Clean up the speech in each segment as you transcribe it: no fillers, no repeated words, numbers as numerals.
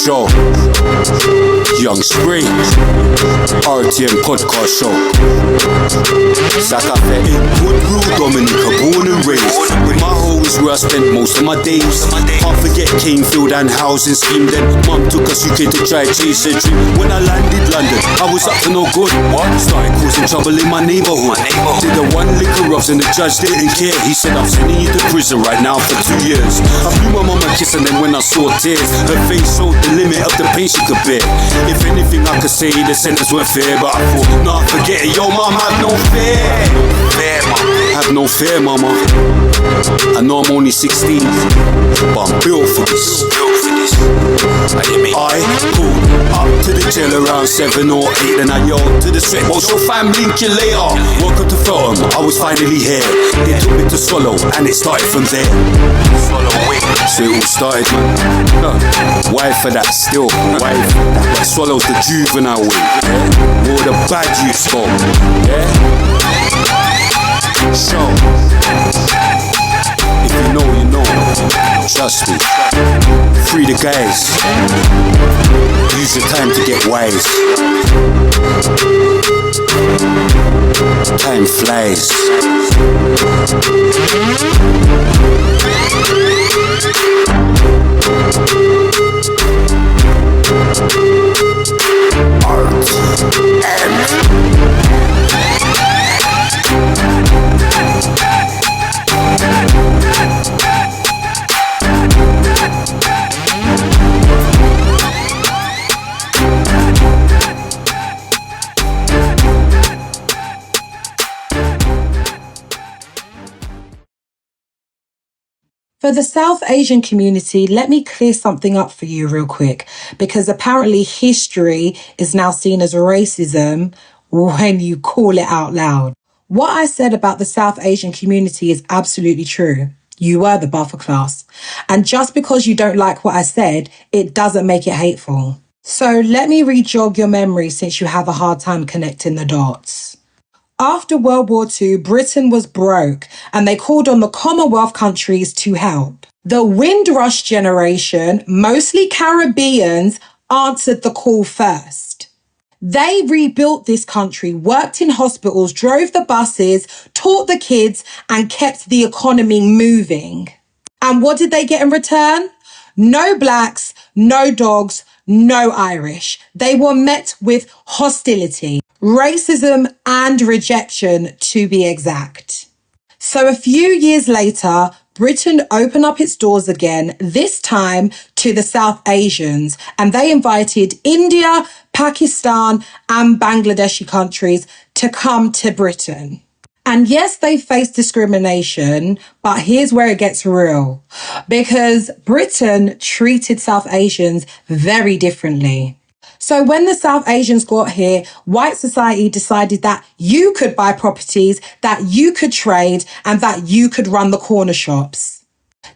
show. Young Spring, RTM podcast show. Sakafe in Woodford, Dominica, born and raised. My home is where I spent most of my days. Can't forget Canefield and housing scheme. Then mum took us UK to try chase a dream. When I landed London, I was up to no good. Started causing trouble in my neighbourhood. Did the one liquor rubs and the judge didn't care. He said, I'm sending you to prison right now for 2 years. I blew my mum a kiss and then when I saw tears, her face showed the limit of the pain she could bear. If anything I could say, the sentence weren't fair, but I thought, nah, forget it. Yo, mum, have no fear. Have no fear, mama. I know I'm only 16, but I'm built for this. I pulled up to the jail around 7 or 8, then I yelled to the sweat, what's your fam, link you later. Welcome to Feltham, I was finally here. They took me to Swallow, and it started from there. So it all started, man. Why for that still? Why that Swallow's the juvenile way, yeah? All the bad youths go, yeah? So if you know, you know. Trust me. Free the guys. Use your time to get wise. Time flies. For the South Asian community, let me clear something up for you real quick, because apparently history is now seen as racism when you call it out loud. What I said about the South Asian community is absolutely true. You were the buffer class. And just because you don't like what I said, it doesn't make it hateful. So let me re-jog your memory since you have a hard time connecting the dots. After World War II, Britain was broke and they called on the Commonwealth countries to help. The Windrush generation, mostly Caribbeans, answered the call first. They rebuilt this country, worked in hospitals, drove the buses, taught the kids, and kept the economy moving. And what did they get in return? No blacks, no dogs, no Irish. They were met with hostility, racism, and rejection, to be exact. So a few years later, Britain opened up its doors again, this time to the South Asians, and they invited India, Pakistan, and Bangladeshi countries to come to Britain. And yes, they faced discrimination, but here's where it gets real. Because Britain treated South Asians very differently. So when the South Asians got here, white society decided that you could buy properties, that you could trade, and that you could run the corner shops.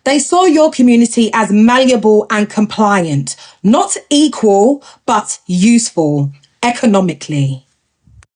They saw your community as malleable and compliant, not equal, but useful economically.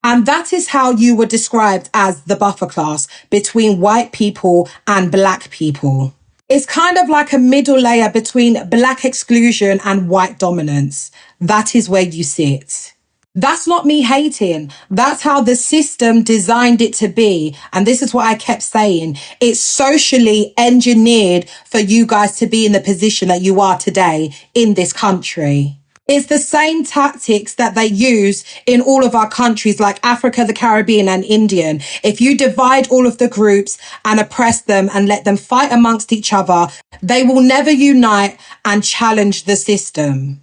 And that is how you were described as the buffer class between white people and black people. It's kind of like a middle layer between black exclusion and white dominance. That is where you sit. That's not me hating. That's how the system designed it to be. And this is what I kept saying. It's socially engineered for you guys to be in the position that you are today in this country. It's the same tactics that they use in all of our countries like Africa, the Caribbean and Indian. If you divide all of the groups and oppress them and let them fight amongst each other, they will never unite and challenge the system.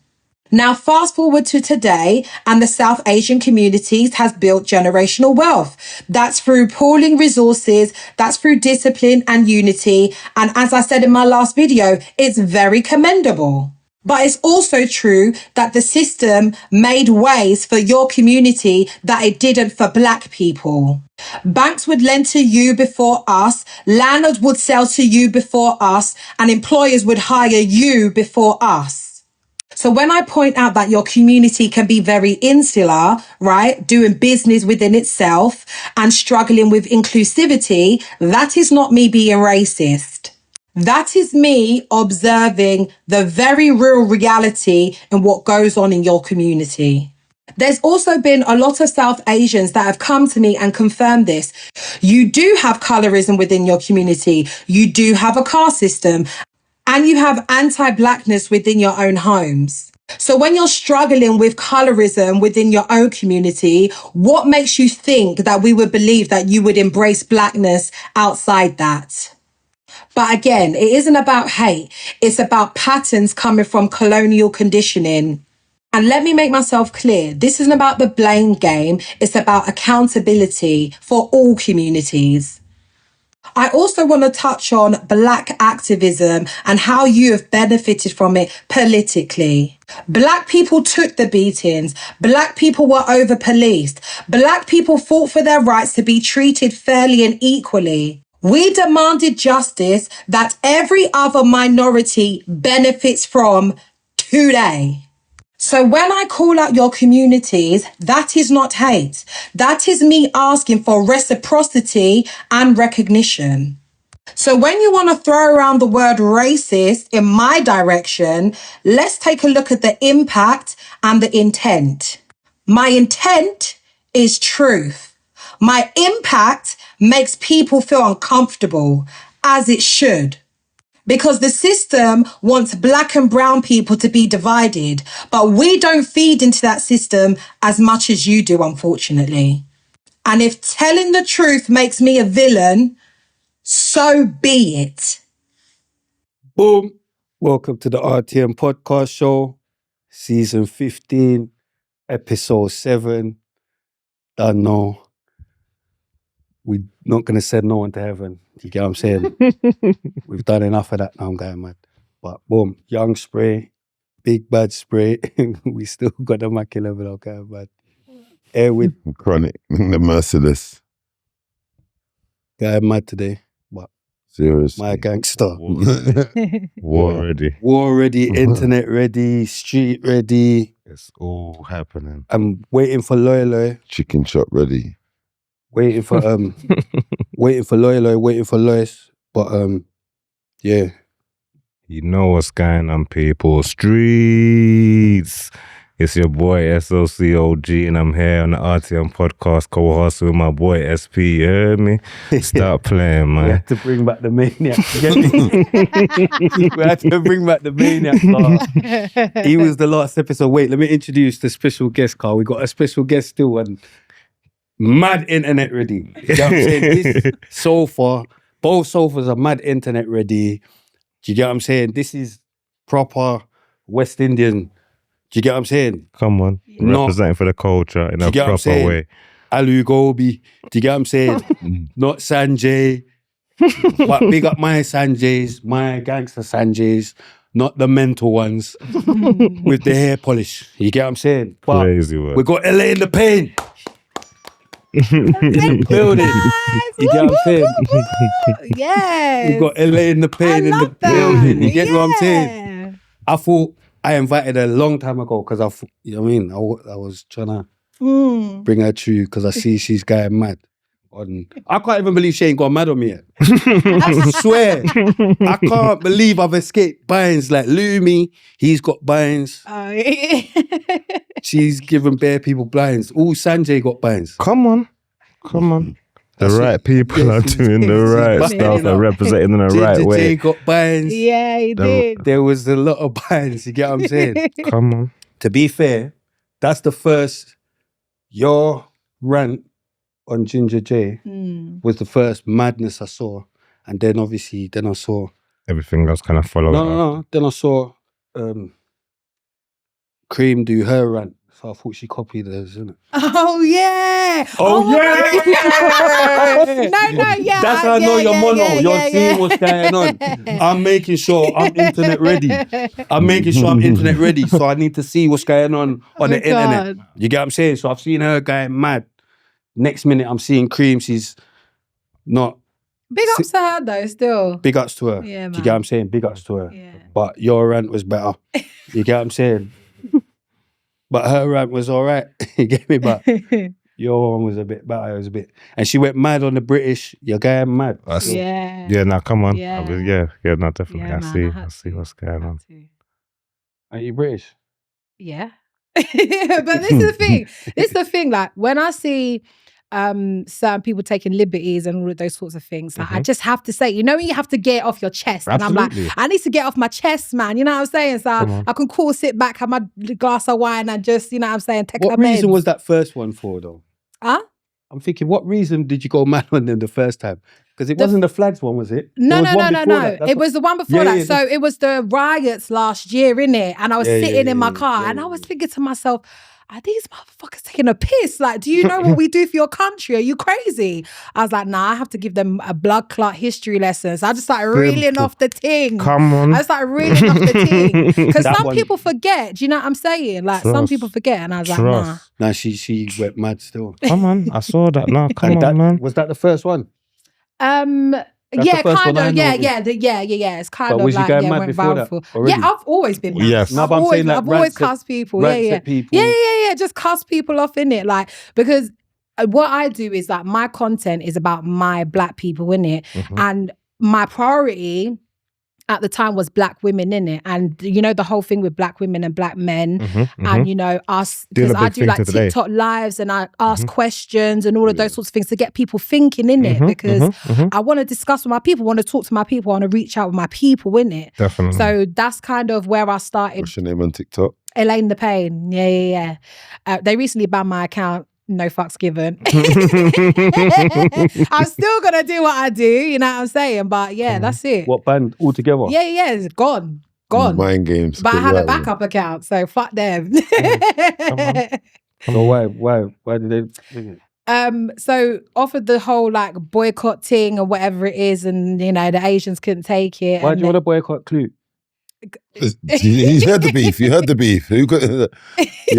Now, fast forward to today, and the South Asian communities has built generational wealth. That's through pooling resources, that's through discipline and unity. And as I said in my last video, it's very commendable. But it's also true that the system made ways for your community that it didn't for black people. Banks would lend to you before us, landlords would sell to you before us, and employers would hire you before us. So when I point out that your community can be very insular, right, doing business within itself and struggling with inclusivity, that is not me being racist. That is me observing the very real reality in what goes on in your community. There's also been a lot of South Asians that have come to me and confirmed this. You do have colorism within your community. You do have a caste system and you have anti-blackness within your own homes. So when you're struggling with colorism within your own community, what makes you think that we would believe that you would embrace blackness outside that? But again, it isn't about hate. It's about patterns coming from colonial conditioning. And let me make myself clear. This isn't about the blame game. It's about accountability for all communities. I also want to touch on Black activism and how you have benefited from it politically. Black people took the beatings. Black people were over-policed. Black people fought for their rights to be treated fairly and equally. We demanded justice that every other minority benefits from today. So when I call out your communities, that is not hate. That is me asking for reciprocity and recognition. So when you want to throw around the word racist in my direction, let's take a look at the impact and the intent. My intent is truth. My impact makes people feel uncomfortable, as it should. Because the system wants black and brown people to be divided, but we don't feed into that system as much as you do, unfortunately. And if telling the truth makes me a villain, so be it. Boom. Welcome to the RTM podcast show, season 15, episode 7. Don't know. We're not going to send no one to heaven. You get what I'm saying? We've done enough of that now, I'm going mad. But boom, young spray, big bad spray. We still got the Mackie level, okay, but air with Chronik, the merciless. guy mad today. But Seriously. my gangster. War ready. War ready, internet ready, street ready. It's all happening. I'm waiting for Loy. Chicken chop ready. Waiting for waiting for Loy, waiting for Lois. But yeah. You know what's going on, people. Streets. It's your boy SOCOG, and I'm here on the RTM podcast co-hosting with my boy SP. You heard me? Stop playing, We man. had to bring back the maniac. You get me? We had to bring back the maniac. Carl. He was the last episode. Wait, let me introduce the special guest, Carl. We got a special guest still and mad internet ready. You know what I'm saying? This sofa, both sofas are mad internet ready. Do you get what I'm saying? This is proper West Indian. Do you get what I'm saying? Come on. Not- Representing for the culture in Do a you get what I'm proper saying? way. Alu Gobi. Do you get what I'm saying? Not Sanjay. But big up my Sanjays, my gangster Sanjays, not the mental ones with the hair polish. You get what I'm saying? But Crazy word. we got Elaine The Pain in the building. You get what I'm saying? Yes. We got Elaine The Pain in the building. You get what I'm saying? I thought I invited her a long time ago because I thought, you know what I mean? I was trying to bring her through because I see she's going mad. I can't even believe she ain't gone mad on me yet. I swear. I can't believe I've escaped binds like Lumi. He's got binds. She's given bare people blinds. All Sanjay got binds. Come on. The That's right it. people are doing the right buying stuff up. and representing in the right Ginger way. J got binds. Yeah, he did. There was a lot of binds. You get what I'm saying? Come on. To be fair, that's the first, your rant on Ginger J was the first madness I saw. And then obviously, I saw... Everything else kind of followed. No. Then I saw Cream do her rant. So I thought she copied hers, isn't it? Oh, yeah. Oh, yeah! No, yeah. That's how I know you're mono. Yeah, You're yeah, seeing yeah. what's going on. I'm making sure I'm internet ready. So I need to see what's going on the internet. God. You get what I'm saying? So I've seen her going mad. Next minute, I'm seeing Cream. She's not... Big ups to her, though, still. Big ups to her. Yeah, Do man. you get what I'm saying? Big ups to her. Yeah. But your rant was better. You get what I'm saying? But her rant was all right. You get me? But Your one was a bit better. It was a bit, and she went mad on the British. You're going mad. Yeah. Yeah, now come on. Yeah. No, definitely. Yeah, I man, see. I see what's going on. Are you British? Yeah. But this is the thing. This is the thing. Like when I see certain people taking liberties and all of those sorts of things, like I just have to say, you know, when you have to get it off your chest. Absolutely. And I'm like, I need to get off my chest, man. You know what I'm saying? So I can cool sit back, have my glass of wine and just, you know what I'm saying, take What a reason meds. was that first one for though? Huh? I'm thinking, what reason did you go mad on them the first time? Because it wasn't the flags one, was it? No. There was one before that. That's It was the one before Yeah, that. yeah, So it was the riots last year, innit? And I was sitting in my car and I was thinking to myself, are these motherfuckers taking a piss? Like, do you know what we do for your country? Are you crazy? I was like, nah, I have to give them a blood clot history lesson. So I just started reeling off the ting. Come on. I started reeling off the ting. Because That some one- people forget. Do you know what I'm saying? Like, some people forget. And I was like, nah. Nah, she went mad still. Come on. I saw that. No, come And on, that, man. was that the first one? Yeah, the first kind one I of. know Yeah. of. It's kind But of was you like going mad went before that viral. already? Yeah, I've always been mad. Yes. No, but I'm saying like I've always rants at- cussed people. rants Yeah. at people. Yeah. Just cuss people off in it, like because what I do is like my content is about my black people in it, and my priority at the time was black women in it, and you know the whole thing with black women and black men, and you know us Doing because a I big do thing like today. TikTok lives and I ask questions and all of those sorts of things to get people thinking in it because I want to discuss with my people, want to talk to my people, want to reach out with my people in it. Definitely. So that's kind of where I started. What's your name on TikTok? Elaine The Pain. Yeah. They recently banned my account. No fucks given. I'm still gonna do what I do, you know what I'm saying? But yeah, that's it. What band altogether? Yeah, it's gone. Mind games. But I Get had a right, man. backup account, so fuck them. So why did they think it? So off of the whole like boycott thing or whatever it is, and you know the Asians couldn't take it. Why and do you want to boycott Clue? You heard the beef. You heard the beef. You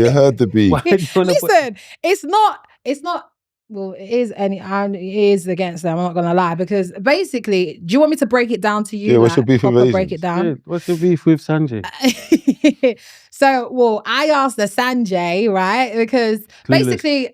heard the beef. Why do you wanna Listen, it's not. Well, it is against them. I'm not gonna lie because basically, do you want me to break it down to you? Yeah, what's your beef with proper Asians? break it down. Yeah, what's your beef with Sanjay? So, well, I asked the Sanjay, right? Because basically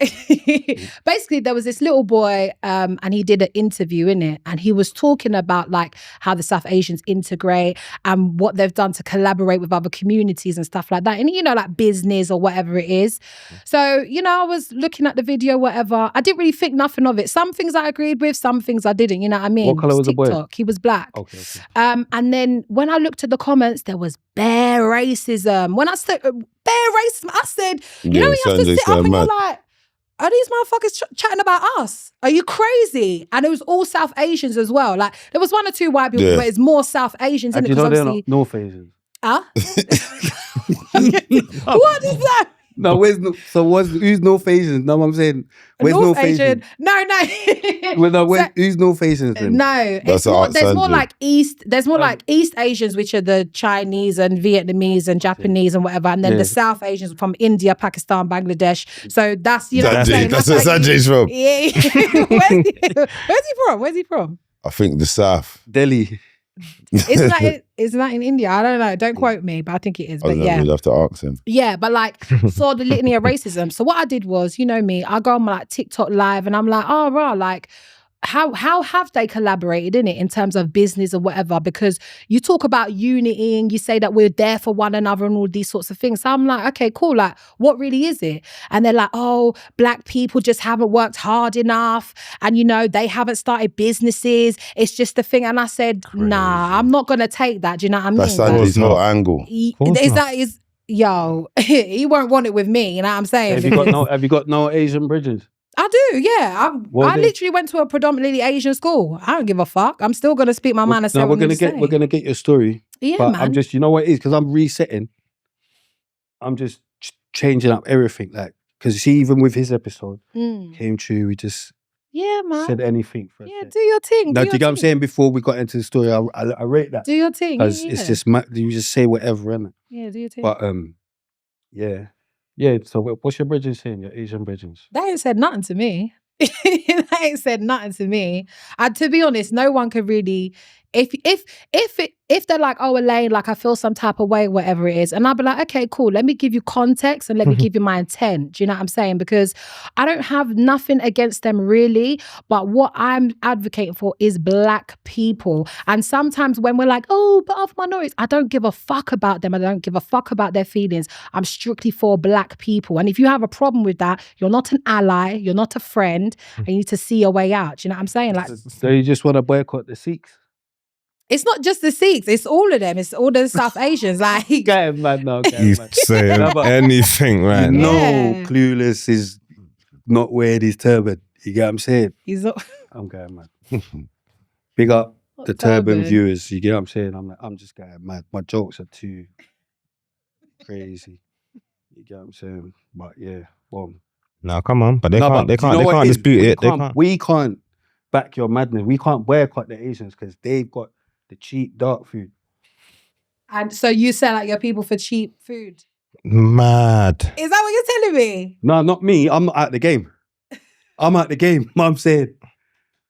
there was this little boy and he did an interview in it and he was talking about like how the South Asians integrate and what they've done to collaborate with other communities and stuff like that. And, you know, like business or whatever it is. So, you know, I was looking at the video, whatever. I didn't really think nothing of it. Some things I agreed with, some things I didn't, you know what I mean? What colour was the boy? TikTok. He was black. Okay. And then when I looked at the comments, there was bare racism. When I said bare racism, I said, you know, you have to Sanjay's sit up and going you're mad. like, are these motherfuckers chatting about us? Are you crazy? And it was all South Asians as well. Like there was one or two white people, Yeah. but it's more South Asians. And Innit? you know 'Cause they're obviously, not North Asians. huh? What is that? No, who's North Asians? No, I'm saying where's North Asian? No. Well, no, So- who's North Asians then? No, That's there's more Sanjay. like East. There's more like East Asians, which are the Chinese and Vietnamese and Japanese and whatever, and then Yeah. the South Asians from India, Pakistan, Bangladesh. So that's you know what I'm saying. That's where like- Sanjay's from. Yeah. Where's he from? I think the South. Delhi. Isn't that in India? I don't know. Don't quote me, but I think it is. I But don't know. yeah. We'll have to ask him. Yeah, but like saw the litany of racism. So what I did was, you know me, I go on my like TikTok live and I'm like, oh rah, like how have they collaborated in it in terms of business or whatever? Because you talk about unity and you say that we're there for one another and all these sorts of things. So I'm like, okay, cool. Like, what really is it? And they're like, oh, black people just haven't worked hard enough. And, you know, they haven't started businesses. It's just a thing. And I said, nah, I'm not going to take that. Do you know what I mean? That's Like, Sanjay's whole angle. Yo, he won't want it with me. You know what I'm saying? Have you got no Asian bridges? I do, yeah. I literally went to a predominantly Asian school. I don't give a fuck. I'm still gonna speak my mind and say No, what we're I'm gonna say. we're gonna get your story. Yeah, but man. I'm just, you know what it is, because I'm resetting. I'm just changing up everything, like because see, even with his episode came true, we just man. said anything. For Yeah, do your thing. No, do do you your get what I'm thing. saying? Before we got into the story, I rate that Do your thing. because Yeah, it's just you just say whatever, innit? yeah, do your thing. But yeah. So what's your bridging saying? Your Asian bridgings? That ain't said nothing to me. That ain't said nothing to me. To be honest, no one could really if they're like, oh, Elaine, like I feel some type of way, whatever it is, and I'll be like, okay, cool. Let me give you context and let me give you my intent. Do you know what I'm saying? Because I don't have nothing against them really, but what I'm advocating for is Black people. And sometimes when we're like, oh, but of minorities, I don't give a fuck about them. I don't give a fuck about their feelings. I'm strictly for Black people. And if you have a problem with that, you're not an ally, you're not a friend, and you need to see your way out. Do you know what I'm saying? Like, So you just want to boycott the Sikhs? it's not just the Sikhs, it's all of them. It's all the South Asians. Like, Get him, man. No, get him, He's man. saying No, but anything right You now. know, Yeah. Clueless is not wearing his turban. You get what I'm saying? he's not. I'm going mad. Big up the turban viewers. You get what I'm saying? I'm just going mad. My jokes are too crazy. You get what I'm saying? But yeah, boom. No, come on, but they No, can't. but They do you can't. know They what can't it is? dispute it. They can't. We can't back your madness. We can't boycott the Asians because they've got the cheap dark food. And so you sell out your people for cheap food. Mad. Is that what you're telling me? No, not me. I'm not out the game. I'm out the game. I'm saying,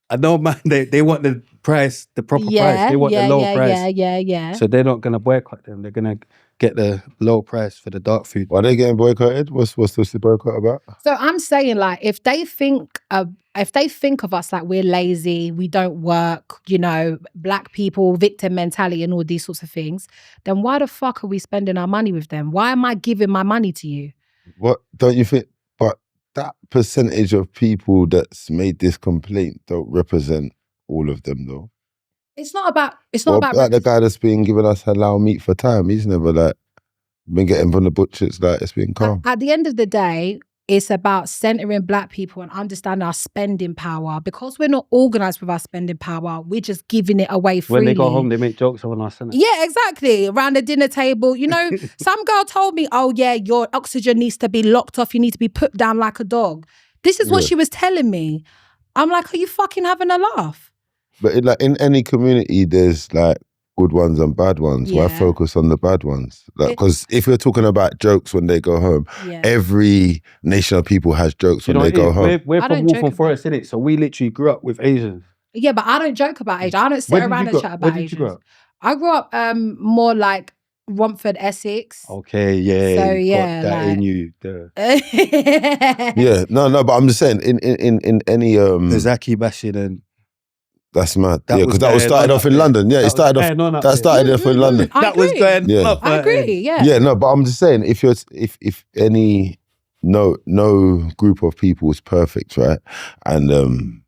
I know, man. They want the price, the proper price. They want the low price. Yeah. So they're not gonna boycott them. They're gonna get the low price for the dark food. Why are they getting boycotted? What's the boycott about? So I'm saying, like, if they think of us like we're lazy, we don't work, you know, Black people, victim mentality and all these sorts of things, then why the fuck are we spending our money with them? Why am I giving my money to you? What don't you think? But that percentage of people that's made this complaint don't represent all of them, though. It's not about Like the guy that's been giving us halal meat for time. He's never like been getting from the butchers. Like it's been calm. At the end of the day, it's about centering Black people and understanding our spending power. Because we're not organised with our spending power, we're just giving it away freely. When they go home, they make jokes on us, innit? Yeah, exactly. Around the dinner table. You know, some girl told me, oh yeah, your oxygen needs to be locked off. You need to be put down like a dog. This is what she was telling me. I'm like, are you fucking having a laugh? But in any community, there's like good ones and bad ones. Why Yeah. focus on the bad ones? Because if we're talking about jokes when they go home, Yeah. every nation of people has jokes when they go home. We're I from don't joke Woodford Forest, innit? So we literally grew up with Asians. Yeah, but I don't joke about Asians. I don't sit around and chat about Where did you grow Asians. up? I grew up more like Romford, Essex. Okay, yeah. So, you yeah, got that like- in you. The Yeah, no, but I'm just saying in any Zaki bashing and that's mad. That Yeah, was because that was going started on off up in there. London. Yeah, That it was started off. going on up That there. started off in London. I that was agree. going Yeah. up. I agree, yeah. Yeah, no, but I'm just saying if any no group of people is perfect, right? And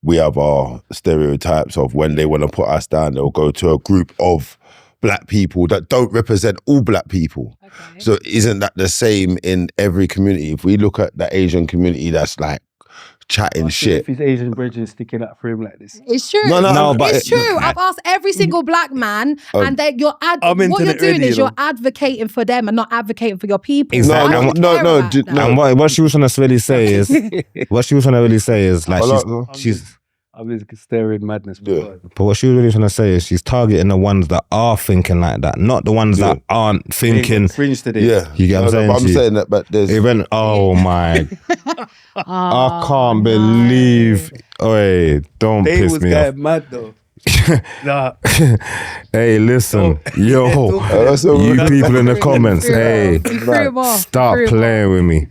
we have our stereotypes of when they want to put us down, they'll go to a group of Black people that don't represent all Black people. Okay. So isn't that the same in every community? If we look at the Asian community that's like chatting shit. If his Asian brethren sticking up for him like this. It's true. No, but it's true. I've asked every single Black man, and what I'm you're internet doing ready, is you you're know. advocating for them and not advocating for your people. Exactly. I don't No, care no, about that. no. And what she was trying to really say is, like she's. I'm just staring madness. Yeah. But what she was really trying to say is she's targeting the ones that are thinking like that, not the ones that aren't thinking. Fringe today. Yeah. You get what I'm saying? But I'm G? saying that, but there's Even my, I can't no. believe. Oi, don't They piss was me off. getting mad though. Nah. Hey, listen, yo, that's all you right. people in the comments, He hey, threw him off. stop playing with me.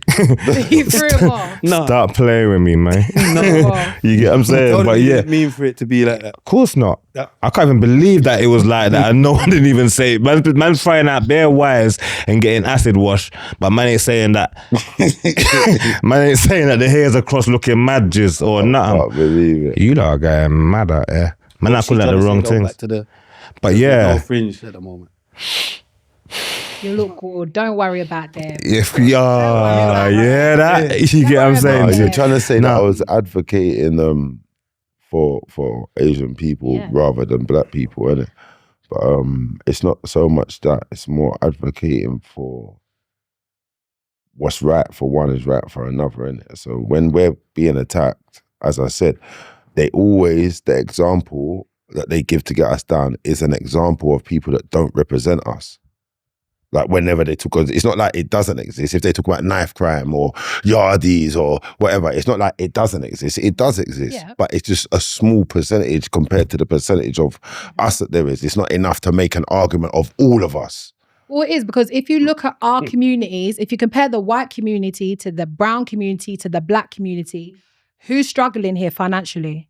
He threw him off. Nah. Stop playing with me, man. No. You get what I'm saying? Don't But really yeah, mean for it to be like that. of course not. Yeah. I can't even believe that it was like that, and no one didn't even say it. Man's frying out bare wires and getting acid wash, but man ain't saying that. Man ain't saying that the hairs across looking mad jizz or I nothing. can't believe it. You lot are getting mad out there. Man, I She's call that trying the to wrong say go things. back to the- But No yeah, fringe at the moment. You look good. Don't worry about them. if yeah, that you get what I'm No, saying. Yeah. you're trying to say that Nah. I was advocating for Asian people Yeah. rather than Black people, innit? But it's not so much that, it's more advocating for what's right for one is right for another, innit? So when we're being attacked, as I said, the example that they give to get us down is an example of people that don't represent us. Like whenever they talk, it's not like it doesn't exist. If they talk about knife crime or yardies or whatever, it's not like it doesn't exist. It does exist, Yeah. but it's just a small percentage compared to the percentage of us that there is. It's not enough to make an argument of all of us. Well, it is, because if you look at our communities, if you compare the white community to the brown community to the black community, who's struggling here financially?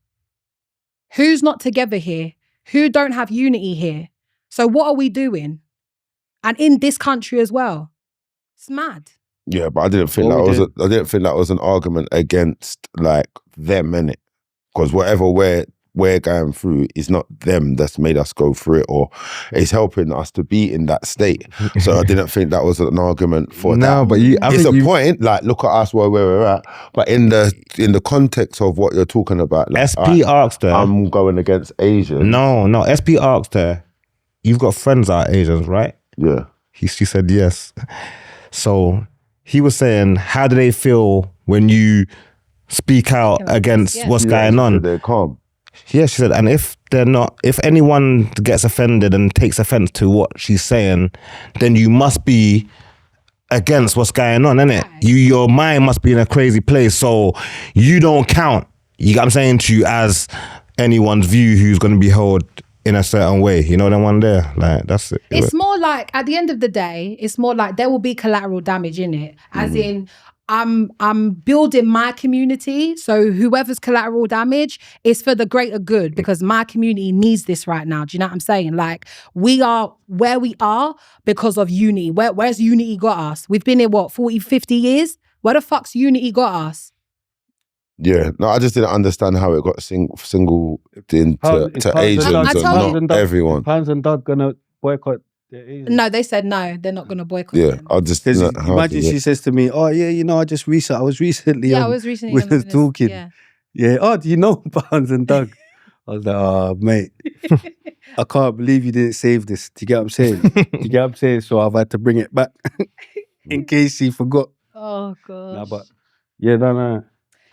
Who's not together here? Who don't have unity here? So what are we doing? And in this country as well. It's mad. Yeah, but I didn't think that was an argument against like them, innit? Because whatever we're going through is not them that's made us go through it, or it's helping us to be in that state. So I didn't think that was an argument for that. No, but It's a point, like look at us where we're at. But in the context of what you're talking about, like, SP asked her. I'm going against Asians. No, SP asked her, you've got friends that are Asians, right? Yeah. She said yes. So he was saying, how do they feel when you speak out against what's going on? They're calm. Yeah, she said, and if anyone gets offended and takes offense to what she's saying, then you must be against what's going on, innit? Your mind must be in a crazy place, so you don't count. You get what I'm saying to you as anyone's view who's going to be held in a certain way. You know that one there? Like, that's it. It's more like, at the end of the day, it's more like there will be collateral damage in it. As in, I'm building my community, so whoever's collateral damage is for the greater good, because my community needs this right now. Do you know what I'm saying? Like, we are where we are because of unity. Where's unity got us? We've been here, 40, 50 years? Where the fuck's unity got us? Yeah, no, I just didn't understand how it got singled into to Asians and not everyone. Pounds and Doug gonna boycott the Asians? No, they said no, they're not gonna boycott them. I just imagine she says to me, "Oh yeah, you know, I was recently when I was talking. Yeah. Oh, do you know Pounds and Doug?" I was like, "Oh, mate, I can't believe you didn't save this." Do you get what I'm saying? Do you get what I'm saying? So I've had to bring it back in case he forgot. Oh god. No, but no.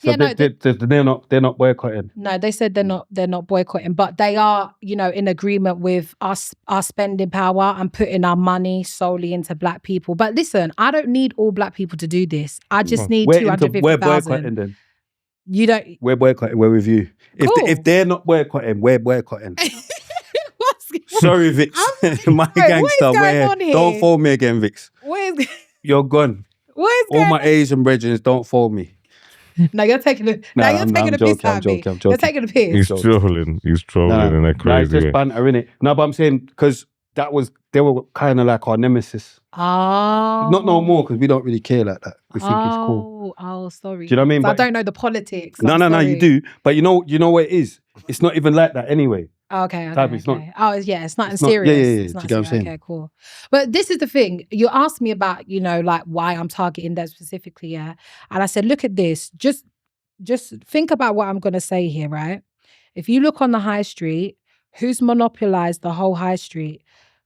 So they're not boycotting. No, they said they're not boycotting, but they are, in agreement with us, our spending power and putting our money solely into black people. But listen, I don't need all black people to do I just need 250,000. We're boycotting then. You don't. We're boycotting. We're with you. Cool. If they're not boycotting, we're boycotting. Sorry, Vix. My gangster. Don't phone me again, Vix. You're gone. All my Asian brethren, don't phone me. No, you're taking a piss out of me. You're taking a piss. He's trolling in a crazy it's just way. banter, innit? No, but I'm saying, because they were kind of like our nemesis. Oh. Not no more, because we don't really care like that. We think it's cool. Oh, sorry. Do you know what I mean? I don't know the politics. No, you do. But you know what it is? It's not even like that anyway. Okay. It's not. Oh, yeah, it's not serious. Yeah. It's not Do you get what I'm saying? Okay, cool. But this is the thing. You asked me about, like why I'm targeting them specifically, yeah. And I said, look at this. Just think about what I'm going to say here, right? If you look on the high street, who's monopolized the whole high street?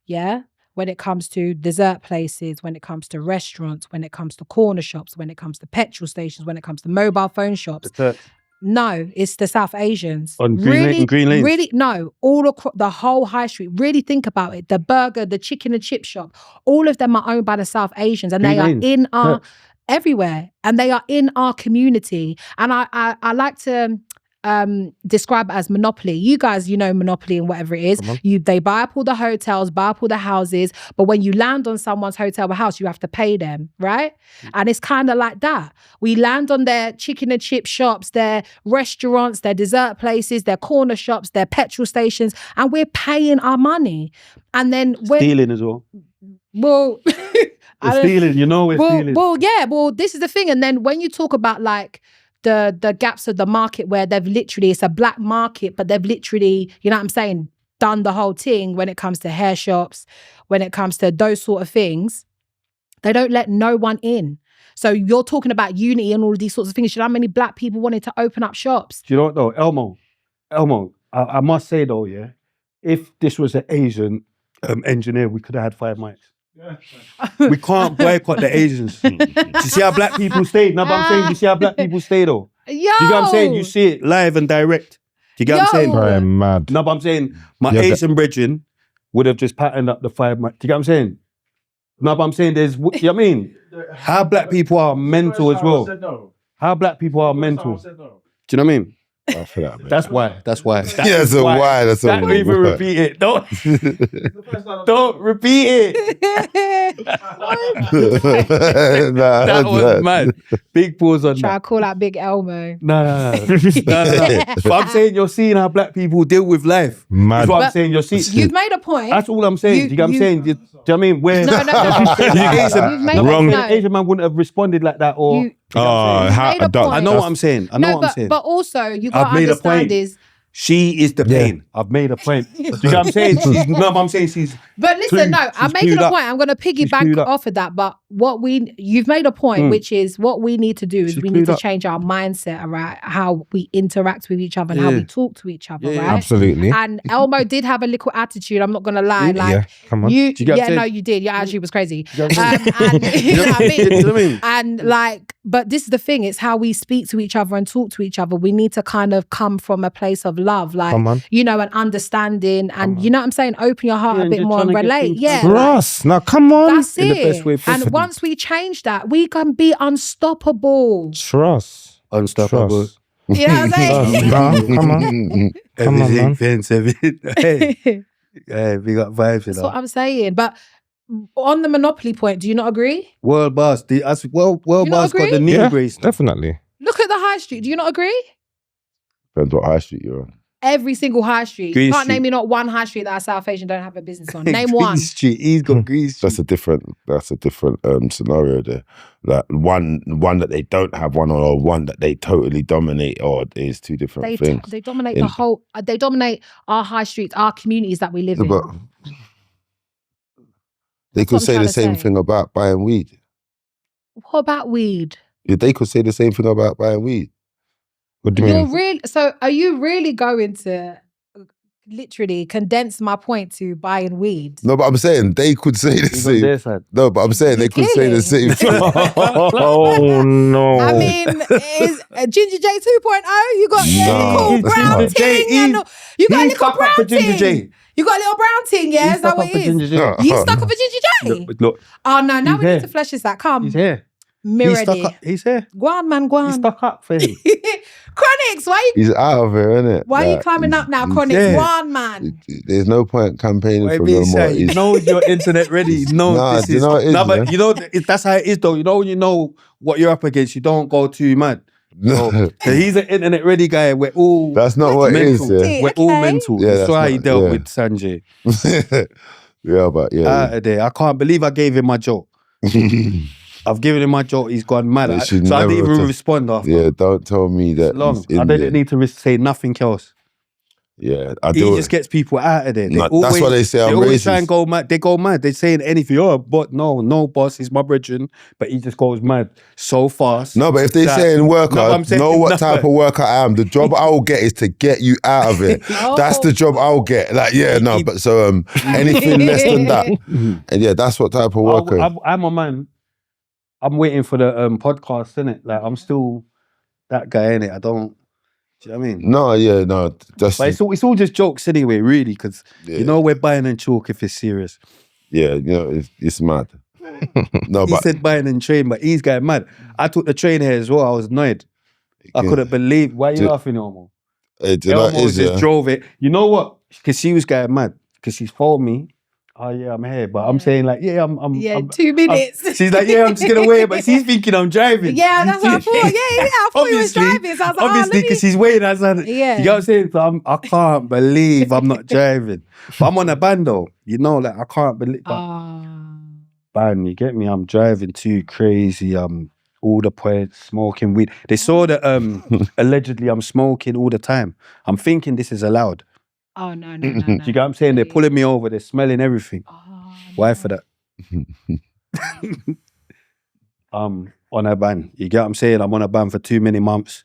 Yeah. When it comes to dessert places, when it comes to restaurants, when it comes to corner shops, when it comes to petrol stations, when it comes to mobile phone shops. No, it's the South Asians. On Green Lanes? Really, no. All across the whole high street. Really think about it. The burger, the chicken and chip shop, all of them are owned by the South Asians, and they are in our everywhere, and they are in our community. And I like to describe it as monopoly. You guys, monopoly and whatever it is. They buy up all the hotels, buy up all the houses, but when you land on someone's hotel or house, you have to pay them, right? And it's kind of like that. We land on their chicken and chip shops, their restaurants, their dessert places, their corner shops, their petrol stations, and we're paying our money. And then we're stealing as well. Well, we're stealing, we're stealing. Well, yeah, this is the thing. And then when you talk about like the gaps of the market where it's a black market, but they've literally, you know what I'm saying, done the whole thing when it comes to hair shops, when it comes to those sort of things, they don't let no one in. So you're talking about unity and all of these sorts of things. Do you know how many black people wanted to open up shops? Do you know what though? Elmo, I must say though, yeah, if this was an Asian engineer, we could have had 5 mics. Yeah. We can't boycott the Asians. Do you see how black people stayed? No, but I'm saying, you see how black people stay though? Yo! Do you get what I'm saying? You see it live and direct. Do you get what I'm saying? I'm mad. No, but I'm saying, my Asian brethren would have just patterned up the 5 mics. Do you get what I'm saying? No, but I'm saying there's, you know what I mean? How black people are mental as well. How black people are mental. Do you know what I mean? I feel that, man. That's why. That Yeah, is so why? That's Don't a even why. repeat it. Don't repeat it. That was mad. Big pause on Try to that. call out Big Elmo. No. But I'm saying you're seeing how black people deal with life. Mad. That's what I'm But saying. You're seeing. You've made a point. That's all I'm saying. Do you get what I'm saying? Do you know what I mean? Where No. You've made a Wrong. point. an Asian man wouldn't have responded like that, or made a point. I know what I'm saying. But also you got to I've made a understand point. is. She is the pain. I've made a point. Do you know what I'm saying? I'm saying she's. But listen, no, I'm making a point. I'm going to piggyback off of that. But you've made a point, which is what we need to do is we need to change our mindset, right? How we interact with each other and how we talk to each other, right? Absolutely. And Elmo did have a little attitude. I'm not going to lie. Like, come on. you did. Your attitude was crazy. And you know what I mean? And like, but this is the thing. It's how we speak to each other and talk to each other. We need to kind of come from a place of love, like, you know, and understanding, and you know what I'm saying? Open your heart a bit more and relate. Trust. Now, come on. That's it. The best way possible. And once we change that, we can be unstoppable. Trust. Unstoppable. Trust. You know what I'm saying? Come on. Everything, Hey, we got vibes. That's what I'm saying. But on the monopoly point, do you not agree? World boss. World boss got the knee brace. Definitely. Look at the high street. Do you not agree? Depends what high street you're on. Every single high street. Green You can't Street. name me not one high street that a South Asian don't have a business on. Name one. Green Street. He's got Green Street. That's a different scenario there. Like one that they don't have one on, or one that they totally dominate, or is two different things. They dominate the whole. They dominate our high streets, our communities that we live in. But they could say the same thing about buying weed. What about weed? Yeah, they could say the same thing about buying weed. What do you mean? So are you really going to literally condense my point to buying weed? No, but I'm saying they could say the same. No, but I'm saying they could say the same thing. Oh no! I mean, is Ginger J 2.0? You got little brown ting, you got a little brown ting. You got a little brown ting, yeah? Is that what it is? You stuck up for Ginger J? Look. Oh no, now we need to flesh this out. Come. He's here. Mirror. He's here. Go on, man, go on. He's stuck up for him. Chronics, why you? He's out of here, innit? Why are you climbing up now, Chronics? Yeah. Go on, man. There's no point campaigning for no more. He knows your internet ready. He knows this is. But you know, that's how it is though. You know, when you know what you're up against, you don't go too mad. So he's an internet ready guy. We're all. That's not what mental. it is. Yeah. We're all mental. Yeah, that's why he dealt with Sanjay. Yeah, but Out of there. I can't believe I gave him my joke. I've given him my joke. He's gone mad. So I didn't even respond after. Yeah, don't tell me that. It's long. I didn't need to say nothing else. Yeah, He just gets people out of there. No, that's why they say I'm racist. They always try racist. and go mad. They go mad. They're saying anything. Oh, but no, boss, he's my brethren. But he just goes mad so fast. No, but if they're saying worker, know what type of worker I am. The job I will get is to get you out of it. That's the job I'll get. Like, yeah, no, but so anything less than that. And yeah, that's what type of worker. I'm a man. I'm waiting for the podcast, innit? Like, I'm still that guy, innit? I don't. Do you know what I mean? No, yeah, no. But it's all just jokes anyway, really, because you know we're buying and chalk if it's serious. Yeah, you know, it's mad. No, he said buying and train, but he's getting mad. I took the train here as well. I was annoyed. I couldn't believe. Why are you laughing, Elmo? Elmo just drove it. You know what? Because she was getting mad. Because she's phoned me. Oh yeah, I'm here, but I'm saying like, I'm 2 minutes. She's like, I'm just gonna wait, but she's thinking I'm driving. Yeah, that's what I thought. Yeah, I thought you was driving. So I was like, obviously, because she's waiting. I said, you know what I'm saying? So I can't believe I'm not driving. But I'm on a band though. You know, like I can't believe. Band, you get me? I'm driving too crazy. All the points, smoking weed. They saw that allegedly I'm smoking all the time. I'm thinking this is allowed. Oh, no. Do you get what I'm saying? They're pulling me over. They're smelling everything. Why for that? On a ban. You get what I'm saying? I'm on a ban for too many months.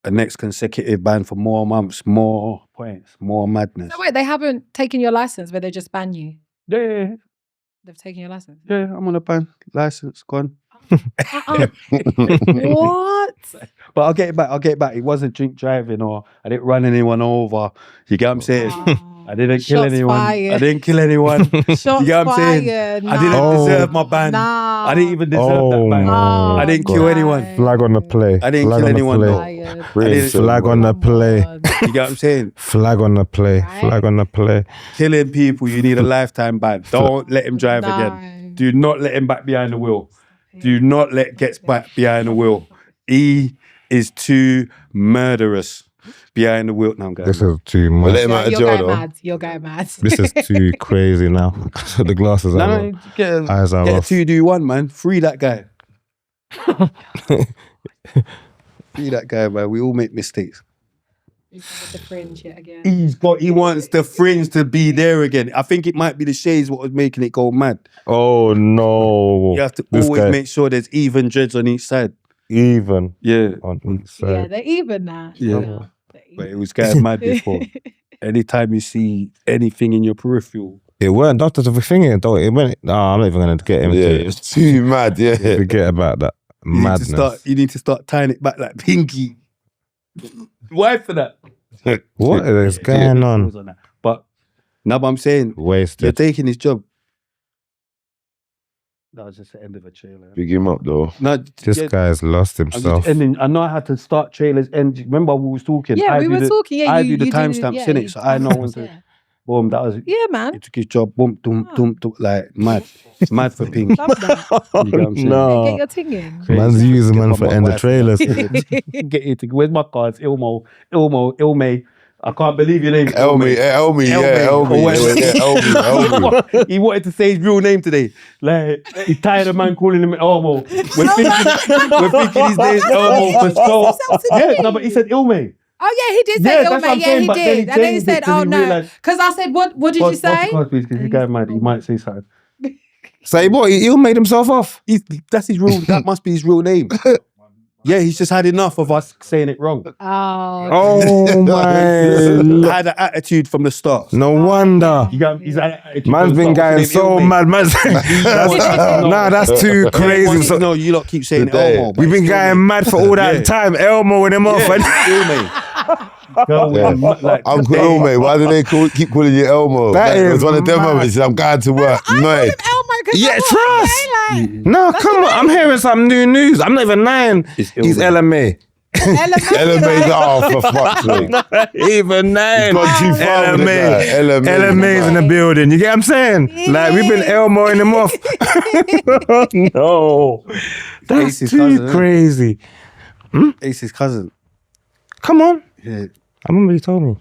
A next consecutive ban for more months, more points, more madness. So wait, they haven't taken your license, but they just ban you? Yeah. They've taken your license? Yeah, I'm on a ban. License, gone. What? But I'll get it back. It wasn't drink driving or I didn't run anyone over. You get what I'm saying? I didn't kill Shots anyone. fired. I didn't kill anyone. Shots you get what I'm saying? fired. I didn't Nah. deserve my ban. Nah. I didn't even deserve that ban. Oh, I didn't kill no. anyone. Flag on the play. I didn't Flag kill on the anyone play. though. Fired. I didn't, Flag on the play. you get what I'm saying? Flag on the play. Right. Flag on the play. Killing people, you need a lifetime ban. Don't let him drive again. Do not let him back behind the wheel. Do not let gets back behind the wheel. He is too murderous behind the wheel. No, I'm going. This is too Well, much. let him out of You're jail going though. mad. You're going mad. This is too crazy now. The glasses are No, get eyes are a off. 2-do-1, man. Free that guy. Free that guy, man. We all make mistakes. The fringe yet again. He wants the fringe to be there again. I think it might be the shades what was making it go mad. Oh no. You have to This always guy- make sure there's even dreads on each side. Even Yeah. on each Yeah, side. they're even now. Yeah. They're But it even. was getting mad before. Anytime you see anything in your peripheral, It weren't. That's the thing. Though it went. No, I'm not even gonna get into Yeah, it. it's too mad. Yeah. Forget about that madness. you need to start tying it back like Pinky. Why for that? What is going on? that. But I'm saying you're Wasted. taking his job. That was just the end of a trailer. Big him up though. No, This yeah, guy's lost I'm himself. just ending. I know I had to start trailers. And remember we was talking. Yeah, we were talking. Yeah, I do the timestamps, yeah, innit? you So I know when to. timestamps, yeah. Boom, that was. Yeah, man. He took his job. Boom, doom, doom, doom, like mad, mad for Pink. Love that. You get what I'm saying? No. Get your thing in. Man's using man Get for my end of wife. trailers. Get it. Where's my cards? Ilme. I can't believe your name. Elmi, yeah, Elmi. Elmi. He wanted to say his real name today. Like he tired of man calling him Elmo. We're thinking his name's Elmo for so. Yeah, no, but he said Ilme. Oh yeah, he did say Yeah, that's what Ilme. I'm Yeah, saying, he but then did. he And then he changed it said, 'cause "Oh he no," realised- because I said, "What did you say?" Please, because he's going mad. He might say something. Say what? He made himself off. That's his real. That must be his real name. Yeah, he's just had enough of us saying it wrong. Oh, Oh my! Had an attitude from the start. No wonder. He's had an attitude Man's from the been start. going What's his so name, Ilme? mad. Man's nah, that's too crazy. So, No, you lot keep saying Today. Elmo. but we've been it's Ilme. going mad for all that Yeah. time. Elmo and him off. Yeah, And Ilme. Uncle Elmo, why do they keep calling you Elmo? That It was is one of them mad. moments. I'm going to work. I No. call him Elmo because Yeah, trust. Like, No, come on. I'm hearing some new news. I'm not even lying. It's He's Ilme. LMA. LMA's off for fuck's sake. Even nine. Gone too far with the guy. LMA's in the building. You get what I'm saying? Like, we've been Elmoing him off. No. That's Ace's too cousin, innit? crazy. Ace's cousin. Come on. Yeah, I remember you told me.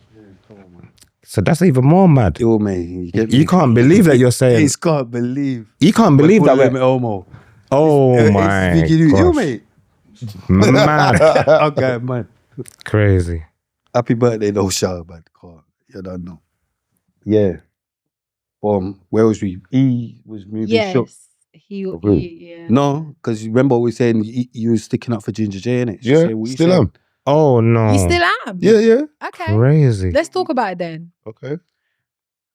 So that's even more mad. Ilme. You get me? You can't believe that you're saying. Ace can't believe. You can't believe that. Him We're, Elmo. oh my gosh. Ilme. Mad. Okay, man. Crazy. Happy birthday, no shower, man. God, you don't know. Yeah. Where was we? He was moving shop. yes, he yeah. No, because remember we were saying you was sticking up for Ginger J, innit? Yeah, still am. Oh no. You still am. Yeah. Okay. Crazy. Let's talk about it then. Okay.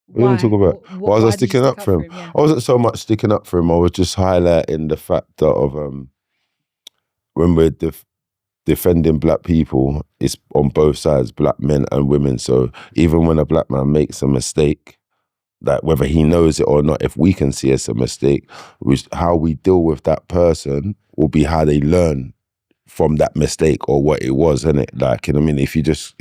What are you talking about? Why was I did you sticking stick up for him? yeah. I wasn't so much sticking up for him. I was just highlighting the fact that of when we're defending black people, it's on both sides, black men and women. So even when a black man makes a mistake, that whether he knows it or not, if we can see it's a mistake, how we deal with that person will be how they learn from that mistake or what it was, innit? Like, you know what I mean? If it's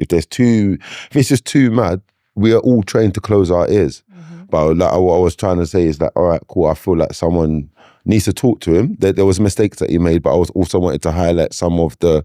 just too mad, we are all trained to close our ears. But like, what I was trying to say is that, all right, cool, I feel like someone needs to talk to him. There was mistakes that he made, but I was also wanted to highlight some of the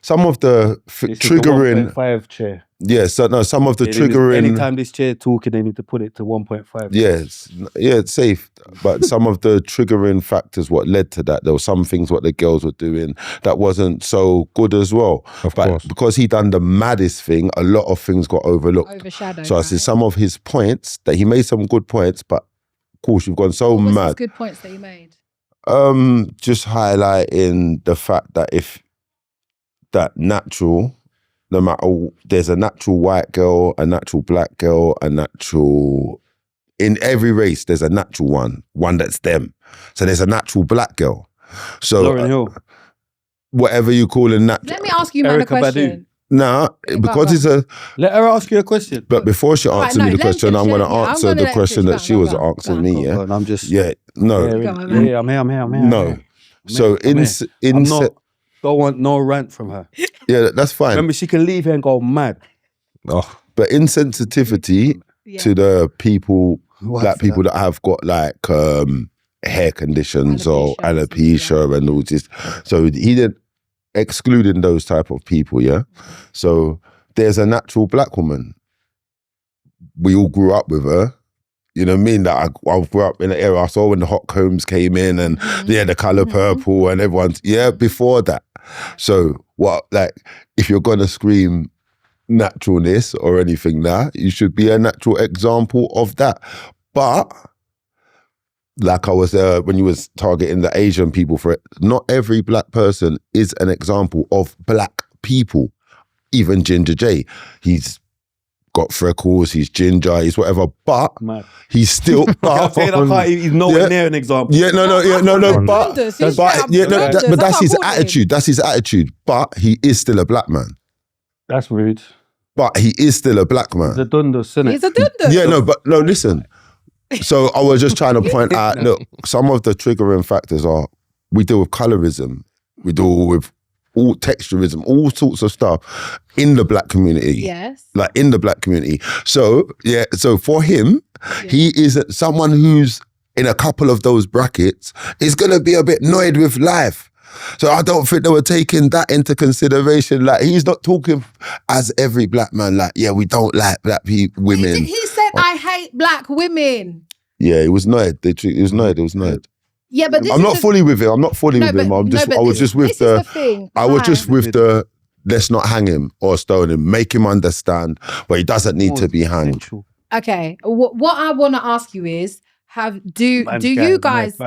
triggering. 1.5 chair. Yeah, so no, some of the triggering. Anytime this chair talking, they need to put it to 1.5. Yes, yeah, it's safe. But some of the triggering factors, what led to that, there were some things what the girls were doing that wasn't so good as well. Of but course. because he done the maddest thing, a lot of things got overlooked. Overshadowed. So I said some of his points that he made some good points, but of course you've gone so What was his mad. good points that you made? Just highlighting the fact that if that natural, no matter, there's a natural white girl, a natural black girl, a natural in every race, there's a natural one that's them. So there's a natural black girl. So Lauryn Hill. whatever you call a natural. Let me ask you man a Erykah Badu. question. Nah, because it's a. Let her ask you a question. But before she Alright, answered no, me the let him question, finish, I'm going to yeah, I'm answer gonna the let him question finish. that Go she on, was go on, asking go on. me. Yeah, God, I'm just. yeah, no, Yeah, Go on, yeah, I'm here. no. So I'm not. Don't want no rant from her. yeah, that's fine. Remember, she can leave here and go mad. Oh, But insensitivity to the people, black for people that have got like hair conditions or alopecia and all this. So he didn't excluding those type of people. Yeah. So there's a natural black woman. We all grew up with her. You know what I mean? That I grew up in an era. I saw when the hot combs came in and the color purple and everyone's before that. So what, like, if you're gonna scream naturalness or anything now, you should be a natural example of that. But like I was when you was targeting the Asian people for it, not every black person is an example of black people. Even Ginger J, he's got freckles, he's ginger, he's whatever, but he's still. He's nowhere near an example. Yeah, no, but that's his attitude. That's his attitude. But he is still a black man. That's rude. But he is still a black man. He's a dundus, isn't it? He's a dundus. Yeah, no, listen. So I was just trying to point out, look, some of the triggering factors are, we deal with colorism, we deal with all texturism, all sorts of stuff in the black community. Yes. Like in the black community. So, so for him, he is someone who's in a couple of those brackets is going to be a bit annoyed with life. So I don't think they were taking that into consideration. Like, he's not talking as every black man, like, yeah, we don't like black women. He said, I hate black women. Yeah, he was annoyed. He was annoyed. Yeah, but I'm not fully with him. I was just with the let's not hang him or stone him. Make him understand, but he doesn't need to be hanged. Okay, what I want to ask you is, do you guys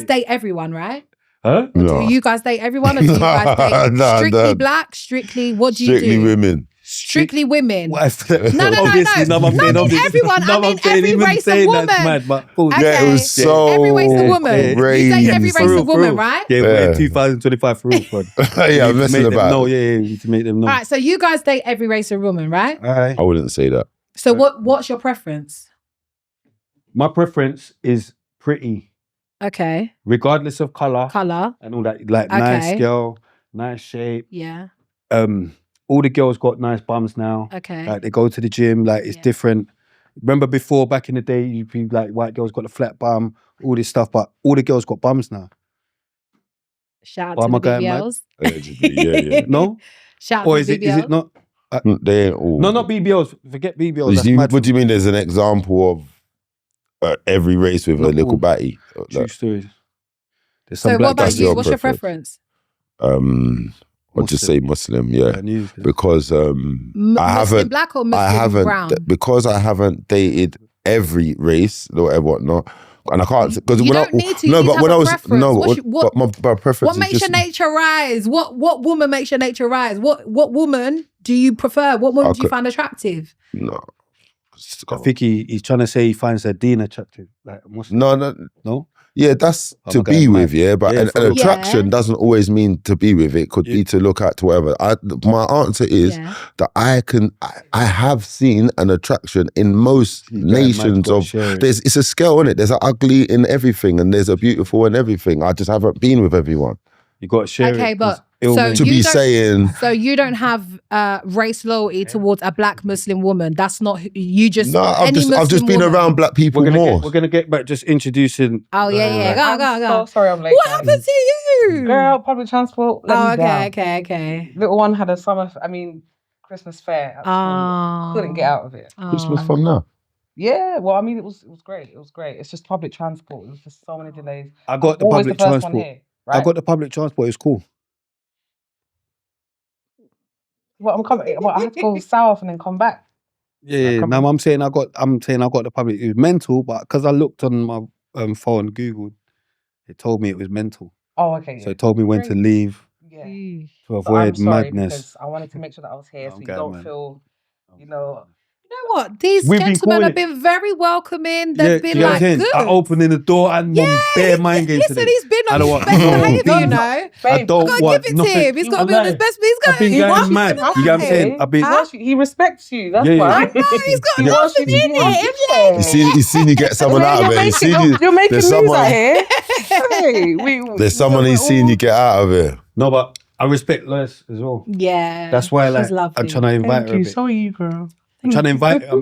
date everyone, right? Huh? No. Do you guys date everyone, or do you guys date strictly black? Strictly, what do you do? Strictly women. Strictly women. No. Obviously, No, I mean everyone. I mean every race of woman. Mad, but Okay. Yeah, it was so every race of woman. crazy. You date every race of woman, right? Yeah, we're in 2025 for real, bro. Yeah, I'm messing about. No, you need to make them know. All right, so you guys date every race of woman, right? Aye. I wouldn't say that. So what's your preference? My preference is pretty. Okay. Regardless of colour and all that, like nice girl, nice shape. Yeah. All the girls got nice bums now. Okay. Like, they go to the gym, like, it's different. Remember before, back in the day, you'd be like, white girls got a flat bum, all this stuff, but all the girls got bums now. Shout out to the BBLs. Yeah. No? Shout Or out to BBLs. is it not? They ain't all. No, not BBLs. Forget BBLs. What do you mean there's an example of every race with a little batty? True stories. So what about you? What's your preference? I'll just say Muslim, yeah. Because I haven't black or Muslim brown? Because I haven't dated every race or whatnot. And I can't because you don't need to. No, but when I was but my preference. What makes your nature rise? What woman makes your nature rise? What woman do you prefer? What woman do you find attractive? No, I think he's trying to say he finds a Dean attractive. Like no. Yeah, that's to be with, but an attraction doesn't always mean to be with. It could be to look at, to whatever. My answer is that I have seen an attraction in most nations it's a scale, isn't it? There's an ugly in everything and there's a beautiful in everything. I just haven't been with everyone. You got to share it. Okay, but so you don't have race loyalty towards a black Muslim woman. That's not you. Just no. I've just been around black people more. We're gonna get back just introducing. Oh yeah. Go. So sorry, I'm late. What happened to you? Girl, public transport. Okay. Little one had a Christmas fair. Couldn't get out of it. Christmas from now. Yeah, well, I mean, it was great. It was great. It's just public transport. It was just so many delays. I got the public transport. Here, right? I got the public transport. It was cool. Well, I'm coming. Well, I had to go south and then come back. Yeah. Now I'm saying I got the public. It was mental, but because I looked on my phone, Googled, it told me it was mental. Oh, okay. So it told me when to leave. Yeah. To avoid madness. Because I wanted to make sure that I was here, so you don't feel, You know what? These We've been gentlemen calling have it- been very welcoming. Yeah, They've been you know what I'm like saying? good. I opening the door and bare mind games Listen, today. he's been I on don't his want best no behaviour, you beef. know. I Babe, don't Gotta want give it nothing. to him. He's got to be on his best. I've been going mad. You get what I'm saying? I've been. He respects you. That's Yeah, yeah. why. I know, he's got He nothing wants you to in be it. You seen you get someone out of it. You're making there's moves someone, out here. Hey, there's someone he's seen you get out of it. No, but I respect Lois as well. Yeah. That's why, like, she's lovely. I'm trying to invite her a bit. So are you, girl. I'm trying to invite her.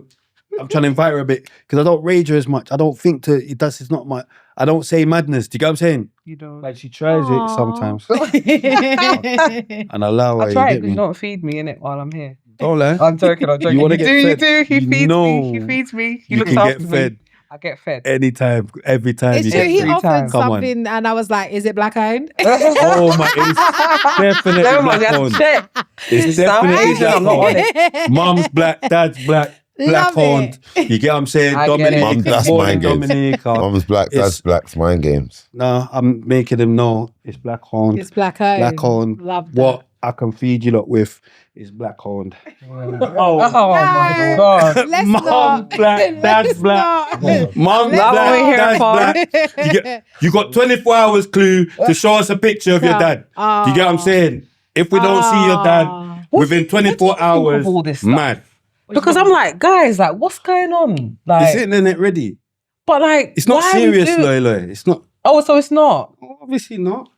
I'm trying to invite her a bit because I don't rage her as much. I don't think it's not my. I don't say madness. Do you get what I'm saying? You don't. Like she tries it sometimes, and I allow her. I try it you get because you me? don't feed me in it while I'm here. Don't lie. I'm joking. You want to get fed? You do. He You feeds know me. He feeds me. He you looks can after get me. fed I get fed. anytime, every time. It's you true. get He fed. offered Come on. something, and I was like, "Is it black owned?" Oh my! It's definitely Never mind, black you have on. to check. It's Sound definitely Asian, black I'm not on on. it. Mum's black, dad's black, black Love owned. it. You get what I'm saying? I get it. Dominica, Mum, that's born mind in games. Dominica. Mum's black, It's- dad's black's mind games. No, I'm making them know it's black owned. It's black owned. Black owned. Love that. What I can feed you lot with is black owned. Oh my God. Let's Mum not. black, dad's black. Not. Mum That's what we're black, here dad's for. black. You got 24 hours clue to show us a picture of your dad. Do you get what I'm saying? If we don't see your dad within 24 hours, all this stuff? mad. Because I'm like, guys, like, what's going on? Like, Is the internet ready? but like, It's not why are we serious, doing- Loy. It's not. Oh, so it's not. Obviously not.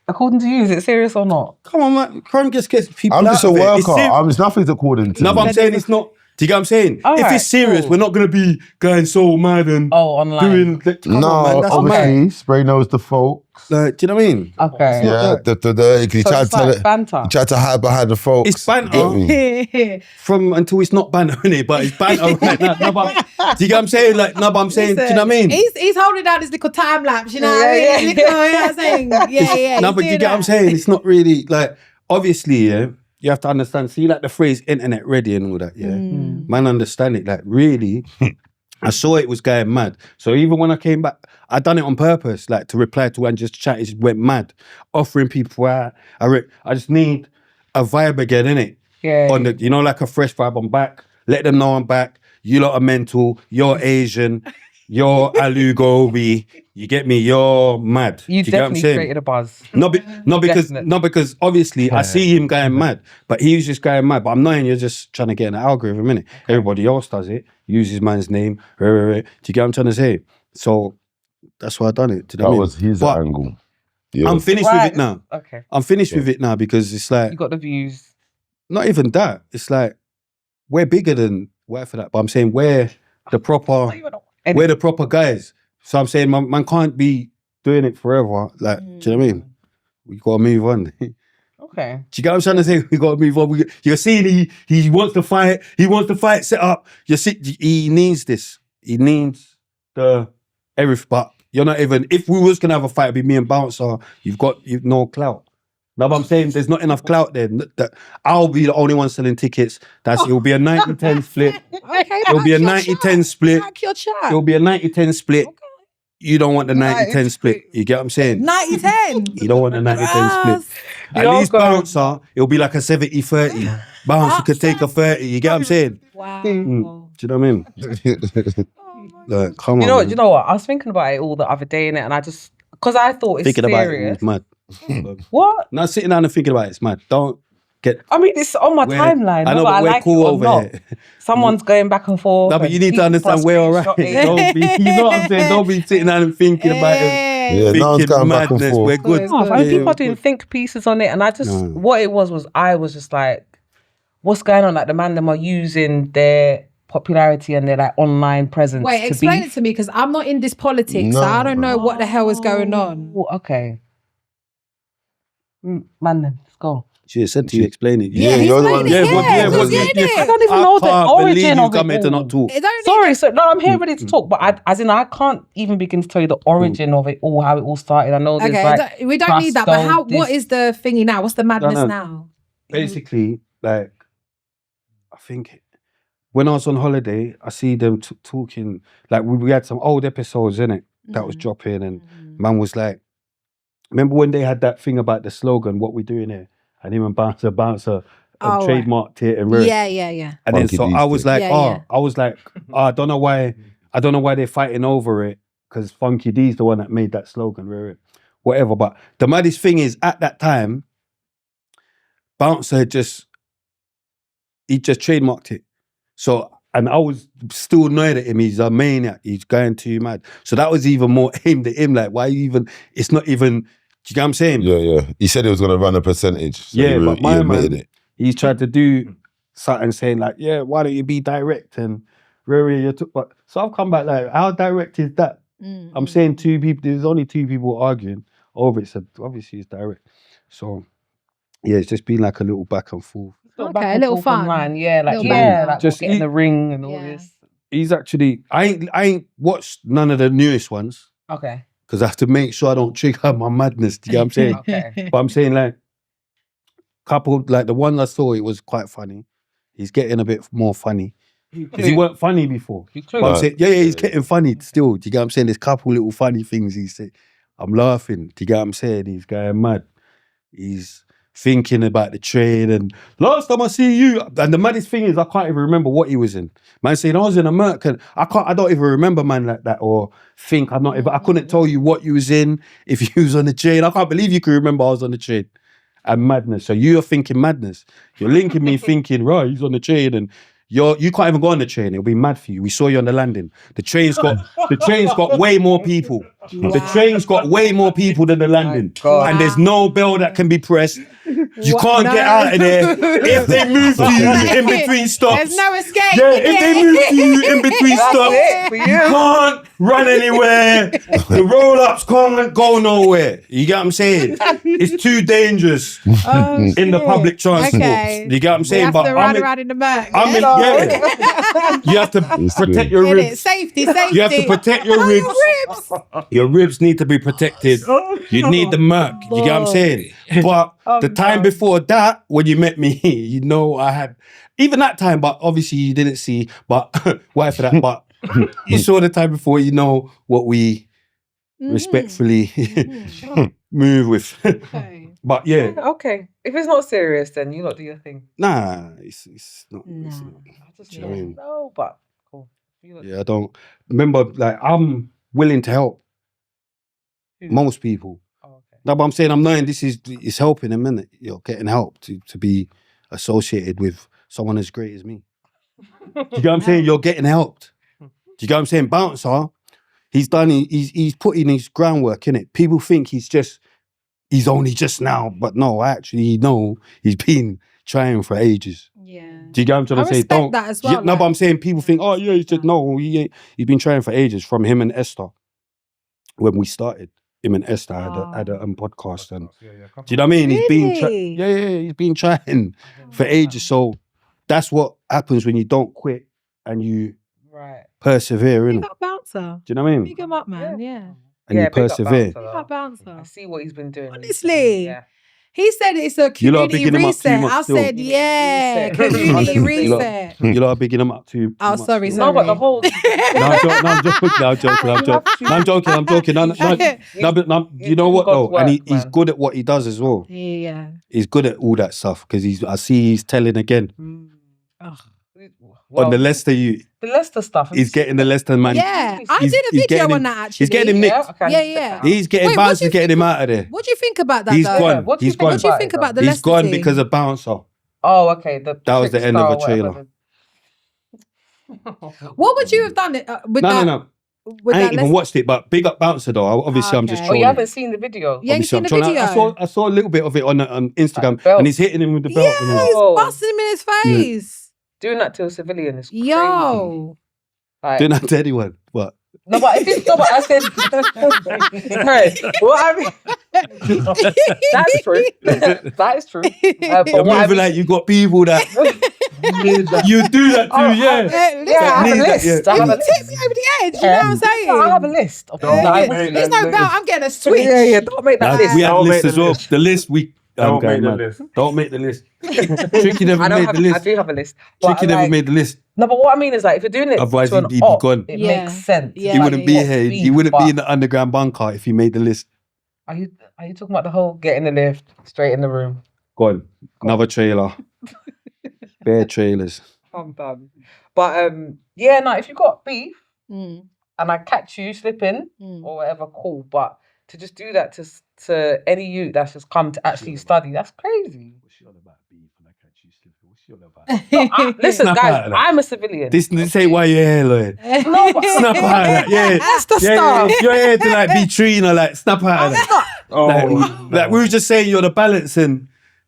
According to you, is it serious or not? Come on, man. Crime just gets people I'm out just a of it. It's worker. ser- It's nothing according to No, but me. I'm saying it's not. Do you get what I'm saying? All if right, it's serious, cool. we're not going to be going so mad and Oh, online. doing. Come No, on, man. That's obviously, mad. Spray knows the folks. Like, do you know what I mean? Okay. Yeah, he So tried it's to tell like it. banter. He tried to hide behind the folks. It's banter. Get me? From until it's not banter, innit? But it's banter right now. No, but, do you get what I'm saying? Like, no, but I'm saying, do you know what I mean? He's holding down his little time lapse, you know what Yeah, I mean? yeah. You know what I'm saying? Yeah. No, he's but you doing get what I'm that. saying? It's not really like, obviously, yeah, you have to understand. See, like the phrase internet ready and all that, yeah. Man, understand it. Like, really, I saw it was going mad. So even when I came back, I done it on purpose, like to reply to and just chat. It just went mad, offering people out. I just need a vibe again, innit? Yeah. On the, you know, like a fresh vibe. I'm back. Let them know I'm back. You lot are mental. You're Asian. You're Alugobi. You get me? You're mad. You Do you get what I'm definitely saying? created a buzz. Not Definitely. because obviously I see him going mad, but he was just going mad. But I'm knowing you're just trying to get an algorithm, innit? Everybody else does it. Uses man's name. Do you get what I'm trying to say? So that's why I done it. Do you know That what I mean? was his But angle. Yeah. I'm finished Right. with it now. Okay. I'm finished with it now because it's like You got the views. not even that. It's like we're bigger than whatever for that. But I'm saying we're the proper guys. So I'm saying man can't be doing it forever. Like, do you know what I mean? We gotta move on. Okay. Do you get what I'm trying to say? We got to move on. You're seeing he wants to fight. He wants the fight set up. You see, he needs this. He needs the everything. But you're not even. If we was gonna have a fight, it'd be me and Bouncer. You've no clout. No, but I'm saying there's not enough clout there. That I'll be the only one selling tickets. It'll be a 90-10 split. Okay, It'll be a back your 90-10 split. Back your chat. It'll be a 90-10 split. You don't want the 90-10 split. You get what I'm saying? 90-10. You don't want the 90-10 split. At You're least going- Bouncer, it'll be like a 70-30. Bouncer could take a 30. You get what I'm saying? Wow. Do you know what I mean? Like, come You on. know, man. you know what? I was thinking about it all the other day, innit? And I just, because I thought it's Thinking about it serious. is mad. What? Not sitting down and thinking about it's mad. Don't get. I mean, it's on my We're- timeline. I know, whether but we're like cool it or over not. here. Someone's going back and forth. No, but and you need to people understand are we're all right. screenshotting. Don't be, you know what I'm saying? Don't be sitting down and thinking about it. Yeah, no one's Thinking going back and madness. forth. We're good. Oh, Yeah, and people we're are doing good. think pieces on it, and I just No. what it was I was just like, what's going on? Like the man them are using their popularity and their like online presence. Wait, to explain be... it to me because I'm not in this politics, so No. I don't know what the hell is going on. Oh, okay, man, then let's go. She said to you, explain it. Yeah, you're the one. explain it, Yeah, yeah, what explain it. I don't even know the can't origin believe of you it come here to all. not talk. It don't Sorry, so no, I'm here ready to talk, but I can't even begin to tell you the origin of it all, how it all started. I know there's Okay, like we don't need that. But Crystal, what is the thingy now? What's the madness No. now? Basically, like, I think when I was on holiday, I see them talking, like we had some old episodes in it that was dropping, and man was like, remember when they had that thing about the slogan, what we doing here? And him and Bouncer Oh, right. trademarked it and Yeah. And then Funky so D's I was thing. like, Yeah. I was like, I don't know why they're fighting over it, because Funky D's the one that made that slogan, whatever. But the maddest thing is, at that time, Bouncer just trademarked it. So, and I was still annoyed at him. He's a maniac. He's going too mad. So that was even more aimed at him. Like, why even? It's not even. Do you get what I'm saying? Yeah. He said he was going to run a percentage. So Yeah, but he my admitted man, it. he's tried to do something saying like, yeah, why don't you be direct and but so I've come back like, how direct is that? I'm saying two people. There's only two people arguing over it, so obviously it's direct. So yeah, it's just been like a little back and forth. Okay, a little fun. Online. Little banter. Like Just get in the ring and all Yeah. this. He's actually, I ain't watched none of the newest ones Okay. because I have to make sure I don't trigger my madness. Do you get what I'm saying? Okay. But I'm saying like, couple, like the one I saw, it was quite funny. He's getting a bit more funny. Because he weren't funny before. But I'm saying, yeah, he's getting funny still. Do you get what I'm saying? There's a couple little funny things he said. I'm laughing. Do you get what I'm saying? He's going mad. He's thinking about the train and last time I see you. And the maddest thing is I can't even remember what he was in. Man saying I was in America. I don't even remember man like that or think I'm not even, I couldn't tell you what you was in, if you was on the train. I can't believe you could remember I was on the train. And madness. So you're thinking madness. You're linking me thinking, right, he's on the train and you can't even go on the train. It'll be mad for you. We saw you on the landing. The train's got way more people. Wow. The train's got way more people than the landing. God. And there's no bell that can be pressed. You can't get out of there. If they move to you in between stops. There's no escape. Yeah, if they move to you in between stops, it for you you. can't run anywhere. The roll-ups can't go nowhere. You get what I'm saying? It's too dangerous in the public transport. Okay. You get what I'm We saying? have to ride around in the Merc. You have to protect your ribs. Safety. You have to protect your ribs. Your ribs need to be protected. You need the Merc. You get what I'm saying? But the time before that, when you met me, you know I had even that time, but obviously you didn't see. But why for that? But you saw the time before. You know what we respectfully move with. Okay. But yeah, Okay. If it's not serious, then you lot do your thing. nah, it's not. No. It's not. I just You know what I mean? no, but cool. You lot- Yeah, I don't remember. Like I'm willing to help Who? most people. Oh, okay. No, but I'm saying I'm knowing it's helping them, innit? You're getting help to be associated with someone as great as me. Do you get what I'm saying? You're getting helped. Do you get what I'm saying? Bouncer, he's put in his groundwork, innit? People think he's only just now, but no, actually, no, he's been trying for ages. Yeah. Do you get what I'm trying I to say? respect that as well, Yeah, no, like- but I'm saying people think, oh yeah, he's just no, he ain't. He's been trying for ages. From him and Esther, when we started, him and Esther had a podcast, and do you know what I mean? He's been he's been trying for ages. So that's what happens when you don't quit and you Right. persevere, Big innit? up Bouncer. Do you know what I mean? Big him up, man. Yeah. And you big up persevere. Bouncer, Big up though. Bouncer. I see what he's been doing. Honestly. Yeah. He said it's a You lot are community bigging him up too reset. much I still. said, yeah, Reset. community You lot- reset. You lot are bigging him up too. Oh, much sorry, still. No, but the whole. I'm joking. No, you know what though? God's And work, he's man. good at what he does as well. Yeah. He's good at all that stuff because I see he's telling again Well, on the Leicester youth. the Leicester stuff. He's getting the Leicester man. Yeah. I He's- did a he's video getting on him- that actually. He's getting him nicked. Yeah, okay. Yeah. He's getting Wait, what Bouncer, do you getting think him out of there. What do you think about that He's though? gone. What do He's you think gone. What do you about think it, about the though? He's Leicester gone team? because of Bouncer. Oh, okay. That was the trick end of star a or whatever trailer. What would you have done with that? No. With I that ain't even watched it, but big up Bouncer though. Obviously, I'm just Okay. Oh, you trolling. haven't seen the video? You ain't Obviously, seen the I'm trolling. video? I saw a little bit of it on Instagram, Like the belt. and he's hitting him with the belt. Yeah, and all. he's Oh. busting him in his face. Doing that to a civilian is crazy. Yo. Like, Doing that to anyone, but no, but if it's not what I said. Hey, what I mean, that's true. That is true. you're But what I moving mean, like you got people that you do that to, Oh, yeah. yeah, I have a Need that, list. yeah. I have a Tip list. me over the edge, you know what I'm saying? No, I have a list. Of things that I would do. There's no belt, I'm getting a switch. Yeah, don't make that Nah, list. we had a Don't list make as the well. list. The list we Don't going make the mad. list. Don't make the list. Tricky never I don't made have, the I list. do have a list. But Tricky never like- made the list. No, but what I mean is like if you're doing it Otherwise to an he'd be op, gone. it Yeah. makes sense. Yeah. He Like, wouldn't be top here. He speed, wouldn't but be in the underground bunker if he made the list. Are you talking about the whole get in the lift, straight in the room? Gone. Another trailer. Bare trailers. I'm done. But yeah, no, if you got beef Mm. and I catch you slipping or whatever, cool. But to just do that to any youth that's just come to actually study, that's crazy. What's she on about beef and I catch you slipping? What's she on about? Listen, Snap guys, out of that. I'm a civilian. This ain't why you're here, Lloyd. No, but Snap out of that. Yeah. That's the Yeah, stuff. if you're here to like be Trina, like snap out of that. Like we were just saying you're the balance and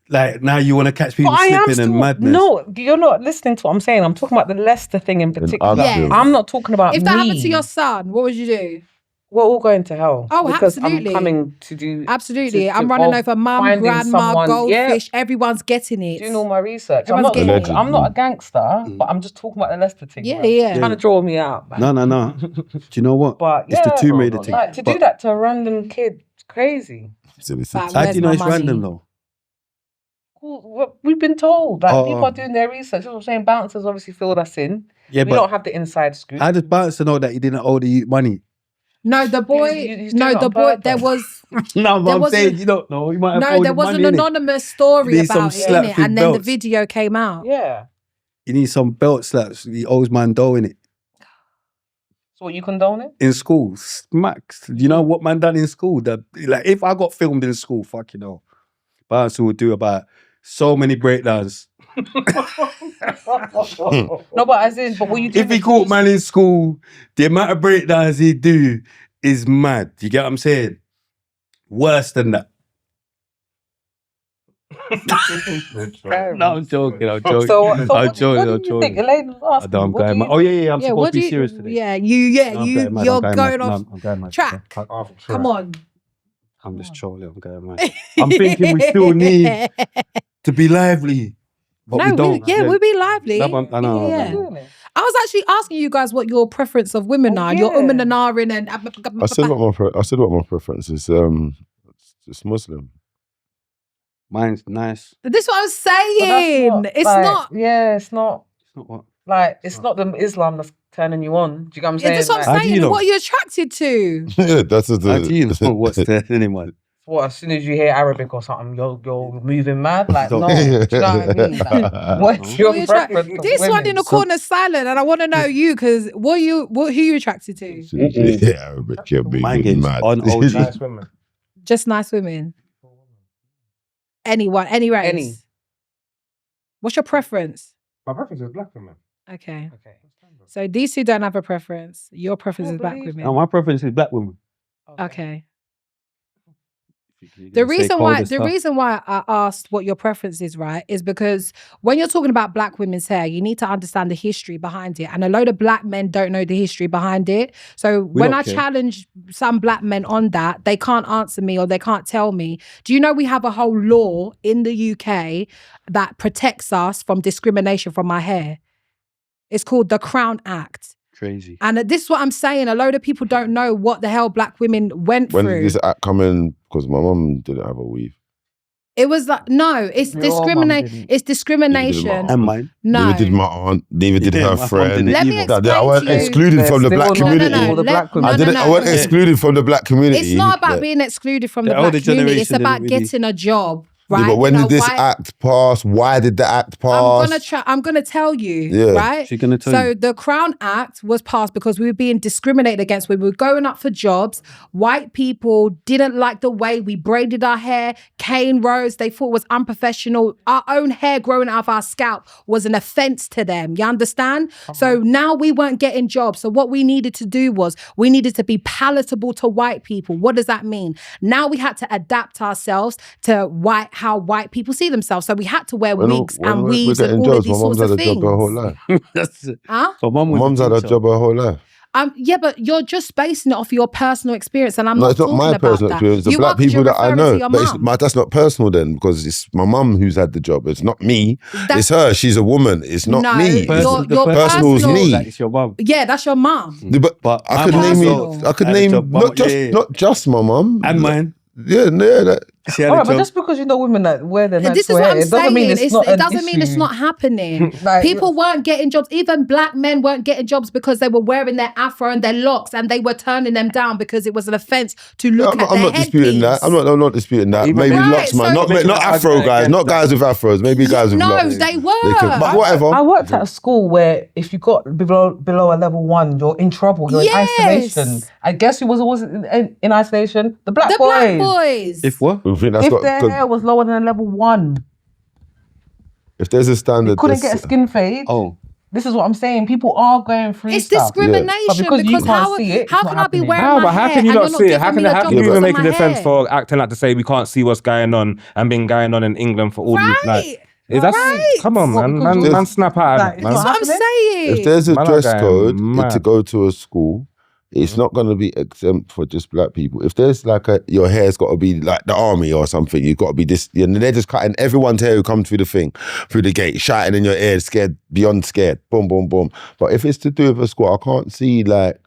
like now you want to catch people But I am slipping still, and madness. no, you're not listening to what I'm saying. I'm talking about the Leicester thing in particular. Yes. I'm not talking about If me. that happened to your son, what would you do? We're all going to hell. Oh, because absolutely. I'm coming to do... Absolutely. to I'm running go over mum, finding grandma, someone- goldfish. Everyone's getting it. Doing all my research. Everyone's getting it. I'm not a gangster, but I'm just talking about the Leicester thing. Yeah, man. yeah. Trying to draw me out, man. No. Do you know what? But It's the Tomb Raider thing. like, to do that to a random kid, it's crazy. But How do where's you know my it's money? random though? Well, we've been told. Like, Oh. people are doing their research. That's what I'm saying. Bouncers obviously filled us in. Yeah, We but don't have the inside scoop. how does Bouncer know that he didn't owe the youth money? No, the boy. He's No, doing it the on boy. There purpose. was. No, but There I'm was saying a- you don't know. He might have No, owed there him was an money, innit? anonymous story Need some about it, slap innit? big And then the belts. video came out. Yeah. He needs some belt slaps. He owes man dough in it. So what, you condone it? In school, smacks. You know what man done in school? Like if I got filmed in school, fuck you know, Bouncer would do about so many breakdowns. No, but as in, but what you do? If he caught man in school, the amount of breakdowns he'd do is mad. You get what I'm saying? Worse than that. No, I'm joking. I'm joking. So I'm what joking. do you think? Elaine was I asking. don't, I'm what going do mad. you Oh yeah. I'm Yeah, supposed what to be do you? serious today. Yeah, No, I'm going mad, you're I'm going mad. off No, I'm going mad. track. Come on. I'm just trolling. I'm going mad. I'm thinking we still need to be lively, but no, we don't. we'll be lively. No, but I know. Yeah. I know. I was actually asking you guys what your preference of women are. Your yeah. and Narin and I said what my preference is. It's Muslim. Mine's nice. This is what I was But that's saying. It's like, not. Yeah, it's not. It's not what. Like, it's not the Islam that's turning you on. Do you get what I'm saying? This is what How I'm do you saying. know? What are you attracted to? Yeah, that's How do you know what's there anyone? What, as soon as you hear Arabic or something, you're moving mad? Like, Don't- no. Do you know what I mean? Like, what's your What are you attract- preference? of This one women? in the corner is silent, and I want to know you because who are you attracted to? Yeah, Arabic, you're Mind being games mad. on OG. Nice women. Just nice women. Anyone, any race. Any. What's your preference? My preference is black women. Okay. Okay. So these two don't have a preference. Your preference I is black believe women. No, my preference is black women. Okay. You're The gonna say reason colder why stuff. I asked what your preference is, right, is because when you're talking about black women's hair, you need to understand the history behind it. And a load of black men don't know the history behind it. So when don't I care. challenge some black men on that, they can't answer me or they can't tell me. Do you know we have a whole law in the UK that protects us from discrimination from our hair? It's called the Crown Act. Crazy. And this is what I'm saying. A load of people don't know what the hell black women went When through. did this act come in? Because my mum didn't have a weave. It was like, no, it's Your mum discrimination. didn't. It's discrimination. And mine. No. Neither did my aunt. Neither did Yeah, her my mum friend. didn't Let me either. explain I weren't to you. excluded from the They're black still not community. all the black women. I weren't excluded from the black community. It's not about but- being excluded from The the black older community. It's generation about didn't really- getting a job, right? Yeah, but when You know, did this why- act pass? Why did the act pass? I'm gonna tell you, Yeah. right? She's gonna tell So you. the Crown Act was passed because we were being discriminated against. We were going up for jobs. White people didn't like the way we braided our hair, cane rows. They thought it was unprofessional. Our own hair growing out of our scalp was an offense to them. You understand? So now we weren't getting jobs. So what we needed to do was we needed to be palatable to white people. What does that mean? Now we had to adapt ourselves to how white people see themselves. So we had to wear wigs and weaves and all of these sorts of My mum's had a things. job her whole life. That's it. Huh? So mum was Mum's had a teacher. job her whole life. Yeah, but you're just basing it off your personal experience, and I'm No, not it's not talking my about personal that. experience. The You black are 'cause people you're that I referring know. to your But it's, mum. that's not personal then, because it's my mum who's had the job. It's not me. It's her. She's a woman. It's not No, me. your Personal's personal- me. Like, it's your mum. Yeah, that's your mum. Yeah, but I could my name mum you. also I could had a name job. not Yeah. just my mum And mine. Yeah, She had All a right, but job. just because you know women that wear their This is natural what hair, I'm it doesn't saying. mean it's not It an doesn't mean it's issue. not happening. Like, People weren't getting jobs. Even black men weren't getting jobs because they were wearing their afro and their locks, and they were turning them down because it was an offence to look at I'm their not disputing that. headpiece. I'm not disputing that. Even Maybe Right, locks, man. so- Not Afro guys. Not guys with Afros. Maybe guys with No, locks. they were. But whatever. I worked at a school where if you got below a level 1, you're in trouble. You're Yes. in isolation. I guess who was always in isolation? The black The boys. black boys. If what? I think that's If got their good. hair was lower than a level 1, If there's a standard, they couldn't there's- get a skin fade. Oh, This is what I'm saying. People are going through It's stuff. discrimination But because you can't how, see it, it's how not can I be happening. wearing No, my but how hair can you and not you're see it? giving How can me a how job can you because even of make a my defense hair? for acting like to say we can't see what's going on and been going on in England for all these Right. Come on, What, man. because Man, you're- man, snap out Like, of it, it's man. That's what I'm saying. If there's a Man, dress I'm code going to mad. go to a school, it's not going to be exempt for just black people. If there's like your hair's got to be like the army or something, you've got to be this, and they're just cutting everyone's hair who comes through the gate, shouting in your ear, scared, beyond scared, boom, boom, boom. But if it's to do with a school, I can't see like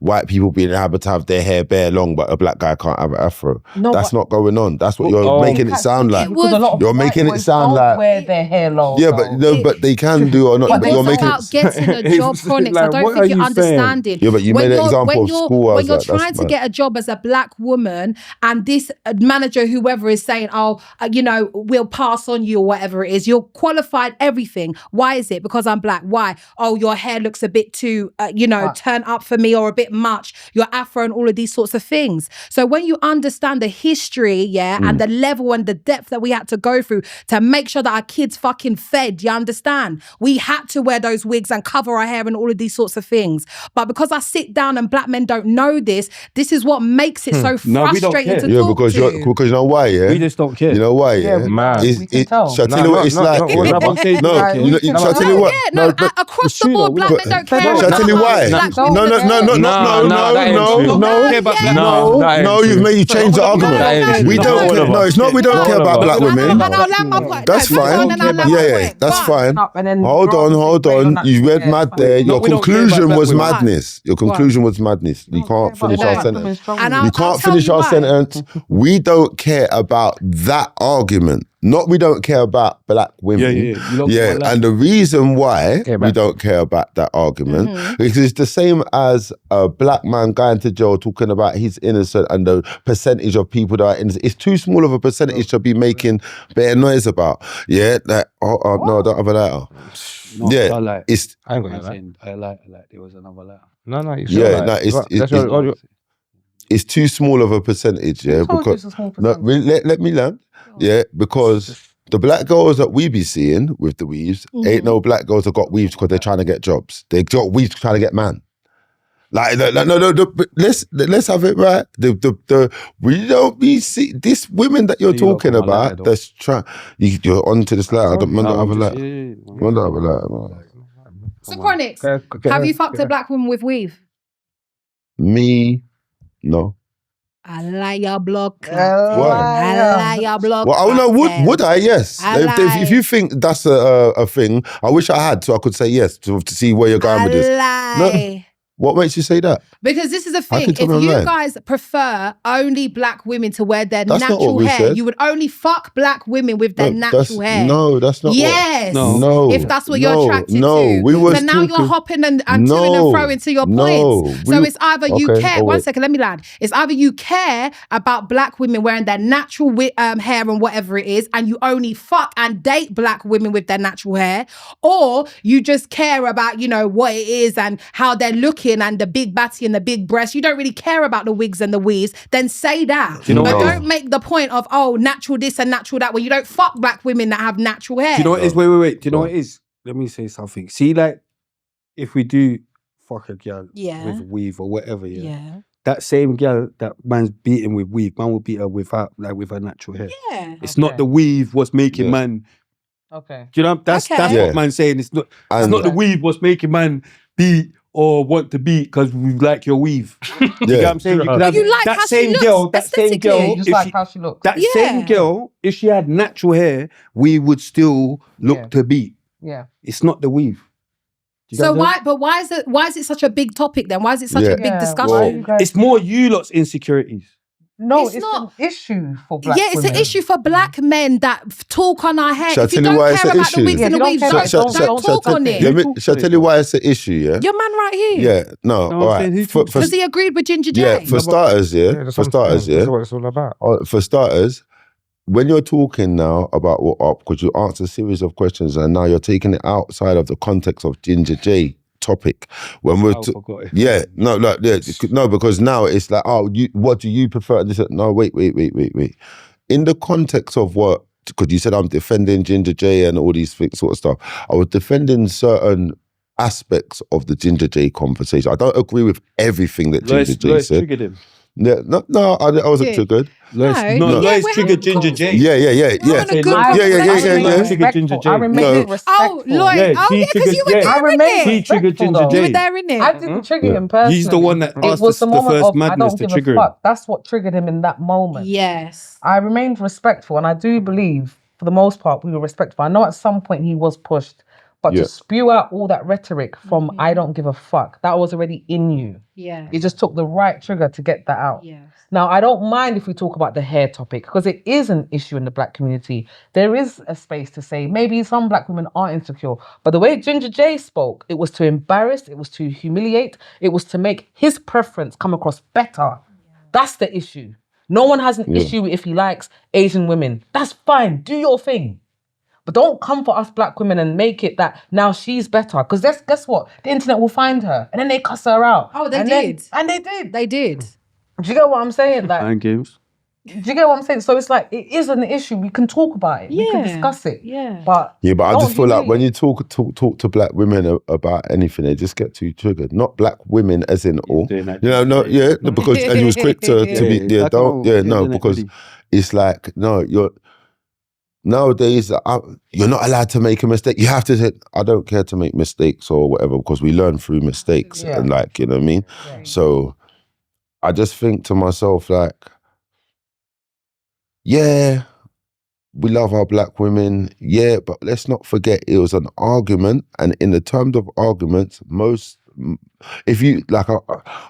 white people being able to have their hair bare long, but a black guy can't have an afro. No, That's but- not going on. That's what you're making it sound like. Because a lot of You're white making it boys sound don't like- wear their hair low. Yeah, though. but no, but they can do or not. It But you're was making about getting a job, It's Chronik. like, I don't what think are you're you saying? understanding. Yeah, but you When made an you're- example when of you're- school. I When was you're like, that's trying to mad. get a job as a black woman and this manager, whoever is saying, we'll pass on you or whatever it is, you're qualified everything. Why is it? Because I'm black. Why? Oh, your hair looks a bit too, turn up for me or a bit much. Your afro and all of these sorts of things. So when you understand the history, and the level and the depth that we had to go through to make sure that our kids fucking fed, you understand? We had to wear those wigs and cover our hair and all of these sorts of things. But because I sit down and black men don't know this is what makes it so No, we don't frustrating care. to Yeah, talk because to. you know why, yeah? we just don't care. You know why, Yeah, yeah? Man. we can tell. Shall I tell you what it's like? all yeah? about- Say No, don't care. you know, No, shall I tell you what? Across it's the true board, though, we black don't- men don't Shall I care. Shall I tell you why? Black No, women no, don't no, care. that ain't true. no. care about black No, that ain't No, true. you've made you change the argument. That ain't true. We Not don't all care. of No, us. it's not we don't Not care all of about us. black women. And I'll land my point. That's No, go fine. on and I'll land my Yeah, point. that's Go on. fine. Up and then Hold rather on, than hold say on. on You that- read yeah, mad fine. there. No, Your we don't care conclusion about was black women. madness. Your conclusion was madness. You can't finish our Black sentence. women strong. And You I'll can't tell finish you our why. sentence. We don't care about that argument. Not we don't care about black women. Yeah. You don't care about that. And the reason why Okay, we man. don't care about that argument is it's the same as a black man going to jail talking about he's innocent and the percentage of people that are innocent. It's too small of a percentage to be making better noise about. Yeah, that. No, I don't have a letter. No, Yeah, I like. it's I ain't I'm got that. saying I like. There was another letter. No, you Yeah, sure? no, it's- it's too small of a percentage. Yeah, Who told you because it's a small no, percentage? let me learn. Yeah, because the black girls that we be seeing with the weaves ain't no black girls that got weaves because they're trying to get jobs. They got weaves trying to get man. Like no. But let's have it right. The we don't be see this women that you're You lot talking got my letter, about. though. That's trying. You're onto this letter. I don't have a letter. Yeah. Man, don't have a letter. Man. So Chronix, have you fucked a black woman with weave? Me, no. I like your block. Why? I like your block. Well, I know. Would I? Yes. I If you think that's a thing, I wish I had so I could say yes to see where you're going with this. lie. What makes you say that? Because this is the I thing. can tell If me you online. guys prefer only black women to wear their That's not what natural we hair, said. you would only fuck black women with their natural hair. No, that's not. Yes. What, no. If that's what you're attracted no, to. We was so now you're talking- hopping and to and fro into your points. So it's either you Okay, care. oh, One wait. second, let me land. It's either you care about black women wearing their natural hair and whatever it is, and you only fuck and date black women with their natural hair, or you just care about, what it is and how they're looking and the big batty and the big breast. You don't really care about the wigs and the weaves. Then say that. you know but what it is? don't make the point of, natural this and natural that, when you don't fuck black women that have natural hair. Do you know what it is? Wait. Do you know what it is? Let me say something. See, like, if we do fuck a girl with weave or whatever, that same girl that man's beating with weave, man will beat her with her natural hair. Yeah. It's not the weave what's making man. Okay. Do you know? That's Yeah. what man's saying. It's not And- the weave what's making man beat or want to beat because we like your weave. You get what I'm saying? You could have you like that how she same looks girl. That same aesthetically. girl. You just if like she- how she looks. That Yeah. same girl, if she had natural hair, we would still look Yeah. to beat. Yeah. It's not the weave. Do you So get that? why is it such a big topic then? Why is it such Yeah. a big Yeah, discussion? why you guys- It's more you lot's insecurities. No, It's it's not. an issue for black Yeah, it's women. an issue for black men that talk on our hair. Shall I If you tell you don't why it's care an about issue? the wigs Yeah, and if the you weaves, don't care don't about it, don't talk on say it. Let me, Talk shall I to tell it, you though. why it's an issue, yeah? Your man right here. Yeah, no, No, all I'm saying right. who For, talks to Because he agreed with Ginger J. yeah, for starters, yeah. that's For what I'm starters, saying. This is yeah. what it's all about. For starters, when you're talking now about what up, because you answered a series of questions and now you're taking it outside of the context of Ginger J topic. When we're forgot it. no, because now it's like, oh, what do you prefer? This, no, wait. In the context of what, because you said I'm defending Ginger J and all these sort of stuff, I was defending certain aspects of the Ginger J conversation. I don't agree with everything that Ginger J Lois said. triggered him. Yeah, no, I wasn't Yeah. triggered. Lois we're triggered having Ginger a J. Yeah. We're having a good I conversation. yeah. remain Triggered Ginger respectful. J. I remain No. respectful. Lloyd. Yeah, Oh, he yeah, because triggered- you were yeah. there I in remain it. He triggered respectful, Ginger though. J. You were there in it. I didn't trigger him personally. He's the one that It asked was the the moment first of I madness don't to give a trigger him. fuck. That's what triggered him in that moment. Yes. I remained respectful, and I do believe, for the most part, we were respectful. I know at some point he was pushed, but Yeah. to spew out all that rhetoric from I don't give a fuck, that was already in you. Yeah. It just took the right trigger to get that out. Yes. Now, I don't mind if we talk about the hair topic, because it is an issue in the black community. There is a space to say maybe some black women are insecure, but the way Ginger J spoke, it was to embarrass, it was to humiliate, it was to make his preference come across better. That's the issue. No one has an issue if he likes Asian women. That's fine. Do your thing. But don't come for us black women and make it that now she's better. Because guess what? The internet will find her. And then they cuss her out. Oh, they And did. And they did. They did. Do you get what I'm saying? Like, And games. do you get what I'm saying? So it's like, it is an issue. We can talk about it. We can discuss it. Yeah. But Yeah, but I don't just feel like when humiliate. you talk to black women about anything, they just get too triggered. Not black women as in all. doing that. You know, no, yeah, because and you was quick to be like, don't, oh, yeah, yeah, no, isn't it, because really? it's like, no, you're nowadays you're not allowed to make a mistake. You have to say, I don't care to make mistakes or whatever, because we learn through mistakes. Yeah. And like, you know what I mean? Yeah. So I just think to myself, like, yeah, we love our black women, yeah, but let's not forget it was an argument, and in the terms of arguments, if you, like,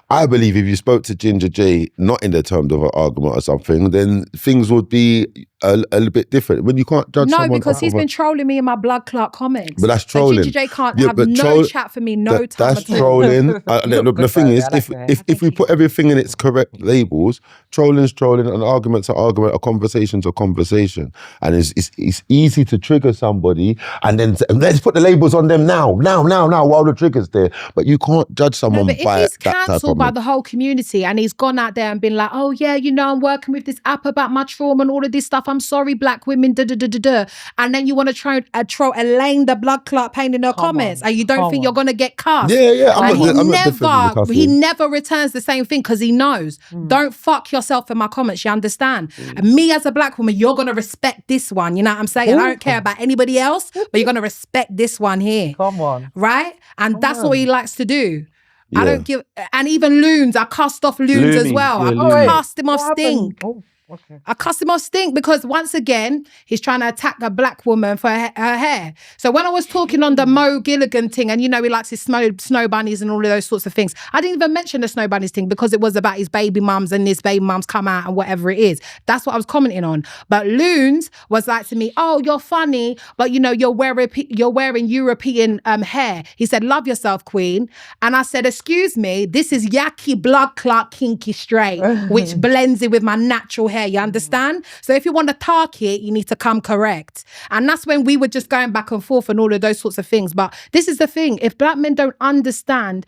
I believe if you spoke to Ginger J not in the terms of an argument or something, then things would be a little bit different. When you can't judge No, someone because off he's of been trolling me in my blood clot comments. But that's So trolling. Ginger J can't Yeah, have but no chat for me, no time That's at all. trolling. You look The good, thing by the is, way. I like your hair. if we put everything in its correct labels, trolling's trolling, an argument's an argument, a conversation's a conversation, and it's easy to trigger somebody and then let's put the labels on them now, while the trigger's there. But you can't judge someone No, but if by he's that type of cancelled by the whole community and he's gone out there and been like, oh yeah, you know, I'm working with this app about my trauma and all of this stuff. I'm sorry, black women, and then you want to try troll Elaine the blood clot pain in her comments, and you don't think you're gonna get cussed. Yeah, And I'm not defending the he cussing. never returns the same thing because he knows. Don't fuck yourself in my comments. You understand? And me as a black woman, you're gonna respect this one. You know what I'm saying? I don't care about anybody else, but you're gonna respect this one here. Come on. Right? And that's what he likes to do. Yeah. I don't give, and even Loons, I cussed off Loons as Loomy, well. yeah, I Loomy. cussed him off What Stink. happened? Oh, okay. I cussed him off Stink because once again, he's trying to attack a black woman for her hair. So when I was talking on the Mo Gilligan thing, and you know, he likes his snow bunnies and all of those sorts of things, I didn't even mention the snow bunnies thing because it was about his baby mums and his baby mums come out and whatever it is. That's what I was commenting on. But Loons was like to me, oh, you're funny, but you know, you're wearing European hair. He said, love yourself, queen. And I said, excuse me, this is Yaki blood clot kinky straight, which blends in with my natural hair. You understand? So if you want to target, you need to come correct. And that's when we were just going back and forth and all of those sorts of things. But this is the thing. If black men don't understand,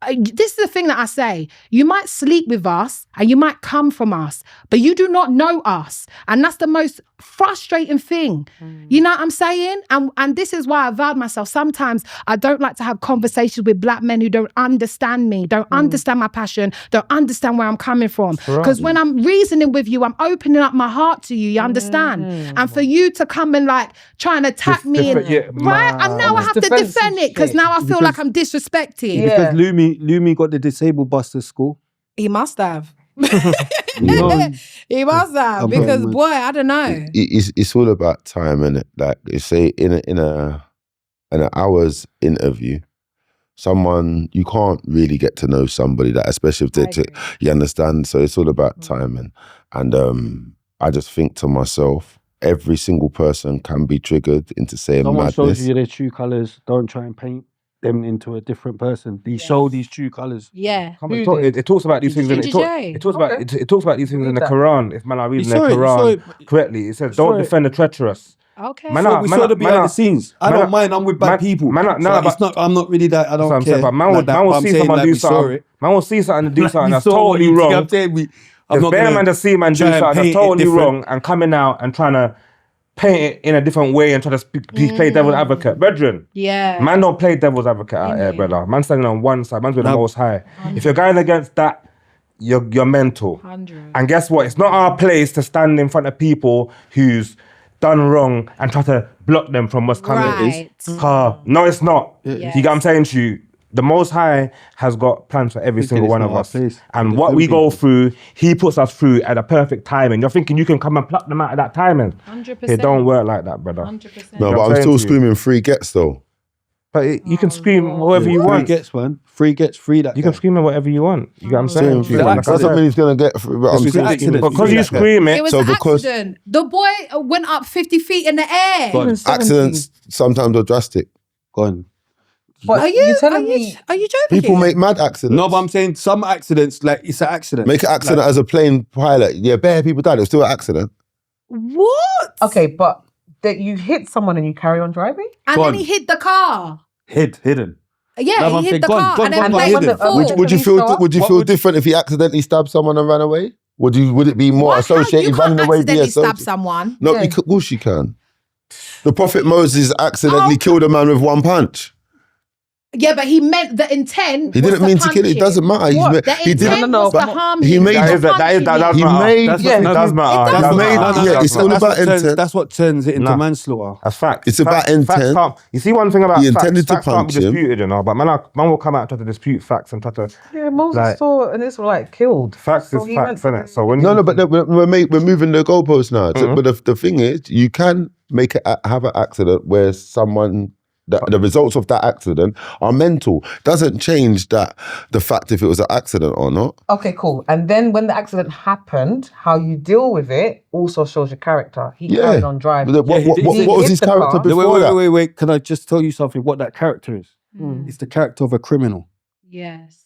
this is the thing that I say. You might sleep with us and you might come from us, but you do not know us. And that's the most frustrating thing. You know what I'm saying? And this is why I vowed myself. Sometimes I don't like to have conversations with black men who don't understand me, don't understand my passion, don't understand where I'm coming from. Because when I'm reasoning with you, I'm opening up my heart to you, you understand? And for you to come and like try and attack me, and, right? And now I have to defend it because now I feel like I'm disrespected. Yeah. Because Lumi got the disabled busters school. He must have. No. He must have, because boy, I don't know. It's all about time, innit? Like, say in an hour's interview, someone, you can't really get to know somebody that, especially if you understand. So it's all about timing. And I just think to myself, every single person can be triggered into saying Someone madness. shows you their true colours. Don't try and paint them into a different person. They show these true colours. Yeah. It talks about these things. Ginger J. It talks about it talks about these things in the Read that. Quran. If man are reading You the saw it, you saw Quran it. correctly, it says You saw don't it. defend the treacherous. Okay. We saw the behind the scenes. I don't mind. I'm with bad people. I'm not really that. I don't care. But man will see someone do something. Man will see something and do something that's totally wrong. There's bare man to see man do something that's totally wrong and coming out and trying to paint it in a different way and try to play devil's advocate. Brethren, man don't play devil's advocate out here, brother. Man standing on one side, man's with the most high. If you're going against that, you're mental. 100. And guess what? It's not our place to stand in front of people who's done wrong and try to block them from what's coming. Right. No, it's not. Yes. You get what I'm saying to you? The Most High has got plans for every single one of us. And what we go through, he puts us through at a perfect timing. You're thinking you can come and pluck them out at that timing. 100%. It don't work like that, brother. 100%. No, You know but what I'm I'm still saying to you? screaming free gets though. But you can scream whatever you want. Free gets free that. You can scream at whatever you want. You get what I'm saying? Free doesn't mean he's gonna get free. But I'm still accident. Because you scream It it. was So an because- accident. The boy went up 50 feet in the air. Even 17. accidents sometimes are drastic. Go on. But Are you telling me? Are you joking? People make mad accidents. No, but I'm saying some accidents, like it's an accident. Make an accident as a plane pilot. Yeah, bare people died. It was still an accident. What? Okay, but that you hit someone and you carry on driving? And Go then on. he hit the car. Hidden. Yeah, No, he I'm hit saying, the go on, car go on, and go then on, made go on. the fall. Would you police feel? show up? Would you feel different if he accidentally stabbed someone and ran away? Would it be more associated You running can't away be accidentally stab associated? someone. No, Yeah. of course you can. The Prophet Moses accidentally killed a man with one punch. Yeah, but he meant the intent. He was didn't mean to punch kill it. It doesn't matter. What? The He intent didn't. was to but harm he him. made- not That punching does him. He matter. made- It does It matter. does matter. Yeah, it's all about intent. That's what turns it into manslaughter. That's facts. It's about Facts intent. can't- You see one thing about He facts. intended to Facts can't punch be him. disputed, you know. But man will come out and try to dispute facts and try to. Yeah, Moses Like- saw an Israelite killed. Facts So is he facts, went innit? to- So when No, but we're moving the goalposts now. So, but the thing is, you can have an accident where someone. The results of that accident are mental. Doesn't change the fact if it was an accident or not. Okay, cool. And then when the accident happened, how you deal with it also shows your character. He carried on driving. What he did- was hit his the character car. before that? Wait. Can I just tell you something? What that character is? It's the character of a criminal. Yes.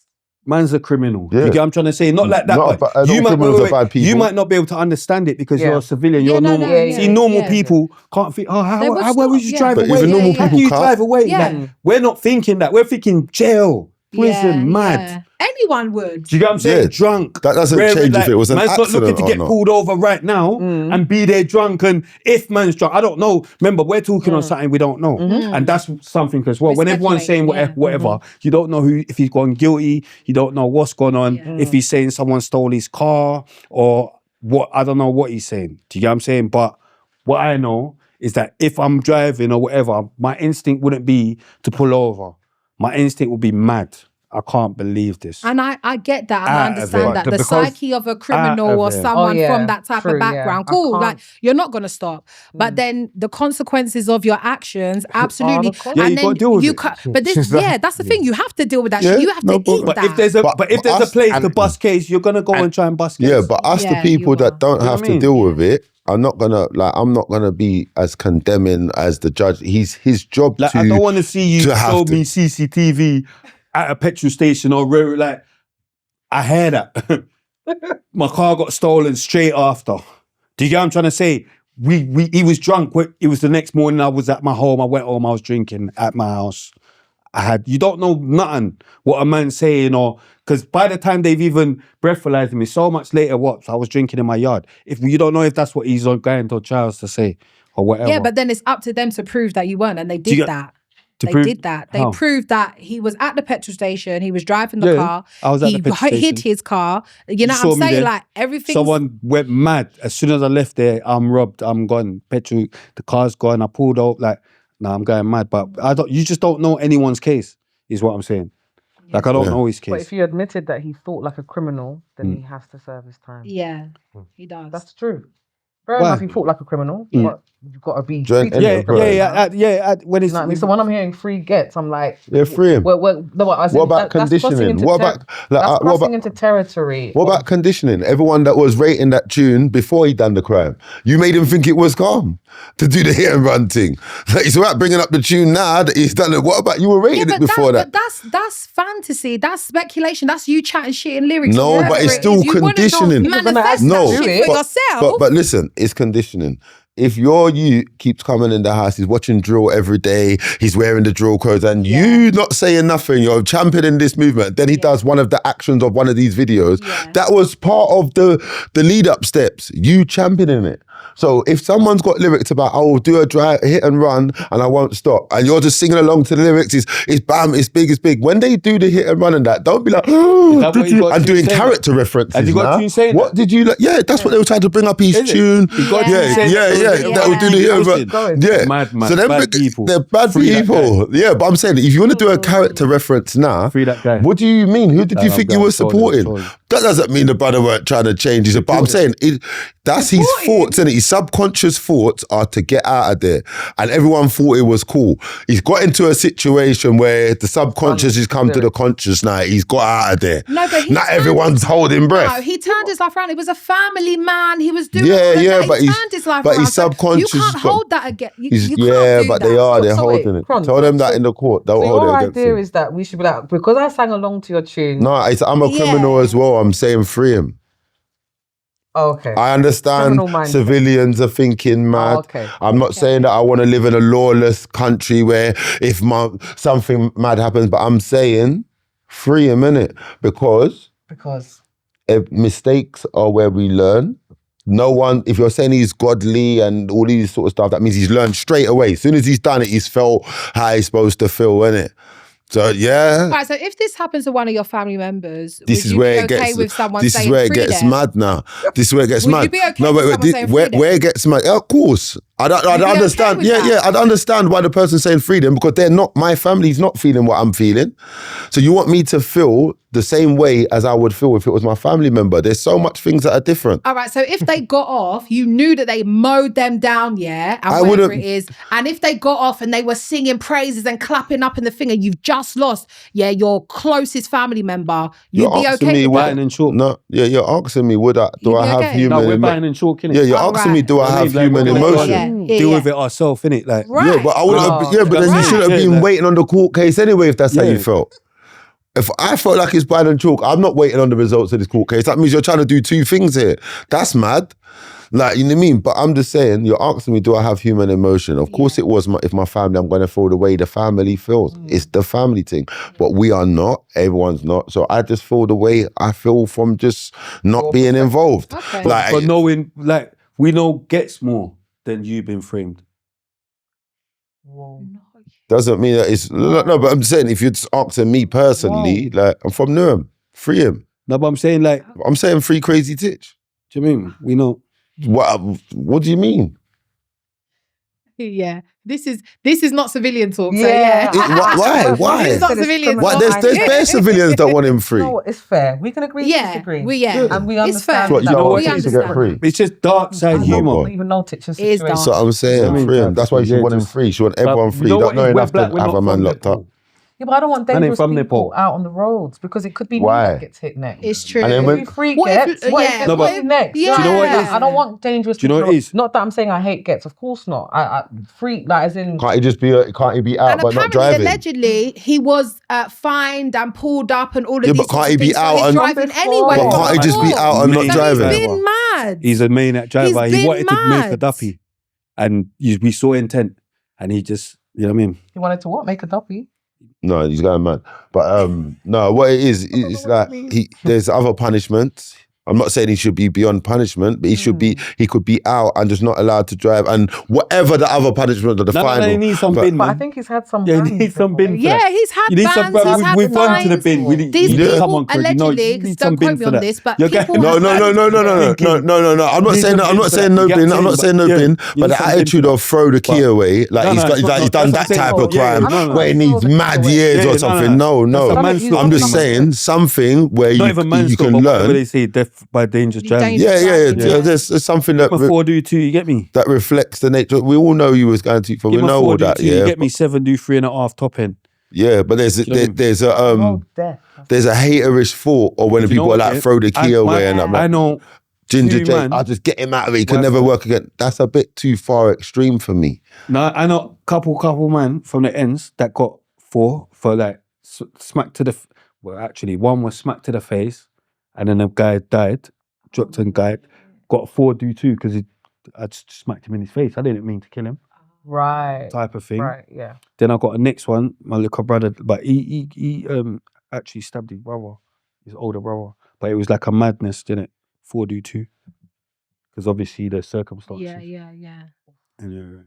Man's a criminal. Yeah. You get what I'm trying to say? Not like that, Not but all criminals are bad people. you might not be able to understand it because Yeah. you're a civilian. Yeah, You're no, normal. no, yeah, See, normal yeah. people can't think, They how would where stop, would you yeah. drive But away? even normal How people can you can't. drive away? Yeah. Like, we're not thinking that. We're thinking jail, prison, mad. Yeah. Anyone would. Do you get what I'm saying? Yeah. Drunk. That doesn't change if it was an man's not looking accident to or get not. pulled over right now and be there drunk. And if man's drunk, I don't know. Remember, we're talking on something we don't know. And that's something as well. We're When everyone's saying speculating, whatever, you don't know if he's gone guilty. You don't know what's going on. Yeah. If he's saying someone stole his car or what, I don't know what he's saying. Do you get what I'm saying? But what I know is that if I'm driving or whatever, my instinct wouldn't be to pull over. My instinct would be mad. I can't believe this. And I get that and I Out of understand it. that. The Because- psyche of a criminal Out of or it. someone Oh, yeah. from that type True, of yeah. background. I Cool. can't- Like you're not gonna stop. But then the consequences of your actions, absolutely. consequences. Yeah, and you then gotta deal with you it. But this, yeah, that's the thing. You have to deal with that Yeah, shit. You have no to problem. eat But that. if there's a us- place to and- bust case, you're gonna go and try and bust case. Yeah, but us, Yeah, the people you that are. don't You know have what I to mean? deal with it, I'm not gonna be as condemning as the judge. His job Like to. I don't want to see you to have show to. me CCTV at a petrol station or like I hear that. My car got stolen straight after. Do you get what I'm trying to say? He was drunk. It was the next morning. I was at my home. I went home. I was drinking at my house. You don't know nothing what a man's saying, or because by the time they've even breathalyzed me, so much later, I was drinking in my yard. If you don't know if that's what he's going to trials to say or whatever. Yeah, but then it's up to them to prove that you weren't, and they you did get- that. to They prove- did that. They how? proved that he was at the petrol station. He was driving the Yeah, car. I was at he the petrol hid station. his car. You know saw what I'm me saying? there. Like everything. Someone went mad. As soon as I left there, I'm robbed. I'm gone. Petrol, the car's gone. I pulled out. Like, nah, I'm going mad. But you just don't know anyone's case, is what I'm saying. Like, I don't know his But case. if you admitted that he thought like a criminal, then he has to serve his time. Yeah, he does. That's true. Fair Why? enough, you thought like a criminal, but you've got to be Joint treated like a criminal. When it's You know what I mean? So when I'm hearing free gets, I'm like, Yeah, free him. no, What about conditioning? What about that's crossing into territory. What about conditioning? Everyone that was rating that tune before he done the crime, you made him think it was calm to do the hit and run thing. Like, it's about bringing up the tune now that he's done it. What about you were rating it before that? But that's fantasy. That's speculation. That's you chatting shit in lyrics. No, but it's still conditioning. Manifest No, that shit for yourself. but listen, it's conditioning. If your you keeps coming in the house, he's watching drill every day, he's wearing the drill clothes, and you not saying nothing, you're championing this movement, then he does one of the actions of one of these videos. That was part of the lead up steps, you championing it. So if someone's got lyrics about, I will do a hit and run and I won't stop, and you're just singing along to the lyrics, it's bam, it's big, it's big. When they do the hit and run and that, don't be like, oh, and doing character references. Have you got tune saying what did you like? Yeah, that's what they were trying to bring up his tune. That would do the hit and run. Yeah. Mad, so bad people. They're bad people. Yeah, but I'm saying, if you want to do a character reference now, free that guy. What do you mean? Who did you think you were supporting? That doesn't mean the brother weren't trying to change his. But I'm saying, that's his thoughts, isn't it? His subconscious thoughts are to get out of there. And everyone thought it was cool. He's got into a situation where the subconscious has come to the conscious now. He's got out of there. No, but not everyone's holding breath. No, he turned his life around. He was a family man. He was doing but he turned his life but around. his subconscious. You can't hold that again. You can't do but that. they are. They're holding it. Tell them that in the court. They'll hold it against idea him. is that we should be like, because I sang along to your tune. No, I'm a criminal as well. I'm saying free him. Okay. I understand civilians are thinking mad. I'm not saying that I want to live in a lawless country where if something mad happens, but I'm saying free him, innit? Because mistakes are where we learn. No one, if you're saying he's godly and all these sort of stuff, that means he's learned straight away. As soon as he's done it, he's felt how he's supposed to feel, innit? So yeah. All right, so if this happens to one of your family members, this is where it gets. This is where it gets mad now. This is where it gets mad. Would you be okay with someone saying freedom? Where it gets mad? Yeah, of course. I'd understand. I'd understand why the person's saying freedom, because they're not, my family's not feeling what I'm feeling. So you want me to feel the same way as I would feel if it was my family member. There's so much things that are different. All right, so if they got off, you knew that they mowed them down, and whatever it is, and if they got off and they were singing praises and clapping up in the thing, and you've just lost, your closest family member, you'd be okay with that? No, you're asking me, do I have human emotion? No, we're biting and chalking it. Yeah, you're asking me, do I have human emotion? Deal with it ourselves, innit? Like, yeah, but I wouldn't. But then you should have been waiting on the court case anyway, if that's how you felt. If I felt like it's biting and chalk, I'm not waiting on the results of this court case. That means you're trying to do two things here. That's mad. Like, you know what I mean? But I'm just saying, you're asking me, do I have human emotion? Of course it was. If my family, I'm going to feel the way the family feels. It's the family thing. But we are not. Everyone's not. So I just feel the way I feel from just not being involved. Okay. But knowing, like, we know gets more than you've been framed. Doesn't mean that it's... No, but I'm saying, if you're just asking me personally, like, I'm from Newham. Free him. No, but I'm saying, like... I'm saying free Crazy Titch. Do you mean? We know... What do you mean? Yeah, this is not civilian talk. So Why? It's not civilian talk. There's bare civilians that want him free. No, it's fair. We can agree to disagree. And we understand. What, you don't want we him to get free? It's just dark side humour. I don't even know Titch's situation. So I'm saying free him. That's why you want him free. You want everyone free. You don't know enough to have a man locked up. Yeah, but I don't want dangerous people out on the roads, because it could be me that gets hit next. It's true. And then if you free gets, what is next? Yeah. Do you know what it is? I don't want dangerous people. Do you know what it is? Not that I'm saying I hate gets, of course not. I free, like, as in... Can't he be out but not driving? Allegedly, he was fined and pulled up and all of these but can't he be out and driving anyway? But can't he just be out and not driving? He's been mad. He's a maniac driver. He wanted to make a mad. duppy, and we saw intent, and he just, you know what I mean? He wanted to what? Make a duppy? No, he's going mad. But no, what it is, it's like there's other punishments. I'm not saying he should be beyond punishment, but he could be out and just not allowed to drive, and whatever the other punishment or the final. No, he needs some bin, but I think he's had some. Yeah, he needs some bin. Yeah, he's had bans. We've gone to the bin. These people come on, allegedly, don't quote me on this, but people. No. I'm not saying that. I'm not saying no bin. I'm not saying no bin. But the attitude of throw the key away, like he's done that type of crime where he needs mad years or something. No. I'm just saying something where you can learn. They say death by dangerous driving. Dangerous. Yeah. Yeah. There's something that Before do 2, you get me? that reflects the nature. We all know you was going to. We Give me know 4 all do that. 2, Yeah, you get me? 7 do 3.5 top end. Yeah, but there's you know what I mean? there's a Oh, death. there's a haterish thought, or when Do you know people are what, like yeah? throw the key away and I'm like, I know Ginger 2 J, man. I'll just get him out of it. He can Why never for? work again. That's a bit too far extreme for me. No, I know couple man from the ends that got 4 for like smack to the. Well, actually, one was smacked to the face, and then the guy died, dropped and died. Got 4 do 2 because I just smacked him in his face. I didn't mean to kill him. Right. Type of thing. Right, yeah. Then I got a next one, my little brother, but he actually stabbed his brother, his older brother. But it was like a madness, didn't it? 4 do 2. Because obviously the circumstances. Yeah. And,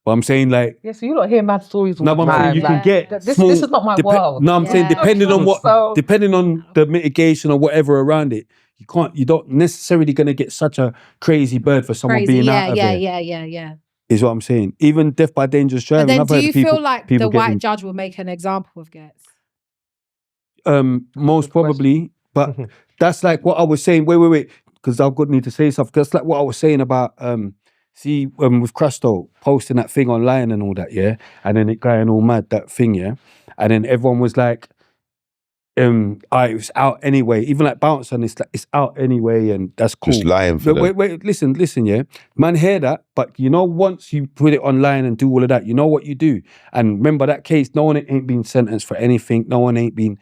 but I'm saying like, Yeah, so you don't hear mad stories all no, the but I'm saying time. you like, can get this small, is not my world. No, I'm saying Yeah. depending on what, So- depending on the mitigation or whatever around it, you don't necessarily gonna get such a crazy bird for someone Crazy. being Yeah, out of there. yeah. Is what I'm saying. Even death by dangerous driving. But then I've do heard you of people, feel like people the white getting, judge will make an example of Getz? most Good probably, but that's like what I was saying. Wait, because I've got need to say something. That's like what I was saying about see with Crasto posting that thing online and all that, yeah, and then it going all mad that thing, yeah, and then everyone was like, it was out anyway. Even like Bounce and it's like it's out anyway, and that's cool. Just lying for them. Wait, listen, yeah, man, hear that, but you know, once you put it online and do all of that, you know what you do, and remember that case, no one ain't been sentenced for anything, no one ain't been.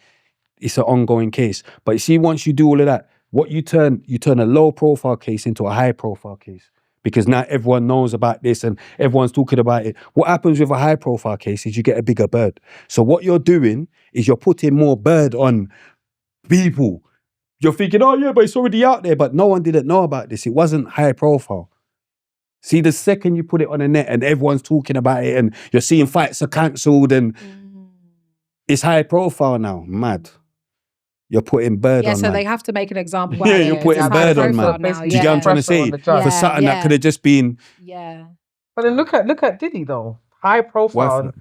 It's an ongoing case. But you see, once you do all of that, what you turn a low profile case into a high profile case. Because now everyone knows about this and everyone's talking about it. What happens with a high profile case is you get a bigger bird. So what you're doing is you're putting more bird on people. You're thinking, oh yeah, but it's already out there. But no one didn't know about this. It wasn't high profile. See, the second you put it on the net and everyone's talking about it and you're seeing fights are cancelled and it's high profile now. Mad. You're putting bird on, so man. they have to make an example. Yeah, out of you're it. putting It's bird high on, profile man. now, Do you get what I'm trying to say? Pressure on the judge. For something that could have just been... Yeah. But then look at Diddy though. High profile. Why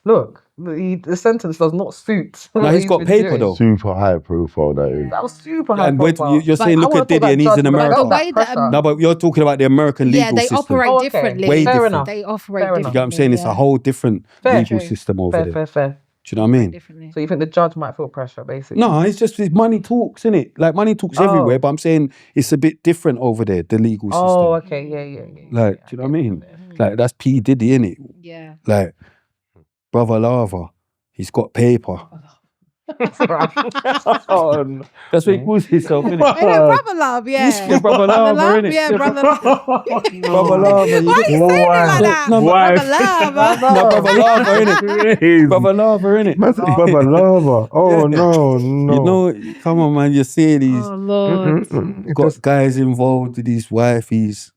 Look, the sentence does not suit. No, what he's got been paper doing. though. Super high profile, that is. That was super high And profile. you're saying, I look would've at Diddy thought and that he's judge in would've America. felt The that way that, pressure. No, but you're talking about the American legal they system. operate Oh, okay. differently. Way Fair different. enough. They operate Fair enough. You differently. get what I'm saying? It's a whole different Fair. legal True. system over there. Fair. Do you know what I mean? Differently. So you think the judge might feel pressure, basically? No, it's just money talks, innit? Like money talks Oh. everywhere, but I'm saying it's a bit different over there, the legal system. Oh, okay. Yeah. Like, do you know what I mean? Like, that's P. Diddy, innit? Yeah. Like, Brother Lava, he's got paper. Oh, no. That's what he calls himself, innit? Brother love, yeah. Yeah, Brother Lava, innit? Yeah, brother love. Brother Lava. Why are you saying it like that? No, Brother love. No, Brother Lava, innit? Brother Lava, innit? Baba Lava. Oh, Yeah. no. You know, come on, man, you're seeing these, Oh, Lord. got guys involved with these wifeys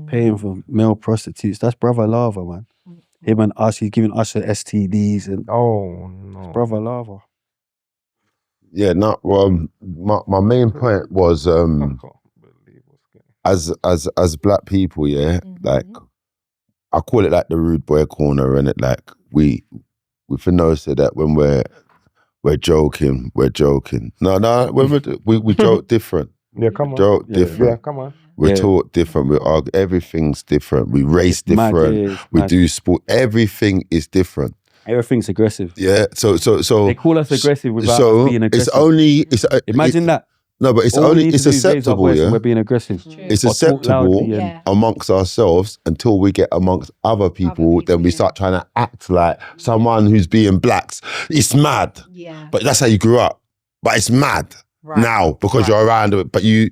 paying for male prostitutes. That's Brother Lava, man. Him and us, he's giving us STDs and Oh no. Brother Lava. Yeah, no, my main point was I can't believe what's going as black people, yeah, like I call it like the rude boy corner, and it like we for notice that when we're joking. No, when we joke different. Yeah, come on. Joke Yeah. different. Yeah, come on. We Yeah. talk different. We argue. Everything's different. We race It's mad, different. yeah, it's We mad. do sport. Everything is different. Everything's aggressive. Yeah. So They call us aggressive without so us being aggressive. it's only Imagine that. No, but it's All we only need it's to do is raise our acceptable. voice and Yeah, we're being aggressive. it's Or talk acceptable loudly and- Yeah. amongst ourselves until we get amongst other people. Then we yeah. start trying to act like someone who's being blacks. It's mad. Yeah. But that's how you grew up. But it's mad now because you're around it. But you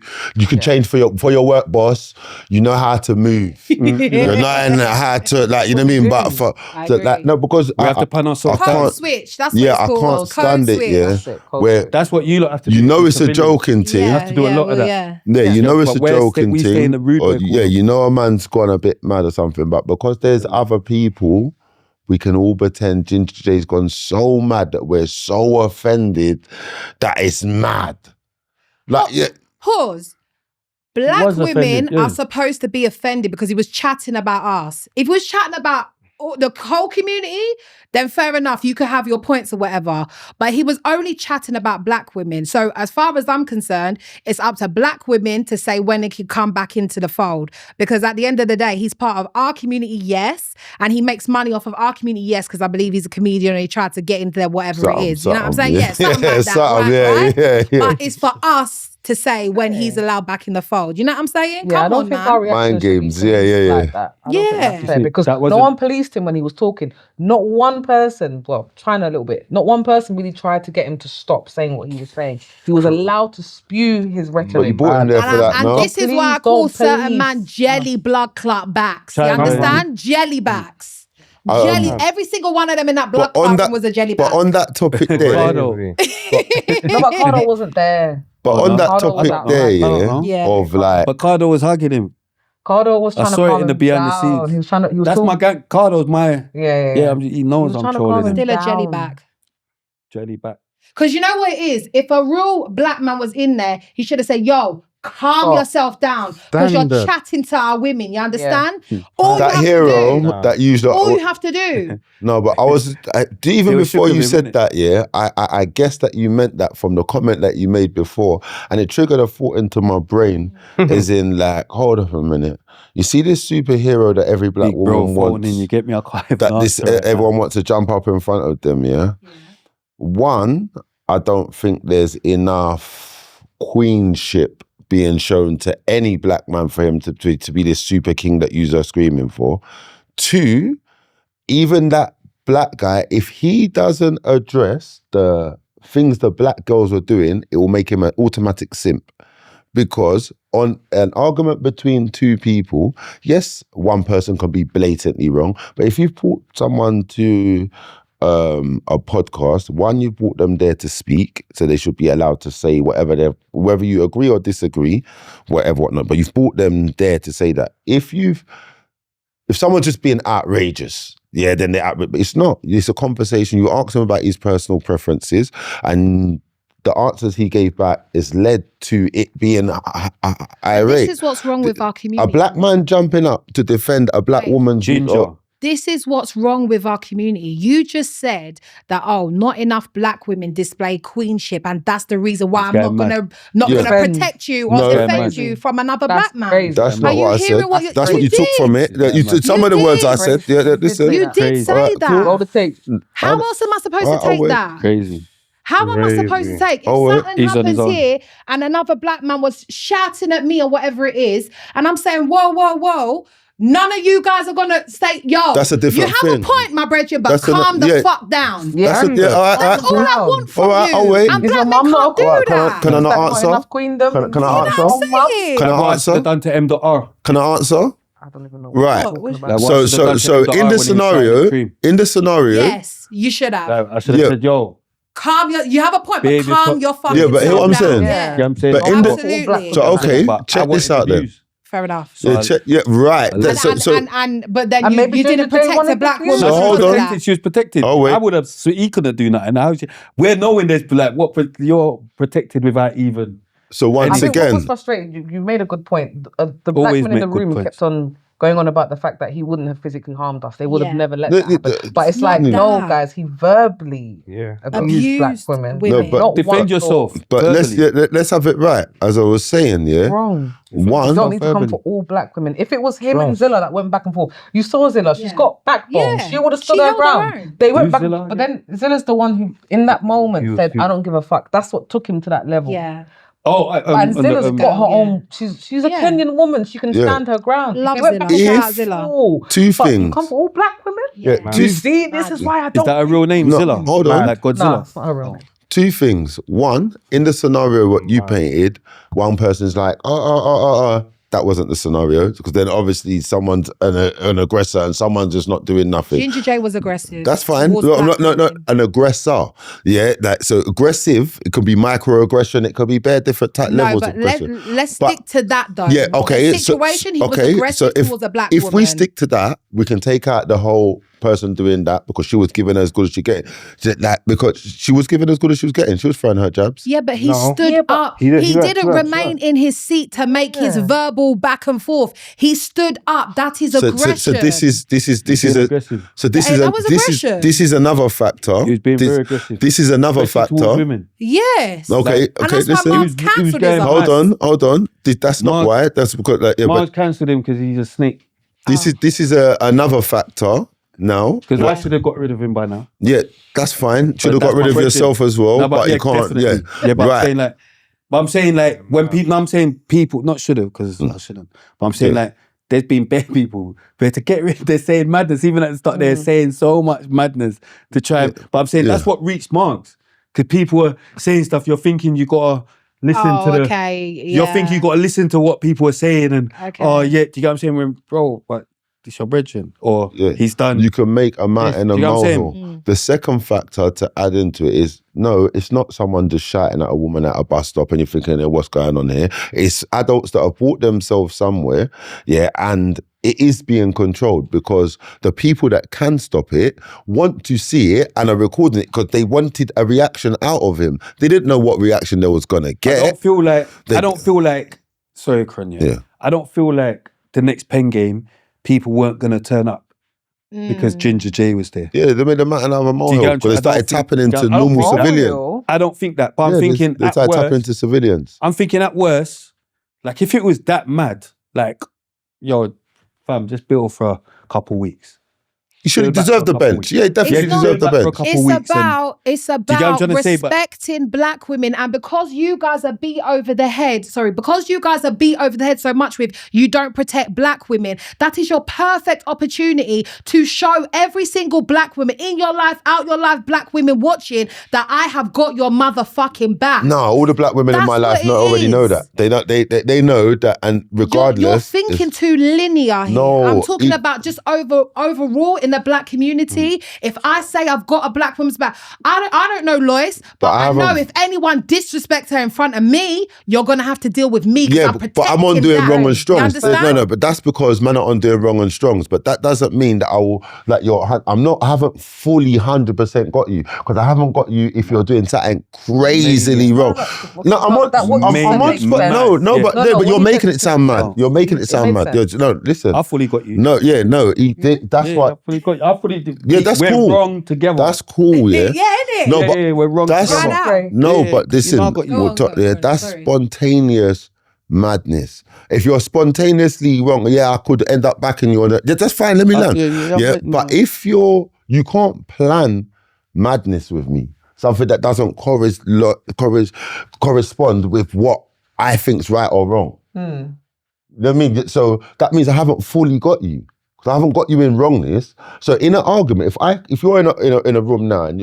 can change for your work boss. You know how to move. You're not how to like you know what I mean. But for I so, agree. like no because We have to pan ourselves I Code can't- switch. That's what yeah, it's I called. can't Code stand it. switch. Yeah, That's it, code where switch. That's what you lot have to do. you know as it's a civilians. joking thing. Yeah, have to do a lot of that. Yeah. Yeah, you know it's But a we're joking we stay thing. in the rude Or, boy yeah, corner. you know a man's gone a bit mad or something, but because there's other people, we can all pretend Ginger J's gone so mad that we're so offended that it's mad. Like, yeah, Pause. Black was women offended, yeah. are supposed to be offended because he was chatting about us. If he was chatting about the whole community, then fair enough, you could have your points or whatever. But he was only chatting about black women. So as far as I'm concerned, it's up to black women to say when it can come back into the fold. Because at the end of the day, he's part of our community, yes. And he makes money off of our community, yes, because I believe he's a comedian and he tried to get into there, whatever it is. You know what I'm saying? Yeah, something like that, right? But it's for us to say when he's allowed back in the fold. You know what I'm saying? Yeah, I don't think our reaction Mind games, yeah. like that. I don't think that's fair, because that no one policed him when he was talking. Not one person, well, trying a little bit, not one person really tried to get him to stop saying what he was saying. He was allowed to spew his rhetoric. But you brought him there for that, no? And this is why I call certain man jelly blood clot backs. You understand? Jelly backs. Jelly, every single one of them in that blood clot was a jelly back. But on that topic there, No, but Cardo wasn't there. But on that topic there, of like, but Cardo was hugging him. Cardo was trying to calm him down. I saw it in the behind the scenes. He was trying to. That's my guy. Cardo's my. Yeah. He knows I'm trolling him. Still a jelly back. Jelly back. Because you know what it is? If a real black man was in there, he should have said, yo, calm yourself down. Because you're chatting to our women, you understand? All that hero that used all you have to do. No, but even before you said that, I guess that you meant that from the comment that you made before, and it triggered a thought into my brain, as in like, hold up a minute. You see this superhero that every black woman wants, you get me everyone wants to jump up in front of them, yeah? One, I don't think there's enough queenship being shown to any black man for him to be this super king that you're screaming for. Two, even that black guy, if he doesn't address the things the black girls were doing, it will make him an automatic simp. Because on an argument between two people, yes, one person can be blatantly wrong, but if you've brought someone to a podcast, one, you brought them there to speak, so they should be allowed to say whatever whether you agree or disagree, whatnot, but you've brought them there to say that. If someone's just being outrageous, then they're outrageous, but it's not. It's a conversation. You ask him about his personal preferences, and the answers he gave back has led to it being irate. This is what's wrong with our community. A black man jumping up to defend a black woman's ginger. This is what's wrong with our community. You just said that, not enough black women display queenship, and that's the reason why I'm not gonna protect you or defend you from another black man. Crazy. That's not what I said. That's what you took from it. Some of the words I said. You did say that. How else am I supposed to take that? Crazy. How am I supposed to take? If something happens here and another black man was shouting at me or whatever it is, and I'm saying, whoa, none of you guys are gonna say, yo, that's a different you have thing. A point, my brethren, but calm the fuck down. That's all I want from you. I'll wait. And black men can't do that. Can I not answer? Can I answer? Can I answer? Done to M.R. Can I answer? I don't even know. Right. So in the scenario, yes, you should have. I should have said, yo, you have a point, but calm your fucking self down. but hear what I'm saying. Yeah. But absolutely. So okay, check this out then. Fair enough. Right. But then you didn't protect a black woman. So hold on. She was protected. Oh, wait. I would have. So he couldn't do nothing. We're knowing this black. You're protected without even. So once again, what was frustrating. You made a good point. The black men in the room kept on going on about the fact that he wouldn't have physically harmed us. They would have never let that happen. But it's like, no, guys, he verbally abused black women. No, but defend yourself. But let's have it right. As I was saying, wrong. One, you don't need to come for all black women. If it was him and Zilla that went back and forth, you saw Zilla. She's got backbone. She would have stood her ground. They went back, but then Zilla's the one who, in that moment, said, "I don't give a fuck." That's what took him to that level. Yeah. And Zilla's got her own. She's a Kenyan woman. She can stand her ground. Love Zilla. Two things. You come for all black women. Do you see? This is why I don't. Is that a real name, Zilla? Hold on. Like Godzilla. No, it's not a real name. Two things. One, in the scenario what you painted, one person's like, that wasn't the scenario, because then obviously someone's an aggressor and someone's just not doing nothing. Ginger J was aggressive. That's fine. No, an aggressor. Yeah, so aggressive, it could be microaggression, it could be bare different levels of aggression. Let's stick to that though. Yeah, okay. The situation, he was aggressive towards a black woman. If we stick to that, we can take out the whole person doing that because she was given as good as she getting. Because she was given as good as she was getting. She was throwing her jabs. Yeah, but he No. stood Yeah, but up. he He went didn't to her, remain in his seat to make his verbal back and forth. He stood up. That is aggression. So this is aggressive. this is another factor. He was being very aggressive. This is another Especially towards factor. women. Yes. Okay, And okay, that's why listen. Mark's He was cancelled going his mad. ass. Hold on. That's not Mark- why. That's because Marge cancelled him because he's a snake. this is another factor now. Because I should have got rid of him by now. Yeah, that's fine. Should have But got rid that's of my yourself question. as well, No, but you can't. definitely. Yeah, but right. I'm saying like when people. No, I'm saying people, not should have because I shouldn't. But I'm saying like there's been bare people, but to get rid, they're saying madness. Even at the start, they're saying so much madness to try. But I'm saying that's what reached Marks because people are saying stuff. You're thinking you gotta listen to the. Okay. You're thinking you gotta listen to what people are saying and do you get what I'm saying? When bro, but it's your brethren or he's done. You can make a mountain a Do you get what I'm saying? molehill. The second factor to add into it is no, it's not someone just shouting at a woman at a bus stop and you're thinking, what's going on here? It's adults that have brought themselves somewhere, and it is being controlled because the people that can stop it want to see it and are recording it because they wanted a reaction out of him. They didn't know what reaction they was gonna get. I don't feel like sorry, Chronik. I don't feel like the next pen game people weren't gonna turn up because Ginger J was there. Yeah, they made a mountain out of a molehill because they started tapping into normal civilians. I don't think that, but I'm thinking they started tapping into civilians. I'm thinking at worst, like if it was that mad, like yo, fam, just build for a couple weeks. He should have deserved the bench. Yeah, he definitely deserved the bench. It's about respecting black women, and because you guys are beat over the head, so much with you don't protect black women, that is your perfect opportunity to show every single black woman in your life, out your life, black women watching that I have got your motherfucking back. No, all the black women in my life already know that. They know that, and regardless, you're thinking too linear here. No, I'm talking about just overall in the black community. If I say I've got a black woman's back, I don't know Lois, but I know if anyone disrespects her in front of me, you're gonna have to deal with me. Yeah, but I'm on doing wrong and strongs. No, but that's because man are on doing wrong and strongs. But that doesn't mean that I will like I haven't fully 100% got you because I haven't got you if you're doing something crazily wrong. No, I'm on. But you're making it sound mad. You're making it sound mad. No, listen. I fully got you. No, yeah, no. That's what. That's we're cool. wrong together. That's cool, yeah. Yeah, innit? No, but we're wrong together. But listen, that's spontaneous madness. If you're spontaneously wrong, I could end up backing you on it. Yeah, that's fine. Let me learn. But if you can't plan madness with me, something that doesn't correspond with what I think's right or wrong. You know what I mean? So that means I haven't fully got you. Because I haven't got you in wrongness. So in an argument, if you're in a room now and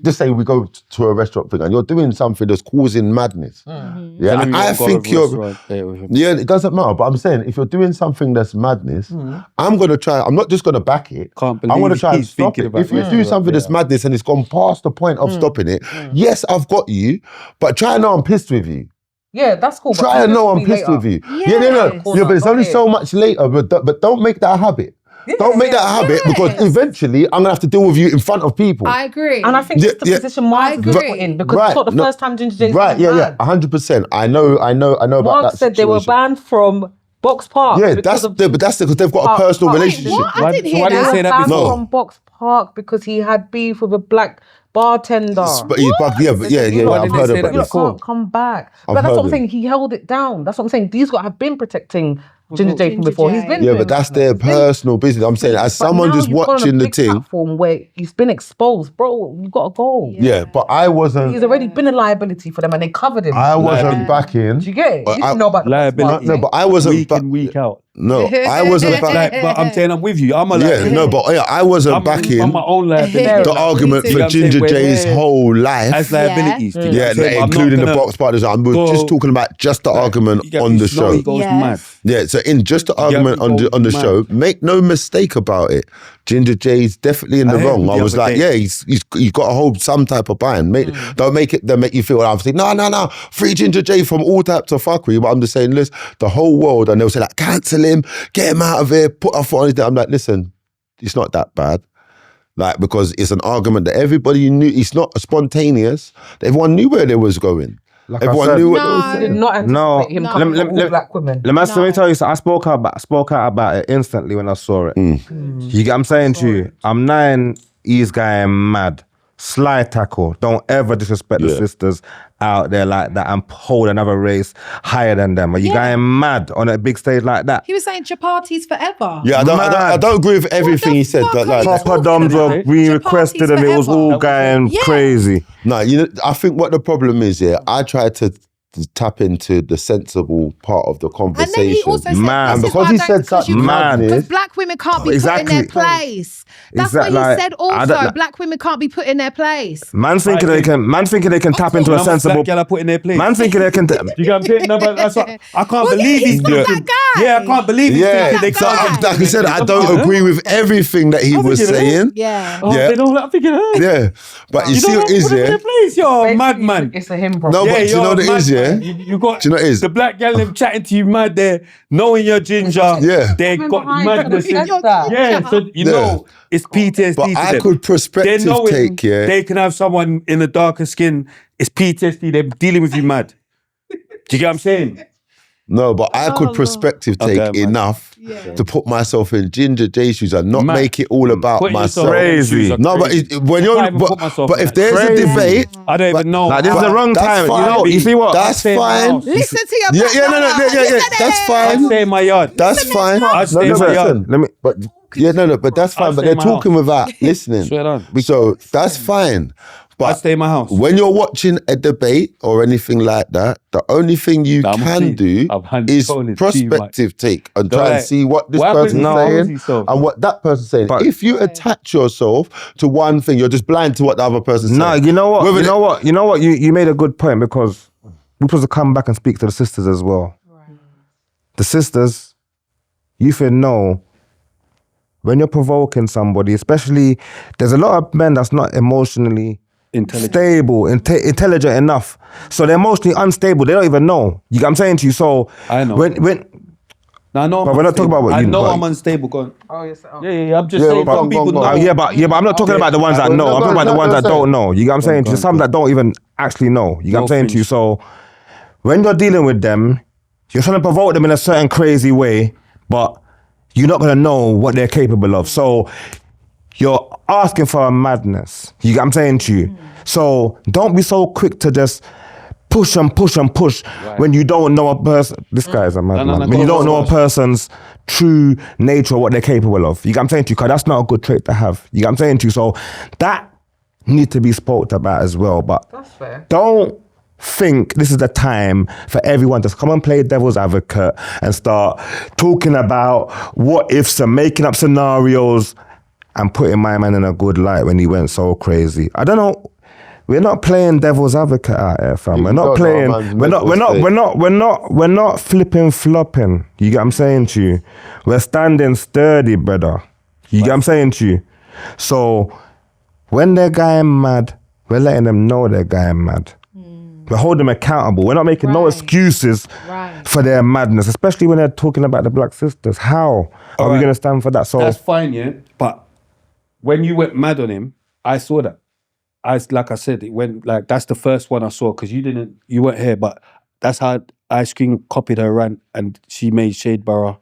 just say we go to a restaurant thing and you're doing something that's causing madness. Yeah, and I think it doesn't matter. But I'm saying if you're doing something that's madness, I'm gonna try. I'm not just gonna back it. I'm gonna try and stop it. If you do something that's madness and it's gone past the point of stopping it, yes, I've got you. But try and know I'm pissed with you. Yeah, that's cool. Try and know I'm pissed with you. Yeah, but it's only so much later. But don't make that a habit. Don't make that a habit because eventually I'm gonna have to deal with you in front of people. I agree. And I think that's the position Mark is put in because it's not the first time Ginger J's been banned. 100%. I know about that. Mark said they were banned from Box Park. Yeah, that's because they've got a personal relationship. What? I didn't hear that. Why didn't you say that before? From Box Park because he had beef with a black bartender. I've heard of that. You can't come back. But that's what I'm saying. He held it down. That's what I'm saying. These guys have been protecting Ginger J from before. He's been but that's their personal business. I'm saying, as someone just watching the thing, platform where he's been exposed, bro, you gotta go. Yeah, but I wasn't. He's already been a liability for them, and they covered him. I wasn't backing. Do you get it? You didn't know about the liability. No, but I wasn't week in, week out. No, I wasn't backing. But I'm saying I'm with you. I'm a I wasn't backing. I'm my own liability. The argument for Ginger J's whole life as liabilities. Including the box partners. I'm just talking about just the argument on the show. He goes mad. Yeah, so in just the argument on the show, make no mistake about it. Ginger J's definitely in the wrong. I was like, he's got to hold some type of bind. Don't make you feel like I'm saying, no, free Ginger J from all types of fuckery. But I'm just saying, listen, the whole world, and they'll say like, cancel him, get him out of here, put a foot on his. I'm like, listen, it's not that bad. Like, because it's an argument that everybody knew. It's not spontaneous. Everyone knew where they was going. Like I Everyone said, knew what they No. was Did saying. not anticipate him No. coming Let- for all let- black women. Let me No. tell you something. I spoke out about it instantly when I saw it. You get what I'm saying to you? I'm 9, he's going mad. Sly tackle. Don't ever disrespect the Yeah. sisters out there like that and hold another race higher than them. Are you Yeah. going mad on a big stage like that? He was saying chapatis forever. Yeah, I don't agree with everything he said. fuck But are like, you Proper talking doms about? were being requested and it was all Chapatis forever. going Yeah. crazy. no, you know, I think what the problem is here, I try to tap into the sensible part of the And then conversation. he also said, Man. this is Because why he I don't- said because such you can't- madness. because black women can't be put in Exactly. their place. That's Exactly. what he Like, said I also. don't know. Black women can't be put in their place. Man thinking they can tap into a sensible. Black girl I put in their place. Man thinking they can. Do you get what I'm saying? No, but that's what, I can't Well, believe he's he's not thinking. that guy. Yeah, I can't believe he's Yeah, thinking they that can't. guy. like I said, I don't agree with everything that he I'm was thinking, saying. Yeah. Oh, Yeah. they don't. I'm thinking, hey, Yeah, but you you see don't what have is to put them in yeah? their place. You're a Basically, madman. It's a him No, problem. but do you know what it is, yeah? You got Do you know what it is? the black gal them chatting to you mad there, knowing you're ginger. Yeah. They Women got behind madness. them in- said that. Yeah, so you know it's PTSD But to I them. could perspective They're knowing take, yeah. they can have someone in a darker skin. It's PTSD. They're dealing with you mad. Do you get what I'm saying? No, but I could Oh, perspective Okay, take man. enough Yeah. to put myself in Ginger J's shoes and not Mad. make it all about Putting yourself myself. in them shoes Crazy. are No, but crazy. when I you're, can't even put myself but in if that. there's Crazy. a debate, I don't even know. Like, this is the But wrong that's time. You know, fine. you see what? that's stay in my fine. house. Listen to your Yeah, black brother. yeah, Listen to that's him. fine. I stay in my yard. That's fine. I stay in my listen, yard. Let me. But but that's fine. I'll But stay they're in my talking house. without listening. Swear down. So that's fine. I But stay in my house. when you're watching a debate or anything like that, the only thing you I'm can a do I'm is controlling too prospective take and Don't try and like- see what this What happens person's if he saying knows himself? and what that person's saying. But- if you attach yourself to one thing, you're just blind to what the other person's No, saying. you know what? Whether You they- know what? You know what? You made a good point because we're supposed to come back and speak to the sisters as well. The sisters, you should know when you're provoking somebody, especially there's a lot of men that's not emotionally stable, intelligent enough. So they're emotionally unstable. They don't even know. You get what I'm saying to you? So I know. when No, I know. But we're not talking about what I you- know but- I'm unstable. Go on. Oh, yes. Oh. Yeah. I'm just Yeah, saying but- some people go know. on. yeah, but I'm not talking about the ones that Well, know. no, I'm go talking on, about the go ones on, that go on. don't know. You get what I'm saying? go To on, some go that don't even actually know. You get what I'm No, saying to you? finish. So when you're dealing with them, you're trying to provoke them in a certain crazy way, but you're not gonna know what they're capable of. So you're asking for a madness. You get what I'm saying to you? So don't be so quick to just push and push and push when you don't know a person. This guy is a madman. no, When go you on, don't go know on. a person's true nature or what they're capable of. You get what I'm saying to you? Because that's not a good trait to have. You get what I'm saying to you? So that needs to be spoke about as well. But That's fair. don't think this is the time for everyone to come and play devil's advocate and start talking about what ifs and making up scenarios and putting my man in a good light when he went so crazy. I don't know. We're not playing devil's advocate out here, fam. You We're not don't know playing. a man's We're not. mental We're not flipping flopping. You get what I'm saying to you? We're standing sturdy, brother. You get what I'm saying to you? So when they're going mad, we're letting them know they're going mad. We're holding them accountable. We're not making no Right. excuses Right. for their madness, especially when they're talking about the black sisters. How are we Alright. going to stand for that? So That's fine, yeah. But when you went mad on him, I saw that. Like I said, it went like that's the first one I saw because you weren't here, but that's how I screen copied her rant and she made Shade Borough.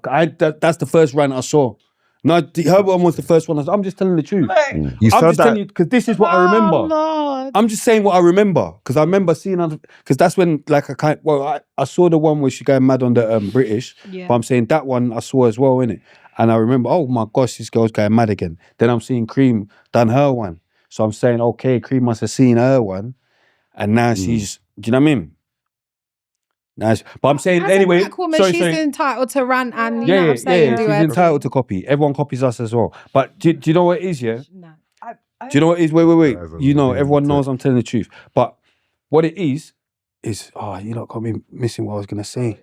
That's the first rant I saw. No, her one was the first one. I'm just telling the truth. you I'm saw just that. telling you because this is what I remember. Oh, Lord. I'm just saying what I remember because I remember seeing because that's when like I saw the one where she going mad on the British, Yeah. but I'm saying that one I saw as well innit? And I remember, oh my gosh, this girl's going mad again. Then I'm seeing Cream done her one, so I'm saying okay, Cream must have seen her one, and now she's, do you know what I mean? Nice, but I'm saying As anyway. a black woman, sorry, she's sorry. entitled to rant and you know what I'm Yeah, saying. Do she's her entitled to copy. Everyone copies us as well. But do you know what it is? Yeah. No. Do you know what it is? Wait. Guys are You know, really everyone into knows I'm telling the truth. But what it is you lot got me missing what I was gonna say.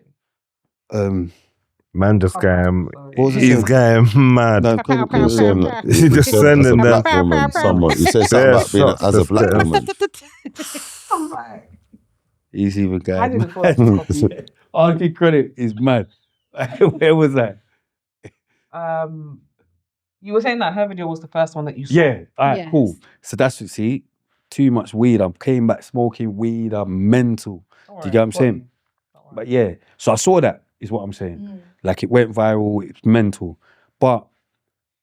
Man just going, What was I he's saying? going mad. No, You were saying that- He just said sending as a them. black woman, someone. You said something Bare about being shots as a just black getting- woman. I'm like, he's even I going didn't mad. copy. Archie Credit is mad. Where was that? You were saying that her video was the first one that you saw. Yeah, all right, Yes. cool. So that's what, see, too much weed. I came back smoking weed. I'm mental. Do you get what I'm saying? But yeah, so I saw that, is what I'm saying. Like it went viral, it's mental. But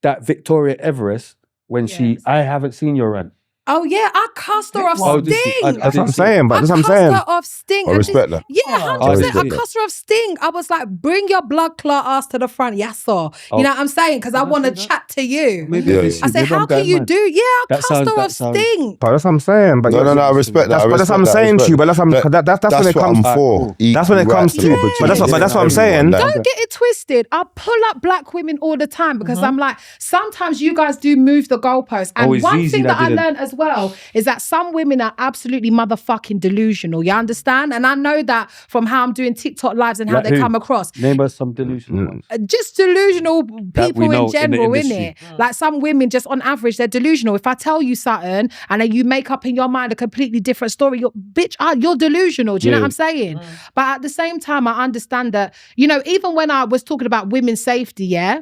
that Victoria Everest, when I haven't seen your rant. Oh yeah, I cussed her off Oh, did Sting. you? That's what I'm saying, but that's what I'm I saying. cussed her off Sting. I respect that. Yeah, 100%. I respect cussed her off Sting. I was like, bring your blood clot ass to the front, yes sir. You know what I'm saying? Because I want to chat to you. Maybe Yeah, this I is- said, maybe how I'm can going you mad. do? Yeah, I That cussed sounds- her that off sounds- Sting. But that's what I'm saying. But No, I respect that. But that's what I'm I saying respect to you. But that's that's when it what comes. I'm for. Cool. That's when it Equal comes rights to. opportunities But that's what I'm for saying. everyone, like- Don't get it twisted. I pull up black women all the time because I'm like, sometimes you guys do move the goalposts. And it's one easy thing that that I didn't. learned as well is that some women are absolutely motherfucking delusional. You understand? And I know that from how I'm doing TikTok lives and how Like they who? come across. Name us some delusional ones. Just delusional That we people know in in the general, industry. innit? Like some women, just on average, they're delusional. If I tell you something and then you make up in your mind a completely different story, you're delusional. Do you know what I'm saying? But at the same time, I understand that, you know, even when I was talking about women's safety, yeah?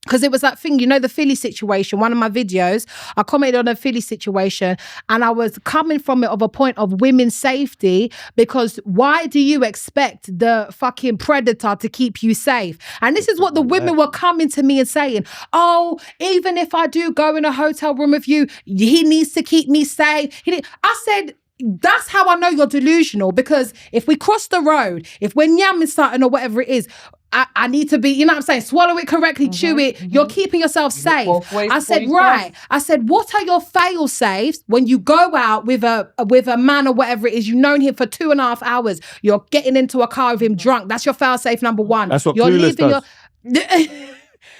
Because it was that thing, you know, the Philly situation, one of my videos, I commented on a Philly situation and I was coming from it of a point of women's safety because why do you expect the fucking predator to keep you safe? And this is what the women were coming to me and saying, oh, even if I do go in a hotel room with you, he needs to keep me safe. I said, that's how I know you're delusional because if we cross the road, if we're yamming something or whatever it is, I need to be, you know what I'm saying, swallow it correctly, chew it, you're keeping yourself safe. I said, right. I said, what are your fail safes when you go out with a man or whatever it is, you've known him for 2.5 hours, you're getting into a car with him drunk, that's your fail safe number one. That's what you're Clueless does.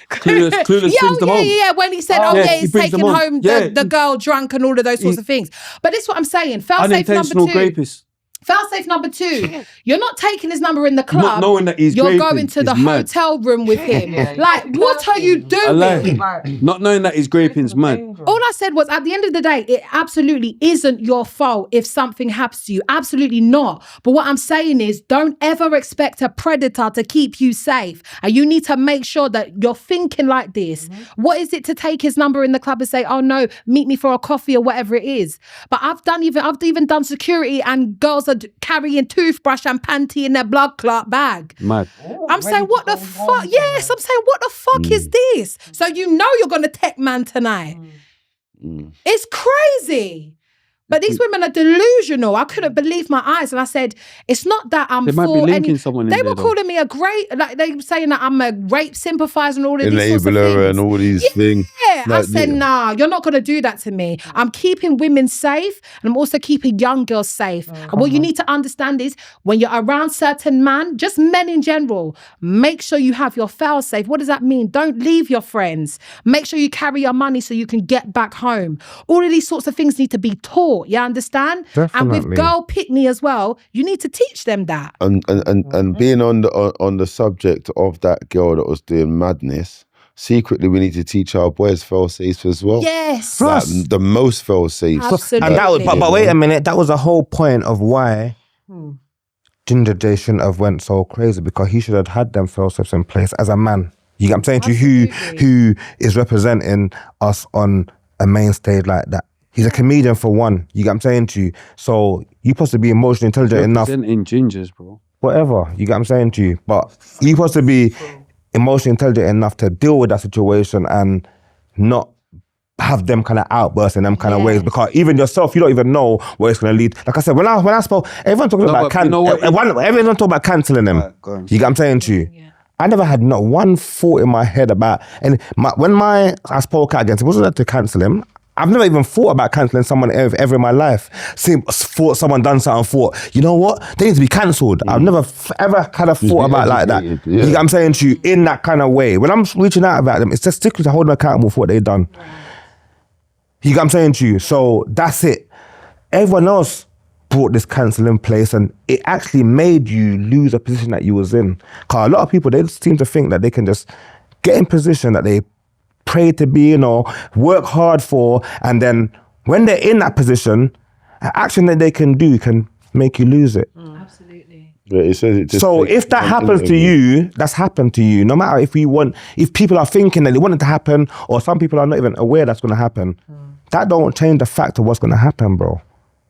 Clueless brings them home. Yeah, when he said, he's brings them taking home Yeah. the girl drunk and all of those sorts of things. But this is what I'm saying, fail safe number Unintentional 2. rapist. Fail safe number 2. You're not taking his number in the club. Not knowing that he's You're graping going to the is mad. hotel room with him. Like, what are you doing? Not knowing that he's graping's mad. All I said was, at the end of the day, it absolutely isn't your fault if something happens to you. Absolutely not. But what I'm saying is, don't ever expect a predator to keep you safe. And you need to make sure that you're thinking like this. What is it to take his number in the club and say, oh no, meet me for a coffee or whatever it is? But I've even done security and girls are carrying toothbrush and panty in their blood clot bag. Mad. I'm saying, what the fuck? Yes, I'm saying, what the fuck is this? So you know you're going to tech man tonight. It's crazy. But these women are delusional. I couldn't believe my eyes. And I said, it's not that I'm They might be for linking any... someone in They there, were though. calling me they were saying that I'm a rape sympathizer and all of these sorts of Enabler things. and all these things. Yeah, I said, nah, you're not going to do that to me. I'm keeping women safe and I'm also keeping young girls safe. And what you need to understand is when you're around certain men, just men in general, make sure you have your fail safe. What does that mean? Don't leave your friends. Make sure you carry your money so you can get back home. All of these sorts of things need to be taught. You understand? Definitely. And with girl pitney as well, you need to teach them that. And being on the subject of that girl that was doing madness, secretly we need to teach our boys fail safes as well. Yes. Like, the most fail safes. Absolutely. And that was, but wait a minute, that was the whole point of why Ginger J shouldn't have went so crazy, because he should have had them fail safes in place as a man. You get what I'm saying to you, who is representing us on a main stage like that. He's a comedian for one. You get what I'm saying to you. So you supposed to be emotionally intelligent enough. Representing gingers, bro. Whatever. You get what I'm saying to you. But you supposed to be emotionally intelligent enough to deal with that situation and not have them kind of outbursts in them kind of ways, because even yourself, you don't even know where it's going to lead. Like I said, when I spoke, everyone talking about everyone talking about cancelling them. Right, go on. You get what I'm saying to you. I never had not one thought in my head about, and when I spoke out against him, it wasn't to cancel him. I've never even thought about cancelling someone ever in my life. Thought someone done something, thought, you know what, they need to be cancelled. I've never ever kind of thought about like that. You get what I'm saying to you, in that kind of way. When I'm reaching out about them, it's just strictly to hold them accountable for what they've done. You get what I'm saying to you? So that's it. Everyone else brought this cancel in place, and it actually made you lose a position that you was in. Because a lot of people, they seem to think that they can just get in position that they pray to be, work hard for, and then when they're in that position, an action that they can do can make you lose it. Absolutely. Yeah, it says it just So takes if that one happens to interview. you, that's happened to you. No matter if people are thinking that they want it to happen, or some people are not even aware that's going to happen, that don't change the fact of what's going to happen, bro.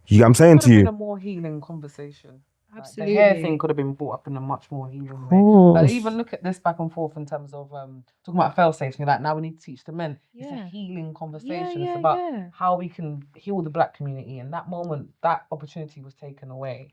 You know what I'm saying Could to have been you? a more healing conversation. Like, Absolutely. the hair thing could have been brought up in a much more healing way. Like, even look at this back and forth in terms of talking about fail safes. You're like, now we need to teach the men. It's a Yeah. healing conversation. yeah, It's about yeah. how we can heal the black community. And that moment, that opportunity was taken away.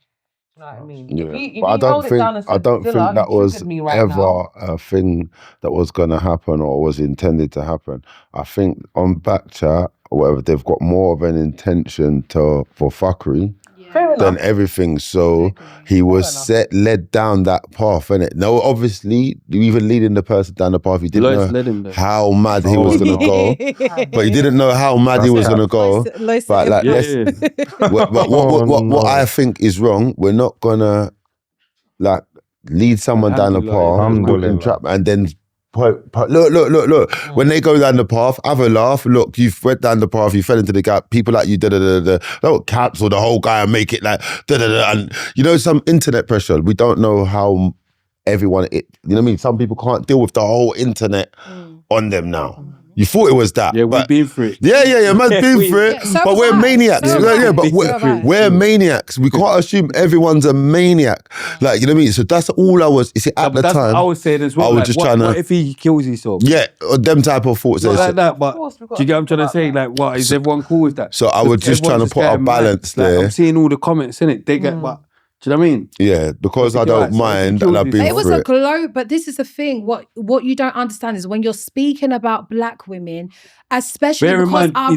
You know what I mean? Yeah, If you but I don't held it think down and said, that Zilla, you was triggered me right ever now. a thing that was going to happen or was intended to happen. I think on Backchat or whatever, they've got more of an intention for fuckery Fair enough. than everything. So he was led down that path, innit? No, obviously, even leading the person down the path, he didn't Lois know led him there. how mad he was going to go. But he didn't know how mad he was going to go. Lois But like, Yeah, let's, yeah. but what I think is wrong, we're not gonna like lead someone down the Alhamdulillah, path, yeah. put in trap, and then look. When they go down the path, have a laugh. Look, you went down the path, you fell into the gap. People like you, don't cancel the whole guy and make it like and you know some internet pressure. We don't know how everyone. You know what I mean? Some people can't deal with the whole internet on them now. You thought it was that. Yeah, we've been through it. Yeah, man's been through it. Yeah, so but have we're I. maniacs. So have I. But So have I. we're maniacs. We can't assume everyone's a maniac. Like, you know what I mean? So that's all I was, you see, at the That's time. what I was saying as well. I was like, just what, trying to. what if he kills himself? Yeah, them type of thoughts. Not like that, Of but course, we've got do you get what I'm to trying to think say? about Like, what, is everyone cool with that? So I was just trying to put a balance there. I'm seeing all the comments, innit? They get, but do you know what I mean? Yeah, because I You're don't right, so mind if he and I've kills been It was through a it. glow, but this is the thing. What you don't understand is when you're speaking about black women, especially Bear in because mind, our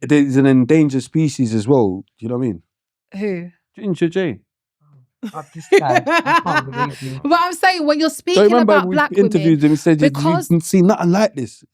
he's an endangered species as well. Do you know what I mean? who? Ginger J. This guy. I can't believe you. But I'm saying when you're So speaking remember, about we black interviewed women, him. He said, because- "You see nothing like this."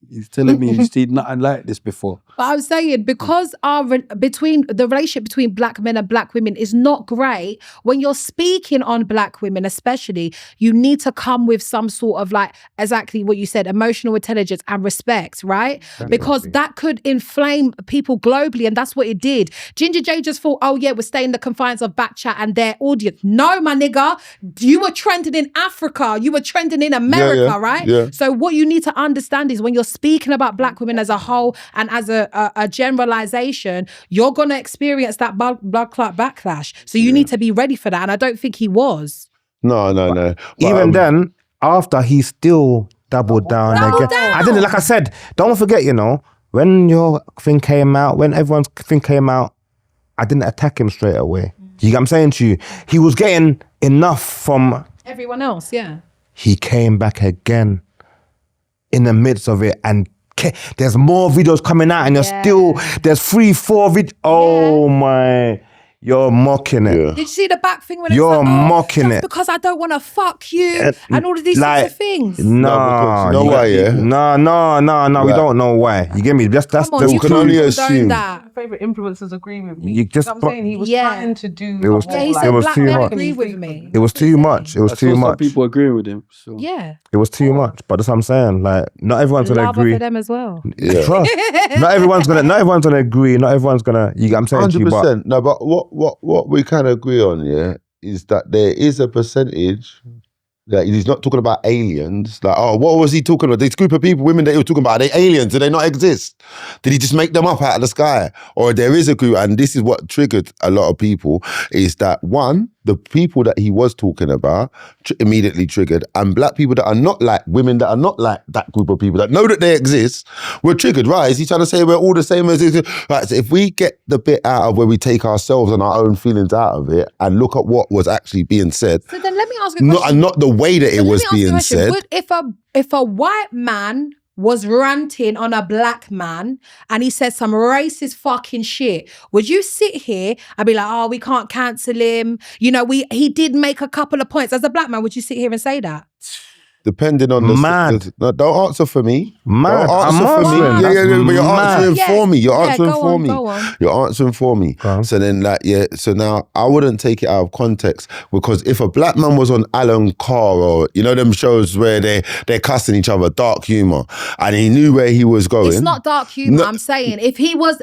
He's telling me he's seen nothing like this before. but I'm saying because the relationship between black men and black women is not great. When you're speaking on black women, especially, you need to come with some sort of like exactly what you said, emotional intelligence and respect, right? Because that could inflame people globally, and that's what it did. Ginger J just thought, oh yeah, we're staying in the confines of Backchat and their audience. No, my nigga, you were trending in Africa, you were trending in America, right? Yeah. So what you need to understand is when you're speaking about black women as a whole and as a generalization, you're going to experience that blood clot backlash. So you need to be ready for that. And I don't think he was. No. But, Even then, after he still doubled down Doubled again. down. I didn't, like I said, don't forget, you know, when your thing came out, when everyone's thing came out, I didn't attack him straight away. You get what I'm saying to you? He was getting enough from... Everyone else, yeah. He came back again in the midst of it, and there's more videos coming out, and there's 3-4 videos. Oh my, you're mocking it. Yeah. Did you see the back thing when You're it's like, mocking just it. because I don't want to fuck you and all of these like, sorts of things. because you know you why, get- yeah? No, we Like- don't know why. You get me? That's Come on, we you can can't only condone assume. that. My favorite influencers agree with me. You just- know what I'm saying? He was Yeah. trying to do. It was- the Yeah, whole, he it said was black too men much. agree with me. It was too much. It was I too saw some much. people agreeing with him. So. Yeah. It was too much. But that's what I'm saying. Like, not everyone's gonna Lava agree. for them as well. Yeah. Trust. Not everyone's gonna agree. Not everyone's gonna. You get what I'm saying to you, but 100%. No, but what we can agree on, yeah, is that there is a percentage that he's not talking about aliens. Like, oh, what was he talking about? This group of people, women that he was talking about, are they aliens? Do they not exist? Did he just make them up out of the sky? Or there is a group, and this is what triggered a lot of people, is that one, the people that he was talking about immediately triggered, and black people that are not like, women that are not like that group of people that know that they exist were triggered, right? Is he trying to say we're all the same as right? So if we get the bit out of where we take ourselves and our own feelings out of it and look at what was actually being said, So then let me ask you a question. and not the way that it was being said. If a white man was ranting on a black man and he said some racist fucking shit, would you sit here and be like, oh, we can't cancel him? You know, he did make a couple of points. As a black man, would you sit here and say that? Depending on Mad. no, don't answer for me. Mad. Don't answer I'm for me. answering. Yeah, but you're Mad. answering for me. You're answering go for on, me. go on. You're answering for me. Go on. So then, so now I wouldn't take it out of context, because if a black man was on Alan Carr or them shows where they're cussing each other, dark humor, and he knew where he was going. It's not dark humor. No, I'm saying if he was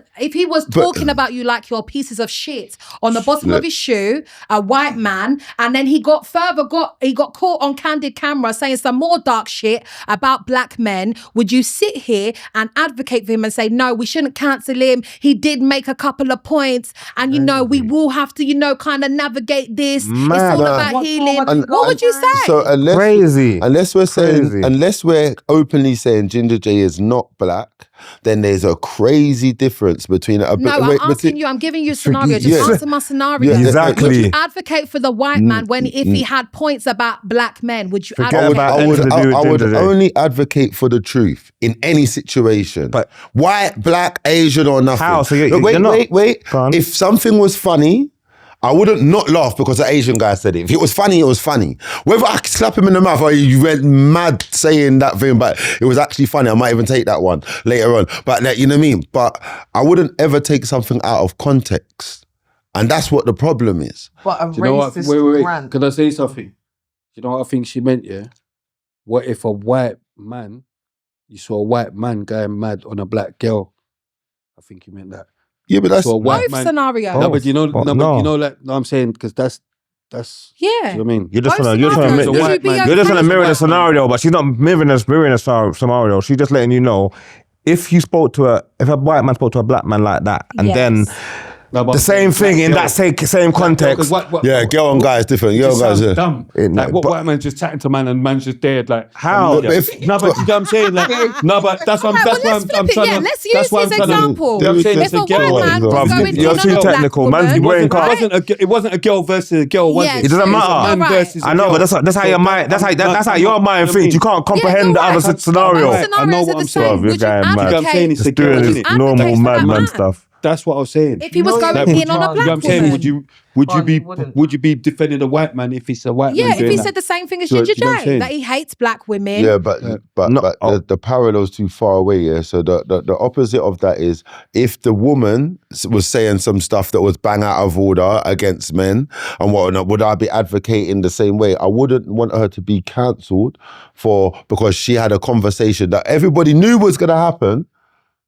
talking about you like you're pieces of shit on the bottom of his shoe, a white man, and then he got caught on candid camera saying some more dark shit about black men, would you sit here and advocate for him and say, no, we shouldn't cancel him, he did make a couple of points, and we will have to kind of navigate this, it's all about healing. What would you say? So Crazy. unless we're openly saying Ginger J is not black, then there's a crazy difference between I'm giving you a scenario. Just answer my scenario. Yeah, exactly. Would you advocate for the white man if he had points about black men? Would you advocate? I would only advocate for the truth in any situation. But white, black, Asian, or nothing. How? So wait. If something was funny, I wouldn't not laugh because the Asian guy said it. If it was funny, it was funny. Whether I slap him in the mouth or you went mad saying that thing, but it was actually funny, I might even take that one later on. But you know what I mean? But I wouldn't ever take something out of context. And that's what the problem is. But a Do you know what? racist Wait. rant. Can I say something? You know what I think she meant, yeah? What if a white man, you saw a white man going mad on a black girl? I think you meant that. Yeah, but that's So a white Both scenarios. No, but I'm saying, because that's Yeah. you know what I mean? You're just Both trying scenarios. to Would you be you're just okay trying to mirror with the that? scenario, but she's not mirroring a scenario. She's just letting you know, if a white man spoke to a black man like that, and then the same thing in that same context. girl and guy is different. Girl and guy is dumb. Like what white man's just chatting to man and man's just dead. Like how? But you know what I'm saying? Like but that's what I'm trying to. Let's use his example. If a white man was going You're in too on a black technical. woman, Man's wearing cars. It wasn't a girl versus a girl, was Yeah, it? It doesn't matter. It was a man versus a I know, girl. but that's how your mind. That's how your mind thinks. You can't comprehend the you're other right. scenario. Both I know scenarios what are I'm the saying. same. You're Would you going mad. I'm saying it's a advocate? girl, Would isn't you it? advocate Normal for that madman man? stuff. That's what I was saying. If he was going in on a black You know what I'm saying? woman. Would you be defending a white man if it's a white man? Yeah, if doing he that? said the same thing as Do you Ginger know what I'm J, saying? that he hates black women. Yeah, but the parallel's too far away. Yeah, so the opposite of that is if the woman was saying some stuff that was bang out of order against men and whatnot, would I be advocating the same way? I wouldn't want her to be cancelled because she had a conversation that everybody knew was going to happen.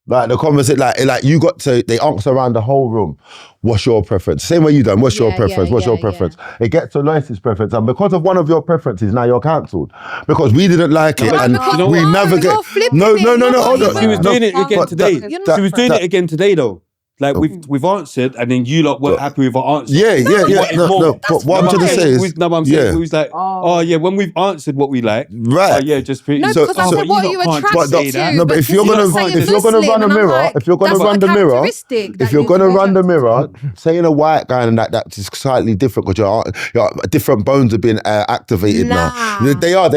Like the conversation, like you got to, they asked around the whole room, what's your preference? Same way you done, what's your preference? What's your preference? It gets to Lois's preference, and because of one of your preferences, now you're cancelled. Because we didn't like it, and we navigate. No, hold on. She was doing it again today. that- She was doing it again today though. Like we've answered, and then you lot weren't happy with our answer. Yeah. No, but what I'm trying to say is, it was like, when we've answered what we like, right? just pretty. No, So- because I so said, what are you can't attracted say to? that. No, but if you're gonna run a mirror, if you're gonna run the mirror, if you're gonna run the mirror, saying a white guy and that's slightly different because your different bones are being activated now. They are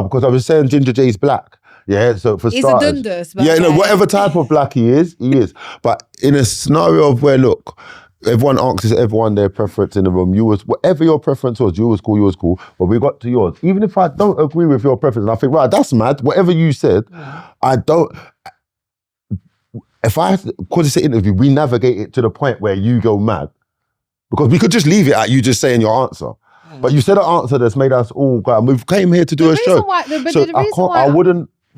because I was saying Ginger J's black. Yeah, so for He's a starters, Dundas, but whatever type of black he is. But in a scenario of where, look, everyone asks everyone their preference in the room. Whatever your preference was, you was cool. But we got to yours. Even if I don't agree with your preference, and I think, right, that's mad. Whatever you said, I don't. Because it's an interview, we navigate it to the point where you go mad. Because we could just leave it at you just saying your answer. But you said an answer that's made us all go. We came here to do a show.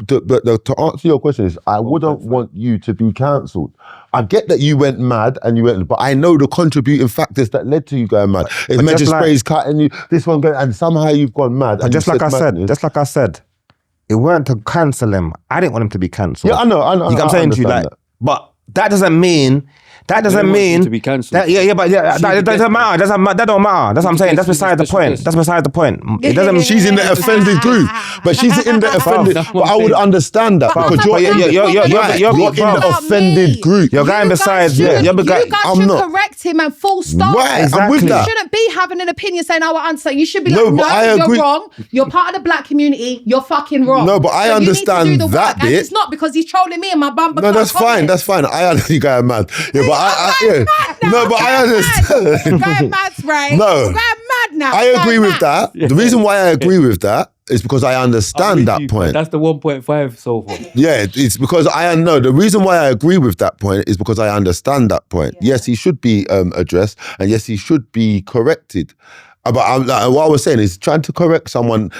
To answer your question is, I wouldn't want you to be cancelled. I get that you went mad but I know the contributing factors that led to you going mad. If Major Spray's cutting you, this one going, and somehow you've gone mad. And just like I said, it weren't to cancel him. I didn't want him to be cancelled. Yeah, I know. You know what I'm saying to you, like, but that doesn't mean That doesn't mean to be cancelled. That doesn't matter. That don't matter. That's what I'm saying. That's beside the point. That's beside the point. It doesn't. She's in the offended group, but she's in the offended. But I would understand that because you're in the offended group. You're going besides. You guys should correct him and full stop. Right, exactly. I'm with that. You shouldn't be having an opinion saying, "Oh, I understand." You should be like, No, but I agree. You're wrong. You're part of the black community. You're fucking wrong. No, but I understand that bit. And it's not because he's trolling me and my bum. No, that's fine. That's fine. I understand you guys are mad. Yeah, but I understand. Going mad, right? No. We're going mad now. I agree with that. The reason why I agree with that is because I understand that point. That's the 1.5 so far. Yeah, it's because I know the reason why I agree with that point is because I understand that point. Yeah. Yes, he should be addressed, and yes, he should be corrected. But what I was saying is trying to correct someone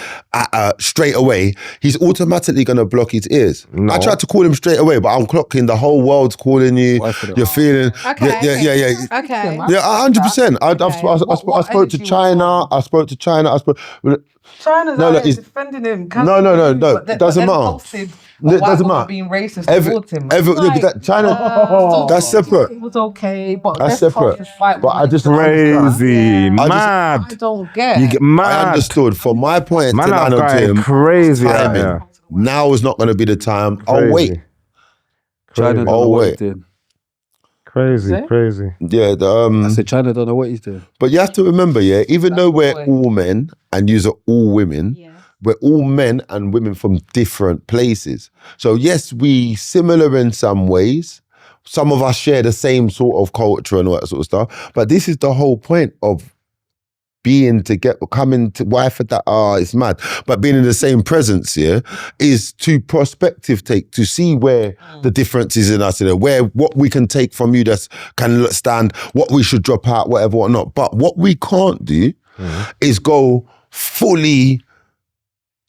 straight away, he's automatically going to block his ears. No. I tried to call him straight away, but I'm clocking the whole world's calling you. You're feeling... Okay. Yeah. Okay. Yeah, 100%. I spoke to China. China's defending him. No. It doesn't matter. It doesn't matter. Being racist towards him. China, that's separate. It was okay, but That's separate. But I just Crazy, mad. I don't get. You get mad. I understood. From my point, Man, to I'm land on going him, crazy. timing. Yeah. Now is not going to be the time. I'll wait. China don't know Oh, what wait. he's doing. Crazy. Yeah, I said China don't know what he's doing. but you have to remember, yeah, even though we're all men and yous are all women, we're all men and women from different places. So yes, we similar in some ways. Some of us share the same sort of culture and all that sort of stuff. But this is the whole point of being together, coming to wife at that, it's mad. But being in the same presence here is to perspective take, to see where the difference is in us, where what we can take from you that can stand, what we should drop out, whatever or not. But what we can't do is go fully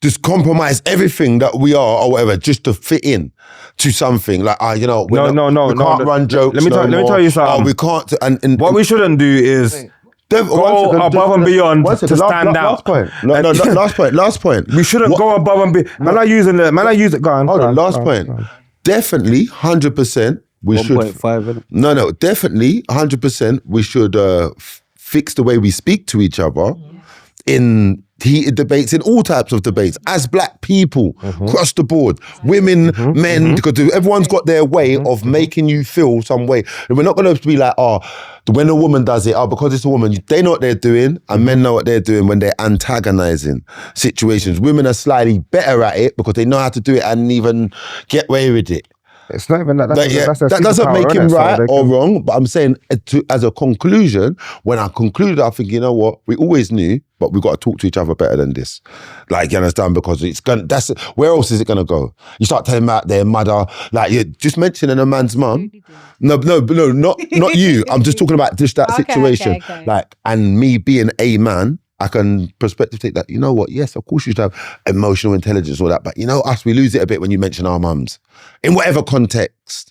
just compromise everything that we are or whatever just to fit in to something like, we can't run jokes. Let me tell you something. We can't. And what we shouldn't do is go above and beyond to stand out. Last point. Last point. We shouldn't go above and beyond. Man, I use it. Go on. Hold on. Last point. Definitely, 100%. We 1.5, should. innit? No. Definitely, 100%. We should fix the way we speak to each other in heated debates, in all types of debates, as black people, across the board, women, men, because everyone's got their way of making you feel some way. And we're not going to be like, when a woman does it, because it's a woman, they know what they're doing, and men know what they're doing when they're antagonizing situations. Women are slightly better at it because they know how to do it and even get away with it. It's not even that. That doesn't make him right or wrong, but I'm saying as a conclusion, when I concluded, I think, you know what, we always knew, but we've got to talk to each other better than this. Like, you understand? Because where else is it going to go? You start telling about their mother, like you're just mentioning a man's mum. No, not you. I'm just talking about just that situation. Okay. Like, and me being a man, I can perspective take that, you know what, yes, of course you should have emotional intelligence, all that, but you know us, we lose it a bit when you mention our mums. In whatever context.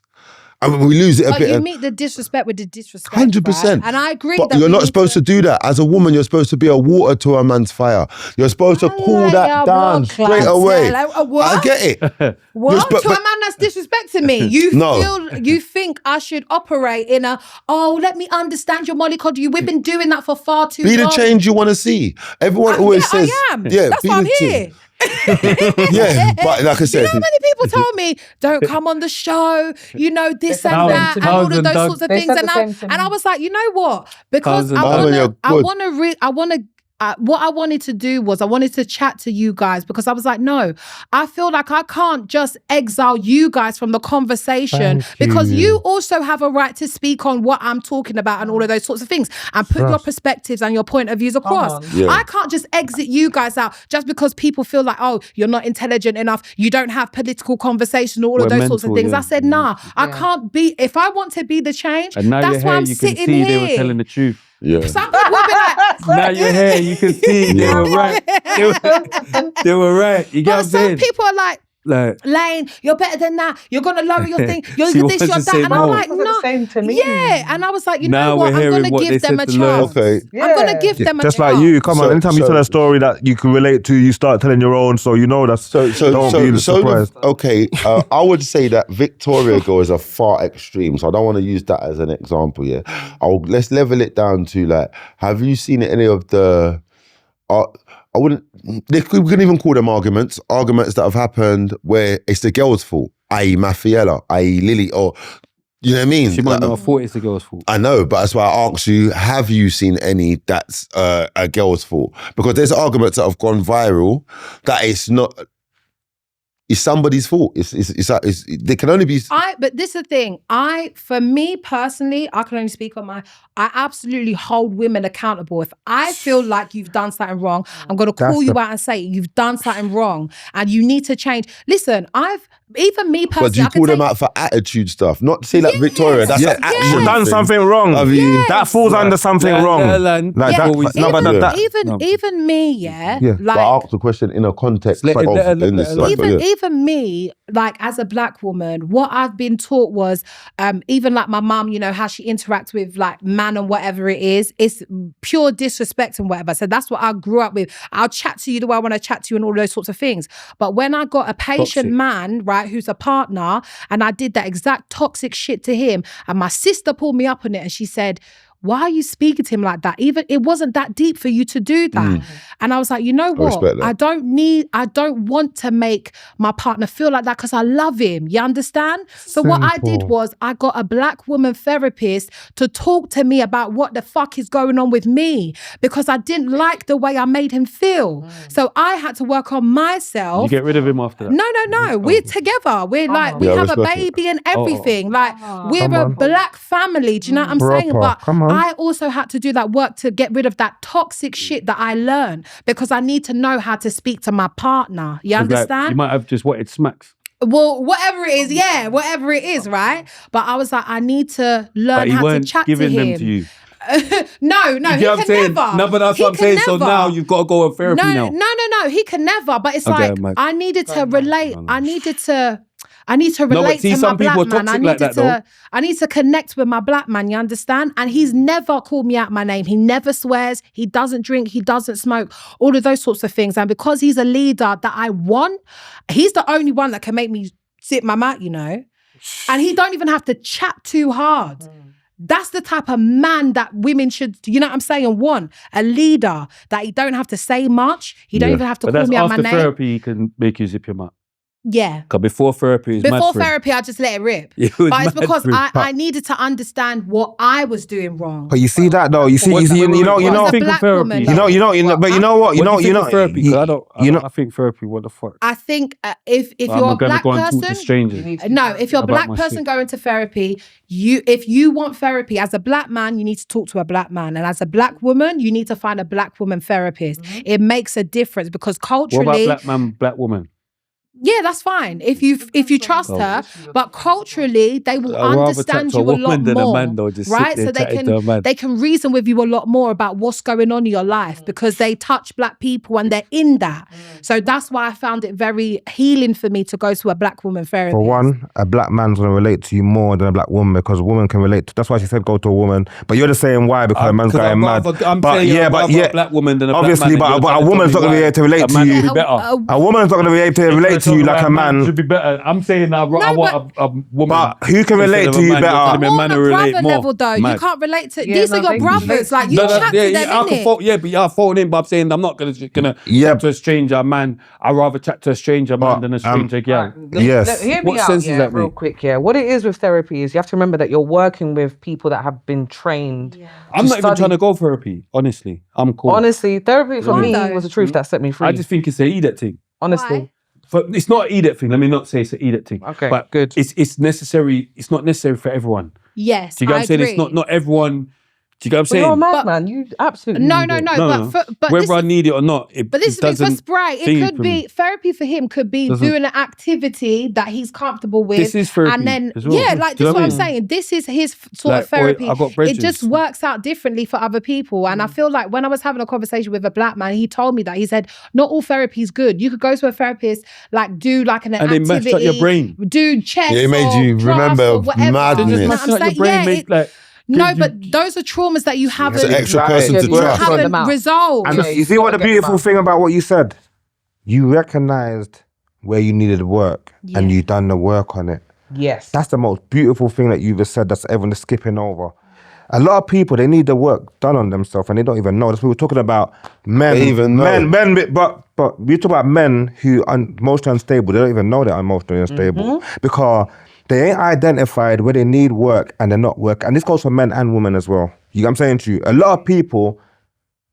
I mean, we lose it a bit. You meet the disrespect with the disrespect. 100%. Right? And I agree but you're not supposed to do that. As a woman, you're supposed to be a water to a man's fire. You're supposed to cool that down straight away. What? I get it. What? To a man that's disrespecting me? You think I should operate in let me understand your mollycoddle. We've been doing that for far too long. Be the change you want to see. Everyone always says, I am. Yeah, that's why I'm here. Yeah, but like I said, you know how many people told me don't come on the show, this and that, and all of those sorts of things, and I was like, you know what? Because what I wanted to do was I wanted to chat to you guys because I was like, no, I feel like I can't just exile you guys from the conversation because you also have a right to speak on what I'm talking about and all of those sorts of things and put your perspectives and your point of views across. Yeah. I can't just exit you guys out just because people feel like, you're not intelligent enough, you don't have political conversation, all of those sorts of things. Yeah. I said, nah, I can't be, if I want to be the change, and now that's why I'm sitting here. They were telling the truth. Yeah. Some people will be like, now you're here, you can see they were right. They were right. You get what I'm saying? Some people are like, Elaine, you're better than that. You're gonna lower your thing. You're this, you're that. And I'm like, no. Same to me. Yeah. And I was like, you now know what? I'm gonna give them a chance. Okay. Yeah. I'm gonna give them a chance. Just like you, come on. Anytime you tell a story that you can relate to, you start telling your own. So you know that's don't be surprised. I would say that Victoria girl is a far extreme, so I don't want to use that as an example. Yeah, let's level it down to like, have you seen any of the? We can even call them arguments that have happened where it's the girl's fault, i.e. Mafiella, i.e. Lily, or you know what I mean? She might not have thought it's the girl's fault. I know, but that's why I asked you, have you seen any that's a girl's fault? Because there's arguments that have gone viral that it's not, it's somebody's fault. They can only be. But this is the thing. For me personally, I can only speak on I absolutely hold women accountable. If I feel like you've done something wrong, I'm going to call you out and say you've done something wrong and you need to change. Listen, even me personally. But do you call them out for attitude stuff? Not to say like Victoria, that's an action. You've done something wrong. I mean, that falls under something wrong. Even me, Like, but I asked the question in a context even me, like as a black woman, what I've been taught was, even like my mum, you know, how she interacts with like man and whatever it is, it's pure disrespect and whatever. So that's what I grew up with. I'll chat to you the way I want to chat to you and all those sorts of things. But when I got a patient man, right, who's a partner, and I did that exact toxic shit to him, and my sister pulled me up on it and she said, why are you speaking to him like that? Even it wasn't that deep for you to do that. And I was like, you know what? I don't want to make my partner feel like that because I love him. You understand? So what I did was I got a black woman therapist to talk to me about what the fuck is going on with me because I didn't like the way I made him feel. So I had to work on myself. You get rid of him after that? No. We're together. We're like, we have a baby and everything. Like, we're a black family. Do you know what I'm saying? But I also had to do that work to get rid of that toxic shit that I learned because I need to know how to speak to my partner. You understand? Like, you might have just wanted smacks. Well, whatever it is, right? But I was like, I need to learn how to chat to him. Giving them to you. No, he can never. No, but that's what I'm saying. So now you've got to go on therapy now. No, he can never. But it's like, I needed to relate. I need to relate to my black man. I need to connect with my black man, you understand? And he's never called me out my name. He never swears. He doesn't drink. He doesn't smoke. All of those sorts of things. And because he's a leader that I want, he's the only one that can make me sit my mouth, you know? And he don't even have to chat too hard. That's the type of man that women should, you know what I'm saying, want. A leader that he don't have to say much. He don't even have to call me out my name. After therapy, he can make you zip your mouth. Yeah. Because before therapy, I just let it rip. But it's because I needed to understand what I was doing wrong. But you see that though, you know, but you know what, therapy. I think therapy. What the fuck? I think if you're a black person, if you're a black person going to therapy, if you want therapy as a black man, you need to talk to a black man, and as a black woman, you need to find a black woman therapist. It makes a difference because culturally, what about black man, black woman? Yeah, that's fine. If you trust her, but culturally they will understand you a lot more, right? So they can reason with you a lot more about what's going on in your life because they touch black people and they're in that. So that's why I found it very healing for me to go to a black woman therapist. For one, a black man's gonna relate to you more than a black woman because a woman can relate. That's why she said go to a woman. But you're just saying why because a man's going mad. A black woman than a obviously, black man. But a woman's not gonna be able to relate to you. A woman's not gonna be able to relate to you like a man. Should be better. I'm saying I want a woman. But who can relate to you better? On a brother level though, you can't relate to. These are your brothers. Like you chat to them, but you're phoning in. But I'm saying I'm not gonna chat to a stranger man. I'd rather chat to a stranger man than a stranger girl. Yes. Hear me out, real quick. Yeah. What it is with therapy is you have to remember that you're working with people that have been trained. I'm not even trying to go therapy. Honestly, I'm cool. Honestly, therapy for me was the truth that set me free. I just think it's an idiot thing. Honestly. It's not an edict thing. Let me not say it's an edict thing. Okay, but good. It's necessary. It's not necessary for everyone. Yes, do you get what I'm saying? It's not everyone. Do you get what I'm saying? You're a madman. You absolutely no. But whether I need it or not, but this is for Spray. It could be therapy for him. Could be doing an activity that he's comfortable with. This is therapy, and then as well. this is what I'm saying. This is his sort of therapy. It just works out differently for other people. And I feel like when I was having a conversation with a black man, he told me that he said not all therapy is good. You could go to a therapist, like do like an activity, and they messed up your brain, do chess. It made you remember madness. No, but those are traumas that you haven't. It's an extra person to trust. Haven't resolved. And you see what the beautiful thing about what you said? You recognized where you needed work and you done the work on it. Yes. That's the most beautiful thing that you've just said that's everyone is skipping over. A lot of people, they need the work done on themselves and they don't even know. We were talking about men. But we talk about men who are emotionally unstable. They don't even know they're emotionally unstable because they ain't identified where they need work and they're not working. And this goes for men and women as well. You know what I'm saying to you? A lot of people,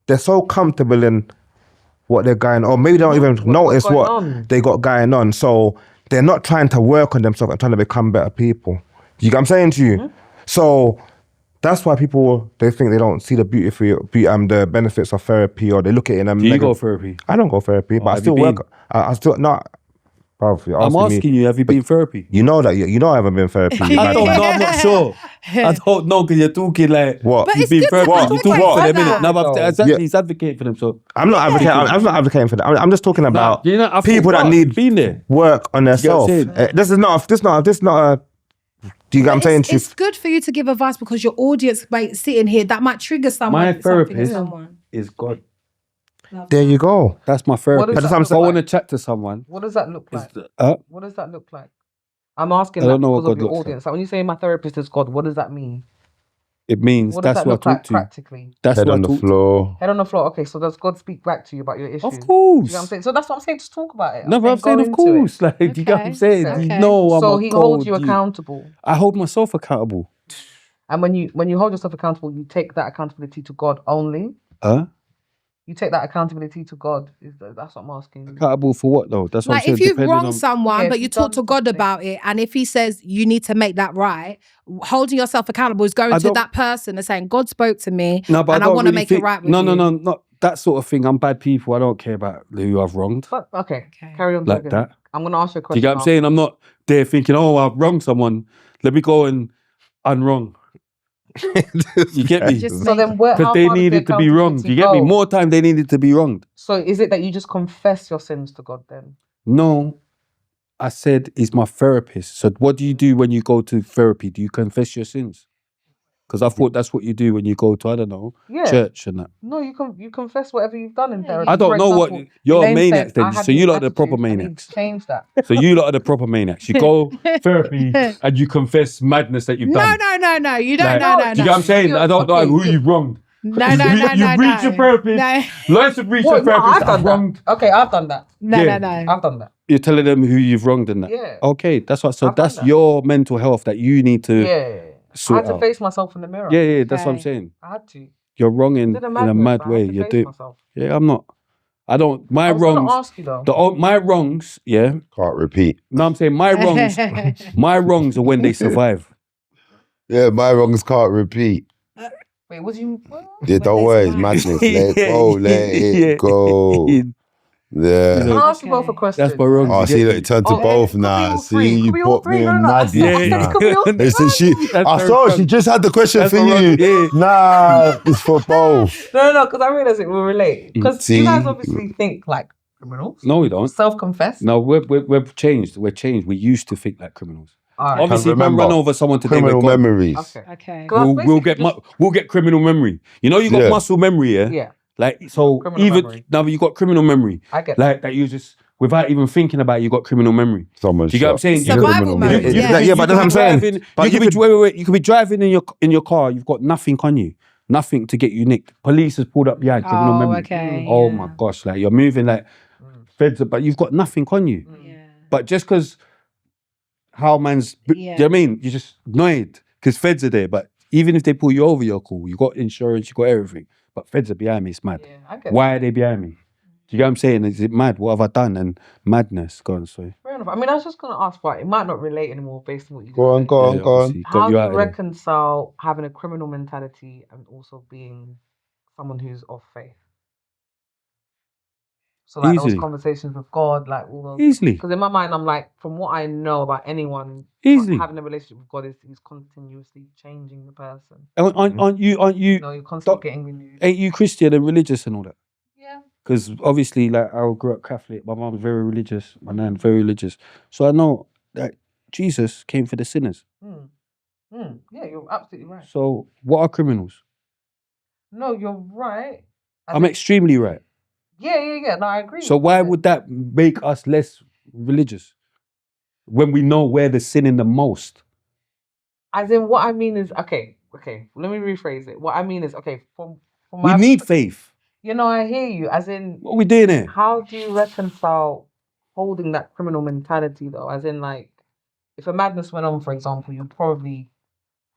they're so comfortable in what they're going, or maybe they don't even notice going what on. they got going on. So they're not trying to work on themselves and trying to become better people. You get what I'm saying to you? So that's why people, they think they don't see the the benefits of therapy, or they look at it in a Do you go therapy? I don't go therapy, but I have still you work. been? I still not. Bro, you're I'm asking me, you, have you been therapy? You know that you know I haven't been therapy. You I mad don't man. know, I'm not sure. I don't know, because you're talking like What? But you've it's been good to therapy. advocate You're talking for for them, that. innit? No, but though. exactly, he's advocating for them. So I'm not advocating. I'm not advocating for that. I'm just talking about you know, I people thought, that need been there. work on get what I'm themselves. saying? This is not a. Do you get what I'm saying? It's good for you to give advice because your audience might sitting here that might trigger someone. My something in therapist someone. is God. There you go. That's my therapist. does that If I look want to like? chat to someone, What does that look like? uh, What does that look like? I'm asking I that don't know what because of God your looks like. audience. Like when you say my therapist is God, what does that mean? it means What does that's that who I look like talk to. practically? That's Head who I on the talk to. floor. Head on the floor. Okay, so does God speak back to you about your issues? Of Do you know what I'm course. saying? So that's what I'm saying. Just talk about it. No, but I'm saying go of into course. it. Like, you get what I'm Okay, saying? okay. You know I'm So a he God. holds you accountable. I hold myself accountable. And when you hold yourself accountable, you take that accountability to God only. You take that accountability to God. That's what I'm asking. Accountable for what though? That's what I'm Like saying. if you've Depending wronged on someone, Yeah, but if you you've talk to done God something. about it, and if He says you need to make that right, holding yourself accountable is going I to don't- that person and saying God spoke to me, No, but and I don't want to really make think, it right with no, you. no, not that sort of thing. I'm bad people. I don't care about who I've wronged. But okay, Okay. carry on Like talking. that. I'm gonna ask you a Do question. you get what I'm saying? I'm not there thinking, oh, I've wronged someone. Let me go and unwrong. You get me? Just So then, Because how they far does the needed to be wronged. accountability You get me? go? More time they needed to be wronged. So is it that you just confess your sins to God then? No, I said he's my therapist. So what do you do when you go to therapy? Do you confess your sins? Because I thought that's what you do when you go to, I don't know, Yeah. church and that. No, you confess whatever you've done in therapy. I don't For know what example, you're Elaine maniacs said, I then. had So you an lot are the proper attitude, and he maniacs. changed that. So you lot are the proper maniacs. You go therapy and you confess madness that you've done. No. You don't. Like, No. do you get what I'm saying? I don't know Okay, who you've wronged. No. You've reached your therapist. No. Loads have reached Well, your no, therapist I've that done have that. wronged. Okay, I've done that. No. I've done that. You're telling them who you've wronged and that. Yeah. Okay, that's what. So I've done that's that. your mental health that you need to Yeah. I sort had to out. face myself in the mirror. Yeah, that's what I'm Okay. saying. I had to. You're wrong in Did a a madness, mad but I way. had to You're face doing. myself. Yeah, I'm not. I don't. My I was gonna wrongs. ask you though. My wrongs. Yeah. Can't repeat. No, I'm saying my wrongs. My wrongs are when they survive. Yeah, my wrongs can't repeat. Wait, was you? Yeah, don't worry, it's madness. Let it go, let it go. Yeah. Can I ask you both a question? That's my wrongs. Oh, you see, get look, me? it turned to both could be now. all See, three. you Could be all put me three. in No, I said madness now. could be all three. Listen, That's I very saw wrong. she just had the question That's for my you. wrong, yeah. Nah, it's for both. No, because I realize it will relate. Because See? you guys obviously think like criminals. No, we don't. Self-confess. No, we've changed. We're changed. We used to think like criminals. All right. Obviously, if I remember, run over someone today, we're Criminal gone. memories. Okay. We'll get criminal memory. You know, you got Yeah. muscle memory, yeah. Yeah. Like so, Criminal even memory. now you got criminal memory. I get like that. You just without even thinking about it, you got criminal memory. Someone Do you get what I'm saying? Survival mode. memory. Yeah. Yeah, but that's what I'm saying. Driving, But you could be driving in your car. You've got nothing on you, nothing to get you nicked. Police has pulled up behind. Criminal Oh, memory. okay. Oh yeah. my gosh! Like you're moving like feds, but you've got nothing on you. Yeah. But just because how man's, do you know what I mean? You're just annoyed because feds are there. But even if they pull you over, you're cool. You got insurance, you got everything. But feds are behind me. It's mad. Yeah, I get Why are they behind me? Do you get what I'm saying? Is it mad? What have I done? And madness. Go on, sorry. Fair enough. I mean, I was just gonna ask, but it might not relate anymore based on what you Go on, said. go on, Yeah, go on. obviously, got How do out you of there. reconcile having a criminal mentality and also being someone who's of faith? So like Easily. those conversations with God, like all those. Easily. Because in my mind, I'm like, from what I know about anyone Easily. having a relationship with God, is he's continuously changing the person. Aren't you? You know, you're constantly getting renewed. Ain't you Christian and religious and all that? Yeah. Because obviously, like I grew up Catholic. My mum's very religious. My nan very religious. So I know that Jesus came for the sinners. Yeah, you're absolutely right. So what are criminals? No, you're right. I'm extremely right. Yeah. No, I agree. So why would that make us less religious when we know where they're sinning the most? As in, what I mean is, okay. Let me rephrase it. What I mean is, okay, from We my need faith. You know, I hear you. As in, What are we doing here? how do you reconcile holding that criminal mentality, though? As in, like, if a madness went on, for example, you'd probably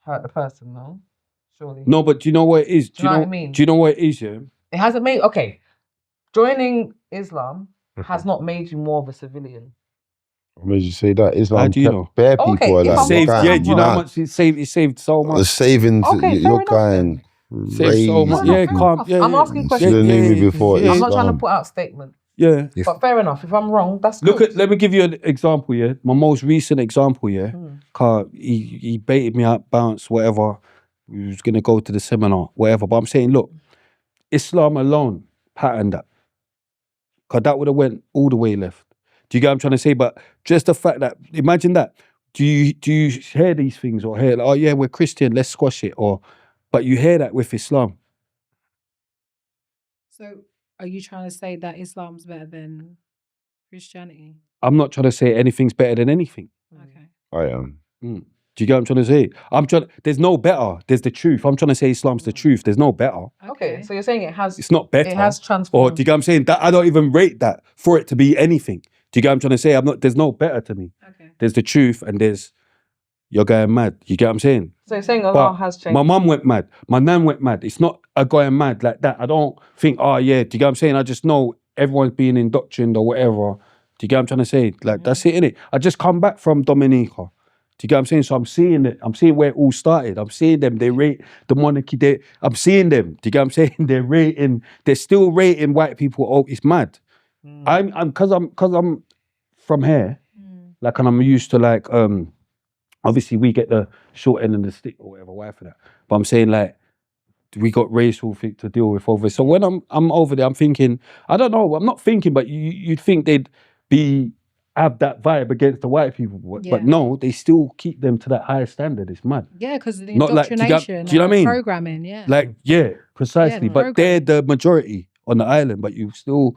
hurt the person, no? Surely. No, but do you know what it is? Do you know what I mean? Do you know what it is, yeah? It hasn't made. Okay, joining Islam has not made you more of a civilian. What made you say that? Islam How do you kept know? bare Okay, people if alive. I'm You're wrong, going Yeah, do you know how mad. much it saved? It saved so much. Saving, Okay, you're fair enough going Saved so much. crazy. Yeah, fair calm. enough. Yeah, I'm yeah. asking You questions. should have knew me before yeah. I'm not trying to Islam. put out statements. Yeah. But fair enough. If I'm wrong, that's Look good. at. Let me give you an example. Yeah, my most recent example. Yeah, car. He baited me out, bounce, whatever. We was gonna go to the seminar, whatever. But I'm saying, look, Islam alone patterned that, cause that would have went all the way left. Do you get what I'm trying to say? But just the fact that, imagine that. Do you hear these things or hear like, oh yeah, we're Christian, let's squash it, but you hear that with Islam. So, are you trying to say that Islam's better than Christianity? I'm not trying to say anything's better than anything. Okay. I am. Do you get what I'm trying to say? There's no better. There's the truth. I'm trying to say Islam's the truth. There's no better. Okay, so you're saying it's not better. It has Or transformed. do you get what I'm saying? That I don't even rate that for it to be anything. Do you get what I'm trying to say? There's no better to me. Okay. There's the truth and there's you're going mad. You get what I'm saying? So you're saying Allah But has changed. my mum went mad. My nan went mad. It's not a going mad like that. I don't think, oh yeah, do you get what I'm saying? I just know everyone's being indoctrinated or whatever. Do you get what I'm trying to say? Like, that's it, innit? I just come back from Dominica. Do you get what I'm saying? So I'm seeing it. I'm seeing where it all started. I'm seeing them. They rate the monarchy. I'm seeing them. Do you get what I'm saying? They're still rating white people. Oh, it's mad. Cause I'm from here, like, and I'm used to like, obviously we get the short end of the stick or whatever, why for that? But I'm saying like, we got racial thing to deal with over. So when I'm over there, I'm thinking, I don't know, I'm not thinking, but you'd think they'd have that vibe against the white people, but no, they still keep them to that higher standard. It's mad. Yeah, because of the Not like- do you indoctrination, do you know what I mean? programming, yeah. Like, yeah, precisely. Yeah, but they're the majority on the island, but you're still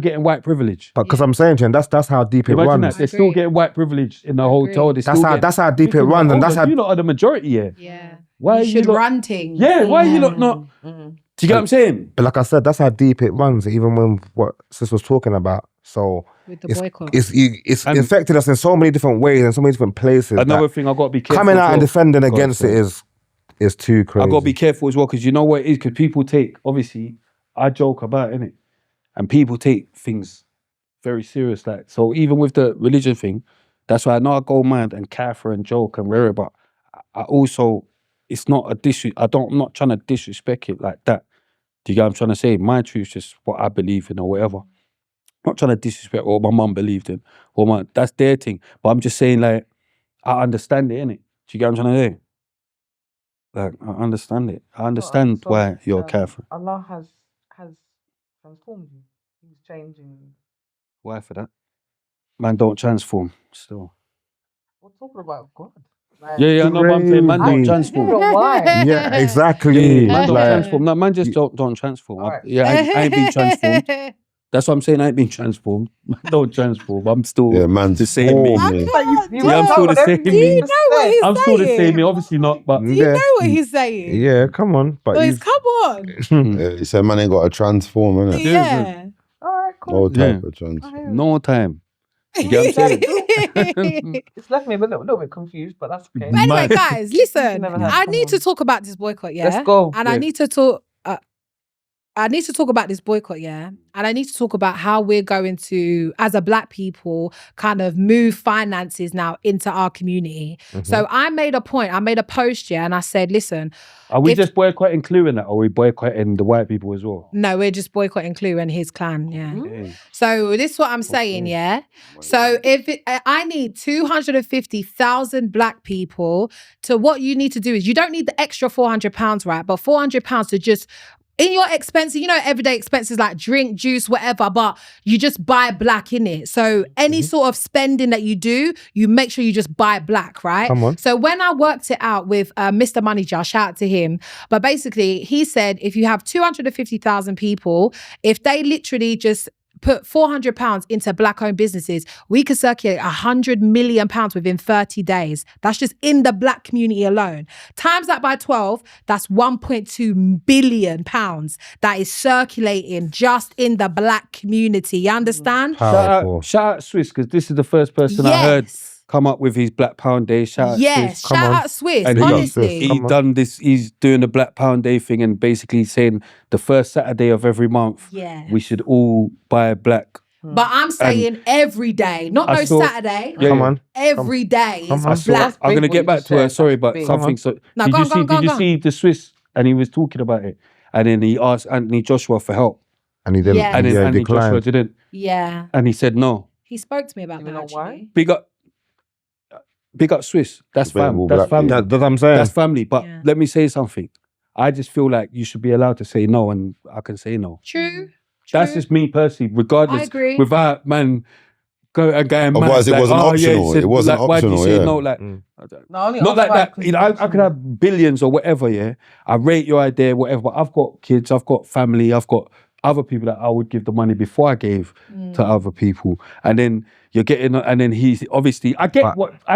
getting white privilege. But because I'm saying to you, that's how deep it Imagine runs. that they're still getting white privilege in the hotel. That's how deep it runs, and that's how you lot are the majority here. Yeah. Why you are should lot- run things. Yeah, why are you lot not? Do you get what I'm saying? But like I said, that's how deep it runs. Even when what Sis was talking about, so With the boycott. it's affected us in so many different ways and so many different places. Another that thing I got to be careful. coming out and defending Go on, against sorry. it is too crazy. I got to be careful as well because you know what it is. Because people take, obviously, I joke about it, and people take things very serious. Like, so even with the religion thing, that's why I know I go mad and kafir and joke and rare, but I also, it's not a I'm not trying to disrespect it like that. Do you get what I'm trying to say? My truth's just what I believe in or whatever. I'm not trying to disrespect what my mum believed in or that's their thing. But I'm just saying, like, I understand it, innit? Do you get what I'm trying to say? Like, I understand it. I understand why you're a kafir. Allah has transformed you. He's changing you. Why for that? Man, don't transform still. We're talking about God. Like, Yeah, I know, but I'm saying man don't transform. why? Yeah, exactly. Man don't Like, transform. No, man just don't transform. Alright. I ain't been transformed. That's what I'm saying. I ain't been transformed. Man don't transform. I'm still man's the same me. forming. Yeah, I'm still the same Do you me. know what he's I'm saying? still the same me. Obviously not, but Do you know what he's saying? yeah, come on. But Boys, you've- come on. He said, man ain't got to transform, innit? Yeah. All right, cool. No type Yeah. of transform. no time. You get what I'm saying? It's left me a little bit confused, but that's okay. But anyway, Mad. guys, listen. Never had I need to someone. talk about this boycott, yeah? Let's go. And I Yeah. need to talk. I need to talk about this boycott, yeah? And I need to talk about how we're going to, as a black people, kind of move finances now into our community. So I made a point, I made a post, yeah, and I said, listen, Are we If- just boycotting Clue in that, or are we boycotting the white people as well? no, we're just boycotting Clue and his clan, yeah. Okay. So this is what I'm saying, yeah? So if I need 250,000 black people to, what you need to do is, you don't need the extra £400, right? But £400 to just, in your expenses, you know, everyday expenses like drink, juice, whatever, but you just buy black in it. So any sort of spending that you do, you make sure you just buy black, right? Come on. So when I worked it out with Mr. Money Jar, shout out to him. But basically, he said if you have 250,000 people, if they literally just put £400 into black-owned businesses, we could circulate £100 million within 30 days. That's just in the black community alone. Times that by 12, that's £1.2 billion that is circulating just in the black community. You understand? Powerful. Shout out Swiss, because this is the first person I heard. Yes. come up with his Black Pound Day. Shout out Yes, Swiss. shout on. out Swiss, And honestly. he Come on. done this. He's doing the Black Pound Day thing and basically saying the first Saturday of every month, Yeah. we should all buy black. But I'm saying every day, not I no saw- Saturday. Yeah, Come yeah. on. Every day Come is on. black. I'm gonna big get what you back to her. said. Sorry, That's but big. something. So No, did go you on, go see? on, go Did on, you go on. see the Swiss? And he was talking about it, and then he asked Anthony Joshua for help, And he didn't. Yeah. and then Yeah, Anthony Joshua declined. didn't, Yeah. and he said no. He spoke to me about You that know actually. why? Big up Swiss. That's Debatable fam. That's black family. people. That's what I'm saying. That's family. But Yeah. let me say something. I just feel like you should be allowed to say no, and I can say no. True. That's just me personally. Regardless, I agree. without man going mad. Otherwise, it like, wasn't oh, Yeah, optional. he said, It wasn't like, why do you optional, say yeah. no? Like, I don't- No, only not like outside, that. 'cause You know, I could have billions or whatever. Yeah, I rate your idea, whatever. But I've got kids. I've got family. I've got other people that I would give the money before I gave to other people. And then you're getting, and then he's obviously. I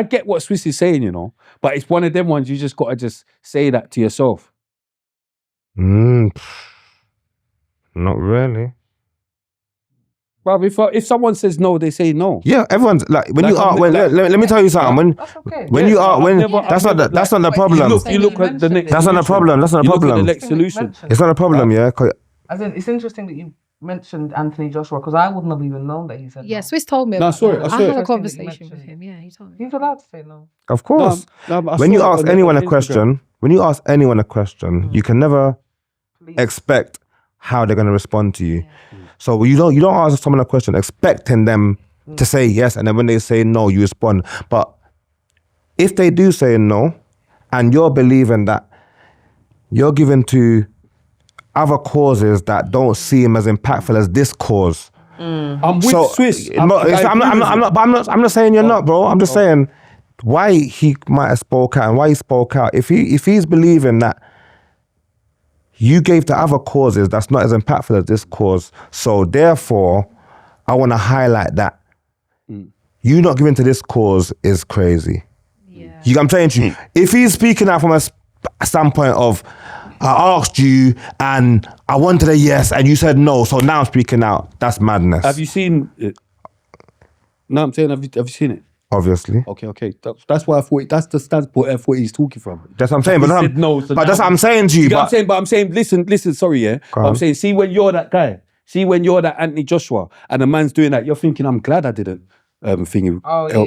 get what Swiss is saying, you know. But it's one of them ones you just got to just say that to yourself. Not really. Bro, if someone says no, they say no. Yeah, everyone's like when Like, you are. I'm When, like- let me tell you something. That's okay. When Yeah, you are, I've when never- that's I've not never, that's not the You problem. look at the next. That's not the problem. That's not the You look at the problem. next solution. It's not a problem, yeah. 'Cause As in, it's interesting that you mentioned Anthony Joshua because I wouldn't have even known that he said Yeah, no. Swiss told me No, I about saw that. it, I I saw had it. a Interesting that you conversation with mentioned him. Yeah, he told me. He's allowed to say no. Of course, No, but I when you saw it ask on anyone a Instagram. question, you can never expect how they're going to respond to you. So you don't ask someone a question expecting them to say yes, and then when they say no, you respond. But if they do say no, and you're believing that you're given to other causes that don't seem as impactful as this cause. I'm with Swiss. I'm not saying you're not, bro. I'm just saying why he might have spoke out and why he spoke out. If he's believing that you gave to other causes that's not as impactful as this cause, so therefore I want to highlight that you not giving to this cause is crazy. Yeah. You know what I'm saying to you? If he's speaking out from a standpoint of I asked you and I wanted a yes and you said no, so now I'm speaking out, that's madness. Have you seen it? No, I'm saying, have you seen it? Obviously. Okay. That's why I thought that's the standpoint I thought he's talking from. That's what I'm saying. He But, said no, so but now- that's what I'm saying to you. You know what But I'm saying? Listen, sorry, yeah. But I'm on. saying, see when you're that guy, see when you're that Anthony Joshua and the man's doing that, you're thinking, I'm glad I didn't help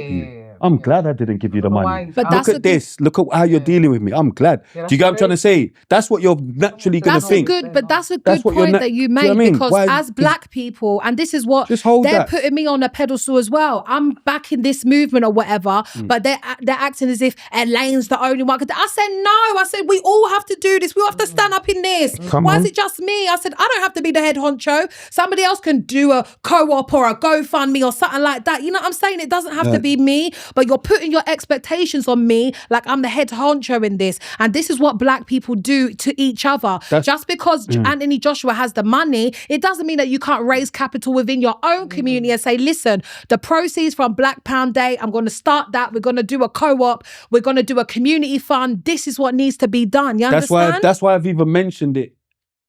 you. I'm glad I didn't give you the money. But Look that's a at this. Look at how you're dealing with me. I'm glad. Yeah, Do you get what I'm trying to say? That's what you're naturally going to That's a think. good, but that's a That's good what you're point na- that you do you know what made I mean? because Why- as black people, and this is what Just hold they're that. putting me on a pedestal as well. I'm back in this movement or whatever, but they're acting as if Elaine's the only one. I said no. I said we all have to do this. We all have to stand up in this. Why is it just me? I said I don't have to be the head honcho. Somebody else can do a co-op or a GoFundMe or something like that. You know what I'm saying? It doesn't have to be me, but you're putting your expectations on me like I'm the head honcho in this. And this is what black people do to each other. Just because Anthony Joshua has the money, it doesn't mean that you can't raise capital within your own community and say, listen, the proceeds from Black Pound Day, I'm going to start that. We're going to do a co-op. We're going to do a community fund. This is what needs to be done. You understand? That's why I've even mentioned it,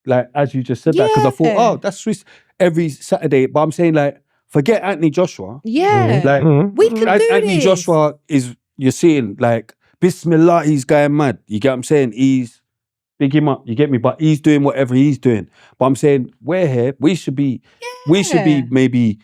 like as you just said that, because I thought, oh, that's Swiss every Saturday. But I'm saying like, forget Anthony Joshua. Yeah. Like We can do Anthony this. Joshua is, you're seeing like, Bismillah, he's going mad. You get what I'm saying? He's big him up. You get me? But he's doing whatever he's doing. But I'm saying we're here. We should be maybe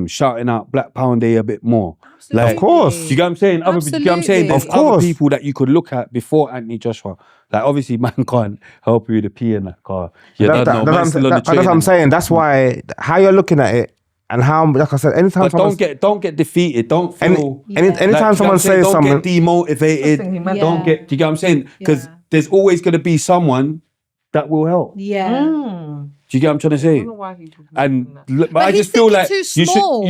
shouting out Black Pound Day a bit more. Like, of course. do you get what I'm saying? You get what I'm saying? There's Of course. other people that you could look at before Anthony Joshua. Like obviously, man can't help you with the pee in that car. You don't know. Man's still on the That's train what I'm and- saying. That's why how you're looking at it and how, like I said, anytime But someone's- don't get defeated. Don't feel. anytime like, someone says don't something, get demotivated. Yeah. Don't get. Do you get what I'm saying? Because there's always going to be someone that will help. Yeah. Do you get what I'm trying to say? know why he would be And doing that. look, But I he's just feel thinking like too small.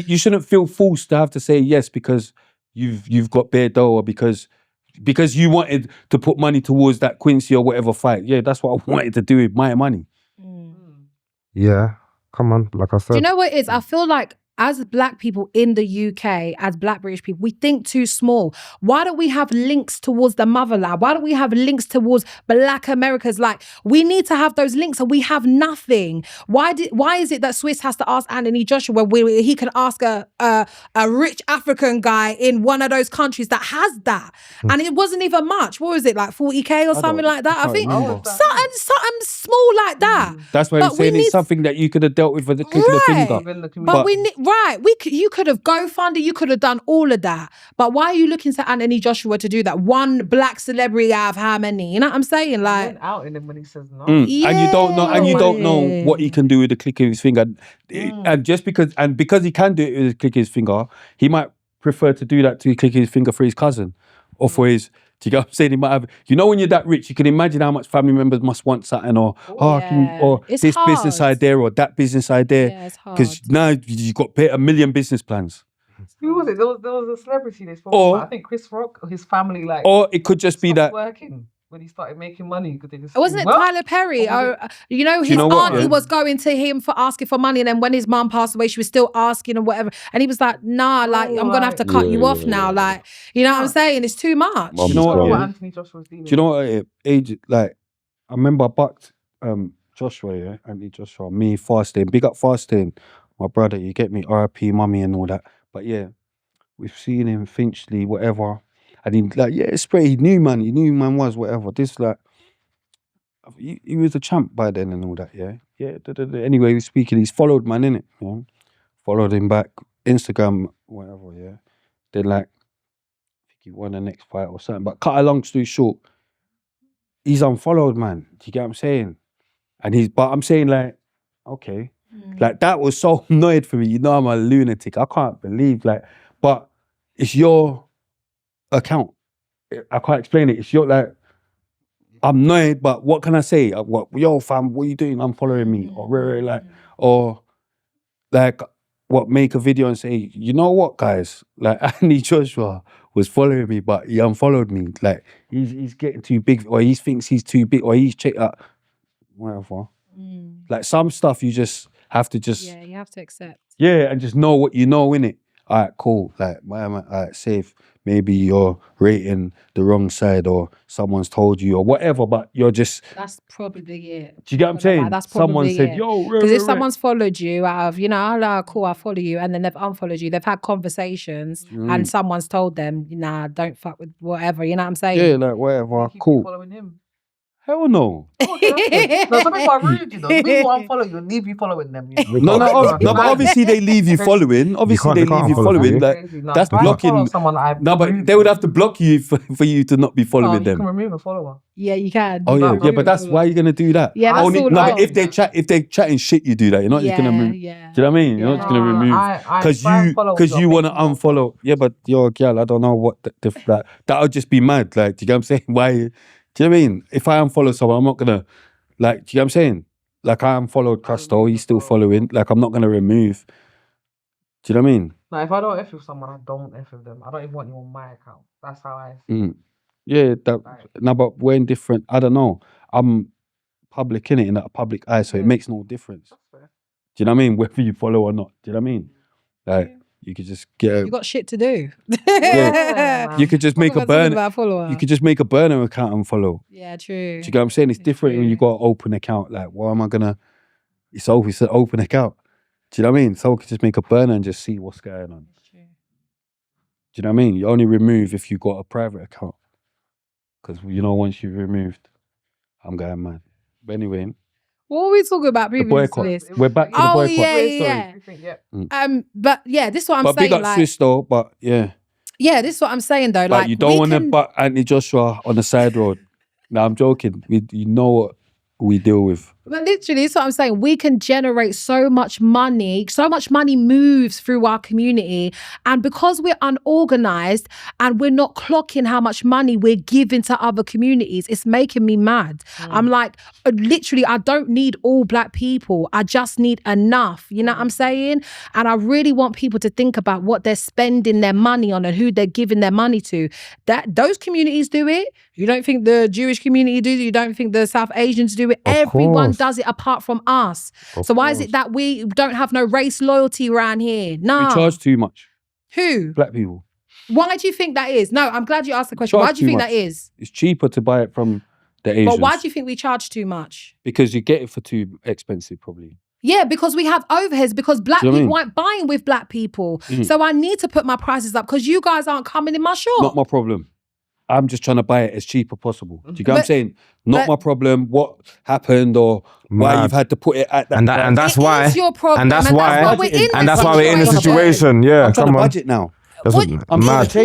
you shouldn't feel forced to have to say yes because you've got bare dough or because you wanted to put money towards that Quincy or whatever fight. Yeah, that's what I wanted to do with my money. yeah, come on, like I said. Do you know what it is? I feel like as black people in the UK, as black British people, we think too small. Why don't we have links towards the motherland? Why don't we have links towards black Americas? Like, we need to have those links and we have nothing. Why is it that Swiss has to ask Anthony Joshua where he can ask a rich African guy in one of those countries that has that? And it wasn't even much. What was it, like 40K or something like that? I think something small like that. That's why I'm saying it's something that you could have dealt with the click of the finger. But you could have GoFunded, you could have done all of that. But why are you looking to Anthony Joshua to do that? One black celebrity out of how many? You know what I'm saying? Like, went out in him when he says no. Yeah. And you don't know what he can do with the click of his finger. And just because he can do it with the click of his finger, he might prefer to do that to click his finger for his cousin or for his. Do you get what I'm saying? He might have, when you're that rich, you can imagine how much family members must want something, or this hard. business idea or that business idea. Yeah, it's hard. Because now you've got a million business plans. Who was it? There was a celebrity they spoke about. I think Chris Rock, his family, like. Or it could just be that. Working when he started making money, because they just. Wasn't it Tyler Perry? His auntie was going to him for asking for money, and then when his mum passed away, she was still asking and whatever. And he was like, "Nah, like I'm gonna have to cut you off now." Like, you know what I'm saying? It's too much. You know what? Anthony Joshua was dealing with. Do you know what? Age, like, I remember I bucked Joshua, Anthony Joshua, me fasting, big up fasting, my brother. You get me? R.I.P. mummy and all that. But yeah, we've seen him Finchley, whatever. And he it's great. He knew man was whatever. This like, he was a champ by then and all that. Anyway, he was speaking. He's followed man innit. Yeah, followed him back, Instagram, whatever. Yeah, then like, I think he won the next fight or something. But cut a long story short, he's unfollowed man. Do you get what I'm saying? But I'm saying like, okay, like that was so annoyed for me. I'm a lunatic. I can't believe but it's your account. I can't explain it. It's your I'm annoyed, but what can I say? Yo fam, what are you doing? Unfollowing me, or make a video and say, you know what, guys? Like Anthony Joshua was following me, but he unfollowed me. Like he's getting too big, or he thinks he's too big, or he's whatever. Like some stuff you just have to you have to accept. Yeah, and just know what you know, innit? All right, cool. Like, all right, safe. Maybe you're rating the wrong side, or someone's told you, or whatever, but you're just. That's probably it. Do you get what I'm saying? That's probably Someone said, yo, because if someone's followed you out of, cool, I follow you, and then they've unfollowed you, they've had conversations, and someone's told them, nah, don't fuck with whatever, you know what I'm saying? Yeah, like, whatever, cool. Following him. Hell no. No, some people are rude, you know. People unfollow you and leave you following them. You know? No, but obviously they leave you following. Obviously they leave you following. Like, that's blocking. But they would have to block you for you to not be following them. You can remove a follower. Yeah, you can. Oh yeah, but that's why you're gonna do that. Yeah, that's all. But if they're chatting shit, you do that. You're not just gonna remove. Yeah. Do you know what I mean? You're not just gonna remove because you want to unfollow. Yeah, but you're a girl. I don't know what that would just be mad. Like, do you get what I'm saying? Why? Do you know what I mean? If I unfollow someone, I'm not gonna do you get what I'm saying? Like I unfollowed Crasto, he's still following. Like I'm not gonna remove. Do you know what I mean? Like if I don't F with someone, I don't F with them. I don't even want you on my account. That's how I see. Yeah, but we're in different. I don't know. I'm public in that public eye, so it makes no difference. Do you know what I mean? Whether you follow or not. Do you know what I mean? Like you could just get. You got shit to do. You could just make a burner. You could just make a burner account and follow. Yeah, true. Do you get what I'm saying? It's different when you got an open account. Like, why am I gonna? It's always an open account. Do you know what I mean? Someone could just make a burner and just see what's going on. Do you know what I mean? You only remove if you got a private account. Because once you've removed, I'm going mad. But anyway. What were we talking about previously? We're back to the boycott. Yeah. But yeah, this is what I'm saying. But big up Swiss though, but yeah. Yeah, this is what I'm saying though. Like you don't want to butt Anthony Joshua on the side road. No, I'm joking. You know what we deal with. But literally, that's what I'm saying. We can generate so much money moves through our community. And because we're unorganized and we're not clocking how much money we're giving to other communities, it's making me mad. I'm like, literally, I don't need all black people. I just need enough. You know what I'm saying? And I really want people to think about what they're spending their money on and who they're giving their money to. Those communities do it. You don't think the Jewish community do it? You don't think the South Asians do it? Everyone does it apart from us. So why is it that we don't have no race loyalty around here? Nah. We charge too much. Who? Black people. Why do you think that is? No, I'm glad you asked the question. Why do you think that is? It's cheaper to buy it from the Asians. But why do you think we charge too much? Because you get it for too expensive, probably. Yeah, because we have overheads, because black people aren't buying with black people. So I need to put my prices up because you guys aren't coming in my shop. Not my problem. I'm just trying to buy it as cheap as possible. Do you get what I'm saying? Not my problem what happened or why you've had to put it at that price. And that's why. It's your problem. And that's why we're in this situation. Yeah, I'm trying to budget now. I'm mad.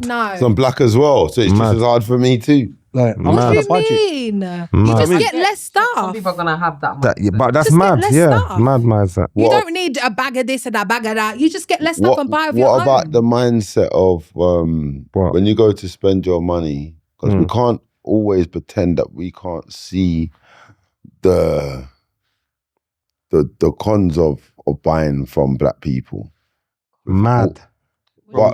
No. So I'm black as well, so it's just as hard for me too. Like, what do you mean? You just get less stuff. Some people are gonna have that. But that's Just mad. get less Yeah, stuff. mad. You don't need a bag of this and a bag of that. You just get less stuff and buy of your own. What about the mindset of when you go to spend your money? Because we can't always pretend that we can't see the cons of buying from black people. Mad.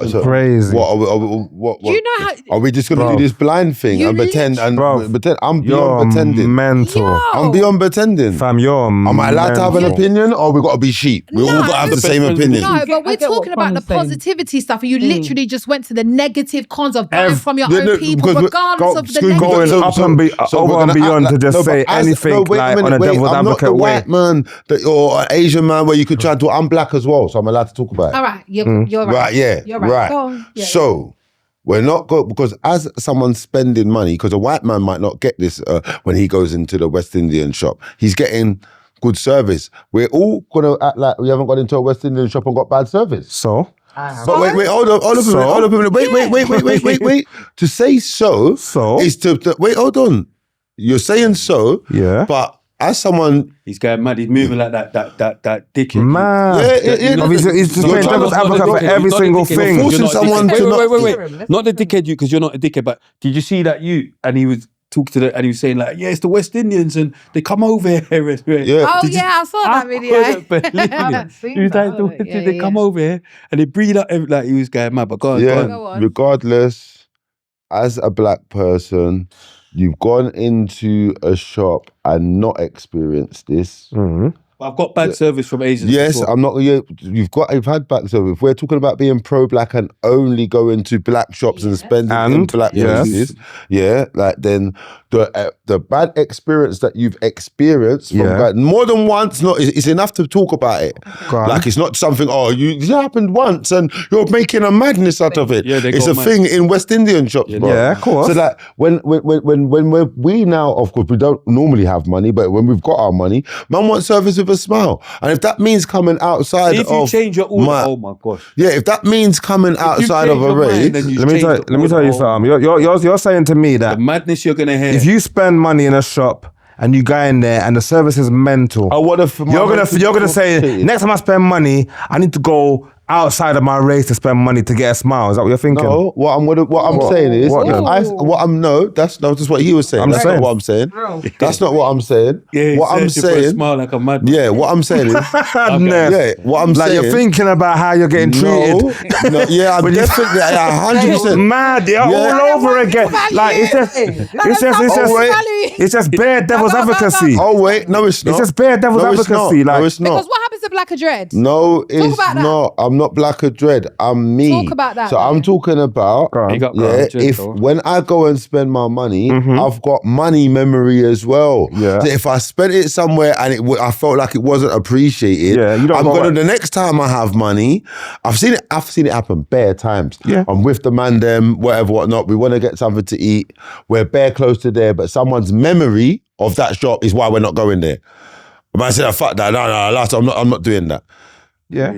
So crazy. What Do you know how? are we just gonna do this blind thing and pretend and pretend? I'm beyond pretending. Mental. I'm beyond pretending. Fam, you're Am I allowed to have an opinion, or we got to be sheep? We all got to have the same opinion. No, but we're talking about the positivity stuff, and you literally just went to the negative cons of buying from your own people, regardless of the negative. Going up and over and beyond to just say anything on a devil's advocate way. I'm not the white man or an Asian man where you could try to. I'm black as well, so I'm allowed to talk about it. All right, you're right. Right, yeah. You're right. Go on. Yeah. So we're not good because as someone spending money, because a white man might not get this when he goes into the West Indian shop, he's getting good service. We're all gonna act like we haven't gone into a West Indian shop and got bad service. So. But wait, hold up a minute. Wait. To say so is to wait, hold on. You're saying so, yeah. But as someone, he's going mad. He's moving like that dickhead. Man, he's just playing devil's advocate for every single thing. You're forcing someone to wait. Not the dickhead you, because you're not a dickhead. But did you see that you? And he was talking and he was saying like, yeah, it's the West Indians and they come over here. Yeah. Oh yeah, I saw that video. He was like, they come over here and they breed up. Like he was going mad. But go on. Regardless, as a black person, you've gone into a shop and not experienced this. Mm-hmm. I've got bad service from Asians. Yes, before. I'm not. You've had bad service. If we're talking about being pro-black and only go into black shops and spend in black places, like then the bad experience that you've experienced from more than once, it's enough to talk about it. Like it's not something. It happened once and you're making a madness out of it. Yeah, it's a thing in West Indian shops, bro. Yeah, of course. So like when we now, of course, we don't normally have money, but when we've got our money, man wants service with a smile, and if that means coming outside if you change your order, oh my gosh, if that means coming outside of a race, let me tell you something. You're saying to me that the madness you're gonna hear if you spend money in a shop and you go in there and the service is mental, you're gonna say next time I spend money, I need to go outside of my race to spend money to get a smile. Is that what you're thinking? No, what I'm saying is, that's not what he was saying. That's not what I'm saying. That's not what I'm saying. Yeah, what I'm saying, smile like a madman. Yeah, what I'm saying is, what I'm saying, you're thinking about how you're getting treated. No, yeah, I'm definitely 100% mad. All over again. Like it's just bare devil's advocacy. Oh wait, no, it's not. It's just bare devil's advocacy. No, it's not. Because what happens to black or dread? No, it's not. I'm not black or dread. I'm me. Talk about that. So I'm talking about when I go and spend my money, I've got money memory as well. Yeah. So if I spent it somewhere and I felt like it wasn't appreciated, the next time I have money, I've seen it happen bare times. Yeah. I'm with the man them, whatever, whatnot. We want to get something to eat. We're bare close to there, but someone's memory of that shop is why we're not going there. But I said, fuck that. No, I'm not doing that. Yeah.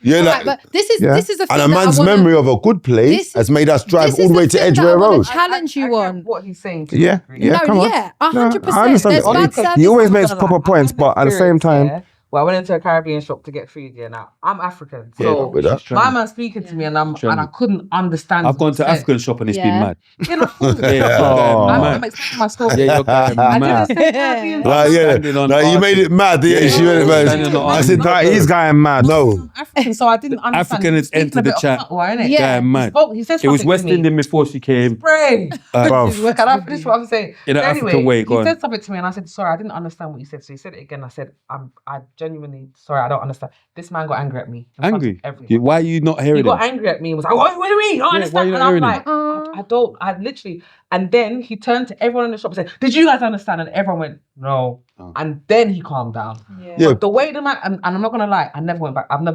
Yeah, right, but this is the thing. And a man's memory of a good place has made us drive all the way to Edgware Road. Challenge you on what he's saying. Come on. 100%. You always make proper points, but at the same time, But I went into a Caribbean shop to get food. Yeah, now I'm African, Yeah, so with that. my man's speaking to me, and I couldn't understand. I've gone to what he said. African shop and it's been Yeah. mad. You're not fool. Yeah, you're going I'm mad. explaining my story. Yeah, you're going I mad. didn't say Caribbean. Like, Standing on you made it mad. Yeah, she made it standing mad. on I said, That he's going mad. no. African, so I didn't understand. African has Speaking entered a the bit of chat. patois, innit? Yeah. Going mad. He said It was something West to me. Indian before she came. Brain. Bruv. Can I finish what I'm saying? In an So African way, go he on. said something to me and I said, sorry, I didn't understand what you said. So he said it again. I said, I genuinely, sorry, I don't understand. This man got angry at me. in front of Angry. everyone. Why are you not He hearing got him? angry at me and was like, what do you mean? I don't Yeah, understand. why you not And I'm hearing him? like, I literally, and then he turned to everyone in the shop and said, did you guys understand? And everyone went, no. Oh. And then he calmed down. Yeah. But the way the man, and I'm not going to lie, I've never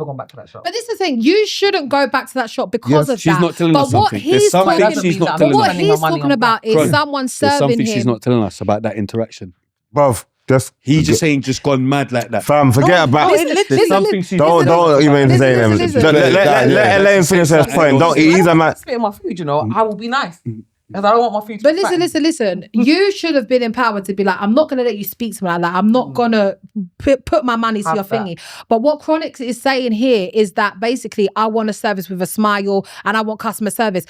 gone back to that shop. But this is the thing, you shouldn't go back to that shop because of She's that. not telling but us what something. he's There's something talking, she's not but telling what us. he's talking about is Chronik, someone There's serving something him. she's not telling us about that interaction. Bruv, just He's just saying just gone mad like that. fam, forget about. There's something she's Don't even say them. listen. Let Elaine finish her point. Don't. He's a man. Spit in my food, you know. I will be nice because I don't want my food to But be fattened. listen. You should have been empowered to be like, I'm not going to let you speak to me like that. I'm not going to put my money to Have your that. thingy. But what Chronik is saying here is that basically I want a service with a smile and I want customer service.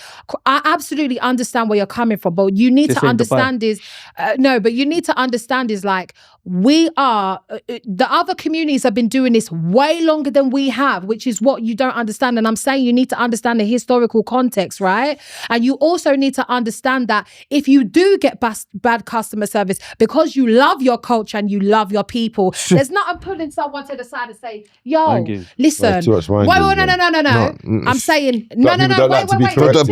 I absolutely understand where you're coming from, but you need Just to saying understand is, but you need to understand is like, we are, the other communities have been doing this way longer than we have, which is what you don't understand. And I'm saying you need to understand the historical context, right? And you also need to understand that if you do get bad customer service because you love your culture and you love your people, there's nothing pulling someone to the side and say, yo, Mind games. listen, That's too much mind wait, games, no. I'm saying, no, people don't like to be wait. corrected.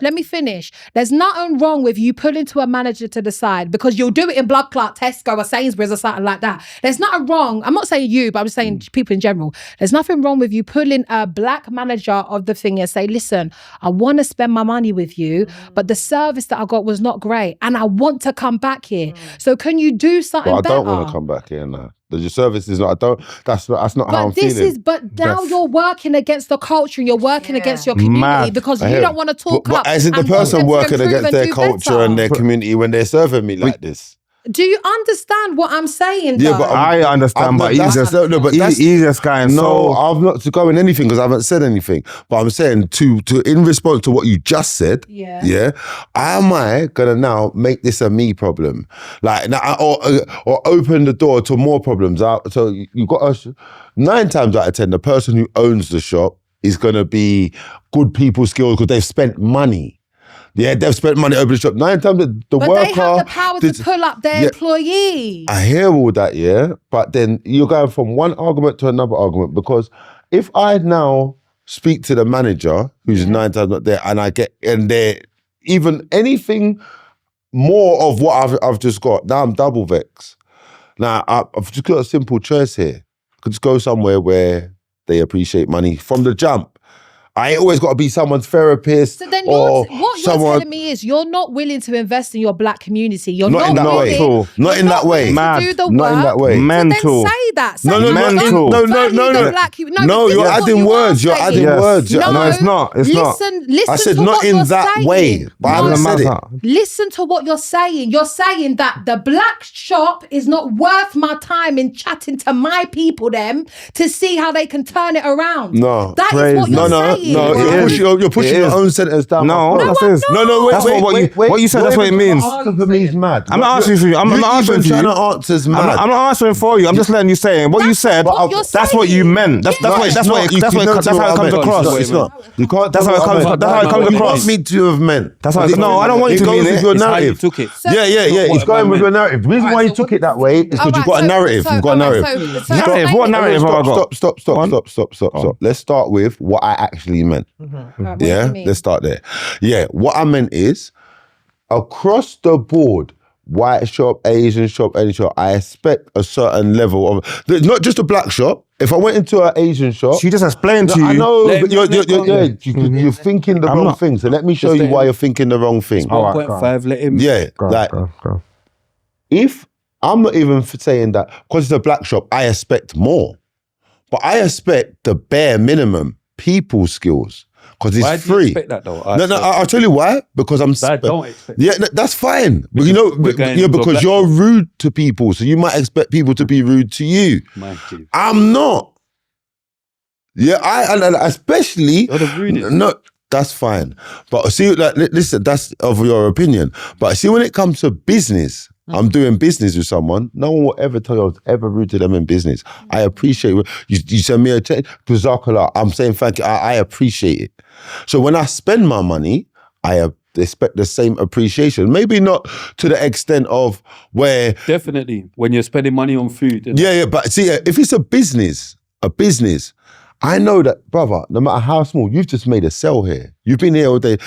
Let me finish. There's nothing wrong with you pulling to a manager to the side because you'll do it in Blood Clot, Tesco or Sainsbury's or something like that. There's nothing wrong. I'm not saying you, but I'm just saying people in general. There's nothing wrong with you pulling a black manager of the thing and say, listen, I want to spend my money with you, but the service that I got was not great and I want to come back here. So can you do something But I better? don't want to come back here now. The service is not. I don't. That's not how I'm feeling. But now you're working against the culture and you're working against your community Mad. because I you hear don't it. want to talk up. But isn't the and want person them to working improve against and their do culture better? and their community when they're serving me like this? Do you understand what I'm saying? Yeah, though? but I understand, but he's just he's just going No, so. I've not to go in anything because I haven't said anything. But I'm saying to in response to what you just said, Yeah. am I gonna now make this a me problem, like now, or open the door to more problems? So you got us 9 times out of 10, the person who owns the shop is gonna be good people skills because they've spent money. Yeah, they've spent money over the shop. 9 times the But worker. they have the power to pull up their employees. I hear all that, yeah, but then you're going from one argument to another argument because if I now speak to the manager who's 9 times not there and they're even anything more of what I've just got, now I'm double vexed. Now I've just got a simple choice here. I could just go somewhere where they appreciate money from the jump. I ain't always got to be someone's therapist. So then or what you're someone, telling me is you're not willing to invest in your black community. You're Not in that way. willing, Not you're in that way. willing Mad. To do the Not in work. that way. So Mental. then say that. Say No, that. mental. Don't No, value no, the no. black you- No, but this you're is what adding you are words. You're saying. adding Yes. words. No, it's not. It's not. Listen I said to not what in you're that saying. way, but I haven't said it. Listen to what you're saying. You're saying that the black shop is not worth my time in chatting to my people them to see how they can turn it around. No. That is what you're saying. You're pushing your own sentence down. No, my that's throat. it. No, wait, That's wait, what wait, what you said. That's what it means. Answer for me is mad. I'm not answering for you. I'm not answering for you. Trying to answer's mad. I'm not answering for you. I'm just letting you say what you said. what you're That's what you saying. meant. That's how it comes across. It's not. You can't. That's how it comes. That's how it comes What you want across. me to have meant. That's how. No, I don't want you to mean It goes with it. your It's how you narrative. took it. Yeah. It's going with your narrative. The reason why you took it that way is because you've got a narrative. You've got a narrative. Narrative? What narrative have I got? Stop. Let's start with what I actually meant. Yeah, let's start there. Yeah, what I meant is across the board, white shop, Asian shop, any shop, I expect a certain level of, not just a black shop. If I went into an Asian shop, She just explained to you. I know but you're thinking the wrong thing. So let me show you why you're thinking the wrong thing. 1.5, let him. Yeah, Go. if I'm not even saying that because it's a black shop, I expect more. But I expect the bare minimum, people skills. because it's Why do you free. expect that though? I'll tell you why. Because I'm. I don't expect. Yeah, that's fine. But you know, because you're rude to people, so you might expect people to be rude to you. I'm not. Yeah, and especially You're the rudest. no. That's fine. But see, like, listen, that's of your opinion. But see, when it comes to business, I'm doing business with someone, no one will ever tell you I was ever rude to them in business. I appreciate it. You send me a check, Jazakallah, I'm saying thank you. I appreciate it. So when I spend my money, I expect the same appreciation. Maybe not to the extent of where... Definitely, when you're spending money on food. Yeah, but see, if it's a business, I know that, brother, no matter how small, you've just made a sell here. You've been here all day.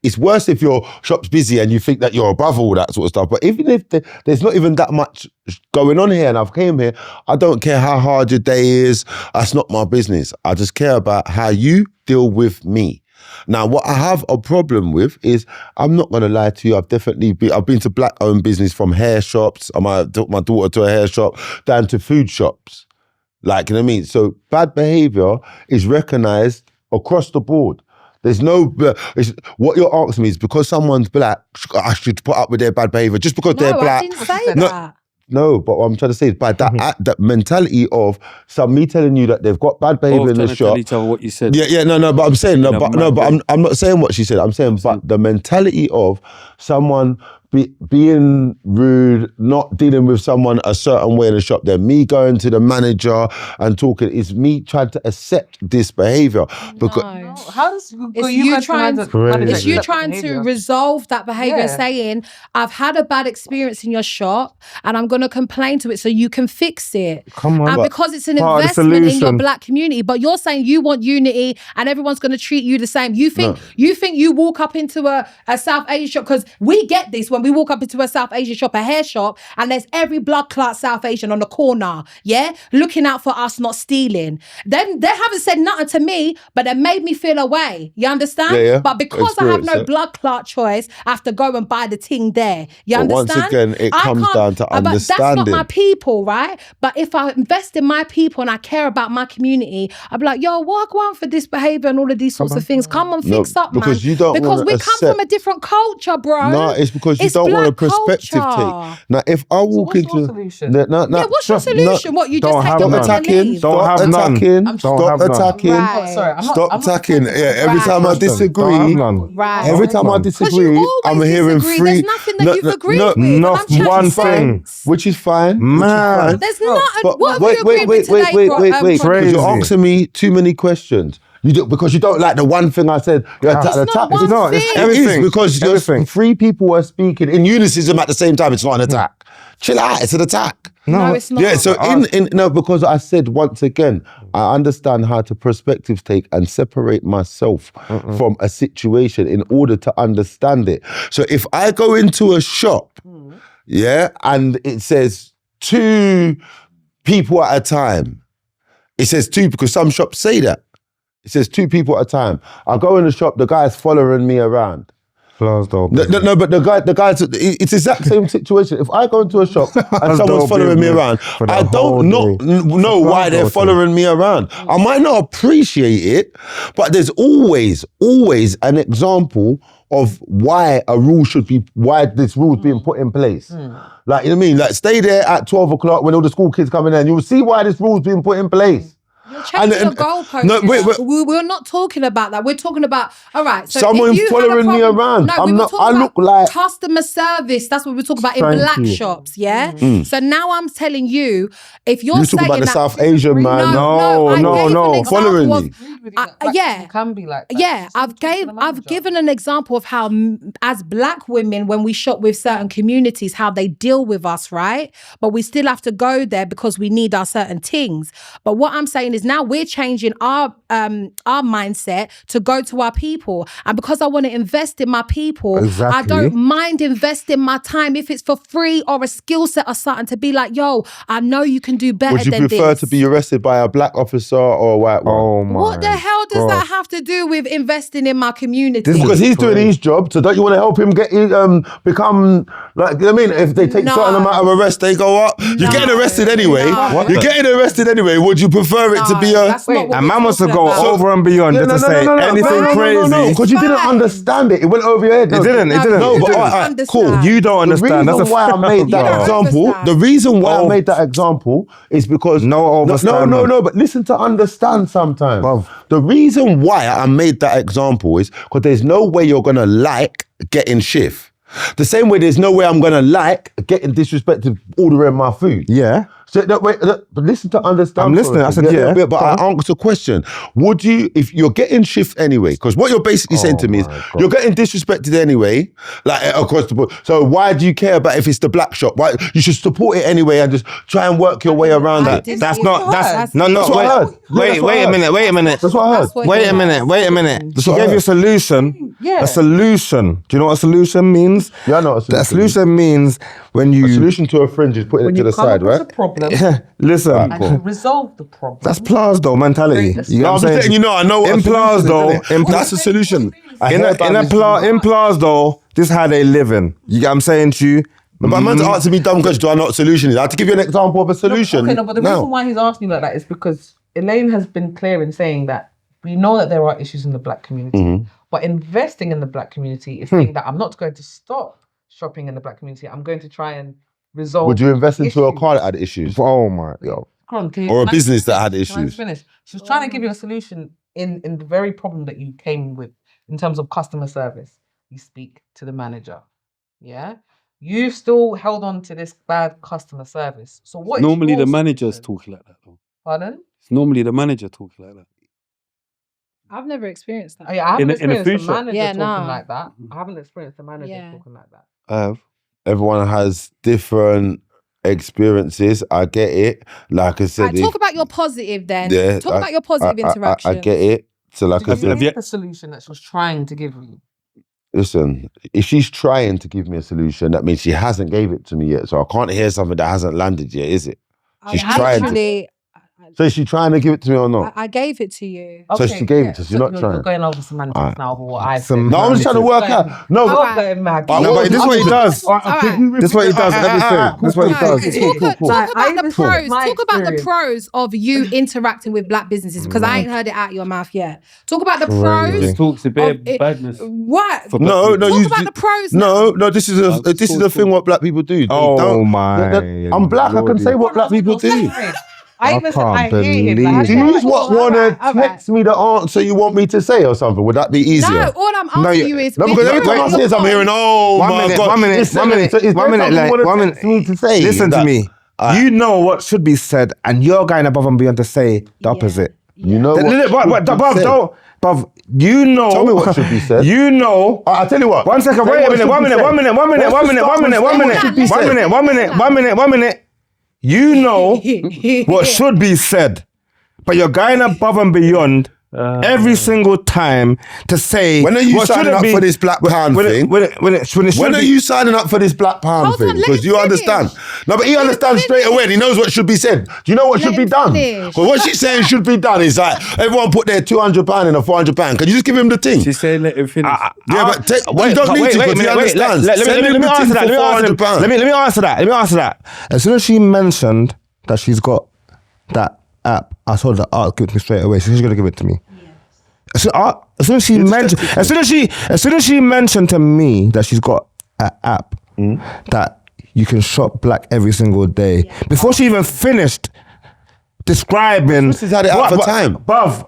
It's worse if your shop's busy and you think that you're above all that sort of stuff. But even if there's not even that much going on here and I've came here, I don't care how hard your day is. That's not my business. I just care about how you deal with me. Now, what I have a problem with is, I'm not going to lie to you, I've been to black-owned business, from hair shops, I took my daughter to a hair shop, down to food shops. Like, you know what I mean? So bad behavior is recognized across the board. There's no, what you're asking me is because someone's black, I should put up with their bad behavior just because they're black. I didn't say that. No, but what I'm trying to say is by that mentality of me telling you that they've got bad behavior in the shop. Tell each other what you said. No, but I'm saying I'm not saying what she said. I'm saying, but the mentality of someone being rude, not dealing with someone a certain way in the shop, then me going to the manager and talking, is me trying to accept this behavior. Because how does it's you trying to resolve that behavior and saying, I've had a bad experience in your shop and I'm going to complain to it so you can fix it. Come on. And because it's an investment in your black community, but you're saying you want unity and everyone's going to treat you the same. You think you walk up into a South Asian shop, because we get this when we walk up into a South Asian shop, a hair shop, and there's every blood clot South Asian on the corner, looking out for us not stealing. Then they haven't said nothing to me, but they made me feel away. You understand? Yeah. But because I have no blood clot choice, I have to go and buy the thing there. You understand? Once again, it comes down to understanding. But that's not my people, right? But if I invest in my people and I care about my community, I'd be like, yo, walk on for this behavior and all of these sorts of things. Come on, fix up, man. Because you don't Because we come from a different culture, bro. No, it's because you don't want a perspective take. Now, if I walk into... What's your solution? What's your solution? What, you just take the money and leave? Stop attacking. Stop attacking. Right. Stop attacking. Every time I disagree, I'm hearing free... There's nothing that you've agreed with. Not one thing. Which is fine. Man. There's not... What have you agreed with today? Wait. Because you're asking me too many questions. Because you don't like the one thing I said. You're It's not one thing. It's everything. Because three people are speaking in unison at the same time. It's not an attack. Chill out. It's an attack. No, it's not. Yeah, so because I said once again, I understand how to perspectives take and separate myself from a situation in order to understand it. So if I go into a shop, and it says 2 people at a time, it says 2 because some shops say that. It says 2 people at a time. I go in the shop, the guy's following me around. Closed door. No, but the guy's, it's the exact same situation. If I go into a shop and someone's following me around, I don't know why they're following me around. I might not appreciate it, but there's always an example of why this rule's being put in place. Like, you know what I mean? Like, stay there at 12 o'clock when all the school kids come in and you'll see why this rule's being put in place. You're changing your goalposts. No, wait. We're not talking about that. We're talking about, all right. So someone following me around. I look like customer service. That's what we're talking about in black shops. Yeah. So now I'm telling you, if you're saying talking about the South Asian man. No. Following me. It can be like that. Yeah, I've given an example of how, as black women, when we shop with certain communities, how they deal with us, right? But we still have to go there because we need our certain things. But what I'm saying is now we're changing our mindset to go to our people, and because I want to invest in my people, I don't mind investing my time if it's for free or a skill set or something, to be like, yo, I know you can do better than this. Would you prefer to be arrested by a black officer or a white one? What the hell does that have to do with investing in my community? Because he's doing his job, so don't you want to help him get become like? I mean, if they take certain amount of arrests, they go up. You're getting arrested anyway. You're getting arrested anyway. Would you prefer it to be a? That's not what And we're man wants to talking go about. over and beyond just to say anything crazy. Because you didn't understand it. It went over your head. It didn't. No, but understand. cool. You don't understand. The reason why I made that don't example. understand. The reason why I made that example is because No overstand, man. no. But listen to understand sometimes. Bruv. The reason why I made that example is because there's no way you're gonna like getting shift. The same way there's no way I'm gonna like getting disrespected ordering my food. Yeah. So but listen to understand. I'm listening. I said, yeah. But I asked a question. Would you, if you're getting shift anyway, because what you're basically saying to me is you're getting disrespected anyway, like across the board. So why do you care about if it's the black shop? Why you should support it anyway and just try and work your way around that. That's not. That's No. what I heard. Wait a minute. That's what I heard. Wait a minute. She what I gave you heard. a solution. Yeah. A solution. Do you know what a solution means? Yeah, I know what a A solution solution means when A you solution to a fringe is putting When it to you the come side, across right? a problem listen. and you resolve the problem. That's Plazdo mentality. You No, know I'm what just I'm letting saying? you know. I know what In a solution Plazdo, is, innit? That's a solution. in Plazdo, this is how they living. You get what I'm saying to you? But my man's asking me dumb questions. Do I know what a solution is? I have to give you an example of a solution. Okay, but the reason why he's asking like that is because Elaine has been clear in saying that we know that there are issues in the black community, but investing in the black community is saying that I'm not going to stop shopping in the black community. I'm going to try and resolve. Would you invest into a issues. car that had issues? Oh my God. Come on, Or a business that had Can I issues? finish? She was trying to give you a solution in the very problem that you came with in terms of customer service. You speak to the manager, yeah? You've still held on to this bad customer service. So what? Normally is the your manager's solution? talking like that though. Pardon? It's normally the manager talking like that. I've never experienced that. Oh, yeah, I haven't In a experienced food the shop. manager Yeah, talking nah. like that. I haven't experienced the manager Yeah. talking like that. I have. Everyone has different experiences. I get it. Like I said, Right, talk about your positive then. Yeah, Talk about your positive interaction. I get it. So like I Did you said, get the solution that she was trying to give you? listen, if she's trying to give me a solution, that means she hasn't gave it to me yet. So I can't hear something that hasn't landed yet, is it? She's trying to. Actually, So is she trying to give it to me or not? I gave it to you. So she gave it to us, you're not trying. You're going over semantics Alright. now over what I said. Some- No, I'm just trying to work out. No, Alright. Going mad. No, but this is what he does. This is what he does. Everything. This is what he No, does. talk about the pros. My Talk about the experience. pros of you interacting with black businesses because I ain't heard it out your mouth yet. Talk about the Crazy. pros. Talks a bit of it. badness. What? For No, black no, Talk about the pros. No, this is Talk, a thing what black people do. They Oh don't- my I'm black. I can say what black people do. I even said I can't hear him. believe Like, Do you it. just want to text me the answer you want me to say or something? Would that be easier? No, all I'm asking you is. No, because every time I say this, I'm hearing, oh One my minute, God. one minute, It's one minute, so is there one minute, something like, you wanna one text minute. me to say? Listen to That- me. You know what should be said, and you're going above and beyond to say the opposite. You know But, what? bruv, you know. Tell me what should be said. You know. I'll tell you what. 1 second, Say wait a what minute, should one be minute, said. one minute, one minute, Let's one just minute, start one minute, with one what minute, should be one said. minute, one minute, one minute, one minute. You know what should be said, but you're going above and beyond every single time to say. When are you what signing shouldn't up be- for this black pound thing? When it should When are be- you signing up for this black pound Hold on, thing? let Because him you finish. understand. No, but he understands him straight away. And he knows what should be said. Do you know what Let should be him done? finish. Because what she's saying should be done is like everyone put their £200 in a £400. Can you just give him the thing? She's saying let him finish. Yeah, but you don't need to because he understands. Let Send me him the answer thing that. for £400. Let me answer that. Let me answer that. As soon as she mentioned that she's got that app, I told her, "Oh, give it to me straight away." So she's gonna give it to me. As soon as she mentioned, as soon as she mentioned to me that she's got an app that you can shop black every single day, before she even finished describing. This has had it out for time. Bruv,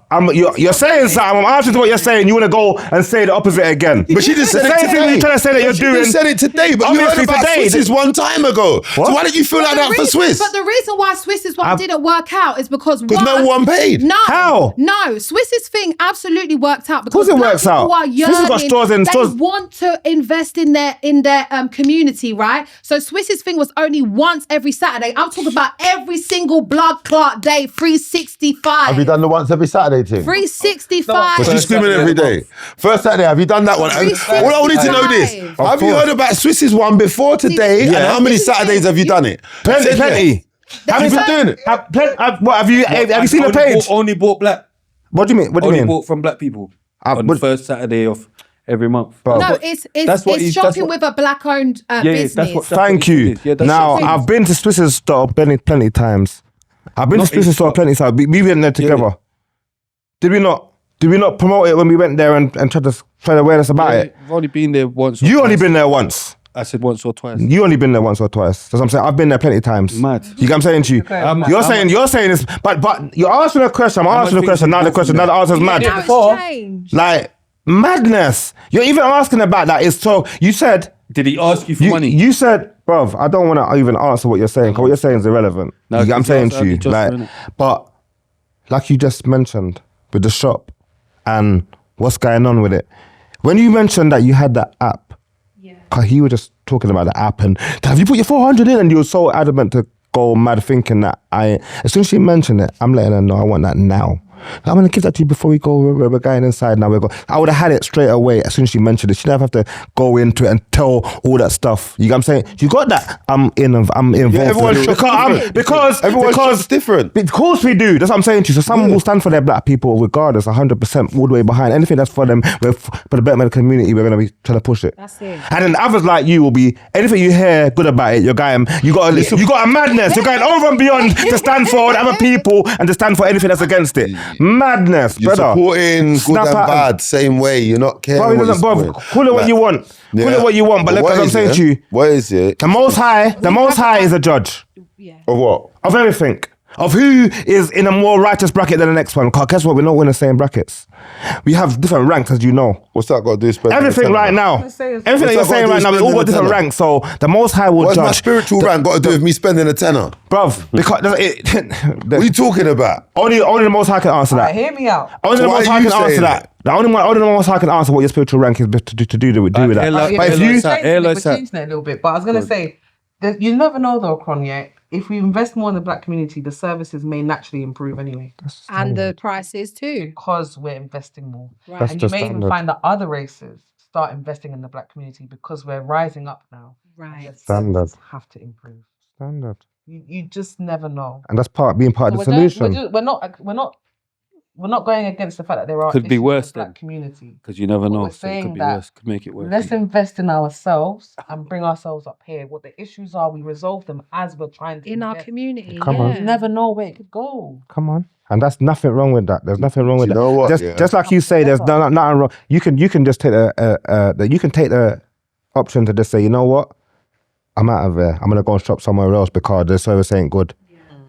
you're saying something. I'm answering to what you're saying. You want to go and say the opposite again. But she just the said it same thing today. you're trying to say that you're She doing. just said it today, but you heard Obviously about today. Swiss's one time ago. So why did you feel like that for Swiss? But the reason why Swiss's one didn't work out is because no one paid. No. How? No. Swiss's thing absolutely worked out because course it black works people out. are Swiss has got yearning. stores in they stores. want to invest in their community, right? So Swiss's thing was only once every Saturday. I'm talking about every single blood clot day, 365. Have you done the once every Saturday thing? 365. But she's screaming every day. First Saturday, have you done that one? And all I wanted to know this. Have you heard about Swiss's one before today? And how many Saturdays have you done it? Plenty. Have you been doing it? Have you seen the page? Only bought black. What do you mean? What do you Only mean? bought from black people on the but- first Saturday of every month. Bro. No, That's it's what he's- shopping that's what- with a black-owned business. that's what Thank he you. said. Yeah, that's Now, what he said. I've been to Swiss's store plenty times. I've been Not to Swiss's his store shop. plenty times. We went there together. Did we not? Did we not promote it when we went there and try to awareness about it? I've only been there once. You only been there once. I said once or twice. You only been there once or twice. That's what I'm saying. I've been there plenty times. Mad. You get what I'm saying to you? You're saying this, but you're asking a question. I'm answering the question. Now the answer's mad. Now it's changed. Like madness. You're even asking about that. Is so you said. Did he ask you for money? You said, bruv, I don't want to even answer what you're saying because what you're saying is irrelevant. No, You get what I'm saying because to you, just like, innit? but like you just mentioned with the shop and what's going on with it. When you mentioned that you had that app, because he was just talking about the app and have you put your 400 in, and you were so adamant to go mad thinking that as soon as she mentioned it, I'm letting her know I want that now. I'm going to give that to you before we go. We're going inside now. I would have had it straight away as soon as she mentioned it. She didn't have to go into it and tell all that stuff. You know what I'm saying? You got that? I'm involved. everyone's because different. Of course we do. That's what I'm saying to you. So some will stand for their black people regardless, 100% all the way behind. Anything that's for them, for the betterment of the community, we're going to be trying to push it. That's it. And then others like you will be, anything you hear good about it, you're going, you got a madness. You're going over and beyond to stand for other people and to stand for anything that's against it. Madness, You're brother. supporting good Snap and at 'em. bad, same way. You're not caring Bro, it what doesn't you're bother. supporting. Call it what you want. Call it what you want. But look, what as I'm is saying it? to you, What is it? the Most High is a judge Of what? of everything. Of who is in a more righteous bracket than the next one. Because guess what? We're not in the same brackets. We have different ranks, as you know. What's that got to do with spending Everything the right tenner? now. Everything that you're got to saying do right with now, we all spending got the different tenner? ranks. So the Most High will What's my judge. spiritual rank got to do with me spending a tenner? Bruv, because What are you talking about? only the Most High can answer that. Hear me out. Only So the why Most are High you can answer saying that. Only the Most High can answer what your spiritual rank is to do with that. But if you We're changing it a little bit, but I was going to say, that you never know though, Chronik. If we invest more in the black community, the services may naturally improve anyway. And the prices too. Because we're investing more. Right. That's And the you may even standard. find that other races start investing in the black community because we're rising up now. Right. And the Standard. services have to improve. Standard. You just never know. And that's being part of the So solution. we're not going against the fact that there are Could be issues worse in the black then. community. Because you never But know. we're So it saying could be that worse. Could make it worse. Let's invest in ourselves and bring ourselves up here. What the issues are, we resolve them as we're trying to In our invest. community. Come on. You never know where it could go. Come on. And that's nothing wrong with that. There's nothing wrong with you that. know what, Just, yeah? just like you say, there's nothing wrong. You can just take the option to just say, you know what? I'm out of there. I'm gonna go and shop somewhere else because the service ain't good.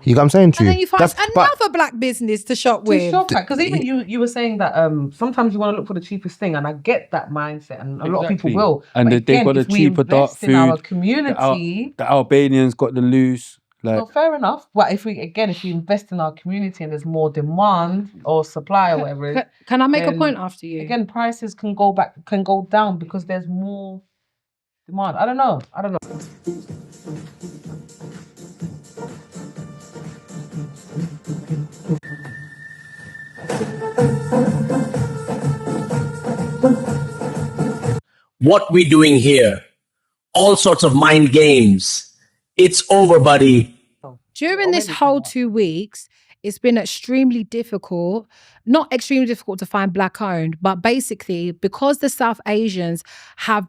You know what I'm saying to And you? then you find another black business to shop with. Because even you were saying that sometimes you want to look for the cheapest thing, and I get that mindset, and a lot of people Exactly. will. And But they've got if the we cheaper dark invest in our food. community. The Albanians got the loose. Like, Well, fair enough. But if we invest in our community and there's more demand or supply or whatever, it is, Can I make a then point after you? again, prices can go down because there's more demand. I don't know. What we doing here? All sorts of mind games. It's over, buddy. During this whole 2 weeks, it's been extremely difficult, not extremely difficult to find black owned, but basically because the South Asians have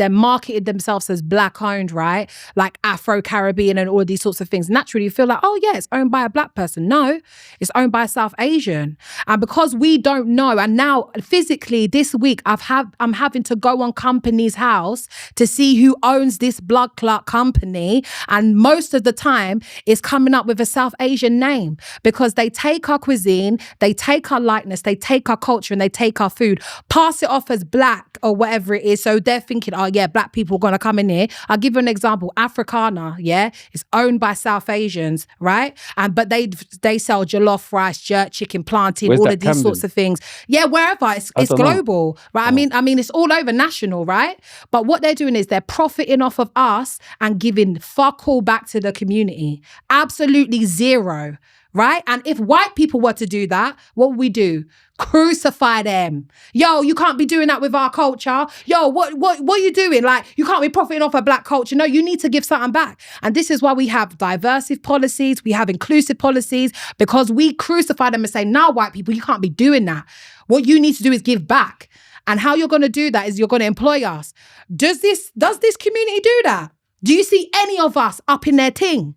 marketed themselves as black owned, right? Like Afro-Caribbean and all these sorts of things. Naturally, you feel like, oh yeah, it's owned by a black person. No, it's owned by a South Asian. And because we don't know, and now physically this week, I'm having to go on company's house to see who owns this blood clot company. And most of the time, it's coming up with a South Asian name. Because they take our cuisine, they take our likeness, they take our culture, and they take our food, pass it off as black or whatever it is. So they're thinking, oh yeah, black people are going to come in here. I'll give you an example. Africana, yeah, is owned by South Asians, right? But they sell jollof rice, jerk chicken, plantain, Where's all that, of these Camden? sorts of things. Yeah, wherever. It's don't know. global, right? I mean, it's all over national, right? But what they're doing is they're profiting off of us and giving fuck all back to the community. Absolutely zero. right? And if white people were to do that, what would we do? Crucify them. Yo, you can't be doing that with our culture. Yo, what are you doing? Like, you can't be profiting off a black culture. No, you need to give something back. And this is why we have diversive policies, we have inclusive policies, because we crucify them and say, nah, white people, you can't be doing that. What you need to do is give back. And how you're going to do that is you're going to employ us. Does this community do that? Do you see any of us up in their ting?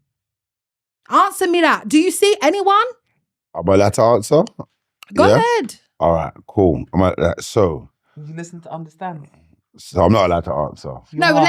Answer me that. Do you see anyone? Am I allowed to answer? Go ahead. All right, cool. So You listen to understand. I'm not allowed to answer.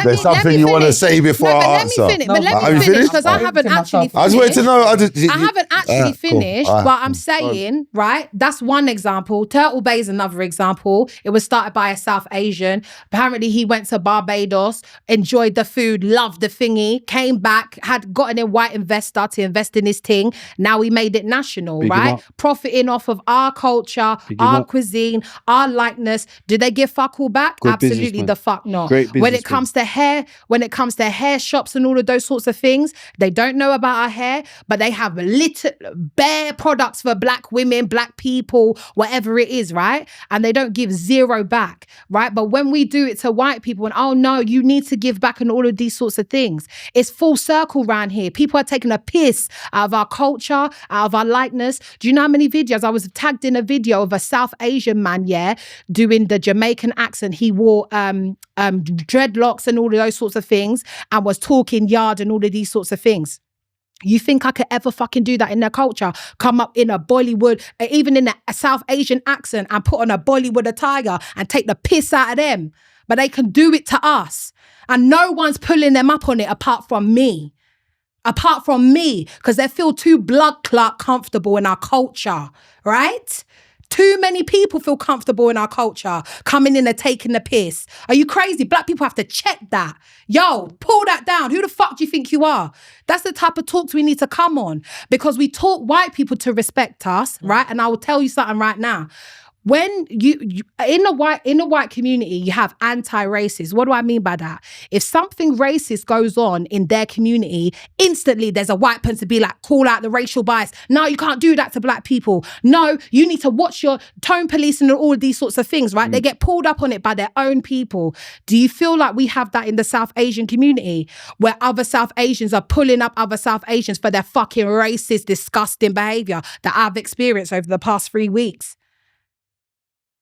There's something you want to say before I answer. Let me finish because I haven't actually finished. I just wanted to know. I haven't actually finished, cool. but I'm saying, right, that's one example. Turtle Bay is another example. It was started by a South Asian. Apparently he went to Barbados, enjoyed the food, loved the thingy, came back, had gotten a white investor to invest in his thing. Now we made it national, right? Profiting off of our culture, our cuisine, our likeness. Do they give fuck all back? Absolutely the fuck not. When it comes to hair shops and all of those sorts of things, they don't know about our hair, but they have bare products for black women, black people, whatever it is, right? And they don't give zero back, right? But when we do it to white people and, oh no, you need to give back and all of these sorts of things, it's full circle around here. People are taking a piss out of our culture, out of our likeness. Do you know how many videos? I was tagged in a video of a South Asian man, doing the Jamaican accent. He wore dreadlocks and all of those sorts of things and was talking yard and all of these sorts of things. You think I could ever fucking do that in their culture? Come up in a Bollywood, even in a South Asian accent and put on a Bollywood attire and take the piss out of them? But they can do it to us. And no one's pulling them up on it apart from me. Because they feel too blood clot comfortable in our culture, right? Too many people feel comfortable in our culture, coming in and taking the piss. Are you crazy? Black people have to check that. Yo, pull that down. Who the fuck do you think you are? That's the type of talks we need to come on, because we taught white people to respect us, right? And I will tell you something right now. When you in the white community, you have anti-racist. What do I mean by that? If something racist goes on in their community, instantly there's a white person to be like, call out the racial bias. No, you can't do that to black people. No, you need to watch your tone police and all of these sorts of things, right? They get pulled up on it by their own people. Do you feel like we have that in the South Asian community, where other South Asians are pulling up other South Asians for their fucking racist, disgusting behavior that I've experienced over the past 3 weeks?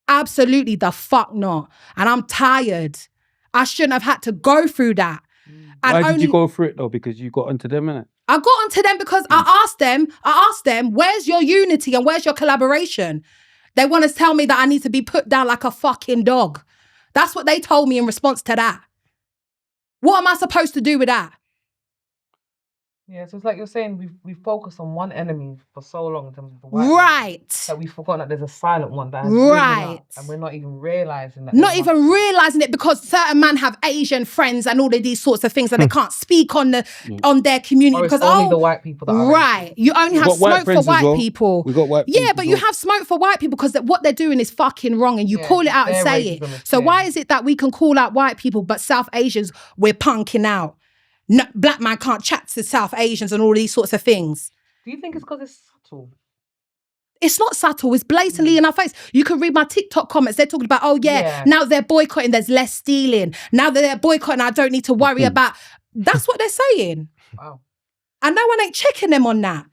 Absolutely the fuck not. And I'm tired. I shouldn't have had to go through that. Why did you go through it though? Because you got onto them, innit? I got onto them because I asked them, where's your unity and where's your collaboration? They want to tell me that I need to be put down like a fucking dog. That's what they told me in response to that. What am I supposed to do with that? Yeah, so it's like you're saying, we've focused on one enemy for so long in terms of the white right that we've forgotten that there's a silent one that has right up, and we're not even realising that. Not even realising it, because certain men have Asian friends and all of these sorts of things, and they can't speak on their community or because only the white people that are right. You only have smoke for white people. We got white yeah, but you have smoke for white people because what they're doing is fucking wrong, and you call it out and say it. So why is it that we can call out white people, but South Asians we're punking out? No, black man can't chat to South Asians and all these sorts of things. Do you think it's because it's subtle? It's not subtle. It's blatantly in our face. You can read my TikTok comments. They're talking about, now they're boycotting. There's less stealing. Now that they're boycotting, I don't need to worry about. That's what they're saying. Wow. And no one ain't checking them on that.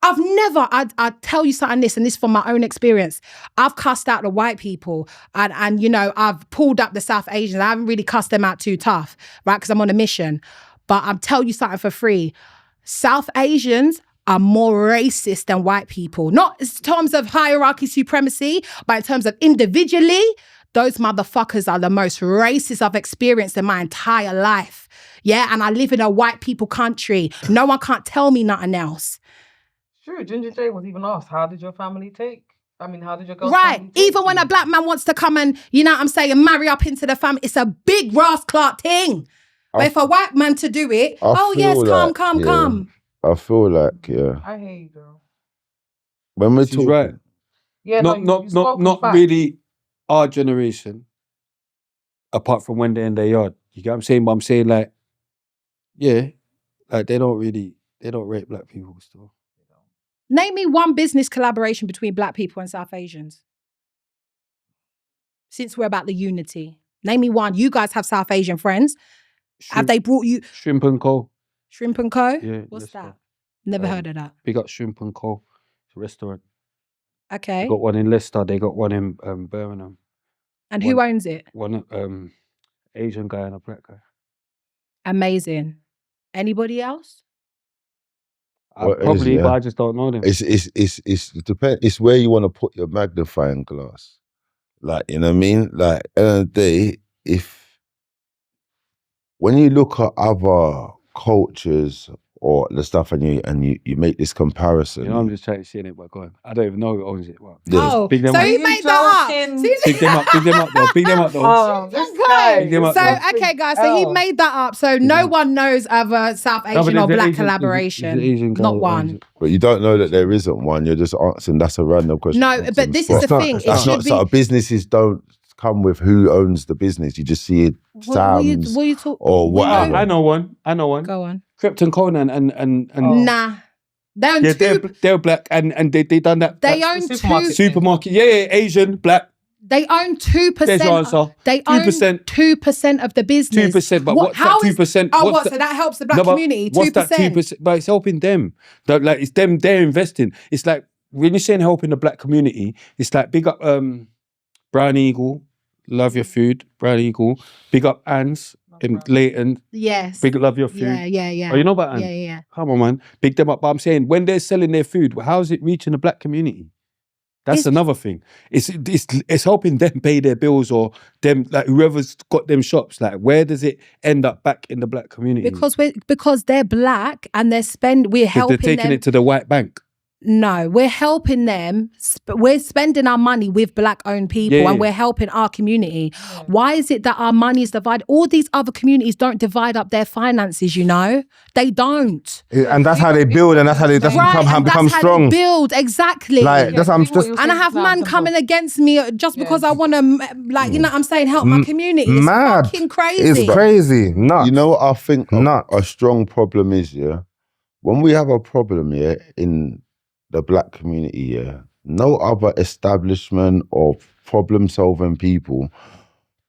I'll tell you something, and this from my own experience. I've cussed out the white people and you know, I've pulled up the South Asians. I haven't really cussed them out too tough, right? Because I'm on a mission. But I'm telling you something for free. South Asians are more racist than white people. Not in terms of hierarchy supremacy, but in terms of individually, those motherfuckers are the most racist I've experienced in my entire life. Yeah, and I live in a white people country. No one can't tell me nothing else. Sure, Ginger J was even asked, how did your family take? I mean, how did your girl's right, family take even when a black man wants to come and, you know what I'm saying, marry up into the family, it's a big Ross Clark thing. But if a white man to do it, come. I feel like, I hear you, girl. When we're She's talking, right. Yeah, not really our generation, apart from when they're in their yard. You get what I'm saying? But I'm saying like, yeah, like they don't rape black people still. Name me one business collaboration between black people and South Asians. Since we're about the unity. Name me one. You guys have South Asian friends. Have they brought you... Shrimp and Co. Shrimp and Co? Yeah. What's Leicester. that? Never heard of that. Big up Shrimp and Co. It's a restaurant. Okay. They got one in Leicester. They got one in Birmingham. And who owns it? One Asian guy and a black guy. Amazing. Anybody else? Probably, but I just don't know them. It depends. It's where you want to put your magnifying glass. Like, you know what I mean? Like, at the end of the day, when you look at other cultures or the stuff and you make this comparison. You know, I'm just trying to see it, but go on. I don't even know who owns it. Well, Oh, big them so up. he made that up. Big them up, big them up though. Big them up though. Oh, this guy. Big them up, So, though. okay, guys, so he made that up. So no one knows of a South No, but Asian or there's black Asian- collaboration. there's Asian guy Not that owns one. it. But you don't know that there isn't one. You're just answering. That's a random question. No, Answering but this spot. is the thing. It That's should not be... so. Businesses don't come with who owns the business. You just see it. What you talk? or whatever. I know one. Go on. Krypton Conan and Nah. They own yeah, two... they're black and they done that. They that own supermarket. supermarket. Yeah, Asian, black. They own 2%. There's your answer. They own 2%. 2% of the business. 2%, but what's that 2%? Oh, What's what? that- So that helps the black No, but community. 2%. What's that 2%? But it's helping them. Like it's them. They're investing. It's like when you're saying helping the black community, it's like big up Brown Eagle, love your food, Brown Eagle. Big up Anne's in Leighton. Yes. Big love your food. Yeah. Oh, you know about Anne? Yeah. Come on, man. Big them up. But I'm saying when they're selling their food, how's it reaching the black community? That's another thing. It's helping them pay their bills or them, like whoever's got them shops. Like where does it end up back in the black community? Because they're black and we're helping They're taking them. it to the white bank. No, we're helping them. We're spending our money with black-owned people Yeah. and we're helping our community. Why is it that our money is divided? All these other communities don't divide up their finances, you know? They don't. And that's how they build, and that's how they become and become that's how strong. they build, exactly. Like that's I'm just And I have man coming against me just because I want to, like, you know what I'm saying, help my community. It's mad. fucking crazy. It's crazy. Nuts. You know what I think Nuts. a strong problem is, yeah? When we have a problem, yeah, in the black community, yeah, no other establishment or problem-solving people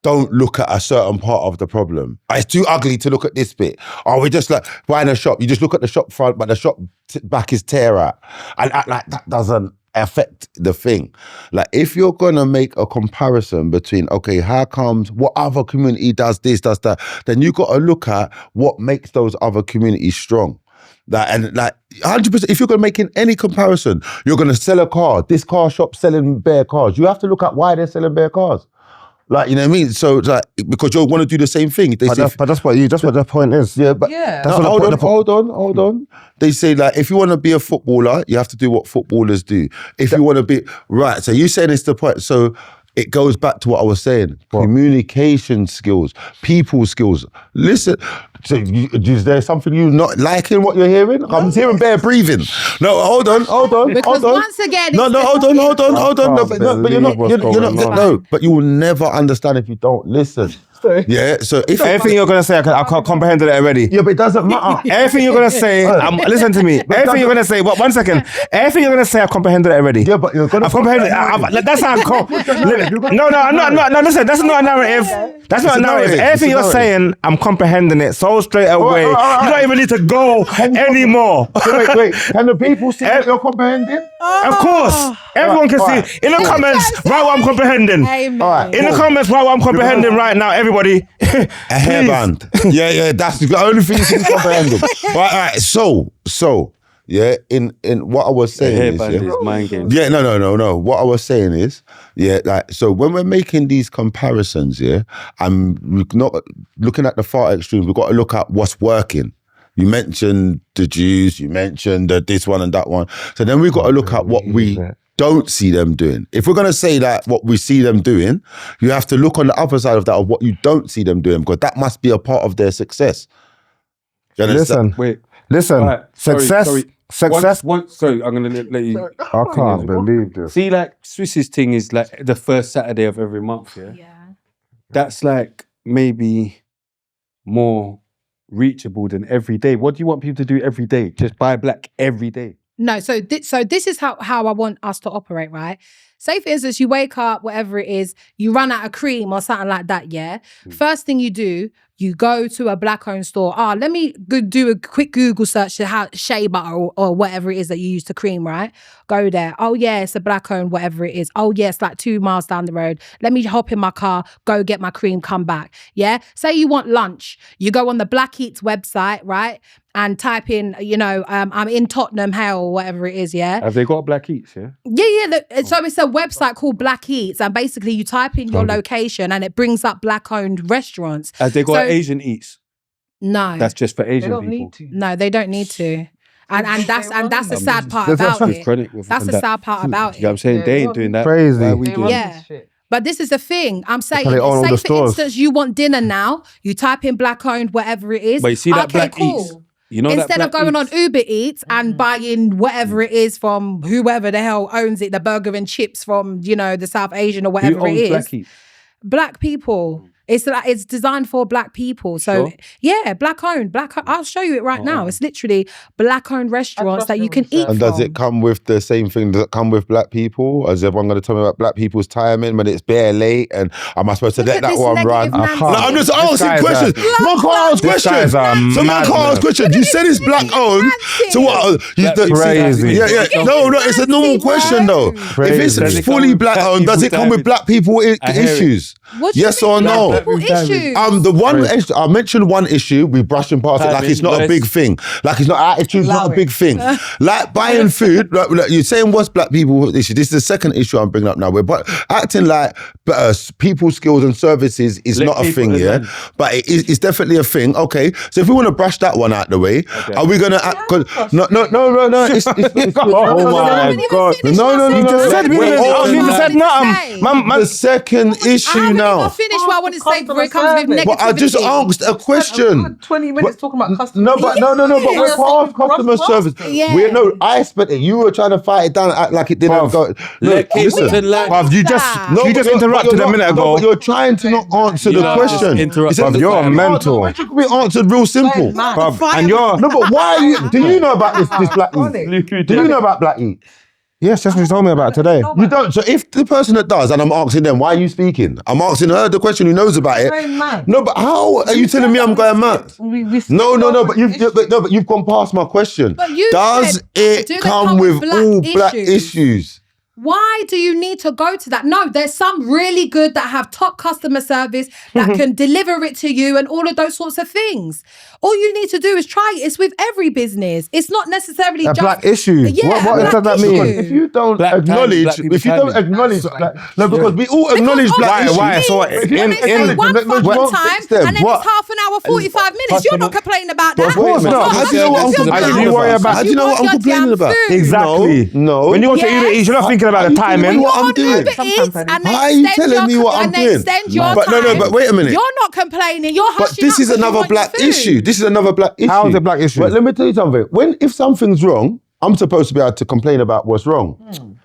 don't look at a certain part of the problem. It's too ugly to look at this bit. Oh, we're just like buying a shop. You just look at the shop front, but the shop back is tear out. And act like that doesn't affect the thing. Like if you're gonna make a comparison between, okay, how comes what other community does this, does that, then you gotta look at what makes those other communities strong. And 100%, if you're going to make any comparison, you're going to sell a car. This car shop selling bare cars. You have to look at why they're selling bare cars. Like, you know what I mean? So it's like, because you want to do the same thing. But that's what the point is. Yeah, but Yeah. That's no, what hold on. They say like, if you want to be a footballer, you have to do what footballers do. If you want to be, right, so you saying it's the point. So it goes back to what I was saying. Communication skills, people skills. Listen, so is there something you not liking what you're hearing? I'm hearing bare breathing. No, hold on. Because hold on. once again, No, hold on. No, but you're not, what's you're not, going on. no, but you will never understand if you don't listen. Yeah, so if Everything you're gonna say, I can't comprehend it already. yeah, but it doesn't matter. Everything you're gonna say, listen to me. Everything you're gonna say, one second. Everything you're gonna say, I comprehended it already. Yeah, but you're gonna I've comprehended it. That's how No, listen, that's not a narrative. That's not a narrative. Everything you're saying, I'm comprehending it so straight away. You don't even need to go anymore. Wait. Can the people see what you're comprehending? Of course. Everyone can see. In the comments, write what I'm comprehending. Amen. In the comments, write what I'm comprehending right now, everybody. A hairband. Yeah, that's the only thing you can comprehend. All right. So, yeah, in what I was saying Hairband is mind games. Yeah, no. What I was saying is, yeah, like, so when we're making these comparisons, yeah, and we're not looking at the far extremes, we've got to look at what's working. You mentioned the Jews, you mentioned this one and that one. So then we've got to look at what we don't see them doing. If we're going to say that what we see them doing, you have to look on the other side of that of what you don't see them doing, because that must be a part of their success. You understand? Listen. Right, Success. Sorry, I'm going to let you. I can't believe this. See, like Swiss's thing is like the first Saturday of every month, yeah? That's like maybe more reachable than every day. What do you want people to do every day? Just buy black every day? No, so this is how I want us to operate, right? Say for instance, you wake up, whatever it is, you run out of cream or something like that, yeah? First thing you do, you go to a black-owned store. Let me do a quick Google search to how shea butter or whatever it is that you use to cream, right? Go there. Oh, yeah, it's a black-owned, whatever it is. Oh, yeah, it's like 2 miles down the road. Let me hop in my car, go get my cream, come back, yeah? Say you want lunch. You go on the Black Eats website, right? And type in, I'm in Tottenham Hale or whatever it is, yeah? Have they got Black Eats, yeah? Yeah. So it's a website called Black Eats, and basically you type in your location and it brings up black-owned restaurants. Have they got Asian Eats? No. That's just for Asian They don't people. need to. No, they don't need to. And that's the sad part about it. Chronik That's the sad part about You know what I'm it. saying? They ain't doing that. Crazy. Why are we They doing run Yeah. this shit. But this is the thing. I'm saying, They own all say the for stores. instance, you want dinner now, you type in black-owned, whatever it is. But you see that okay, Black cool. Eats? You know Instead that of going Black on Uber Eats and buying whatever it is from whoever the hell owns it, the burger and chips from, the South Asian or Who whatever it owns is. Black Eats? Black people. It's designed for black people. So Sure. yeah, black-owned. I'll show you it right now. It's literally black-owned restaurants that you can eat And from. does it come with the same thing? Does it come with black people? Is everyone going to tell me about black people's timing when it's bare late? And am I supposed to Look let at that this one run? negative Nancy. No, I'm just This asking guy's questions. Man can't ask This questions. guy's a So man can't ask madman. questions. You said it's black owned. Nancy. So what? Crazy. Yeah. No, it's a normal question though. Crazy. If Does it's it fully come with black black owned, does it people come with timing? black people I hear it. issues? What do you Yes mean or black no? people issues? The one issue, I mentioned one issue, we brushing past it like it's not a big thing. Like it's not, attitude's not a big thing. Like buying food, like you're saying what's black people issue. This is the second issue I'm bringing up now. We're acting like people's skills and services is Let not a people thing, yeah? learn. But it's definitely a thing. Okay, so if we want to brush that one out the way, are we going to act, no. It's Oh my God. No. You just said we We're didn't. all- You said nothing. The second I issue haven't now. even finished what I wanted to say before it comes with Customer negativity. But I just asked a question. 20 minutes talking about customer. No, but we're past customer service. Yeah. I spent it. You were trying to fight it down and act like it didn't Bruv, go. let Capleton learn. Bruv, you just but interrupted you're a minute not- ago. but you're trying to not answer the Yeah, just question. interrupt. You said Bruv, the you're time. mental. It could be answered real simple. Bruv, and you're... No, but why are you? Do you know about this Black Eat? Do you know about Black Eat? Yes, that's what you told me about today. You don't. So if the person that does, and I'm asking them, why are you speaking? I'm asking her the question who knows about it. Going mad. No, but how are you telling me I'm going mad? No, but you've gone past my question. But you Does said, it do they come with all black issues? Why do you need to go to that? No, there's some really good that have top customer service that can deliver it to you and all of those sorts of things. All you need to do is try it. It's with every business. It's not necessarily A just black issue. Yeah, What a does black that issue. mean? If you don't Black acknowledge, black people if you don't timing. acknowledge, no, because we all acknowledge black issues. Why? So When they say one fucking time and then it's half an hour, 45 minutes, you're not complaining about that. Of course not. How do you know what I'm complaining You worry about? about- How do you know what I'm complaining about? Exactly. No. When you go to Yes. Uber Eats, you're not thinking about the timing. What I'm doing? Why are you telling me what I'm doing? But no, but wait a minute. You're not complaining. You're But hushing this up is 'cause you another want your black food. issue. This is another black issue. How is it black issue? But let me tell you something. If something's wrong, I'm supposed to be able to complain about what's wrong.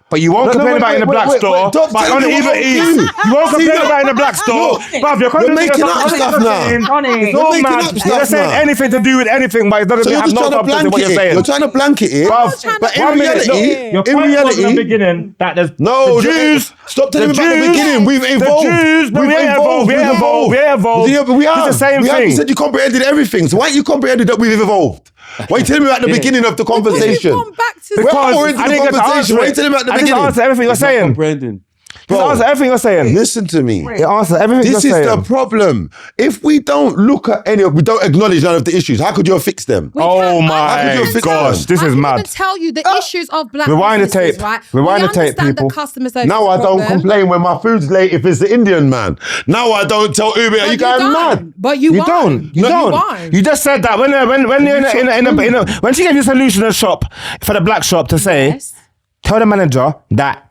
But you won't complain about it in the black store. Don't But tell on the me what Uber I'm Eats, doing. you won't See, complain look, about it in the black store. Bruv, you're You're making up stuff now. It's all You're making mad. up You're stuff just saying now. anything to do with anything, but it doesn't So you're have just no trying to substance in what blanket you're it. saying. You're trying to blanket it. Bruv, But in 1 minute, reality, look, your in point was in the reality, beginning that there's no, the Jews. Stop telling me the about the Jews- beginning. We've evolved. The Jews, no, we ain't evolved. We ain't evolved. We ain't evolved. Yeah, but we are. It's the same we have. thing. You said you comprehended everything. So why ain't you comprehended that we've evolved? Why are you telling me about the beginning of the conversation? You've gone back to We're Because already I in the didn't get to conversation. answer Why are you it. telling me about the I just beginning? answered everything you're saying. Brandon. Just answer everything you're saying. Listen to me. It answers everything This you're is saying. the problem. If we don't look at we don't acknowledge none of the issues, how could you fix them? Oh How my could you fix gosh, them? this I is can mad. even tell you the issues of black Rewind the businesses, tape. right? Rewind We the tape, understand people. The customer service Now I don't problem, complain when my food's late if it's the Indian man. Now I don't tell Uber, are you going don't. mad? But you You won't. don't. You No, don't. won't. You just said that when you're when she gave you a solution in a shop for the black shop to say, Yes. tell the manager that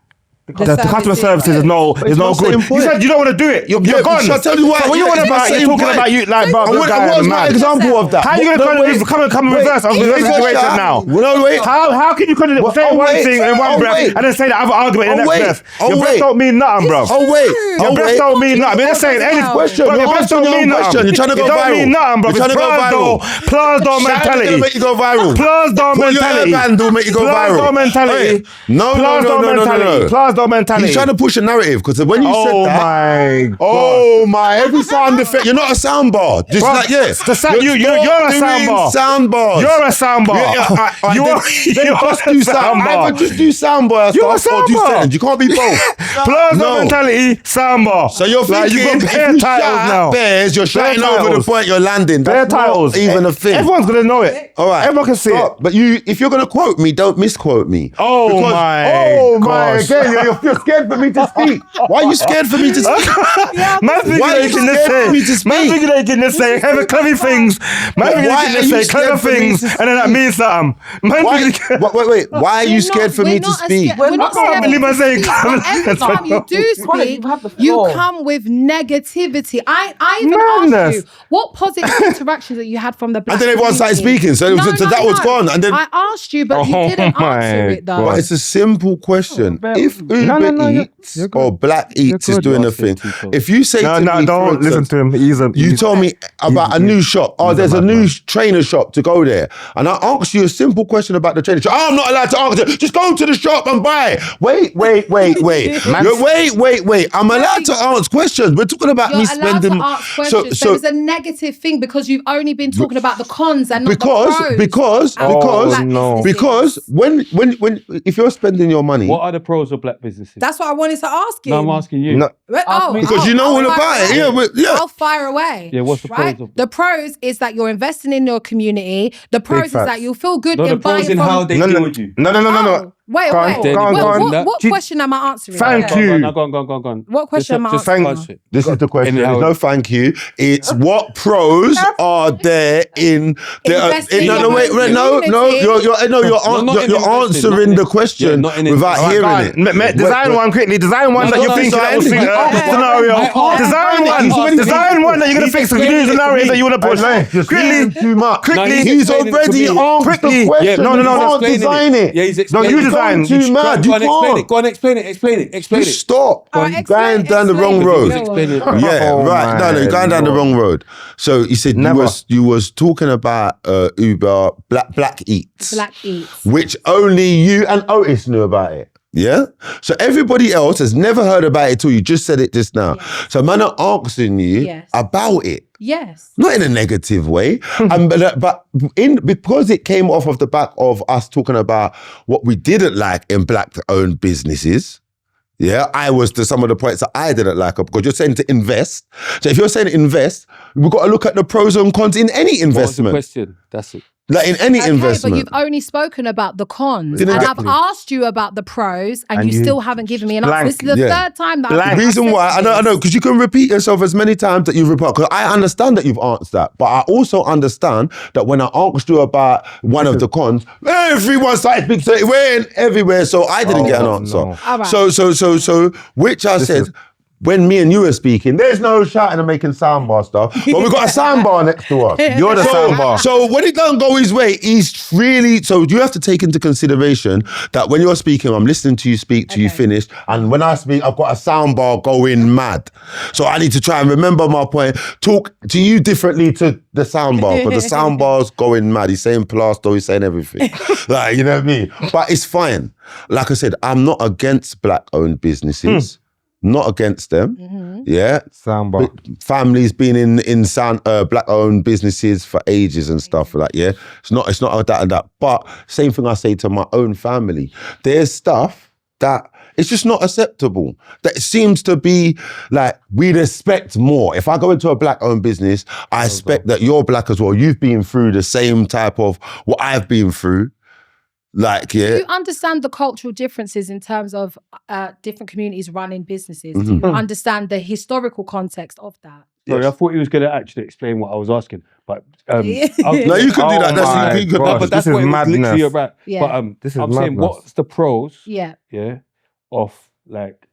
The customer services is no not good. saying You point. said you don't want to do it. You're gone. Shall I tell you why? So what you Yeah, want it's about? the You're same talking point. about you like, bro. And what's my example of that? How you gonna come in reverse of the situation now? No, wait. How can you say one thing in one breath and then say the other argument in the next breath? Your breath don't mean nothing, bro. Oh wait. Your breath don't mean nothing. You're just saying any question. Your breath don't mean nothing. You're trying to go viral. It don't mean nothing, bro. You're trying to go viral. Plus door mentality. Gonna make you go viral. Plus door mentality. Will make you go viral. Plus door mentality. No. Plus door mentality. He's trying to push a narrative because when you said that, Oh my, every sound effect. You're not a soundbar. Just like you're a soundbar. Soundbars. You're a soundbar. Just do soundbar. You're a soundbar. You can't be both. Plus door mentality, soundbar. So you're thinking you've got bare titles now. Bears, you're shouting over the point you're landing. Bare That's not titles. even a thing. Everyone's gonna know it. All right. Everyone can see it. But if you're gonna quote me, don't misquote me. Oh my Again, you're scared for me to speak. Why are you scared for me to speak? Man thinking Why are they you can scared for me to just say. Man speak? thinking they can just say clever things. Man thinking Why they are can you just say clever scared for me things to and then that means something. Man Wait. Why are you scared for me to speak? We're not I can't believe I'm saying every time you do speak, you come with negativity. I even asked you what positive interactions that you had from the black And then everyone started community. speaking, so that was gone. And then I asked you, but you didn't answer it though. But it's a simple question. If Uber Eats or Black Eats is doing a thing, if you say to me, don't listen to him. You told me about a new shop. Oh, there's a new trainer shop to go there. And I asked you a simple question about the trainer shop. Oh, I'm not allowed to answer. Just go to the shop and buy it. Wait. I'm allowed to ask questions. We're talking about You're me spending. allowed to ask questions. So it's a negative thing because you've only been talking about the cons and not the pros. Because when if you're spending your money, what are the pros of black businesses? That's what I wanted to ask you. No, I'm asking you. No. Because you know all about it. Yeah. I'll fire away. Yeah, what's the pros of The pros is that you're investing in your community. The pros is that you'll feel good in the pros buying in from... how they deal with you. No. Wait. Go on. What question am I answering? Thank you. Go on. What question am I answering? This is the question. There's no thank you. It's what pros are there in the you're answering the question without hearing it. Design one quickly. Design one that you think that will fix the scenario. Design one that you're gonna fix the scenario that you want to push. Quickly. Too much. Quickly. He's already answered the question. No. Design it. Yeah, he's No, you design. Too mad. Go on, explain it. Just stop. Alright, Going down the wrong road. Explain it. Yeah, right. No, you're going down the wrong road. So you said you was talking about Uber Black Eats. Black Eats. Which only you and Otis knew about it. Yeah? So everybody else has never heard about it till you just said it just now. Yes. So man are asking you about it. Yes. Not in a negative way. But because it came off of the back of us talking about what we didn't like in black-owned businesses. Yeah, I was to some of the points that I didn't like, because you're saying to invest. So if you're saying invest, we've got to look at the pros and cons in any investment. What's the question? That's it. Like in any investment. But you've only spoken about the cons. Didn't and exactly. I've asked you about the pros and you still haven't given me an answer. This is the third time that The reason why, I know, because you can repeat yourself as many times that you've repeated, because I understand that you've answered that, but I also understand that when I asked you about one of the cons, everyone started speaking, so it went everywhere, so I didn't get an answer. All right. So, which I said, when me and you were speaking, there's no shouting and making soundbar stuff, but we've got a soundbar next to us. You're the soundbar. So when it don't go his way, he's really, so you have to take into consideration that when you're speaking, I'm listening to you speak till you finish, and when I speak, I've got a soundbar going mad. So I need to try and remember my point, talk to you differently to the soundbar, because the soundbar's going mad. He's saying plaster, he's saying everything. Like, you know what I mean? But it's fine. Like I said, I'm not against black-owned businesses. Not against them, yeah. Soundbar. Families been in black-owned businesses for ages and stuff like It's not that and that. But same thing I say to my own family. There's stuff that it's just not acceptable. That it seems to be like we'd expect more. If I go into a black-owned business, I expect that you're black as well. You've been through the same type of what I've been through. Like, Do you understand the cultural differences in terms of different communities running businesses? Do you understand the historical context of that? Sorry, I thought he was going to actually explain what I was asking, but no, you can do that. But that's what it was literally about. Yeah. But I'm saying, what's the pros? Yeah. Of like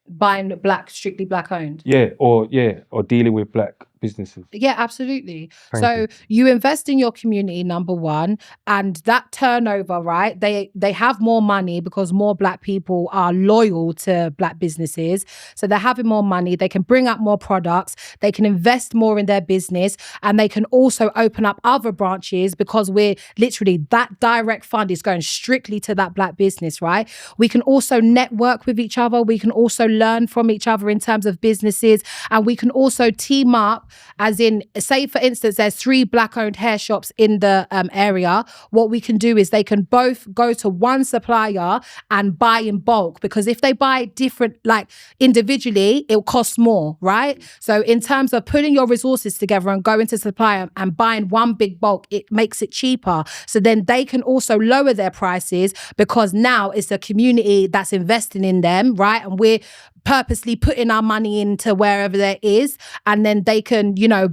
Buying strictly black owned. or dealing with black businesses. Yeah, absolutely. Thank You invest in your community, number one, and that turnover, right? They have more money because more black people are loyal to black businesses. So they're having more money. They can bring up more products. They can invest more in their business, and they can also open up other branches because we're literally that direct fund is going strictly to that black business, right? We can also network with each other. We can also learn from each other in terms of businesses, and we can also team up. As in, say for instance, there's 3 black-owned hair shops in the area. What we can do is they can both go to one supplier and buy in bulk, because if they buy different, like individually, it'll cost more, right? So in terms of putting your resources together and going to supplier and buying one big bulk, it makes it cheaper. So then they can also lower their prices because now it's a community that's investing in them, right? And we're purposely putting our money into wherever there is, and then they can,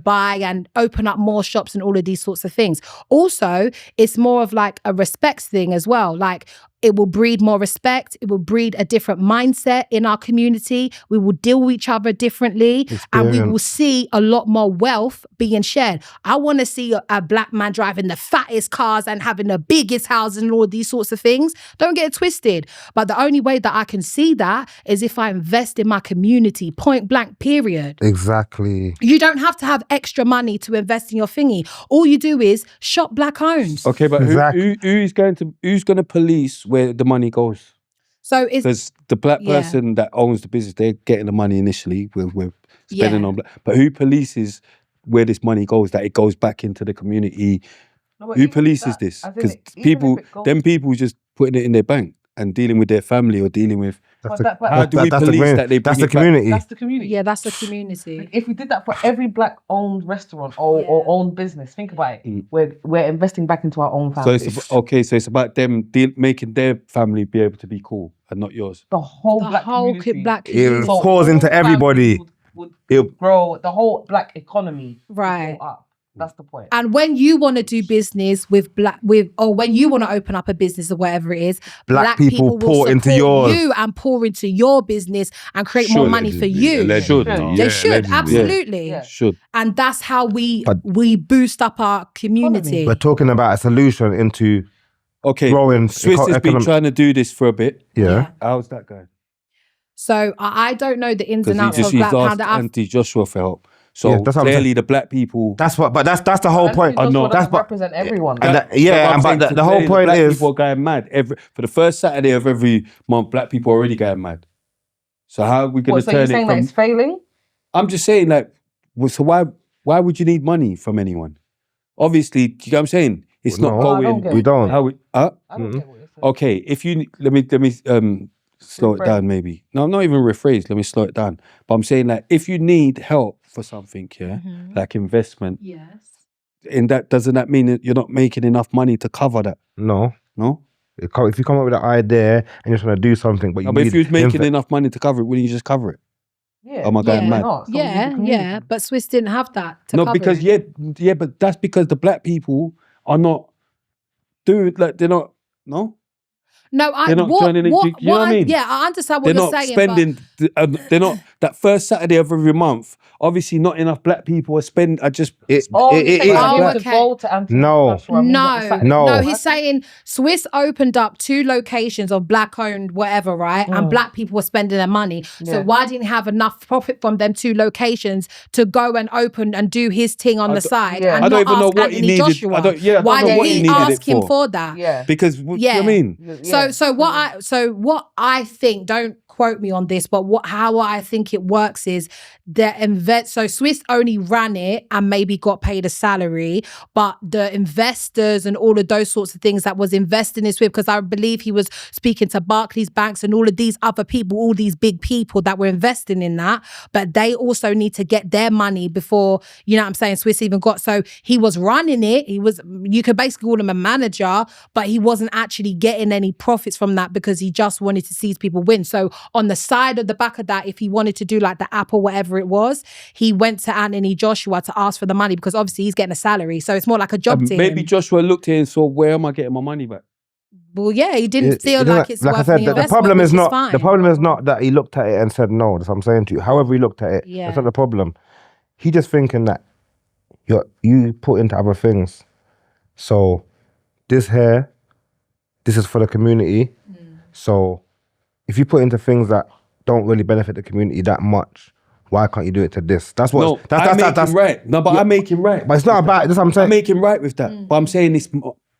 buy and open up more shops and all of these sorts of things. Also, it's more of like a respects thing as well. Like, it will breed more respect. It will breed a different mindset in our community. We will deal with each other differently, and we will see a lot more wealth being shared. I want to see a black man driving the fattest cars and having the biggest houses and all these sorts of things. Don't get it twisted. But the only way that I can see that is if I invest in my community, point blank, period. Exactly. You don't have to have extra money to invest in your thingy. All you do is shop black owned. Okay, but who's going to police where the money goes? So it's because the black person that owns the business, they're getting the money initially. We're spending on black, but who polices where this money goes? That it goes back into the community. No, Who polices this? Because people just putting it in their bank and dealing with their family or dealing with. How do we police that they bring That's the it back? community. That's the community. Yeah, that's the community. If we did that for every black-owned restaurant or owned business, think about it. We're investing back into our own family. So it's about them making their family be able to be cool and not yours. The whole black community. It pours into everybody. Would grow. The whole black economy. Right. Go up. That's the point. And when you want to do business or when you want to open up a business or whatever it is, black people will pour into support yours. you and pour into your business and create more money for you. They should. They should, absolutely. Yeah. Should. And that's how we boost up our community. We're talking about a solution into growing. Swiss has been trying to do this for a bit. Yeah. How's that going? So I don't know the ins and outs of Black asked Panda. Auntie Joshua for help. So clearly the black people. That's the whole point. That's represent everyone. But the whole point black is people are going mad. For the first Saturday of every month, black people are already going mad. So how are we going to turn it? So you're saying that it's failing? I'm just saying, so why would you need money from anyone? Obviously, you know what I'm saying? It's not going. We don't. I don't get what you're saying. Okay, if you let me slow it down maybe. No, I'm not even rephrase. Let me slow it down. But I'm saying that if you need help for something, like investment, in that, doesn't that mean that you're not making enough money to cover that? No. No? If you come up with an idea and you're trying to do something, but if you was making enough money to cover it, wouldn't you just cover it? Yeah. Am I going mad? Yeah. But Swiss didn't have that to cover because it. but that's because the black people are not doing, like, they're not, no? No, they're not joining in. You know what I mean? Yeah, I understand what you're saying. They're not that first Saturday of every month. Obviously, not enough black people are spending. No. He's saying Swiss opened up 2 locations of black-owned whatever, right? And black people were spending their money. So why didn't he have enough profit from them 2 locations to go and open and do his thing on the side? And I don't even know ask what he Anthony needed. Joshua? Why did he ask him for that? Yeah. Because you know what I mean. So what I think, don't quote me on this, but how I think it works is so Swiss only ran it and maybe got paid a salary, but the investors and all of those sorts of things that was investing in Swiss, because I believe he was speaking to Barclays banks and all of these other people, all these big people that were investing in that, but they also need to get their money before, you know what I'm saying, Swiss even got, so he was running it, you could basically call him a manager, but he wasn't actually getting any profits from that because he just wanted to see his people win. So on the side of the back of that, if he wanted to do like the app or whatever it was, he went to Anthony Joshua to ask for the money because obviously he's getting a salary. So it's more like a job to maybe him. Joshua looked here and saw, where am I getting my money back? Well, yeah, he didn't feel It like doesn't- it's like worth I said, the the investment, problem which is not fine. the problem is not that he looked at it and said no. That's what I'm saying to you. However he looked at it, Yeah. that's not the problem. He just thinking that you put into other things. So this here, this is for the community. So if you put into things that don't really benefit the community that much, why can't you do it to this? That's what. No, I make him right. No, but I make him right. But it's not about. That's what I'm I saying. make him right with that. But I'm saying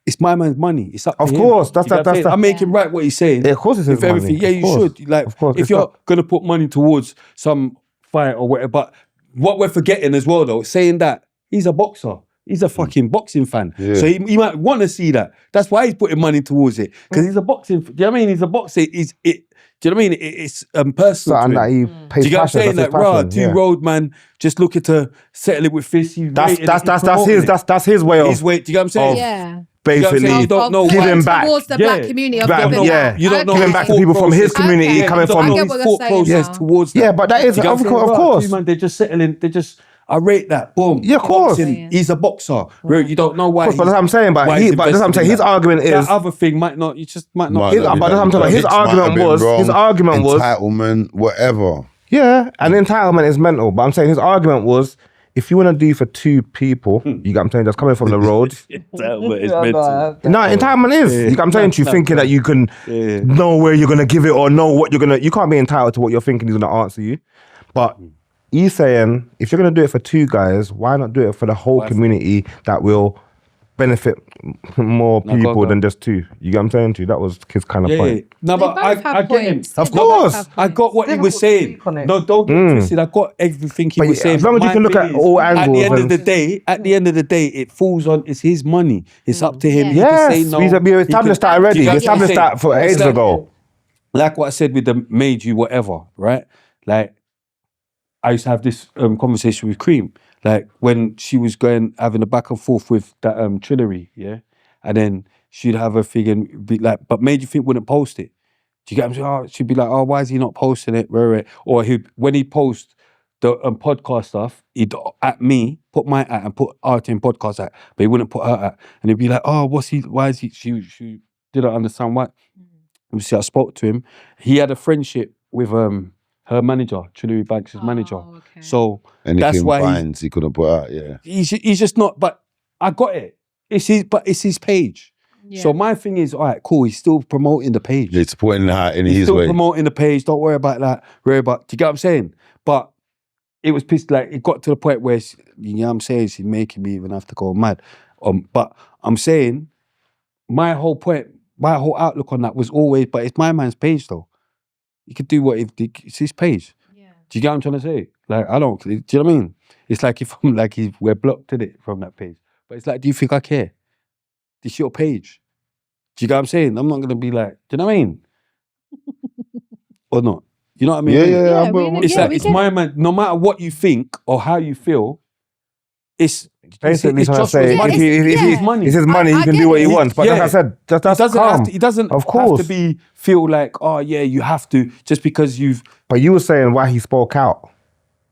it's my man's money. It's up to Of him. course, that's You get what I'm saying? I make him right what he's saying. Yeah, of course it's his If everything, money. yeah, Of you course. should. Like, Of course, if it's you're not- gonna put money towards some fight or whatever, but what we're forgetting as well, though, saying that he's a boxer. He's a fucking boxing fan. Yeah. So he might want to see that. That's why he's putting money towards it. Because he's a boxing, do you know what I mean? He's a boxer. Do you know what I mean? It's personal Something to that him. he Do pays you get what I'm passion. saying? That's Like, his rah, passion. two Yeah. road man, just looking to settle it with fists. That's his way of his way. Do you get what I'm saying? Yeah. basically You don't know giving why. back. towards the black community of Back- giving yeah. back. You don't know giving his back to thought people from his process. community Okay. coming You don't from. know I get his what you're thought saying process now. towards that. Yeah, but that is Do you get what I'm saying? of Right, course. two man, they're just settling. I rate that. Boom. Yeah, of course. Boxing, he's a boxer. You don't know why. Of course, but that's what I'm saying. But why he, he's but that's what I'm invested saying. in His that. argument is. That other thing might not. You just might not. Might not be but that's what I'm talking about. His Hicks might have argument been was. wrong, His argument was. entitlement, whatever. Yeah, and entitlement is mental. But I'm saying his argument was, if you want to do for two people, you get what I'm saying, that's coming from the road. Entitlement is mental. No, entitlement is. You get what I'm saying to you, thinking that you can know where you're gonna give it or know what you're gonna. You can't be entitled to what you're thinking he's gonna answer you. But he's saying, if you're gonna do it for two guys, why not do it for the whole community that will benefit more people than just two? You get what I'm saying to you? That was his kind of point. No, but I get him. Of course. I got what he was saying. No, don't get twisted. I got everything he But was saying. as long as you My can look thing at is, all At the angles end of and- the day, it falls on. It's his money. It's up to him. He Yes, can say no. we He established can- that already. Do you We get what I'm established saying? that for It's ages like- ago. Like what I said with the made you whatever, right? Like I used to have this conversation with Cream, like when she was having a back and forth with that Trillery, yeah, and then she'd have her thing and be like, but made you think wouldn't post it. Do you get what I'm saying? Oh, she'd be like, oh, why is he not posting it? Or when he posts the podcast stuff, he'd at me, put my at and put RTM podcast at, but he wouldn't put her at, and he'd be like, oh, why is he? She didn't understand why. Obviously, I spoke to him. He had a friendship with her manager, Trillery Banks' manager. Okay. So that's Anything why binds, he couldn't put out, yeah. he's just not. But I got it. It's his page. Yeah. So my thing is, all right, cool. He's still promoting the page. He's supporting that in He's his still way. promoting the page. Don't worry about that. Do you get what I'm saying? But it was pissed. Like it got to the point where you know what I'm saying, she's making me even have to go mad. But I'm saying my whole point, my whole outlook on that was always, but it's my man's page though. He could do what it's his page. Yeah. Do you get what I'm trying to say? Like I don't. Do you know what I mean? It's like if I'm like we're blocked in it from that page. But it's like, do you think I care? It's your page. Do you get what I'm saying? I'm not gonna be like, do you know what I mean? Or not? You know what I mean? Yeah, innit? yeah, It's like we it's get my man. No matter what you think or how you feel, it's Basically, it's trying to Joshua's say, money. if It's his money. it's his money, he I can get do what he it. wants. But Yeah. like I said, that's It doesn't calm. It doesn't Of have course. to feel like, oh yeah, you have to just because you've. But you were saying why he spoke out.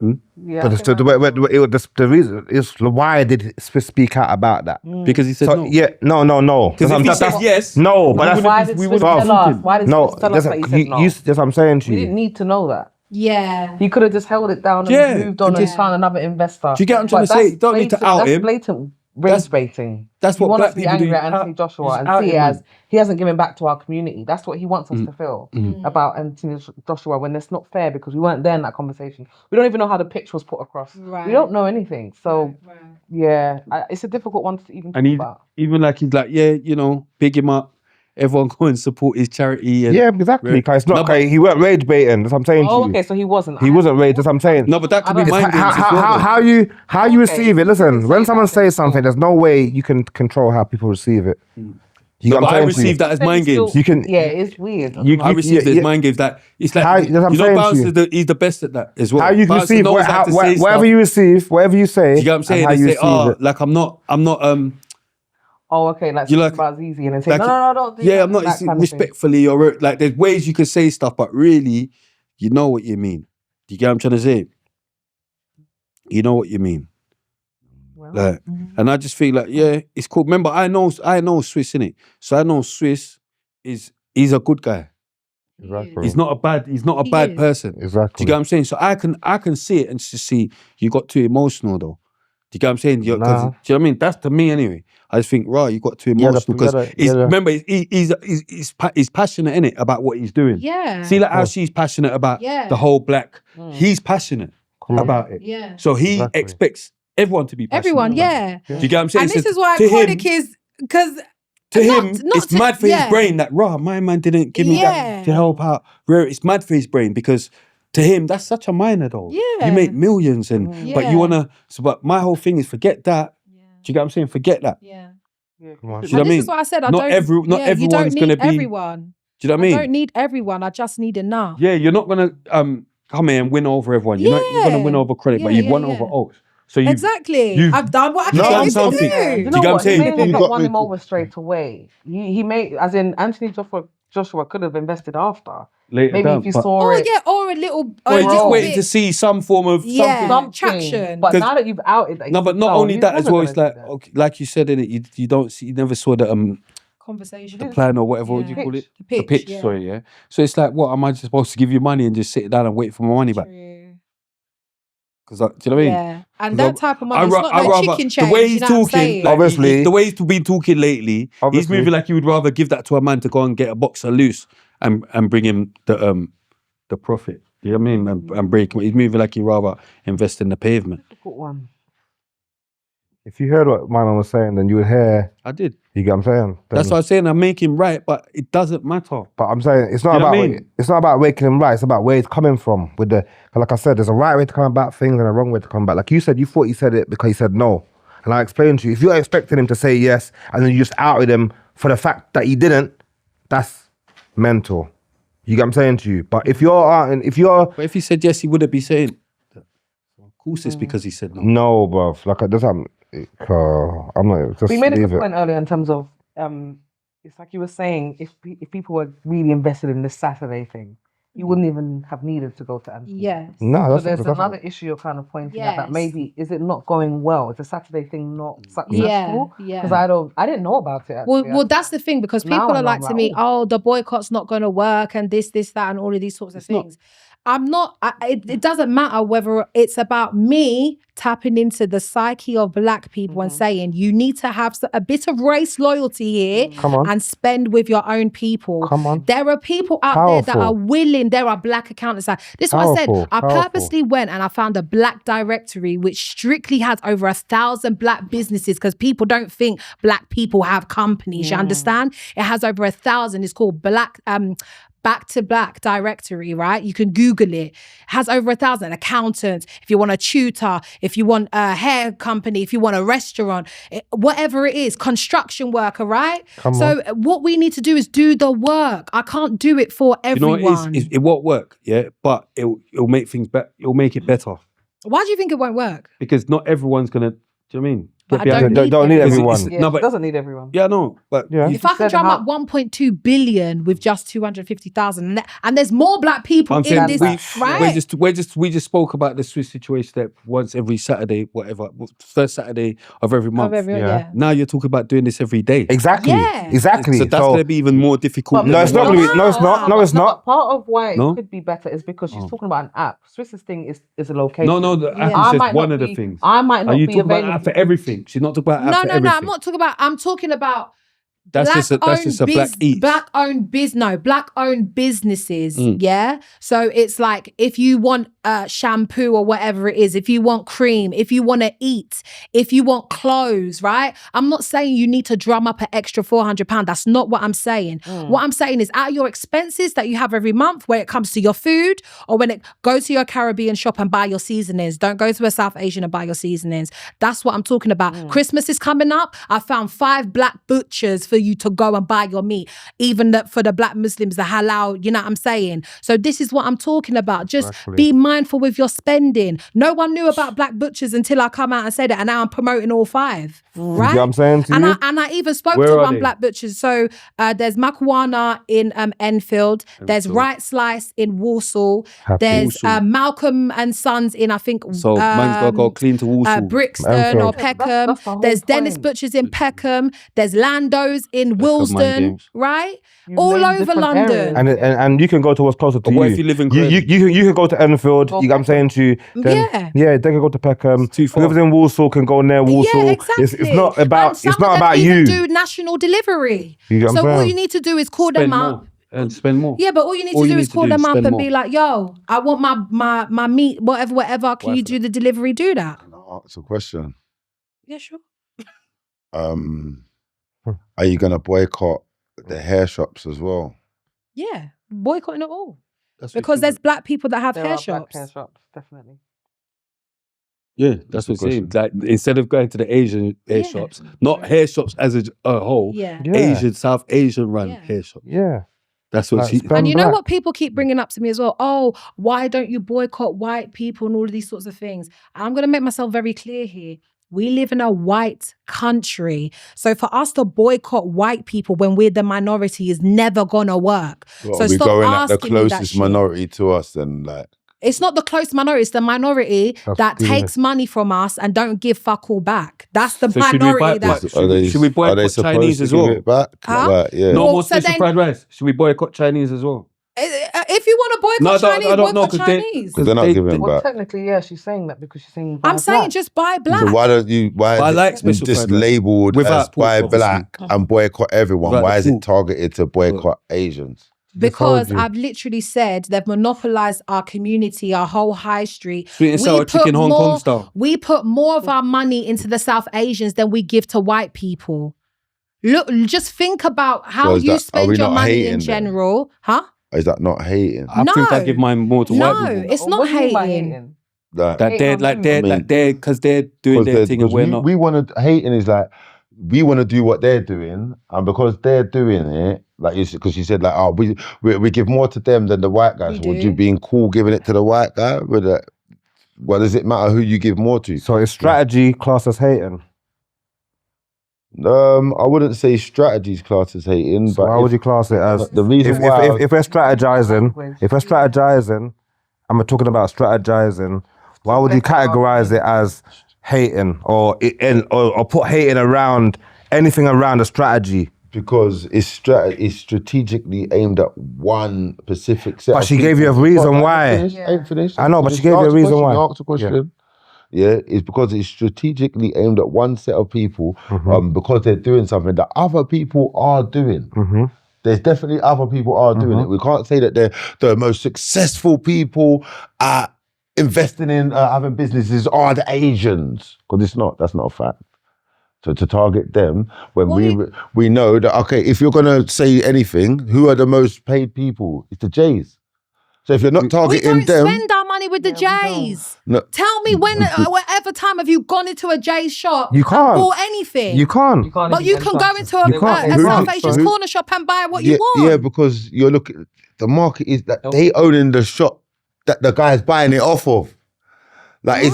Yeah, But the reason is why did he speak out about that? Because he said So no. yeah, no. Because if he says yes, no, but that's Why did we Swiss wouldn't tell have us? Why did no. Swiss tell us that he said no? That's what I'm saying to We didn't you. need to know that. Yeah. He could have just held it down and Yeah, moved on and just- found another investor. Do you get what I'm trying But to say? that's You don't need to blatant- out that's him. blatant rage That's- baiting. that's You what want black us to be people do. angry at You Anthony out- Joshua just and out see it him, as man. he hasn't given back to our community. That's what he wants us to feel about Anthony Joshua when it's not fair because we weren't there in that conversation. We don't even know how the pitch was put across. Right. We don't know anything. So Right. yeah, it's a difficult one to even talk And about. even like he's like, yeah, you know, big him up. Everyone go and support his charity. And Yeah, exactly. Because it's not. No, but- He weren't rage baiting. That's what I'm saying to Oh, you. okay, so he wasn't. He wasn't rage. That's what I'm saying. No, but that could be I don't- mind It's games as well. though. how you receive it. Listen, when say someone that, says something, there's no way you can control how people receive it. You No, get but what I I'm saying to received you? that as mind games. You can. Yeah, it's weird. You- I received it as yeah. mind games. That it's like How- that's what I'm you know, saying to Bouncer, you. he's the best at that as well. How you can Bouncer receive knows how to say whatever stuff. you receive, whatever you say. Do you get what I'm saying? and how They you say, receive oh, it. like I'm not Oh, okay, like You speaking like- about Zizi and then say, like no, don't do yeah, that, I'm not that kind of thing. respectfully or like there's ways you can say stuff, but really, you know what you mean. Do you get what I'm trying to say? You know what you mean. Well, Like, and I just feel like, yeah, it's cool. Remember, I know Swiss, innit? So I know Swiss he's a good guy. Exactly. He's not a bad He bad is. person. Exactly. Do you get what I'm saying? So I can see it and just see you got too emotional though. Do you get what I'm saying? Because Nah. do you know what I mean? That's to me anyway. I just think, right, you got too Yeah, emotional because yeah. remember he's passionate in it about what he's doing. Yeah. See, like how she's passionate about Yeah. the whole black. He's passionate about it. Yeah. So he Exactly. expects everyone to be passionate. Everyone, about yeah. it. Do you get what I'm saying? And this So is why to him, Chronik is because to him, it's mad for his brain that my man didn't give me that to help out. It's mad for his brain because to him that's such a minor though. Yeah. You make millions but Yeah. you wanna. So, but my whole thing is forget that. Do you get what I'm saying? Forget that. Yeah. Do you And know what I this mean? is what I said. Not you don't everyone's need gonna be. everyone. Do you know what I mean? I don't need everyone. I just need enough. Yeah, you're not gonna come here and win over everyone. You're gonna win over Chronik, but you've won over Oaks. So Exactly. I've done what I came done to something. do. Do you You get know what I'm what? He saying? may have You not got won the- him over straight away. He may, as in Anthony Joshua could have invested after. Later Maybe down, if you but- saw Or it. or a little, Or you're just Bro. waiting to see some form of something. Something. traction. But 'Cause- now that you've outed that, No, but not only you that as never well. It's gonna like do that. okay, like you said in it, you don't see, you never saw the Conversation. plan or whatever. What do you Yeah. call it? The pitch, yeah. Sorry, yeah. So it's like, what am I just supposed to give you money and just sit down and wait for my money back? True. Because do you know what I mean? Yeah. And 'Cause that type of money, it's not I no chicken change. the way he's you know what I'm talking, saying? like, Obviously. the way he's been talking lately, he's Obviously. moving like you would rather give that to a man to go and get a boxer loose and bring him the profit. You know what I mean? And break him. He's moving like he'd rather invest in the pavement. Difficult one. If you heard what my man was saying, then you would hear. I did. You get what I'm saying? That's what I'm saying. I make him right, but it doesn't matter. But I'm saying it's not You know about what I mean? it's not about waking him right. It's about where he's coming from. With the like I said, there's a right way to come about things and a wrong way to come about. Like you said, you thought he said it because he said no, and I explained to you. If you're expecting him to say yes and then you just outed him for the fact that he didn't, that's mental. You get what I'm saying to you? But if you're But if he said yes, he wouldn't be saying that. Of course, it's because he said no. no, bruv. Like that's I'm not. Just We made a leave good it. point earlier in terms of it's like you were saying, if people were really invested in this Saturday thing, you wouldn't even have needed to go to Anthony. Yes. No, So that's there's that's another issue you're kind of pointing out that Yes. maybe is it not going well? Is the Saturday thing not successful? Yeah. Because I didn't know about it. Well, Actually. well, that's the thing because Now people I are know, like I'm to like, me, oh. oh, the boycott's not going to work and this, that, and all of these sorts of things. I'm not, it doesn't matter whether it's about me tapping into the psyche of black people and saying, you need to have a bit of race loyalty here Come on. and spend with your own people. Come on. There are people out there that Powerful. are willing, there are black accountants. This is what I said. Powerful, I powerful. purposely went and I found a black directory which strictly has over 1,000 black businesses because people don't think black people have companies. You understand? It has over 1,000. It's called Back to Black directory, right? You can Google it. It has over 1,000 accountants. If you want a tutor, if you want a hair company, if you want a restaurant, whatever it is, construction worker, right? So what we need to do is do the work. I can't do it for everyone. You know what it is? It won't work, yeah, but it'll make things better. It'll make it better Why do you think it won't work? because not everyone's gonna. Do you know what I mean? But I Get behind don't it. Don't need Because everyone. it's- Yeah, no, it but doesn't need everyone. yeah, no, but Yeah. If I can said drum how- up 1.2 billion with just 250,000, and there's more black people I'm in saying this, right? we just spoke about the Swiss situation that once every Saturday, whatever, first Saturday of every month. Yeah. Now you're talking about doing this every day. Exactly. Yeah. Exactly. So that's gonna be even more difficult. No, it's not gonna be. No, it's not. No, it's No, not. but part of why No? it could be better is because she's talking about an app. Swiss's thing is a location. No, the app I is might just one not of the be- things. I might not Are you be talking about available. app for everything? She's not talking about app No, for no, everything. no. I'm not talking about. I'm talking about. That's just a black eats. Black-owned businesses. Yeah. So it's like if you want shampoo or whatever it is, if you want cream, if you want to eat, if you want clothes, right? I'm not saying you need to drum up an extra £400. That's not what I'm saying. What I'm saying is out of your expenses that you have every month, when it comes to your food or when it go to your Caribbean shop and buy your seasonings. Don't go to a South Asian and buy your seasonings. That's what I'm talking about. Christmas is coming up. I found 5 black butchers for you to go and buy your meat. Even for the black Muslims, the halal, you know what I'm saying? So this is what I'm talking about. Just be mindful with your spending. No one knew about black butchers until I come out and said it, and now I'm promoting all 5. Right? You know what I'm saying to and you? I even spoke Where to are one they? black butcher. So there's Makwana in Enfield. There's Right Slice in Walsall. There's Malcolm and Sons in, I think, So man's gotta go clean to Walsall. Brixton Enfield. or Yeah, Peckham. that's the whole There's Dennis point. Butchers in Peckham. There's Lando's races in That's what mind Willesden, games. right? You All name over different London. areas. And you can go to what's closer to But you. what if you live in Croydon? You can go to Enfield. Or You know what I'm saying to you? Then, Yeah. they can go to Peckham. It's too far. Whoever's in Walsall can go near Walsall. Yeah, exactly. It's not about. And some It's not of them about even you. do national delivery. You get what I'm So all saying? you need to do is call Spend them more up. and spend more. Yeah, but all you need All to you do need is to call do them is up spend and more. be like, "Yo, I want my meat, whatever. Can you do the delivery? Do that." Can I ask a question? Yeah, sure. Are you gonna boycott the hair shops as well? Yeah, boycotting it all That's what because she- there's black people that have There hair are black shops. hair shops, definitely. Yeah, that's what I'm saying. Like instead of going to the Asian hair Yeah. shops, not hair shops as a whole, Yeah. Asian, South Asian run Yeah. hair shops. Yeah. That's what Like, she. spend And you know black. what people keep bringing up to me as well? Oh, why don't you boycott white people and all of these sorts of things? I'm going to make myself very clear here. We live in a white country. So for us to boycott white people when we're the minority is never going to work. Well, so are we stop going at the asking me that closest shit. minority to us then, like? It's not the close minority. It's the minority that giving takes money from us and don't give fuck all back. That's the So should we minority buy- that... Should we boycott supposed Chinese to as give well? it back? Huh? Like, yeah. No Well, more so special then- fried rice. Should we boycott Chinese as well? If you want to boycott Chinese, I don't know, boycott 'cause they- Chinese. Because they're not giving Well, back. technically, yeah, she's saying that because she's saying I'm buy saying black. just buy black. So why don't you? Why But I is like it special just fried rice. labelled Without as pork, buy obviously. black and boycott everyone? Without Why the is it pork. targeted to boycott Asians? Because you. I've literally said they've monopolized our community, our whole high street. Sweet and sour chicken Hong Kong style. We put more of our money into the South Asians than we give to white people. Look, just think about how So is you that- are spend we your not money hating in then? general. Huh? Is that not hating? I think I give mine more to white No, people. it's not What do you mean by hating. Like, That they're on like them. they're I mean, like they're because they're doing their thing and we're not. We want to hating is like we want to do what they're doing, and because they're doing it, like you because you said like we give more to them than the white guys. We Would do. you being cool giving it to the white guy? With it, what does it matter who you give more to? So is strategy classed as hating? I wouldn't say strategies class as hating, So but how would you class it as? the reason why if we're strategizing, and we're talking about strategizing, why would you categorize it as hating or put hating around anything around a strategy? because it's strategically aimed at one specific set. But of she gave you a people. reason But why. ain't finished. I know, but she gave you a Ask reason question, why. Ask a question. Yeah, it's because it's strategically aimed at one set of people, because they're doing something that other people are doing. There's definitely other people are doing it. We can't say that they're the most successful people at investing in having businesses are the Asians, because it's not. That's not a fact. So to target them when we know that, okay, if you're gonna say anything, who are the most paid people? It's the Jays. So if you're not We targeting don't them, spend our money with the Jays. no, Tell me when, whatever time have you gone into a Jay's shop You can't. and bought anything? You can't. But you can go into You can't. a Who South did- Asian's who- corner shop and buy what you want. Yeah, because you're looking. The market is that they owning the shop that the guy's buying it off of. Like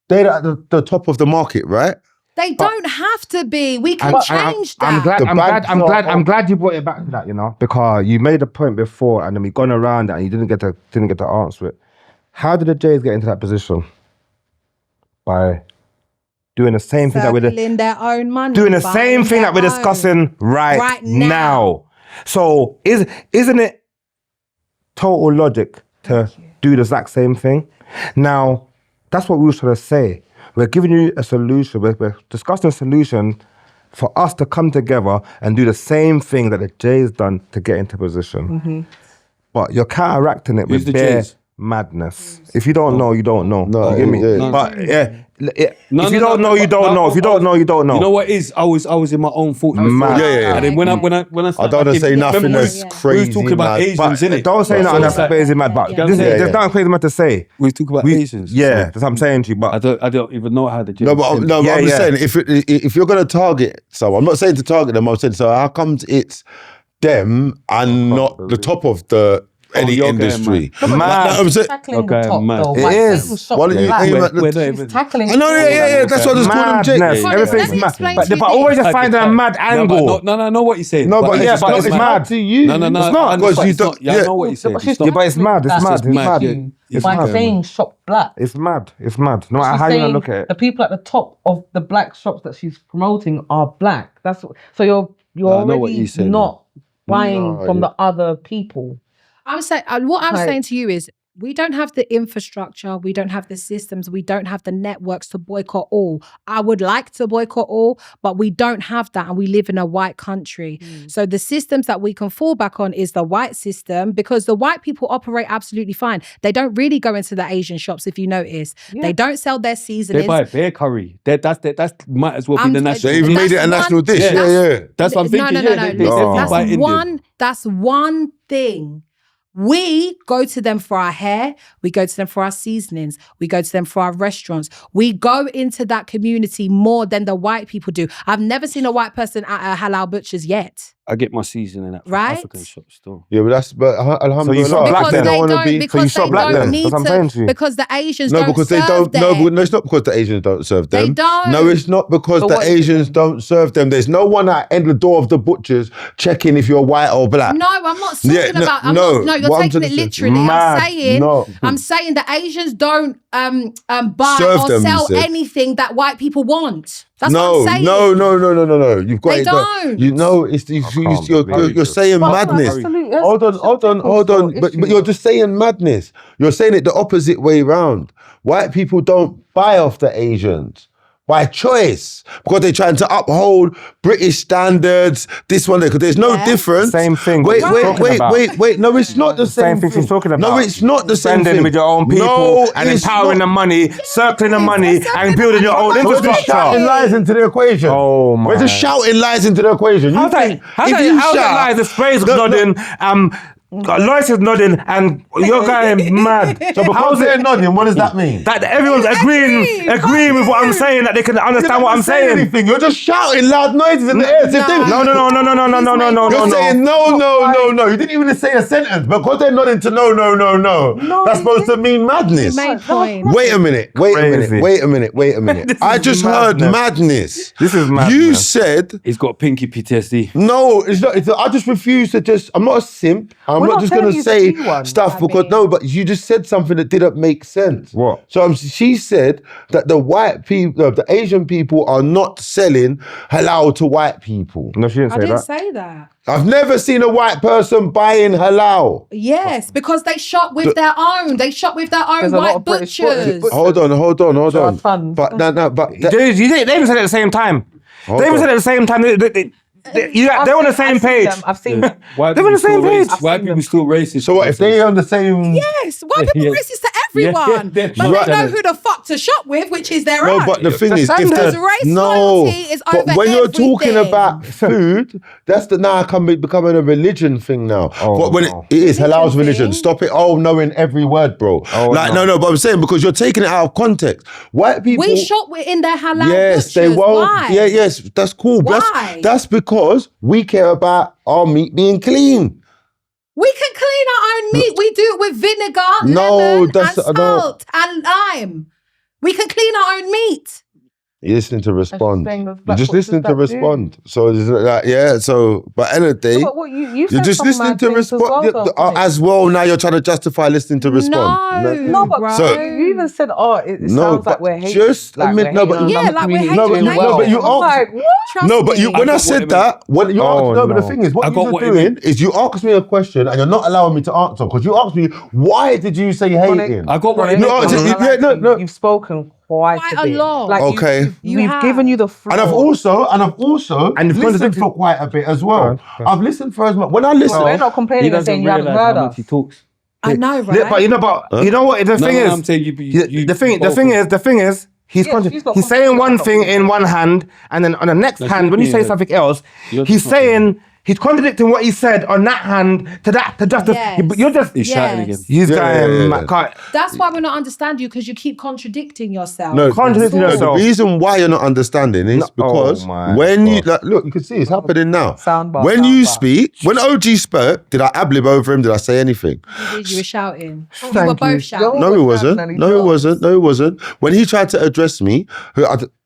they're at the top of the market, right? They don't have to be. We can And change I'm that. I'm glad you brought it back to that, you know, because you made a point before and then we've gone around that and you didn't get to answer it. How did the Jays get into that position? By doing the same thing that we're Circling their own money. doing the buying same thing their that we're own. discussing right now. now. So isn't it total logic to do the exact same thing? Now, that's what we were trying to say. We're giving you a solution. We're discussing a solution for us to come together and do the same thing that the Jay's done to get into position. But you're counteracting it Who's with the bare Jays? madness. If you don't know, you don't know. No, you get me? yeah. But yeah, if No, you no, don't no, know, you don't know. If you don't know, you don't know. You know what is? I was in my own thoughts before. Mad. Yeah. And then when I I don't want to say nothing that's we crazy. was talking about mad. Asians, But innit? don't say Right. nothing So that's it's like- crazy mad. But Yeah. there's nothing crazy mad to say. We talk about Asians. Yeah, so that's what I'm saying to you. But I don't even know how the Jays. No, but I'm just Yeah. saying if you're gonna target someone, I'm not saying to target them. I'm saying so how comes it's them and not the top of the any you're going industry. Mad. I'm saying, Tackling Okay, the top mad. though. It Like, is. people shop Why don't you black. aim at the- We're not He's even. tackling. I know, yeah. That's what I just called him Jake. Madness. Yeah, Everything's let me mad. explain But, to you but always just this. find a mad angle. No, I know what you're saying. No, but yeah, but it's mad to you. No, It's not because because you don't. I know what you're saying. But she's It's not. Yeah, but it's mad. It's tackling mad. that It's mad. issue It's by mad. saying shop black. It's mad. It's mad. No matter She's how you saying look at it. the people at the top of the black shops that she's promoting are black. That's so you're I know what already you're saying. not buying No, from yeah. the other people. I'm saying what I'm Like- saying to you is we don't have the infrastructure, we don't have the systems, we don't have the networks to boycott all. I would like to boycott all, but we don't have that, and we live in a white country. So the systems that we can fall back on is the white system, because the white people operate absolutely fine. They don't really go into the Asian shops, if you notice. They don't sell their seasonings. They buy bear curry. That's might as well be the national. They even made it a national dish. Yeah. That's what I'm thinking. No. They definitely buy Indian. That's one thing. We go to them for our hair. We go to them for our seasonings. We go to them for our restaurants. We go into that community more than the white people do. I've never seen a white person at a halal butcher's yet. I get my seasoning at Right? African shops still. Yeah, but alhamdulillah. So you shop black Because then? they wanna don't, be- because you shop they black don't then? need That's what I'm saying to to, you. because the Asians No, don't because they serve don't. there. No, it's not because the Asians don't serve them. They don't. No, it's not because But the what is it Asians then? don't serve them. There's no one at the door of the butchers checking if you're white or black. No, I'm not talking Yeah, no, about. I'm no, not, no, you're what I'm taking it trying to say- literally. Mad. I'm saying the Asians don't buy Serve or them, you sell said. anything that white people want. That's what No, I'm saying. no. You've got They it. don't. You know, it's you're saying But madness. absolutely, that's Hold on. a But issue. you're just saying madness. You're saying it the opposite way round. White people don't buy off the Asians by choice because they're trying to uphold British standards. This one, because there's no difference. Same thing. Wait. What you're talking about. Wait. No, it's not the Same thing she's talking about. No, it's not the same Spending thing. with your own people No, and it's empowering the not. money, circling the money, and building your own We're just shouting infrastructure. lies into the equation. Oh my! We're just shouting lies into the equation. How's that? How's that lies? The spray's nodding. Lois is nodding, and you're going mad. So because they're nodding, what does that mean? That everyone's agreeing with what I'm saying, that they can understand what I'm saying. Anything. You're just shouting loud noises in the air. No. You're saying no. You didn't even say a sentence because they're nodding to no. That's supposed to mean madness. Main point. Wait a minute. I just heard madness. This is madness. You said He's got pinky PTSD. no. It's not. I just refuse to just. I'm not a simp. I'm We're not not just going telling to you say to be one. stuff I because mean- no. But you just said something that didn't make sense. What? So she said that the white people, the Asian people, are not selling halal to white people. No, she didn't I say didn't that. say that. I've never seen a white person buying halal. Yes, because they shop with their own. They shop with their own There's a lot white of British butchers. Hold on. There are tons. But no, but They even said it at the same time. Hold They even on. said it at the same time. They're on the same page. I've seen them. White They're on the people same still page. racist. White people still racist. so what if they on the same? Yes, white people Yeah. racist to everyone, Yeah, but right. they know who the fuck to shop with, which is their No, own. but the thing The is, if standards. the Race no, loyalty is but over when you're talking everything. about food, that's now becoming a religion thing now. Oh, but when no. it is halal's religion, thing? stop it. Oh, knowing every word, bro. Oh, like no, but I'm saying because you're taking it out of context. White people. We shop in their halal Yes, butchers. they won't. Why? Yeah, yes, that's cool. Why? That's because we care about our meat being clean. We can clean our own meat. We do it with vinegar, No, lemon, that's- and no. salt and lime. We can clean our own meat. You're listening to respond. saying those You're black just boxes listening to that do. respond. So is it like, yeah. So, but end of the day. But what you You're said just some listening mad to things as respond well, though, as well. Now you're trying to justify listening to respond. No, but bro. So- you even said, it No, sounds but like we're hating. just like admit- we're no, hating but on you- Yeah, another like we're community hating No, but on you- no, but you Asians. asked- like, what? Trust No, but me. when I said that, what you asked, no, but the no. thing is, what I got you're what you doing is you asked me a question and you're not allowing me to answer because you asked me why did you say hating? I got what You you asked- meant. yeah, no. You've spoken quite Quite a a bit. lot. Like, Okay. We've have. given you the floor. And I've also And you've listened contradicted- for quite a bit as well. Go on. I've listened for as much. When I listen, We're not He complaining and doesn't saying you haven't realise heard how us. much he talks. I know, right? Yeah, but you know what? The thing is, I'm saying the thing is, he's Yeah, she's not he's saying one complaining. thing in one hand, and then on the next hand, when you say yeah. something else, You're he's just not- saying He's contradicting what he said on that hand to justify. Yes. But you're just He's shouting again. he's Yeah, going. yeah, yeah, mad. yeah. Can't- That's why we're not understand you, because you keep contradicting yourself. No, Contradicting the yourself. reason why you're not understanding is No, because oh my when you God. look, you can see it's happening now. Soundbar, When you soundbar. speak, when OG spoke, did I ad-lib over him? Did I say anything? You were shouting. You Thank were you. both shouting. No, it wasn't. and he No, it drops. wasn't. No, it wasn't. When he tried to address me,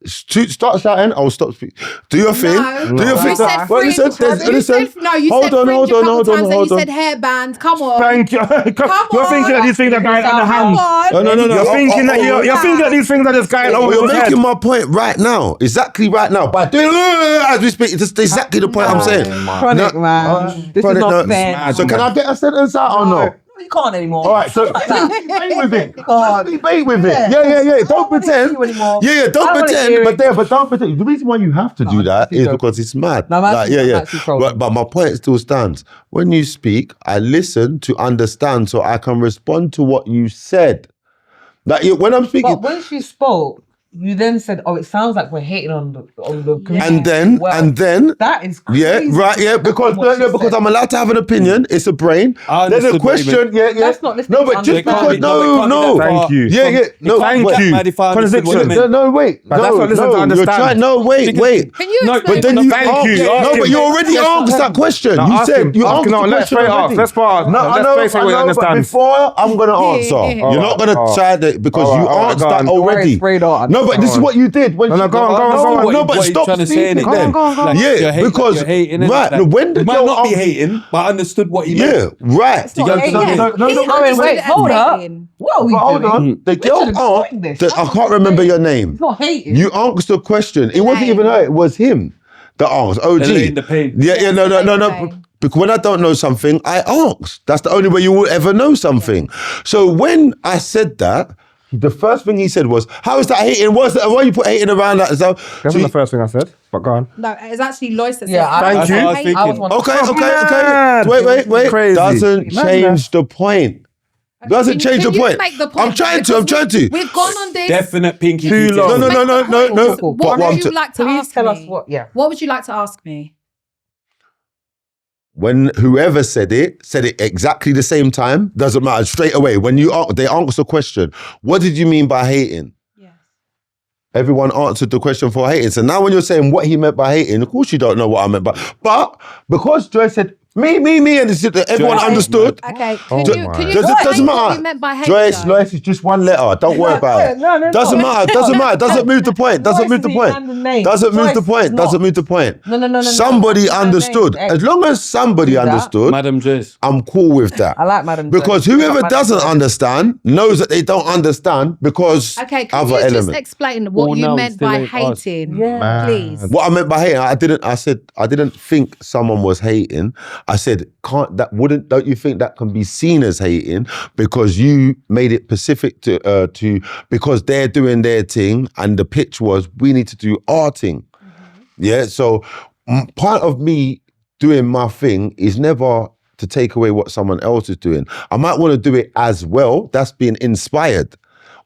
start shouting, I'll stop speaking. Do your thing. No. Do your You thing. said Well, fringe. listen, You said, no, you hold said on, fringe hold a on, couple hold times on, and you hold on. said hairband. Come on. Thank you. You're thinking that these things are going on the Come hand. on. No. You're thinking that you're thinking that these things are just going over You're his head. making my point right now. Exactly right now. By doing as we speak, it's exactly the point I'm saying. Chronic, man. This is Chronic, not no. fair. So can I get a sentence out or no? You can't anymore. All right, so debate with it. God. Just debate with it. Yeah. Yeah. I Don't don't wanna pretend. hear you anymore. Yeah, I don't don't wanna pretend. hear But it. don't pretend. The reason why you have to do that is because it's mad. No, I'm actually trolling. But my point still stands. When you speak, I listen to understand so I can respond to what you said. Like when I'm speaking. But when she spoke, you then said, "Oh, it sounds like we're hating on the community." And then that is crazy. because I'm allowed to have an opinion. It's a brain. I There's a understood what you question. Yeah. That's not listening No, to but just understand. because no. Thank you. No, Thank wait. you. Contradiction. No, wait. But that's not listening to You're understand. trying. No, wait. Can you No, explain? But then what you the- Thank you. No, Ask but him. you already asked that question. No, You ask said him. you Ask asked him. the No, let's question straight already. ask. Let's pause. No, I Let's know, face it, we but understand. before I'm gonna answer, you're not gonna try that because you Alright, answered go that on. already. No, but this is what you did. When No, she- go on. No, but What you stop trying to say speaking in it? then. Go on. Yeah, You're hating, because you're hating, innit? right. Like, No, when you did might your not be uncle- hating, but I understood what he meant. Yeah, right. You get what I'm saying? Wait, hold up. What are we But hold doing? on. The girl should've joined asked. this. I can't remember your name. It's not hating. You asked a question. It wasn't even her. It was him that asked. OG. Elaine The Pain. Yeah. No. Elaine The Pain. Because when I don't know something, I ask. That's the only way you will ever know something. So when I said that, the first thing he said was, "How is that hating? Why you put hating around that?" So, That wasn't the first thing I said, but go on. No, it's actually Lois that Yeah, said. Thank you. I was thinking. I was one. okay. mad. Wait. Crazy. Doesn't change the point. Doesn't change the Can you point. make the point? I'm trying Because to. We've gone on this. Definite pinky. Too PTSD. long. No. What But would you like to Please ask tell me? us what. Yeah. What would you like to ask me? When whoever said it exactly the same time, doesn't matter, straight away. When they asked the question, what did you mean by hating? Yes. Everyone answered the question for hating. So now when you're saying what he meant by hating, of course you don't know what I meant by. But because Joy said me, and everyone Joyce, understood. Okay. Oh Can you my. explain Doesn't what matter. you meant by hate? Joyce, though? Lois is just one letter. Don't worry about it. No, Doesn't matter. Doesn't move the point. Doesn't move the point. Doesn't move the point. Doesn't move the point. No. Somebody That's my understood. name. As long as somebody Do that. understood, Madam Joyce. I'm cool with that. I like Madam Joyce. Because I whoever like Madam doesn't Joyce. understand knows that they don't understand because Okay, can other you just elements. explain what Well, you no, meant still by ain't us. hating? Yeah. Please. What I meant by hating, I said I didn't think someone was hating. I said, don't you think that can be seen as hating because you made it specific to because they're doing their thing and the pitch was we need to do our thing. Yeah, so part of me doing my thing is never to take away what someone else is doing. I might want to do it as well. That's being inspired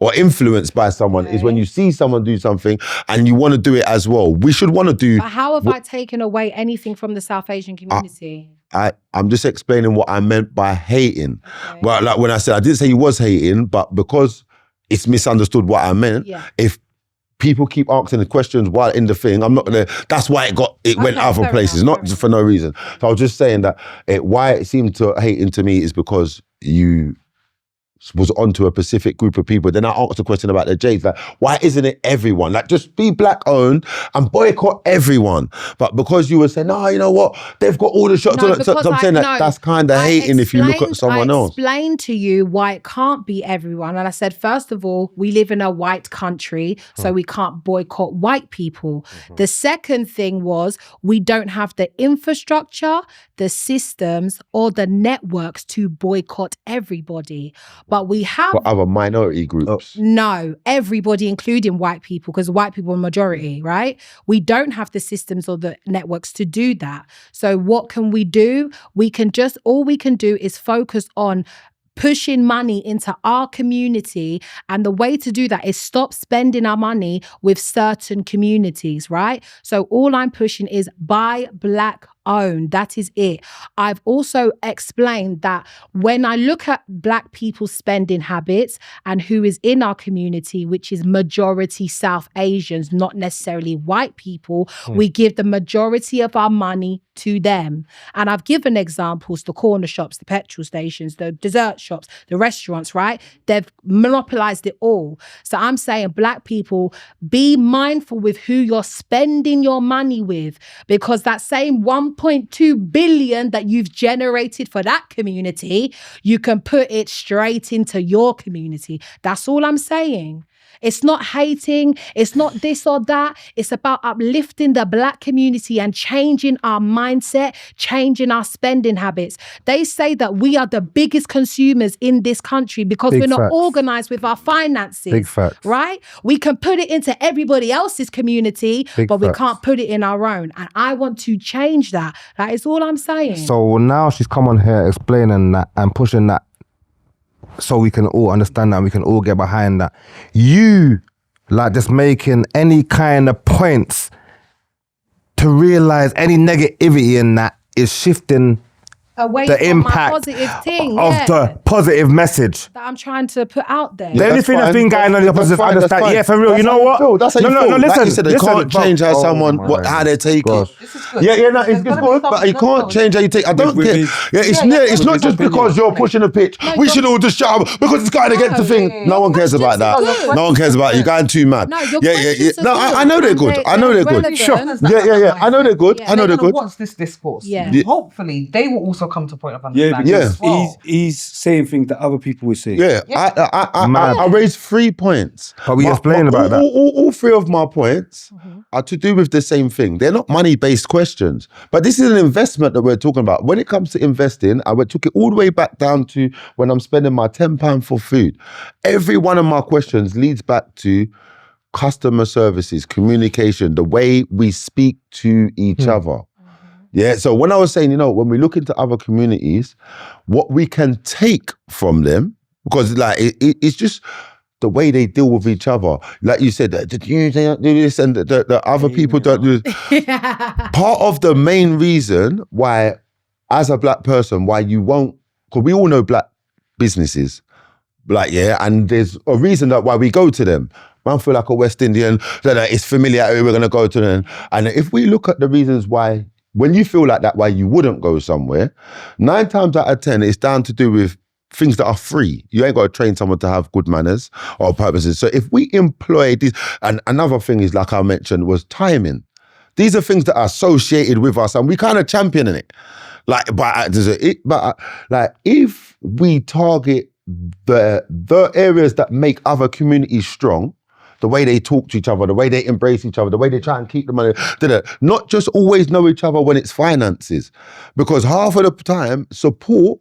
or influenced by someone is when you see someone do something and you want to do it as well. We should want to do. But how have I taken away anything from the South Asian community? I'm just explaining what I meant by hating. Okay. Well, like when I said, I didn't say he was hating, but because it's misunderstood what I meant, if people keep asking the questions while in the thing, I'm not gonna, that's why it went other fair places, enough, not just for no reason. So I was just saying that why it seemed to hating to me is because you was onto a specific group of people. Then I asked a question about the Jades, like, why isn't it everyone? Like, just be black owned and boycott everyone. But because you were saying, no, you know what, they've got all the shots. No, So I'm saying that's kind of hating if you look at someone else. I explained to you why it can't be everyone. And I said, first of all, we live in a white country, so we can't boycott white people. The second thing was we don't have the infrastructure, the systems, or the networks to boycott everybody. But we have For other minority groups. no, everybody, including white people, because white people are majority, right? We don't have the systems or the networks to do that. So what can we do? All we can do is focus on pushing money into our community. And the way to do that is stop spending our money with certain communities, right? So all I'm pushing is buy black own. That is it. I've also explained that when I look at Black people's spending habits and who is in our community, which is majority South Asians, not necessarily white people, we give the majority of our money to them. And I've given examples, the corner shops, the petrol stations, the dessert shops, the restaurants, right? They've monopolized it all. So I'm saying, Black people, be mindful with who you're spending your money with, because that same 1.2 billion that you've generated for that community, you can put it straight into your community. That's all I'm saying. It's not hating. It's not this or that. It's about uplifting the Black community and changing our mindset, changing our spending habits. They say that we are the biggest consumers in this country because we're not organized with our finances. Big facts. Right? We can put it into everybody else's community, but we can't put it in our own. And I want to change that. That is all I'm saying. So now she's come on here explaining that and pushing that, so we can all understand that and we can all get behind that. You, like, just making any kind of points to realize any negativity in that is shifting away the from impact my positive thing, of the positive message. that I'm trying to put out there. The only thing that's been going on in the positive, I understand. Yeah, for real. That's you know how you what? feel. That's how you feel. No, listen. Like you said, they can't change how someone, my how they take gosh. it. This is good. Yeah, no, it's There's gotta be good, but you something- can't change how you take. I don't with care. his- It's not just because you're pushing a pitch. We should all just shut up because it's going against the thing. No one cares about that. good. No one cares about it. You're going too mad. No, your Yeah. questions are No, good. I know they're good. I know they're good. relevant. Sure. Yeah. I know they're good. I know they're good. Watch this discourse. Yeah. Hopefully, they will also come to a point of Yeah, understanding. because as well. he's saying things that other people will say. Yeah, I raised 3 points. But we explained about that. All 3 of my points are to do with the same thing. They're not money-based questions. But this is an investment that we're talking about. When it comes to investing, I took it all the way back down to when I'm spending my £10 for food. Every one of my questions leads back to customer services, communication, the way we speak to each other. Yeah, so when I was saying, when we look into other communities, what we can take from them, because like it's just the way they deal with each other. Like you said, they don't do this and the other people don't do this. Part of the main reason why, as a Black person, why you won't, because we all know Black businesses, and there's a reason that why we go to them. I feel like a West Indian, that it's familiarity, we're going to go to them. And if we look at the reasons why, when you feel like that, why you wouldn't go somewhere, 9 times out of 10, it's down to do with things that are free. You ain't got to train someone to have good manners or purposes. So if we employ these, and another thing is, like I mentioned, was timing. These are things that are associated with us and we kind of championing it. But if we target the areas that make other communities strong, the way they talk to each other, the way they embrace each other, the way they try and keep the money, not just always know each other when it's finances. Because half of the time, support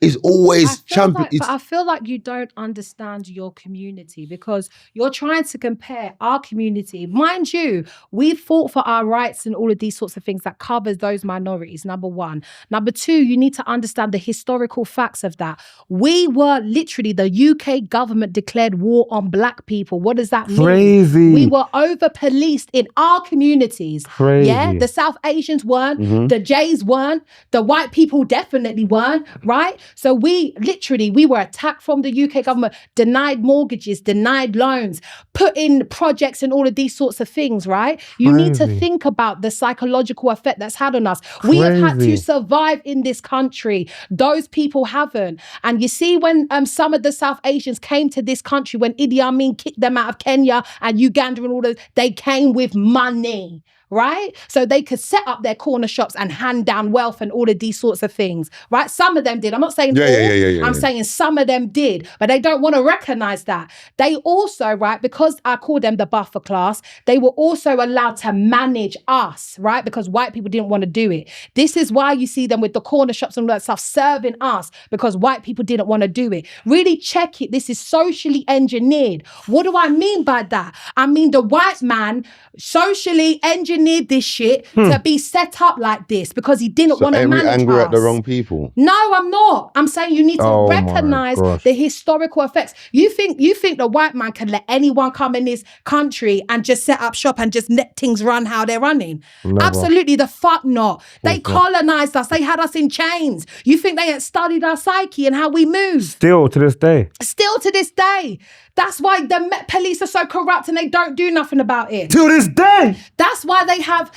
is always champion. But I feel like you don't understand your community, because you're trying to compare our community. Mind you, we fought for our rights and all of these sorts of things that covers those minorities, number one. Number two, you need to understand the historical facts of that. We were literally, the UK government declared war on Black people. What does that mean? Crazy. We were over-policed in our communities. Crazy. Yeah, the South Asians weren't, the Jays weren't, the white people definitely weren't, right? So we were attacked from the UK government, denied mortgages, denied loans, put in projects and all of these sorts of things, right? You need to think about the psychological effect that's had on us. We have had to survive in this country. Those people haven't. And you see, when some of the South Asians came to this country, when Idi Amin kicked them out of Kenya and Uganda and all those, they came with money. Right? So they could set up their corner shops and hand down wealth and all of these sorts of things, right? Some of them did. I'm not saying all. I'm saying some of them did, but they don't want to recognize that. They also, right, because I call them the buffer class, they were also allowed to manage us, right? Because white people didn't want to do it. This is why you see them with the corner shops and all that stuff serving us, because white people didn't want to do it. Really check it. This is socially engineered. What do I mean by that? I mean the white man socially engineered engineered this shit to be set up like this because he didn't want to manage us. Angry at the wrong people. No, I'm not. I'm saying you need to Oh my recognize gosh. the historical effects. You think the white man can let anyone come in this country and just set up shop and just let things run how they're running? Never. Absolutely the fuck not. They colonized us. They had us in chains. You think they had studied our psyche and how we move? Still to this day. Still to this day. That's why the Met Police are so corrupt and they don't do nothing about it. To this day. That's why they have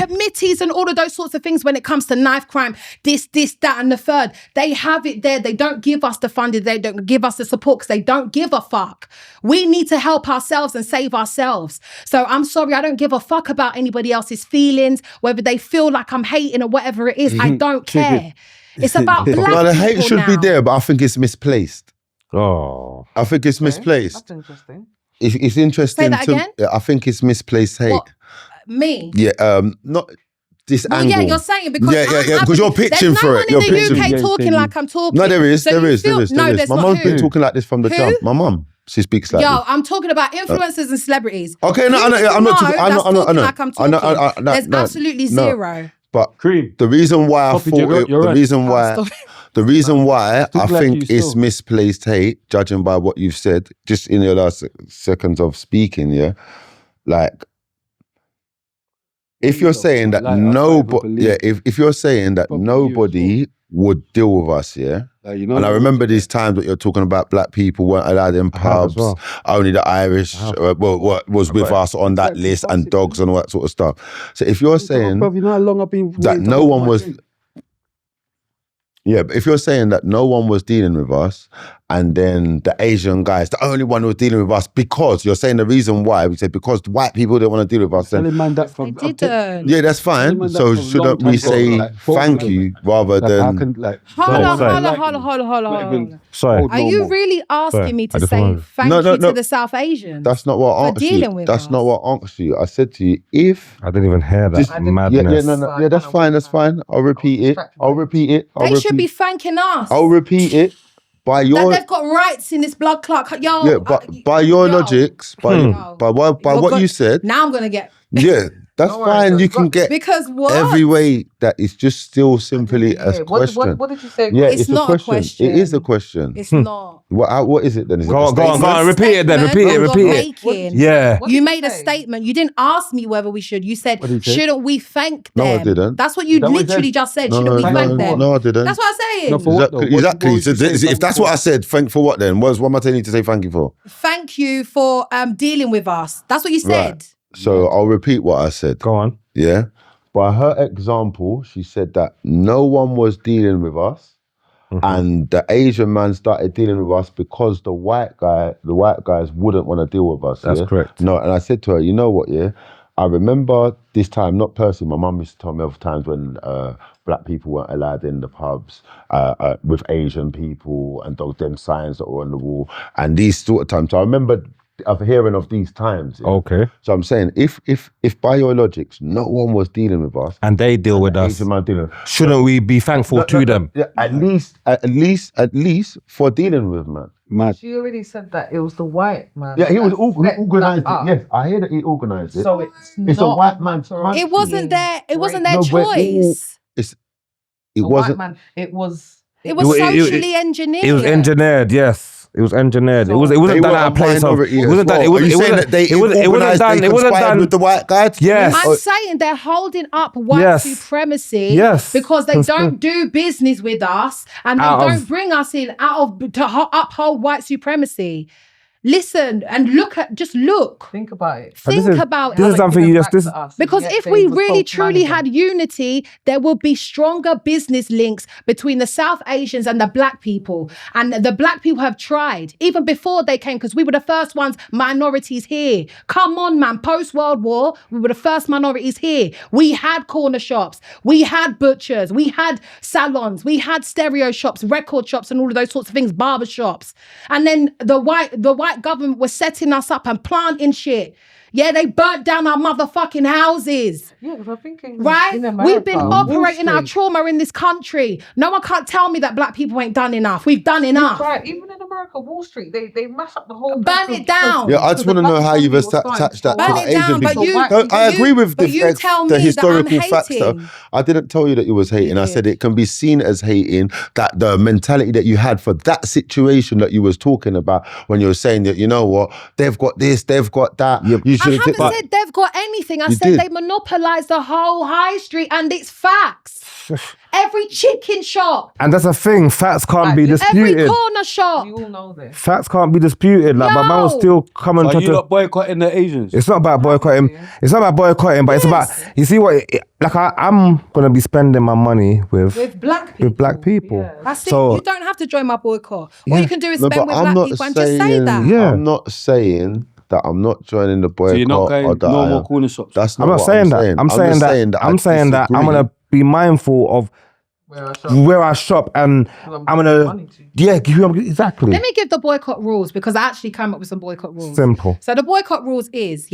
committees and all of those sorts of things when it comes to knife crime, this, that, and the third. They have it there. They don't give us the funding. They don't give us the support because they don't give a fuck. We need to help ourselves and save ourselves. So I'm sorry, I don't give a fuck about anybody else's feelings, whether they feel like I'm hating or whatever it is. I don't care. It's about black people the hate should now. be there, but I think it's misplaced. Oh. I think it's misplaced. That's interesting. It's interesting. Say that again? I think it's misplaced hate. What? Me? Yeah, not this Well, angle. yeah, you're saying it because because you're pitching for it. There's no You're one in pitching. the UK talking like I'm talking. No, there is. So There you is. feel- No, there's My not. mum's Who? been talking like this from the Who? jump. My mum, she speaks like Yo, this. I'm talking about influencers and celebrities. Okay, no, Who I know. do you I'm not. know I know. that's I know. I talking know. like I'm I know. talking? There's absolutely no. zero. But Cream. the reason why I Poppy, thought you're it, the right. reason why, stop. the reason why I Talk like think you it's still. misplaced hate, judging by what you've said, just in your last seconds of speaking, yeah, like. If you're saying that Like, I can't even nobody, believe if you're saying that Probably you as well. nobody would deal with us, yeah, Like, you know, and I remember these times that you're talking about black people weren't allowed in I have as pubs, well. only the Irish was with us on that Exactly, list, that's and it, dogs and all that sort of stuff. So if you're saying Bruv, you know how long I've been that waiting to no pop one my was, drink? yeah, but if you're saying that no one was dealing with us, and then the Asian guys, the only one who was dealing with us, because you're saying the reason why, we said because the white people didn't want to deal with us, then Telling man that from They didn't. yeah, that's fine. man that So for a shouldn't long we time say ago, like, thank like, you rather like, I than can, like, Hold on, Sorry. hold on. not even Sorry. hold Are no you more. really asking Sorry, me I to just say wanted- thank No, you no. to the South Asians? that's not what I for asked you. dealing with That's us? not what I asked you. I said to you, if I didn't even hear that Just- madness. yeah, that's fine. That's fine. I'll repeat it. I'll repeat it. They should be thanking us. I'll repeat it by that your they've got rights in this blood clot. Yo, yeah, but by your logics, by Yo. what You're you said, Now I'm gonna get yeah, that's Don't worry, fine. girl. You can get because what? every way that is just still simply a question. What did you say? Yeah, It's it's a not a question. question. It is a question. It's not. What is it then? Is it Go a on, go on, go statement? on. Repeat it then. Statement Repeat it. you're Repeat it. making. Yeah. What You did made a say? statement. You didn't ask me whether we should. You said, What did he say? shouldn't we thank No, them? I didn't. That's what you That what he literally said? just said. No, Shouldn't we no, thank them? no, I didn't. That's what I'm saying. No, for what though? Exactly. What So would you say if that's what I said, thank for what then? What am I telling you to say thank you for? Thank you for dealing with us. That's what you said. Right. So I'll repeat what I said. Go on. Yeah. By her example, she said that no one was dealing with us, and the Asian man started dealing with us because the white guys wouldn't want to deal with us. That's yeah? correct. No, and I said to her, you know what? Yeah, I remember this time, not personally. My mum used to tell me of times when black people weren't allowed in the pubs with Asian people, and those them signs that were on the wall, and these sort of times. So I remember of hearing of these times. Yeah? Okay. So I'm saying, if by your logics, no one was dealing with us, And they deal with us. Asian man dealing, Shouldn't we be thankful to them? yeah, at least for dealing with man. Mad. She already said that it was the white man. Yeah, he was that set organised that up. it. Yes, I hear that he organised it. So it's It's a not white man's matter of country. It wasn't their. It wasn't their No, but choice. It a wasn't. white man. It was. It was socially engineered. It was engineered, yes. It was engineered. It wasn't They done were out a of place of. minority It as wasn't done. well. It Are you wasn't. saying that they It wasn't organised, done. they It wasn't conspired done with the white guys? Yes. I'm saying they're holding up white Yes. supremacy Yes. because they don't do business with us and they Out of- don't bring us in to uphold white supremacy. Listen and just look. Think about it. Think this is- about this it. is something you just. This, Because if we really truly had unity, there would be stronger business links between the South Asians and the black people. And the black people have tried, even before they came, because we were the first ones, minorities here. Come on, man. Post-World War, we were the first minorities here. We had corner shops. We had butchers. We had salons. We had stereo shops, record shops, and all of those sorts of things, barber shops. And then the white government was setting us up and planting shit. Yeah, they burnt down our motherfucking houses. Yeah, because I'm thinking. Right? In America, We've been operating Wall our Street. trauma in this country. No one can't tell me that black people ain't done enough. We've done enough. Right, even in America. America, Wall Street, they mash up the whole Ban place it down. Yeah, I just want to know how you've attached that to Ban the it down, Asian but people. you- No, but I you- agree with but you tell the me that I'm historical facts though. hating. I didn't tell you that you was hating. I said it can be seen as hating, that the mentality that you had for that situation that you was talking about when you were saying that, you know what, they've got this, they've got that. You I should haven't said they've got anything. I You said did. they monopolise the whole high street, and it's facts. Every chicken shop, And that's a thing. Facts can't be every disputed. corner shop. We all know this. Facts can't be disputed. Like, but man was Yo. still coming So to are you not boycotting the Asians? It's not about boycotting. It's not about boycotting, but it's about, you see what, like I'm going to be spending my money with black people. With black people. Yeah. That's So- it. You don't have to join my boycott. Yeah. All you can do is No, spend but with I'm black not people and just say that. Yeah. I'm not saying that I'm not joining the boycott. So you're not going or that no I more am. corner shops? That's not I'm not what saying I'm that. saying. I'm saying just that. saying I'm saying that I'm disagree. gonna be mindful of where I shop, and I'm gonna exactly. Let me give the boycott rules, because I actually came up with some boycott rules. Simple. So the boycott rules is,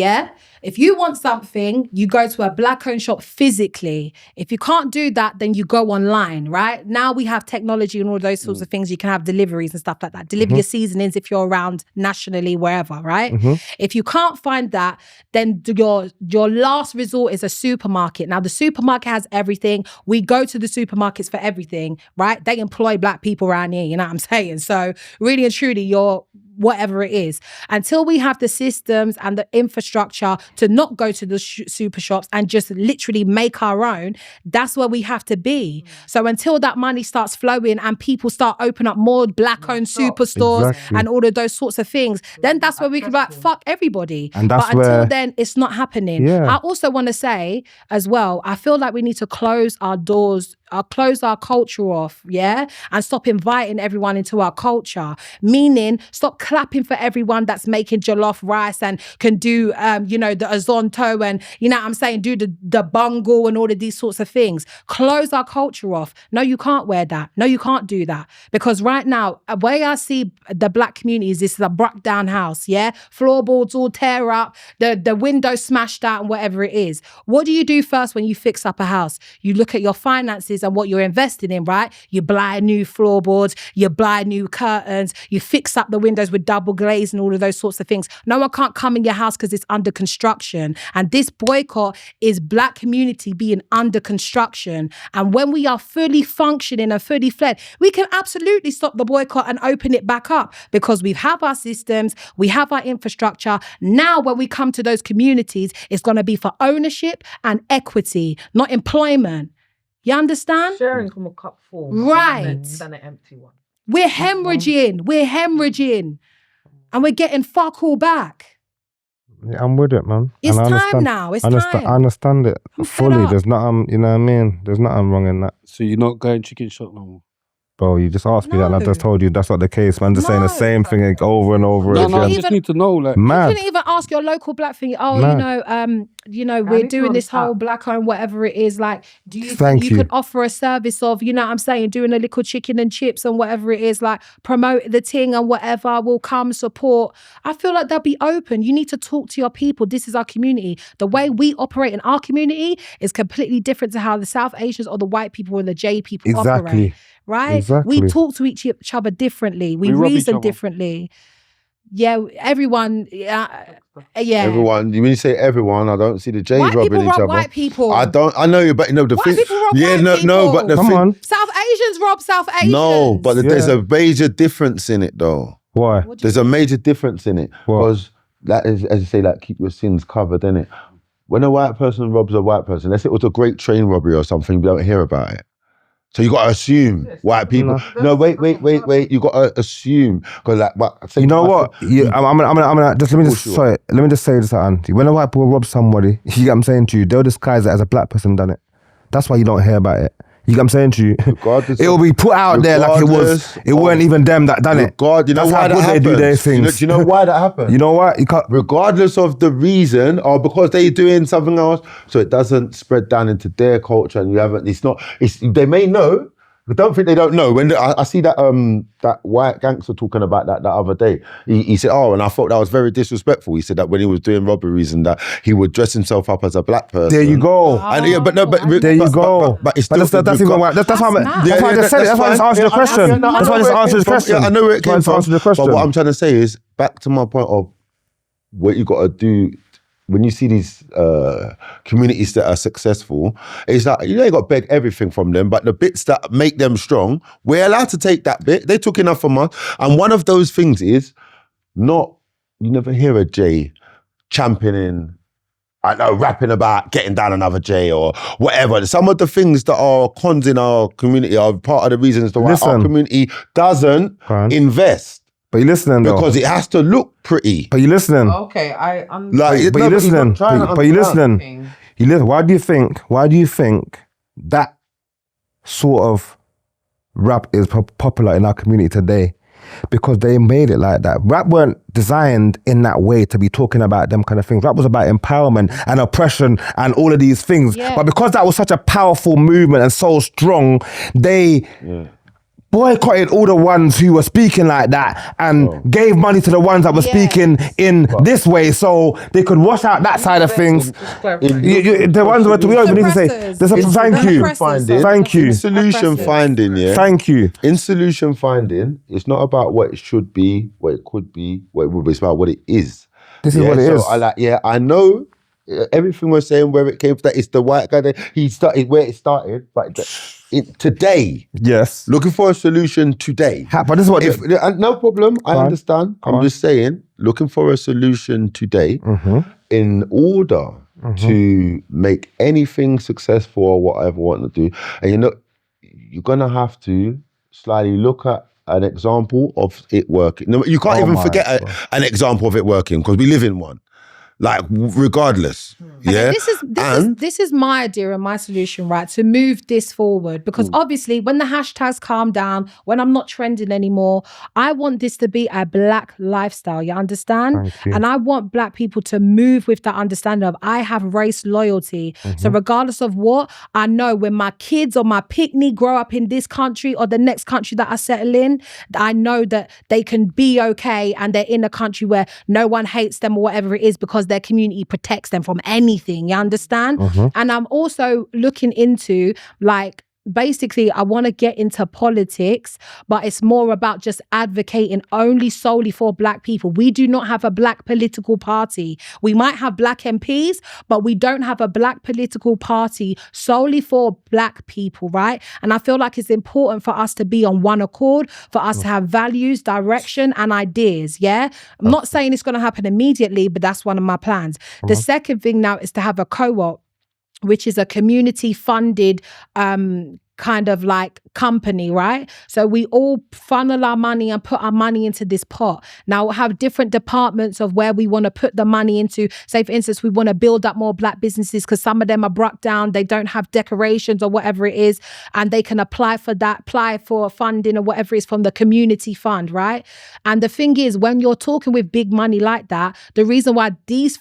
if you want something, you go to a black-owned shop physically. If you can't do that, then you go online, right? Now we have technology and all those sorts of things. You can have deliveries and stuff like that. Deliver your seasonings if you're around nationally, wherever, right? If you can't find that, then your last resort is a supermarket. Now the supermarket has everything. We go to the supermarkets for everything, right? They employ black people around here, you know what I'm saying? So really and truly, you're whatever it is. Until we have the systems and the infrastructure to not go to the super shops and just literally make our own, that's where we have to be. So until that money starts flowing and people start opening up more black-owned superstores and all of those sorts of things, then that's where we can be like, fuck everybody. And that's but until where- then, it's not happening. Yeah. I also want to say as well, I feel like we need to close our doors, close our culture off, and stop inviting everyone into our culture. Meaning, stop clapping for everyone that's making jollof rice and can do, the azonto and, you know what I'm saying, do the bungle and all of these sorts of things. Close our culture off. No, you can't wear that. No, you can't do that. Because right now, the way I see the black community is this is a broke down house, floorboards all tear up, the windows smashed out and whatever it is. What do you do first when you fix up a house? You look at your finances and what you're investing in, right? You buy new floorboards, you buy new curtains, you fix up the windows with double glaze and all of those sorts of things. No one can't come in your house because it's under construction. And this boycott is black community being under construction. And when we are fully functioning and fully fled, we can absolutely stop the boycott and open it back up, because we have our systems, we have our infrastructure. Now, when we come to those communities, it's going to be for ownership and equity, not employment. You understand? Sharing from a cup full. Right. Than an empty one. We're hemorrhaging. And we're getting fuck all back. Yeah, I'm with it, man. It's And I time understand- now. It's understand, time. I understand it I'm fed fully. up. There's nothing, you know what I mean? There's nothing wrong in that. So you're not going chicken shop no more? Bro, you just asked me that and I No. just told you that's not the case, man. Just saying the No. same thing over and over No, again. I even- just need to know, like, You Mad. couldn't even ask your local black thing, Mad. we're need to doing on this this whole app. black owned whatever it is. Like, do you Thank think you. you could offer a service of, you know what I'm saying, doing a little chicken and chips and whatever it is, like promote the thing and whatever, will come support. I feel like they'll be open. You need to talk to your people. This is our community. The way we operate in our community is completely different to how the South Asians or the white people or the J people Exactly. operate. Right? Exactly. We talk to each other differently. We We rub each reason other. differently. Yeah, everyone. Yeah. Everyone, when you say everyone, I don't see the J's White rubbing people each rub other. white people. I don't. I know you, but the White thing. people rob yeah, white no, people. but the Come thing. on. South Asians rob South Asians. No, but there's Yeah. a major difference in it, though. Why? What do you There's a major difference in it What? because that is, as you say, like keep your sins covered, innit? When a white person robs a white person, let's say it was a great train robbery or something, you don't hear about it. So you got to assume white people. No, wait. You got to assume because, like, You know what? I'm gonna just let me just Sure. sorry. Let me just say this, Auntie. When a white people rob somebody, you get what I'm saying to you, they'll disguise it as a black person done it. That's why you don't hear about it. You get what I'm saying to you? Regardless It'll of- be put out there like it regardless weren't even them that done it. God, you know That's why how that good happens? they do their Do things. you know why that happens? You know what? You can't. Regardless of the reason or because they're doing something else, so it doesn't spread down into their culture and you haven't, they may know, don't think they don't know. When I see that that white gangster talking about that the other day, he said, oh, and I thought that was very disrespectful. He said that when he was doing robberies and that he would dress himself up as a black person. There you go. And there you go. But it's that's even why. That's why I just said it. That's why I just answered the question. That's why I just answered the question. Yeah, I know where it came from. But what I'm trying to say is, back to my point of what you got to do when you see these communities that are successful, it's like, you ain't got to beg everything from them, but the bits that make them strong, we're allowed to take that bit. They took enough from us. And one of those things is you never hear a Jay championing, I know, rapping about getting down another J or whatever. Some of the things that are cons in our community are part of the reasons why our community doesn't invest. But you listening though? Because it has to look pretty. But you listening? Okay, but you listening? But you listening? You listen. Why do you think that sort of rap is popular in our community today? Because they made it like that. Rap weren't designed in that way to be talking about them kind of things. Rap was about empowerment and oppression and all of these things. Yeah. But because that was such a powerful movement and so strong, they boycotted all the ones who were speaking like that and gave money to the ones that were speaking in this way, so they could wash out that side of things. The ones where we don't even need to say, thank you. In solution finding, Thank you. In solution finding, it's not about what it should be, what it could be, what it would be. It's about what it is. This is what it is. I know everything we're saying, where it came from, that it's the white guy that he started, where it started, but today, yes, looking for a solution today. But this is what no problem. I understand. I'm just saying, looking for a solution today in order to make anything successful or whatever you want to do. And you're gonna have to slightly look at an example of it working. No, you can't even forget an example of it working, because we live in one. Like, regardless, Okay, this is my idea and my solution, right? To move this forward, because obviously when the hashtags calm down, when I'm not trending anymore, I want this to be a black lifestyle. You understand? And I want black people to move with that understanding of I have race loyalty. So regardless of what, I know when my kids or my picnic grow up in this country or the next country that I settle in, I know that they can be okay and they're in a country where no one hates them or whatever it is, because their community protects them from anything, you understand? And I'm also looking into, like, basically I want to get into politics, but it's more about just advocating only solely for black people. We do not have a black political party. We might have black MPs, but we don't have a black political party solely for black people, right? And I feel like it's important for us to be on one accord, for us to have values, direction, and ideas, yeah? I'm not saying it's going to happen immediately, but that's one of my plans. The second thing now is to have a co-op, which is a community funded kind of like company, right? So we all funnel our money and put our money into this pot. Now we'll have different departments of where we want to put the money into. Say, for instance, we want to build up more black businesses because some of them are broke down, they don't have decorations or whatever it is, and they can apply for that, apply for funding or whatever it is from the community fund, right? And the thing is, when you're talking with big money like that, the reason why these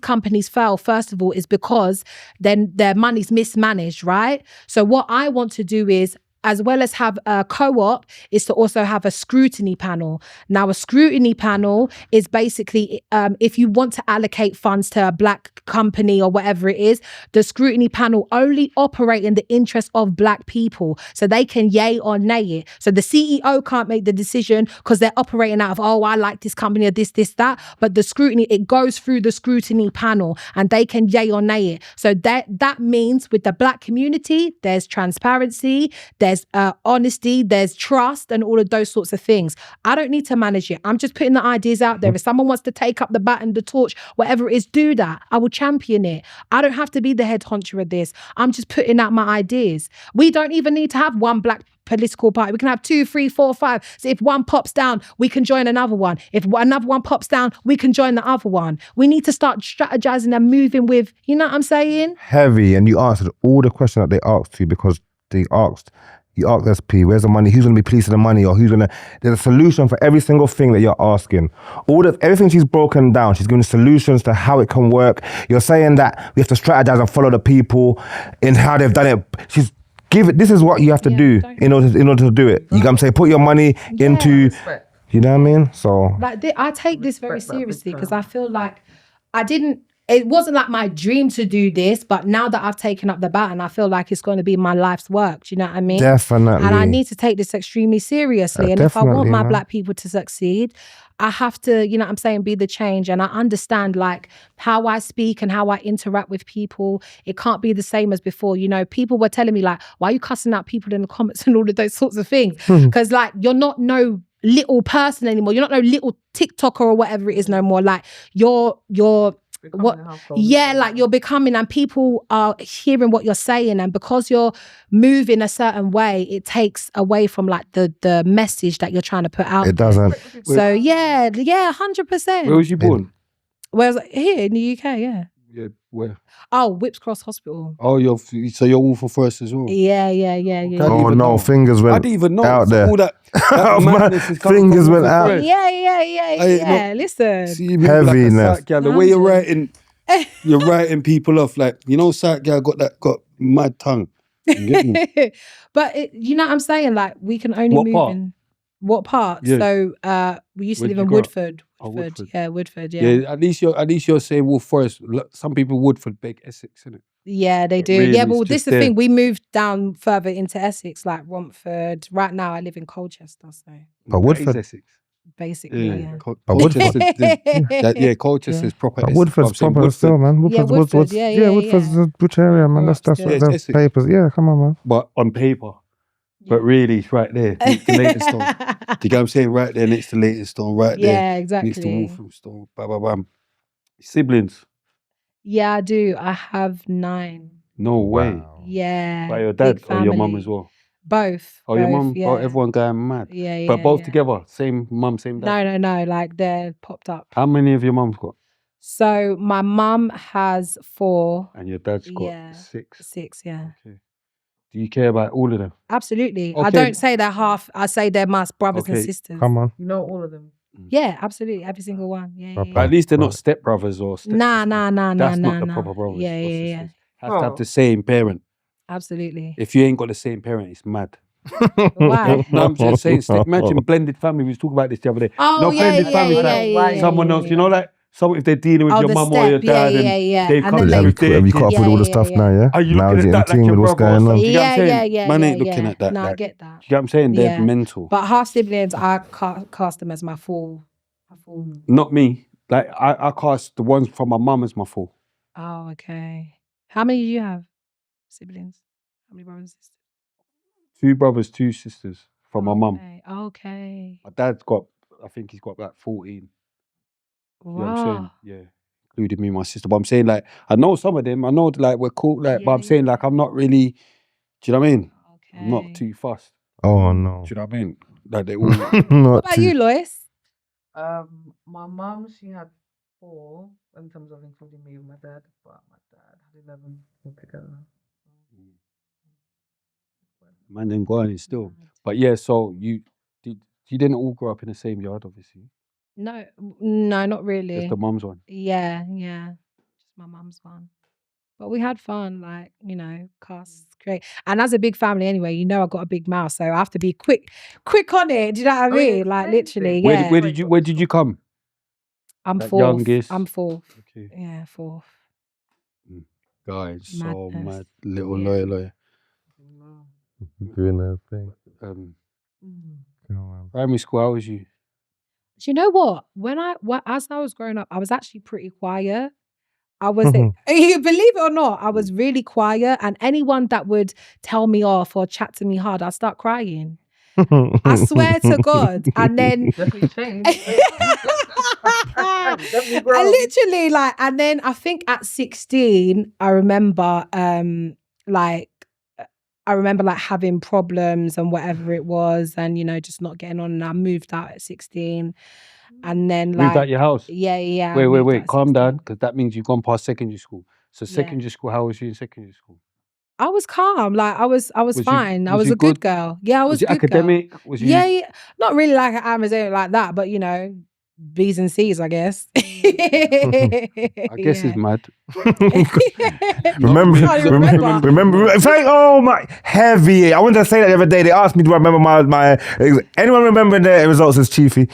companies fail, first of all, is because then their money's mismanaged, right? So what I want to do is, as well as have a co-op, is to also have a scrutiny panel. Now, a scrutiny panel is basically, if you want to allocate funds to a black company or whatever it is, the scrutiny panel only operate in the interest of black people. So they can yay or nay it. So the CEO can't make the decision because they're operating out of, oh, I like this company or this, that. But the scrutiny, it goes through the scrutiny panel and they can yay or nay it. So that means with the black community, there's transparency, there's honesty, there's trust, and all of those sorts of things. I don't need to manage it. I'm just putting the ideas out there. If someone wants to take up the baton, the torch, whatever it is, do that. I will champion it. I don't have to be the head honcho of this. I'm just putting out my ideas. We don't even need to have one black political party. We can have 2, 3, 4, 5. So if one pops down, we can join another one. If another one pops down, we can join the other one. We need to start strategizing and moving with, you know what I'm saying? Heavy. And you answered all the questions that they asked you, because you asked SP, where's the money? Who's going to be policing the money? Or there's a solution for every single thing that you're asking. Everything she's broken down, she's giving solutions to how it can work. You're saying that we have to strategize and follow the people in how they've done it. She's give it. This is what you have to do in order to do it. You know what I'm saying? Put your money into. Respect. You know what I mean? So Like I take this very seriously because I feel like it wasn't like my dream to do this, but now that I've taken up the baton, I feel like it's going to be my life's work. Do you know what I mean? definitely. And I need to take this extremely seriously. And if I want definitely, my man. black people to succeed, I have to, you know what I'm saying, be the change. And I understand like how I speak and how I interact with people. It can't be the same as before. You know, people were telling me like, why are you cussing out people in the comments and all of those sorts of things? Because like, you're not no little person anymore. You're not no little TikToker or whatever it is no more. Like you're like you're becoming, and people are hearing what you're saying, and because you're moving a certain way, it takes away from like the message that you're trying to put out. It doesn't. So yeah, 100%. Where was you born? Whereas here in the UK, yeah. Yeah, where? Oh, Whips Cross Hospital. Oh, you're Wolford first as well. Yeah. Oh no, fingers went I didn't even know out there. all that madness is coming Fingers from went Wolford out. first. Yeah. Listen. See, you move Heaviness. like a sack gal. The way you're writing people off, like, you know, sack gal got mad tongue. You get me? But you know what I'm saying? Like we can only What move part? in. What part? Yeah. So we used to Where'd live in you grow up? Woodford. Oh, Woodford. Yeah, Woodford. Yeah, at least you're saying Wolf Forest. Some people Woodford beg Essex, innit? Yeah, they But do. really, Yeah, it's but this just is the there. thing. We moved down further into Essex, like Romford. Right now, I live in Colchester, so But That Woodford. is Essex. basically, yeah. Woodford. Colchester's proper But Essex. Woodford's I'm saying proper still, man. Yeah, Woodford. Yeah. Woodford's a good area, man. That's Yeah, what it's the Essex. papers. Yeah, come on, man. But on paper. But really, it's right there next to Leytonstone. Do you get what I'm saying? Right there next to Leytonstone, right there Yeah, exactly. next to Walthamstow. Bam. Siblings? Yeah, I do. I have 9. No way. Wow. Yeah. By your big dad or your mum family. as well? Both. Oh, your both, mum? Yeah. Oh, everyone going mad. Yeah. But both yeah. together? Same mum, same dad? No. Like they're popped up. How many of your mums got? So my mum has 4. And your dad's got Yeah. 6? 6, yeah. Okay. Do you care about all of them? Absolutely. I Okay. don't say they're half. I say they're my brothers and Okay. sisters. Come on. You know all of them. Yeah, absolutely. Every single one. Yeah. But at least they're not stepbrothers or stepsisters. Nah. That's not the proper brothers Yeah. or sisters. Have to have the same parent. Absolutely. If you ain't got the same parent, it's mad. Why? No, I'm just saying, imagine blended family. We was talking about this the other day. Oh, yeah, blended yeah, family, yeah, like yeah, someone else, you know, like if they're dealing with Oh, your the mum or your step, yeah, dad and yeah. they've And come then to they- with their Have you caught up kids. with all the Yeah, stuff yeah. now, yeah? Are you Now looking it's at in that like tune your with what's brother or going on. something? Do you get what I'm saying? Yeah, Man ain't yeah, looking yeah. at that. No, I like, get that. Do you get what I'm saying? They're Yeah. mental. But half siblings, I cast them as my full. Not me. Like I cast the ones from my mum as my full. Oh, okay. How many do you have? Siblings? How many brothers and sisters? 2 brothers, 2 sisters from my mum. Okay. My dad's got, I think he's got like 14. You know what I'm saying? Wow. Yeah. Including me and my sister. But I'm saying like, I know some of them. I know like we're cool. Like, but I'm saying like, I'm not really, do you know what I mean? I'm not too fussed. Oh no. Do you know what I mean? Like they all. What Not about too. you, Lois? My mum, she had 4 in terms of including me and my dad, but my dad had 11 altogether. Man, then go on still. But yeah, so you didn't all grow up in the same yard, obviously. No, not really. Just the mum's one. Yeah. Just my mum's one. But we had fun, like, you know, casts great. And as a big family anyway, you know I got a big mouth, so I have to be quick on it. Do you know what I mean? Like literally, yeah. Where did you come? I'm Like 4th. youngest? I'm 4th. Okay. Yeah, 4th. Guys, so Madness. mad. Little Yeah. lawyer. Doing their thing. Come on. Primary school, how was you? Do you know what? As I was growing up, I was actually pretty quiet. I was, you believe it or not, I was really quiet, and anyone that would tell me off or chat to me hard, I'd start crying. I swear to God. And then Definitely changed. I literally like, and then I think at 16, I remember like having problems and whatever it was, and you know, just not getting on. And I moved out at 16. And then like Moved out your house? Yeah. I moved out Wait. at Calm 16. down, because that means you've gone past secondary school. So Yeah. secondary school, how was you in secondary school? I was calm. Like I was fine. I was was you a good good? girl. Yeah, I was Was a it good girl. academic? Was you Yeah. Not really like an Amazon like that, but you know, B's and C's, I guess. I guess it's mad. Remember, Oh, you remember. Oh my, heavy. I wanted to say that the other day. They asked me, do I remember my anyone remember the results as Chiefy?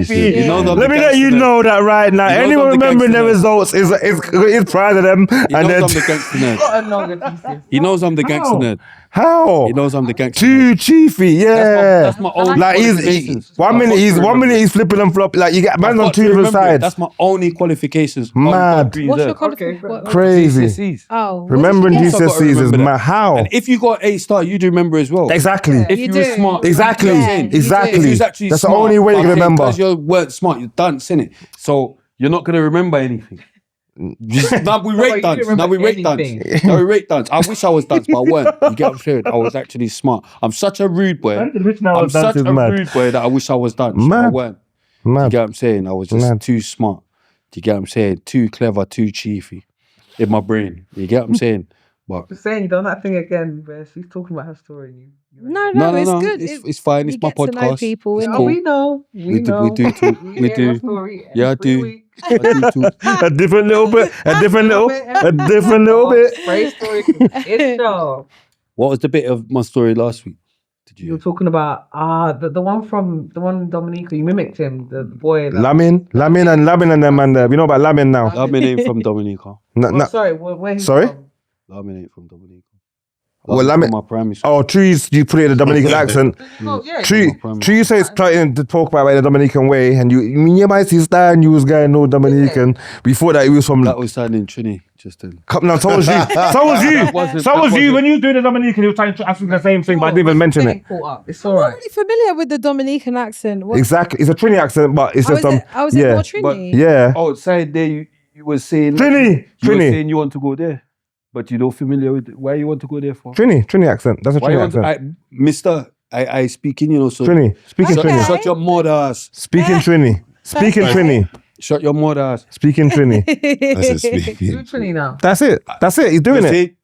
You know them, Let me let you know that right now. He knows Anyone I'm the remembering the gangster results is proud of them. He And knows then I'm the gangster nerd. He knows I'm the gangster nerd. how? He knows I'm the gangster Too nerd. Chiefy, yeah. That's my own like qualifications. one I've got minute to he's flipping and flopping. Like you get man I've on got two to different remember it. sides. That's my only qualifications. Mad. What's your qualification? Crazy. GCSEs. Oh, Remembering what did you get? I've got to GCSEs is remember that. mad. How? And if you got A star, you do remember as well. Exactly. If You you do. were smart, Exactly. you know what I'm saying? Exactly. If you was actually That's the smart, only way you can remember. Because you weren't smart, you're dance, innit? So you're not gonna remember anything. Now we rate dance. Now we rate dance. Now we rate dance. I wish I was dance, but I weren't. You get what I'm saying? I was actually smart. I'm such a rude boy. I'm such a rude boy that I wish I was dance. I Mad. weren't. You Mad. get what I'm saying? I was just Mad. too smart. Do you get what I'm saying? Too clever, too chiefy in my brain. You get what I'm saying? But Just saying, you done that thing again where she's talking about her story. No, it's good. It's fine. You It's my get to know podcast. people, It's innit? cool. We know. We do talk. We hear her do. story Yeah, I every do. week. I do talk. a different little bit. A different little Oh, bit. Spray story. It's sure. What was the bit of my story last week? Did You were you? talking about the one Dominica, you mimicked him, the boy. Lamin and them and we know about Lamin now. Lamin ain't from Dominica. Sorry, where he's Sorry? from? Lamin ain't from Dominica. Well, Lamin Lamin. from my primary school. Oh, Trees, you put it in the Dominican accent. Oh, yeah. Tree, primary. you say it's starting to talk about it in the Dominican way, and you mean my sister and you was going no Dominican. We thought that he was from. That was sounding Trini just then. No, so was you. So was you. wasn't- So that was you. wasn't- When you was doing the Dominican, you were trying to ask the same thing, but I didn't even mention it. It's all I'm right. not really familiar with the Dominican accent. What? Exactly, it's a Trini accent, but it's just Is it more yeah, Trini? yeah. Oh, saying there you were saying Trini, you were Trini, saying you want to go there, but you don't familiar with why you want to go there for. Trini accent. That's a Why you Trini want to, accent. Mister? I speaking, so Trini, speaking Okay. Trini, shut your mother ass. speaking Trini, speaking Trini, Shut your mother ass. speaking Trini. That's it, speaking. Do Trini now. That's it. He's doing You it. see?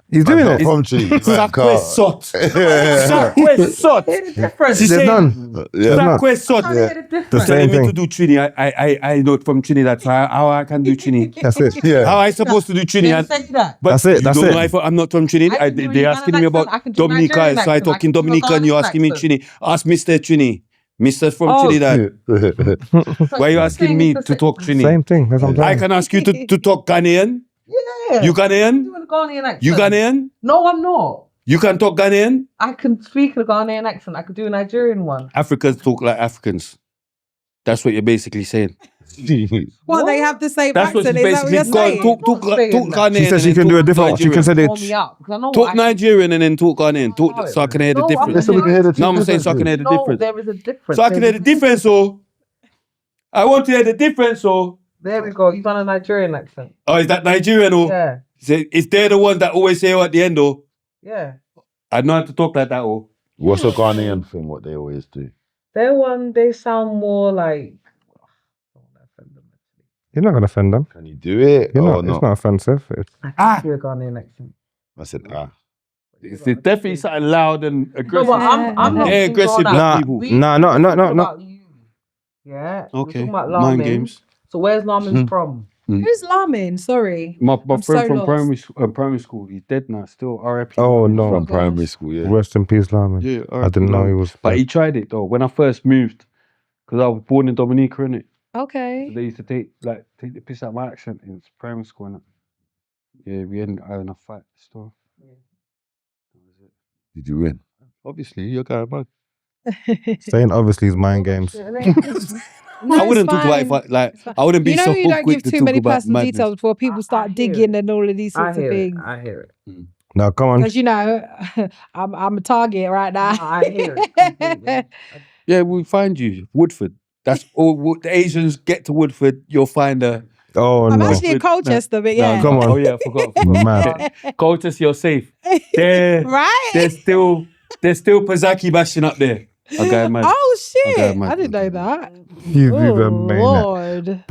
He's doing Not it. from Tree. Sacre sot. Sacre sot. Different. She There's said, none. Yeah. none. Sacre sot. The same Telling me to thing. do Trini. I know it from Trini. That's how I can do Trini. That's it. Yeah. How I supposed to do Trini? Didn't say that. But That's it, you that's don't it. know if I'm not from Trini. I can do They're Ghana asking me accent, I about can do Dominica, Nigerian so I accent, I talking can do a Dominican. You Ghanaian asking me accent. Trini. Ask Mr. Trini. Mr. from Oh. Trinidad. Why are you asking me to talk Trini? Same thing. That's what I'm I saying. can ask you to talk Ghanaian. Yeah. You Ghanaian? doing a Ghanaian accent. You Ghanaian? No, I'm not. You can talk Ghanaian? I can speak a Ghanaian accent. I could do a Nigerian one. Africans talk like Africans. That's what you're basically saying. Well, they have the same That's what accent. she's Is that what basically you're saying? talk Ghanaian. She said she and can then do a talk different. She can Nigerian. say Call me it. out because I know Talk I Nigerian and then talk Ghanaian. No, Talk so I can hear the no, difference. So we can hear the two No, I'm saying so I can hear the No, difference. there is a difference. So I can hear the difference, so I want to hear the difference, so There we go. You've done a Nigerian accent. oh, is that Nigerian, oh? Yeah. Is they the ones that always say oh at the end, oh? Yeah. I know how to talk like that, oh. What's a Ghanaian thing? What they always do? They sound more like. You're not gonna offend them. Can you do it? You're or not. It's not offensive. It's, I can do a Ghanaian accent. I said It's definitely something loud and No, aggressive. but I'm not They're thinking aggressive about black that. people. We- No. we're talking about you. Yeah. We're Okay, talking about mind Lamin. games. So where's Lamin from? Who's Lamin? Sorry. My I'm friend so from lost. primary school, he's dead now, still RIP. oh no. from primary school. Yeah. Rest in peace, Lamin. Yeah, I didn't know he was. But he tried it though. When I first moved, because I was born in Dominica, innit? So Okay. they used to take the piss out of my accent in primary school, innit? Yeah, we ended up having a fight still. Did you win? Obviously, you're going mad. Saying obviously is mind games. I wouldn't talk about if I wouldn't be You know, so you don't quick give to too talk many about personal madness. details before people I start hear digging it. and all of these sorts of things. I hear it. Now come on. Because you know, I'm a target right now. I hear it. completely. Yeah, we'll find you. Woodford. That's all. The Asians get to Woodford, you'll find a. Oh I'm no. actually in Colchester, but yeah. Come on. Oh yeah, I forgot. Mad. Colchester, you're safe. They're Right? still Pazaki bashing up there. A guy mad. Oh shit! Okay, man. I didn't know that. He's Oh even made that. Lord.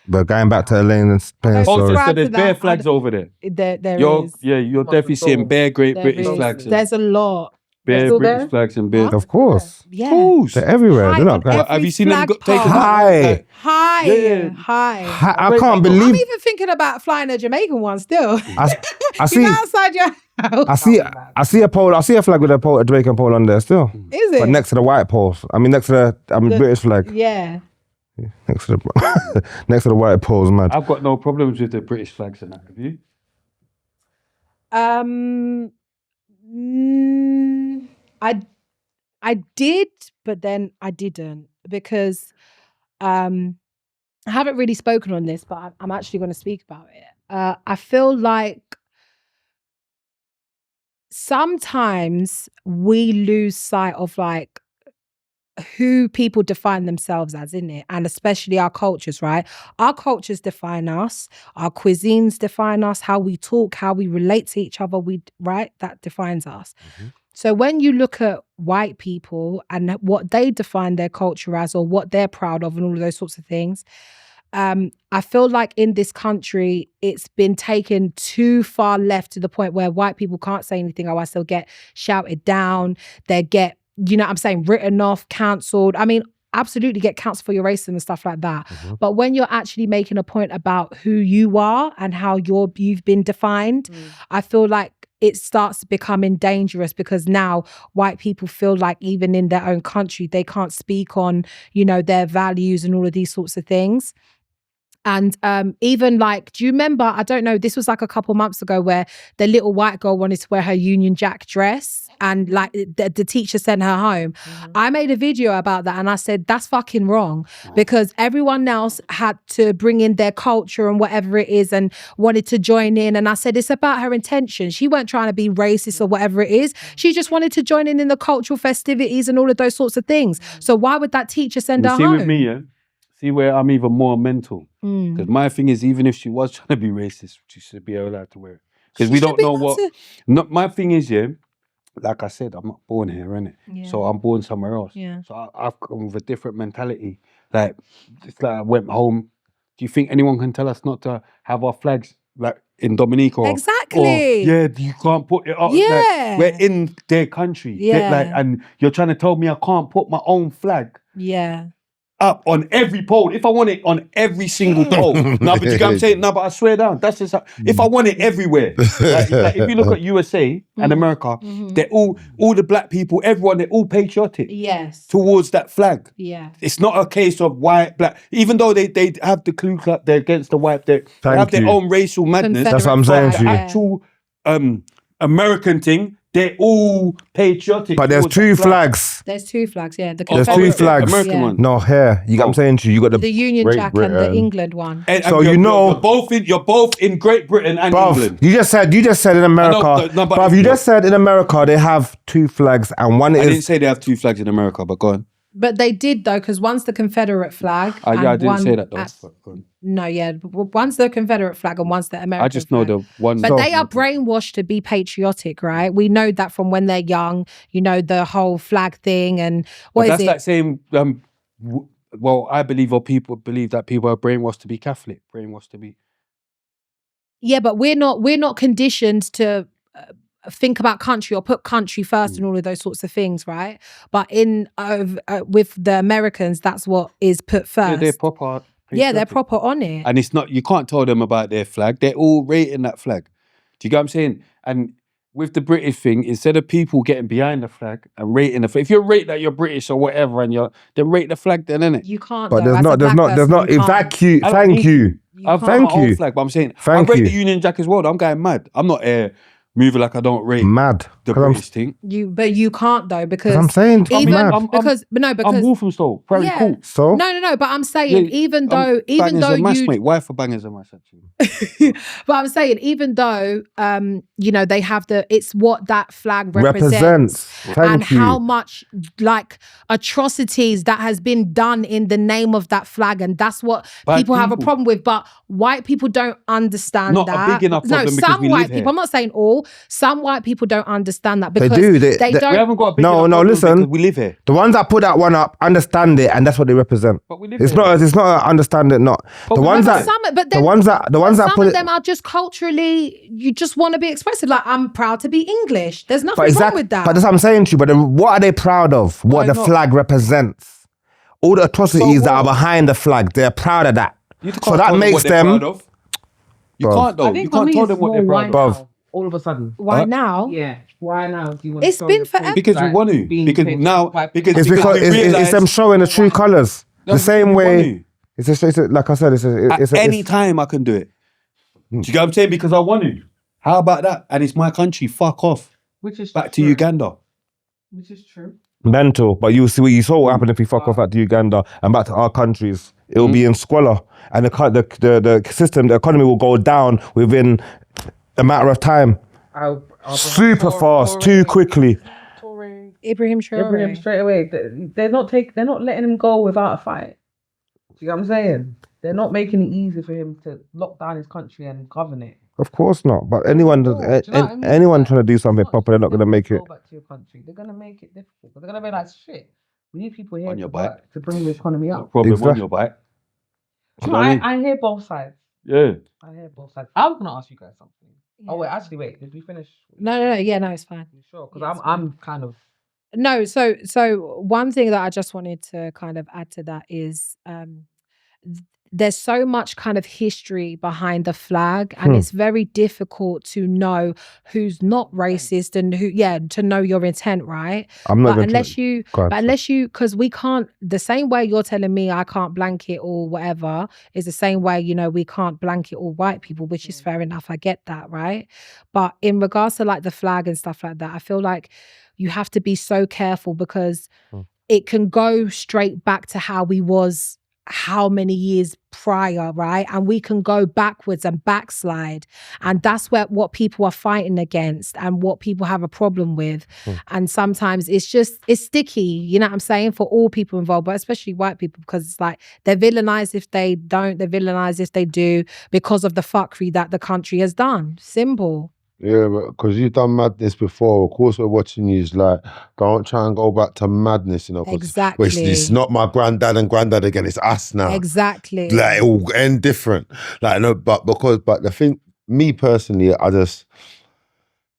But going back to Elaine's Pain Oh, story. Colchester, subscribe there's to bare that. flags over there. There You're is. definitely seeing bare great There British is. flags. There's a lot. Bare still British there? flags and bare. Of course. Yeah. Course. They're everywhere. High They're not on going. every Have you seen them flagpole. taken High. High. Yeah. High. I can't I'm believe even thinking about flying a Jamaican one still. I see. You know, outside your house. I see a pole. I see a flag with a Jamaican pole on there still. Is it? But next to the white poles. I mean, next to the British flag. Yeah. Next to the next to the white poles, man. I've got no problems with the British flags and that. Have you? I did, but then I didn't because I haven't really spoken on this, but I'm actually going to speak about it. I feel like sometimes we lose sight of like who people define themselves as, in it, and especially our cultures, right? Our cultures define us, our cuisines define us, how we talk, how we relate to each other, right? That defines us. Mm-hmm. So when you look at white people and what they define their culture as, or what they're proud of and all of those sorts of things, I feel like in this country, it's been taken too far left to the point where white people can't say anything, otherwise they'll get shouted down, they get, you know what I'm saying, written off, cancelled. I mean, absolutely get cancelled for your racism and stuff like that. Mm-hmm. But when you're actually making a point about who you are and how you've been defined, I feel like it starts becoming dangerous, because now white people feel like even in their own country, they can't speak on, you know, their values and all of these sorts of things. And even like, do you remember, I don't know, this was like a couple months ago where the little white girl wanted to wear her Union Jack dress and like the teacher sent her home. Mm-hmm. I made a video about that and I said, that's fucking wrong, because everyone else had to bring in their culture and whatever it is and wanted to join in. And I said, it's about her intention. She weren't trying to be racist or whatever it is. She just wanted to join in the cultural festivities and all of those sorts of things. So why would that teacher send her home? See with me, yeah? See where I'm even more mental. Because my thing is, even if she was trying to be racist, she should be allowed to wear it. Because we don't know what... No, my thing is, yeah, like I said, I'm not born here, innit? Yeah. So I'm born somewhere else. Yeah. So I've come with a different mentality. Like, it's like I went home. Do you think anyone can tell us not to have our flags like in Dominica? Exactly. Yeah, you can't put it up. Yeah. Like, we're in their country. Yeah. And you're trying to tell me I can't put my own flag. Yeah. Up on every pole. If I want it on every single pole. No, but you get what I'm saying? No, but I swear down. That's just how, if I want it everywhere. Like if you look at USA and America, they're all the black people, everyone, they're all patriotic. Yes. Towards that flag. Yeah. It's not a case of white, black. Even though they have the Ku Klux, they're against the white, they have their own racial madness. That's what I'm saying to you. The actual American thing, they're all patriotic. But there's two flags. There's two flags, yeah. There's two flags. American one. No, here. You got what I'm saying to you. You got the Union Jack and the England one. And so you know, you're both in Great Britain and England. You just said in America. Bruv, you just said in America they have two flags and one is. I didn't say they have two flags in America, but go on. But they did though, because one's the Confederate flag. Yeah, I didn't say that though. No, yeah, one's the Confederate flag and one's the American. I just know flag. the one. But they are brainwashed to be patriotic, right? We know that from when they're young. You know, the whole flag thing and that's like saying, well, I believe, or people believe that people are brainwashed to be Catholic, brainwashed to be. Yeah, but we're not conditioned to think about country or put country first and all of those sorts of things, right? But in with the Americans, that's what is put first. Yeah, they're proper. Yeah, they're proper on it. And it's not, you can't tell them about their flag. They're all rating that flag. Do you get what I'm saying? And with the British thing, instead of people getting behind the flag and rating the flag, if you rate that you're British or whatever, and then rate the flag, then innit? You can't. But there's not. Thank you. Thank you. Flag, but I'm saying I rate you. the Union Jack as well. I'm going mad. I'm not moving like I don't rate the British thing. But you can't though, because I'm saying even because I'm Walthamstow, very cool. So no, but I'm saying even though mate, wife for bangers and mash actually. But I'm saying even though you know they have it's what that flag represents. Thank you. How much like atrocities that has been done in the name of that flag, and that's what people have a problem with. But white people don't understand not that. A big enough problem because some we white live people. here. I'm not saying all. Some white people don't understand understand that They because do. they They- don't. We haven't got a big No, enough no, problem listen. because we live here. The ones that put that one up understand it, and that's what they represent. But we live It's here. not. It's not a understand it. Not But the we ones live that. here. But the then, ones that some put of it. them are just culturally, you just want to be expressive. Like, I'm proud to be English. There's nothing But wrong exactly. with that. But that's what I'm saying to you. But then what are they proud of? What Why the not? flag represents. All the atrocities So that are what? behind the flag, they're proud of that. You can't So tell that them makes what they're them. proud of. You Bruv. can't though. I You think for can't me tell it's them what more they're why proud of. Bruv. now, all of a sudden. Why now? Yeah. Why now? Do you want It's to show been your forever. face, Because we like, want to. being Because paid now, by because It's we because it's realise them showing the true colours. No, The same we way. want to. It's a, like I said. At any time I can do it. Do you get what I'm saying? Because I want to. How about that? And it's my country. Fuck off. which is Back to true. Uganda. Which is true. mental. But you see, you saw what happened if we fuck off back to Uganda and back to our countries. It will be in squalor, and the system, the economy will go down within a matter of time. I'll Super fast, too quickly. Ibrahim They bring him Traore. straight away. They're not letting him go without a fight. Do you get what I'm saying? They're not making it easy for him to lock down his country and govern it. Of course not. But anyone, Do you know what I mean? anyone Like, trying to do something not proper, they're not going to make it. Go back to your country. They're gonna make it difficult. They're gonna be like, shit. We need people here On to your back. work to bring the economy No up. problem on Exactly. your back. Do you know, I hear both sides. Yeah. I hear both sides. I was gonna ask you guys something. Oh wait, actually wait. Did we finish? No, yeah, no, it's fine. You sure? Because Yeah, it's I'm kind of. No, so one thing that I just wanted to kind of add to that is there's so much kind of history behind the flag, and it's very difficult to know who's not racist and who, to know your intent, right? I'm not But even unless you, because we can't, the same way you're telling me I can't blanket or whatever is the same way, you know, we can't blanket all white people, which is fair enough. I get that, right? But in regards to like the flag and stuff like that, I feel like you have to be so careful because it can go straight back to how we was how many years prior, right? And we can go backwards and backslide. And that's what people are fighting against and what people have a problem with. And sometimes it's sticky, you know what I'm saying, for all people involved, but especially white people, because it's like they're villainized if they don't, they're villainized if they do, because of the fuckery that the country has done. Simple. Yeah, because you've done madness before. Of course, we're watching you. Like, don't try and go back to madness, you know. 'Cause Exactly. It's not my granddad and granddad again. It's us now. Exactly. Like, it will end different. Like, no, but the thing, me personally,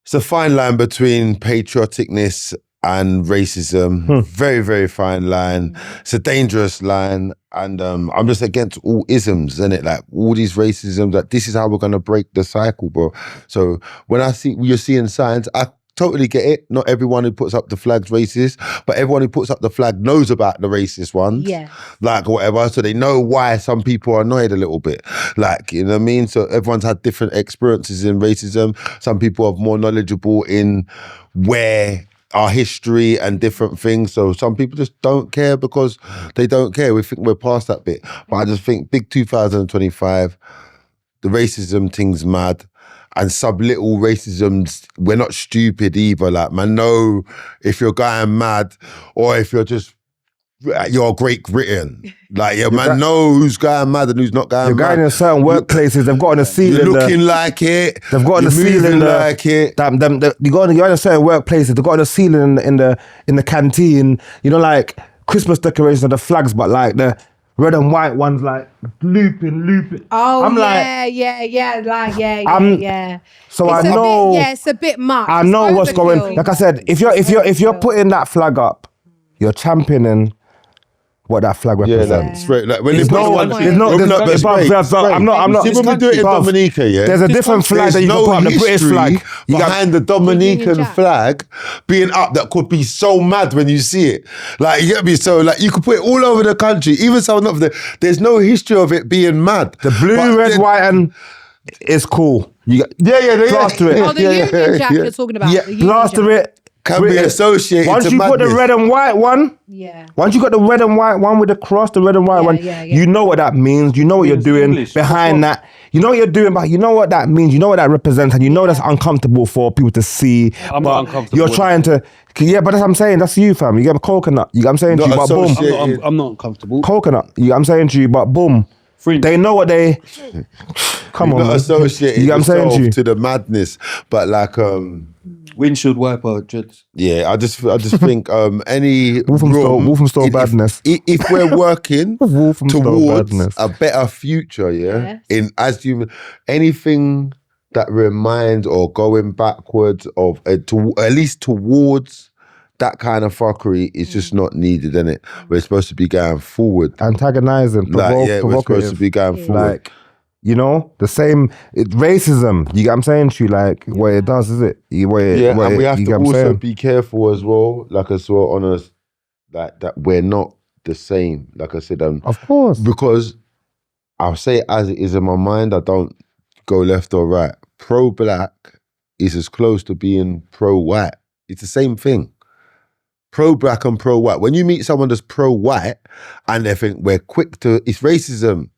it's a fine line between patrioticness and racism. Very, very fine line. It's a dangerous line. And I'm just against all isms, innit? Like all these racisms, that this is how we're gonna break the cycle, bro. So when you're seeing signs, I totally get it. Not everyone who puts up the flag's racist, but everyone who puts up the flag knows about the racist ones. Yeah. Like whatever. So they know why some people are annoyed a little bit. Like, you know what I mean? So everyone's had different experiences in racism. Some people are more knowledgeable in where our history and different things. So some people just don't care because they don't care. We think we're past that bit. But I just think big 2025, the racism thing's mad. And some little racisms, we're not stupid either. Like, man, know if you're going mad or if you're Great Britain. Like, man, know who's going mad and who's not going You're mad. going in certain workplaces, they've got on the ceiling. You're looking like it. They've got on the ceiling moving like it. You're in certain workplaces. They've got on the ceiling in the canteen. You know, like Christmas decorations of the flags, but like the red and white ones, like looping. Oh, I'm yeah. So It's I a know. bit, it's a bit much. I It's know what's going. overkill. Like I said, if you're putting that flag up, you're championing what that flag represents. Straight. Like when There's they put no- one, there's no- open there's- up the bruv, spray. I'm not- See, when we do it in bruv, Dominica, yeah, there's a different flag that you can put up, the British history flag. You got- behind the Union Dominican Jack. flag being up that could be so mad when you see it. Like, you get me? So, like, you could put it all over the country, even someone up there. There's no history of it being mad. The blue, But red, then- white, and is cool. You got, plaster it. Oh, the Union Jack you're talking about. Yeah, the Union plaster Jack. it. Can be associated Once to you put the madness. red and white one, Yeah. once you got the red and white one with the cross, the red and white one, you know what that means. You know what you're doing English. behind that. You know what you're doing, but you know what that means. You know what that represents, and you know that's uncomfortable for people to see. I'm but not uncomfortable You're with trying to, yeah, but that's what I'm saying. That's you, fam. You get a coconut. You get what I'm saying to you, Not but boom, associated. I'm not uncomfortable. coconut. You get what I'm saying to you, but boom. Fringe. They know what they. Come You're on, not man. associating You get what I'm saying yourself to you? to the madness, but like Windshield wiper dreads. yeah, I just think any Wolfenstone badness. If we're working Wolfenstone towards badness. a better future, Yes. in as human, anything that reminds or going backwards of at least towards that kind of fuckery is just not needed, innit? We're supposed to be going forward. Antagonizing, We're supposed to be going forward. Like, you know, the same racism. You get what I'm saying to you? Like, what it does, is it? And we have to also be careful as well, like as well, on us, that we're not the same. Like I said, of course, because I'll say it as it is in my mind. I don't go left or right. Pro-black is as close to being pro-white. It's the same thing. Pro-black and pro-white. When you meet someone that's pro-white and they think we're quick to, it's racism.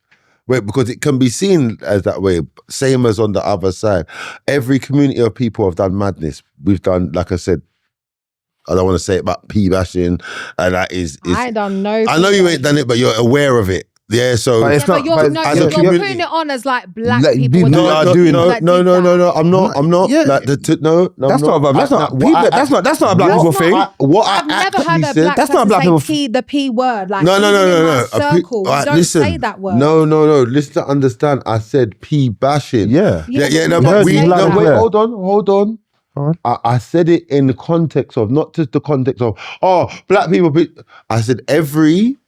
Because it can be seen as that way, same as on the other side. Every community of people have done madness. We've done, like I said, I don't want to say it, but P-bashing, and that is I don't know. I know you ain't done it, but you're aware of it. Yeah, so but it's But you're putting it on as like black people. No, I'm not. Yeah. Like no, that's not a black people thing. I've never heard a black that's not a black people say the P word. Like, no. Circle. We don't say that word. No. Listen to understand. I said P bashing. Yeah. No, but wait, hold on. I said it in the context of, not just the context of, black people. I said every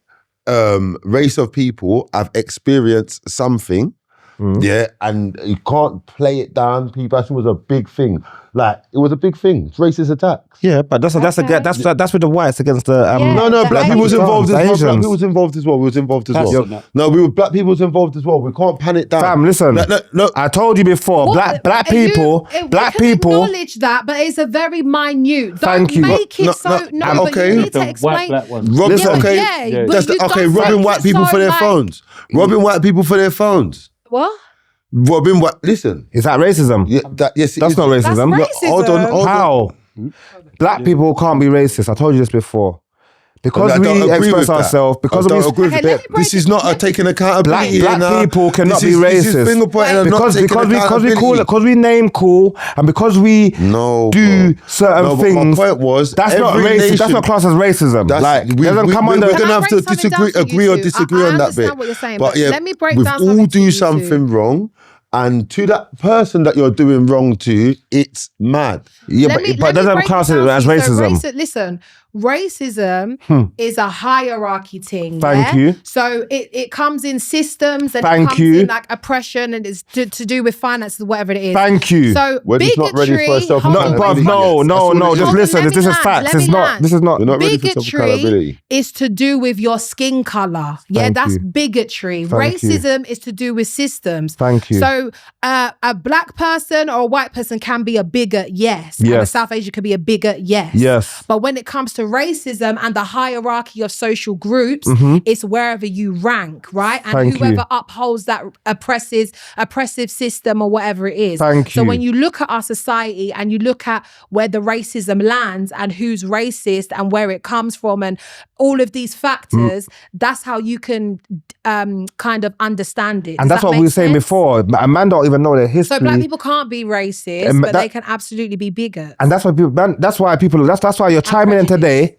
race of people have experienced something, and you can't play it down. P-bashing was a big thing. Like, it was a big thing. It's racist attacks. Yeah, but that's with the whites against the black people was involved as well. Asians. Black people was involved as well. We was involved as well. No, black people was involved as well. We can't pan it down. Fam, listen. No. I told you before. Black people. Acknowledge that, but it's a very minute. Thank you. Make it so. No, but you need to explain. Robbing white people for their phones. Robbing white people for their phones. What? Robbing white. Listen. Is that racism? Yeah, that's not racism. That's racism. Hold on. How? Black people can't be racist. I told you this before. Because we express ourselves, because this is not taking accountability. Black people cannot be racist. Because we name cool, and because we do certain things. My point was, that's not racist. That's not classed as racism. We're gonna have to agree or disagree on that bit. What you're saying, but let me break down. We all do something wrong. And to that person that you're doing wrong to, it's mad. Yeah, but it doesn't class it as racism. Listen, racism is a hierarchy thing. Thank you. So it comes in systems and Thank it comes you. in like oppression, and it's to do with finances, whatever it is. Thank you. So we're just not ready for self-accountability. No, just listen. This is facts. This is not. We're not ready for self-accountability. Is to do with your skin color. Yeah, that's bigotry. Racism is to do with systems. Thank you. So a black person or a white person can be a bigot, yes. And a South Asian can be a bigot, yes. Yes. But when it comes to racism and the hierarchy of social groups, it's wherever you rank, right? And whoever upholds that oppressive system or whatever it is. So when you look at our society and you look at where the racism lands and who's racist and where it comes from and all of these factors, that's how you can kind of understand it. And that's what we were saying before. A man don't even know their history. So black people can't be racist, but they can absolutely be bigots. And that's why that's why you're chiming in today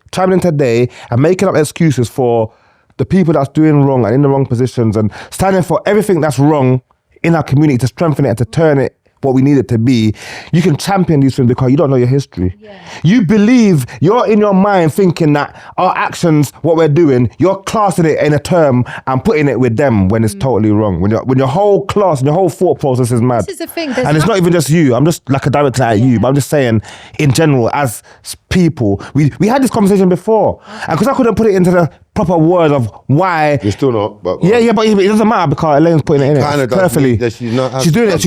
and making up excuses for the people that's doing wrong and in the wrong positions and standing for everything that's wrong in our community to strengthen it and to turn it what we need it to be. You can champion these things because you don't know your history. You believe, you're in your mind thinking that our actions, what we're doing, you're classing it in a term and putting it with them when it's totally wrong. When your whole class and your whole thought process is mad. This is the thing. And it's not even just you. I'm just like a director like you, but I'm just saying in general, as people, we had this conversation before. And because I couldn't put it into the proper words of why. You're still not. But but it doesn't matter because Elaine's putting it in it carefully. She's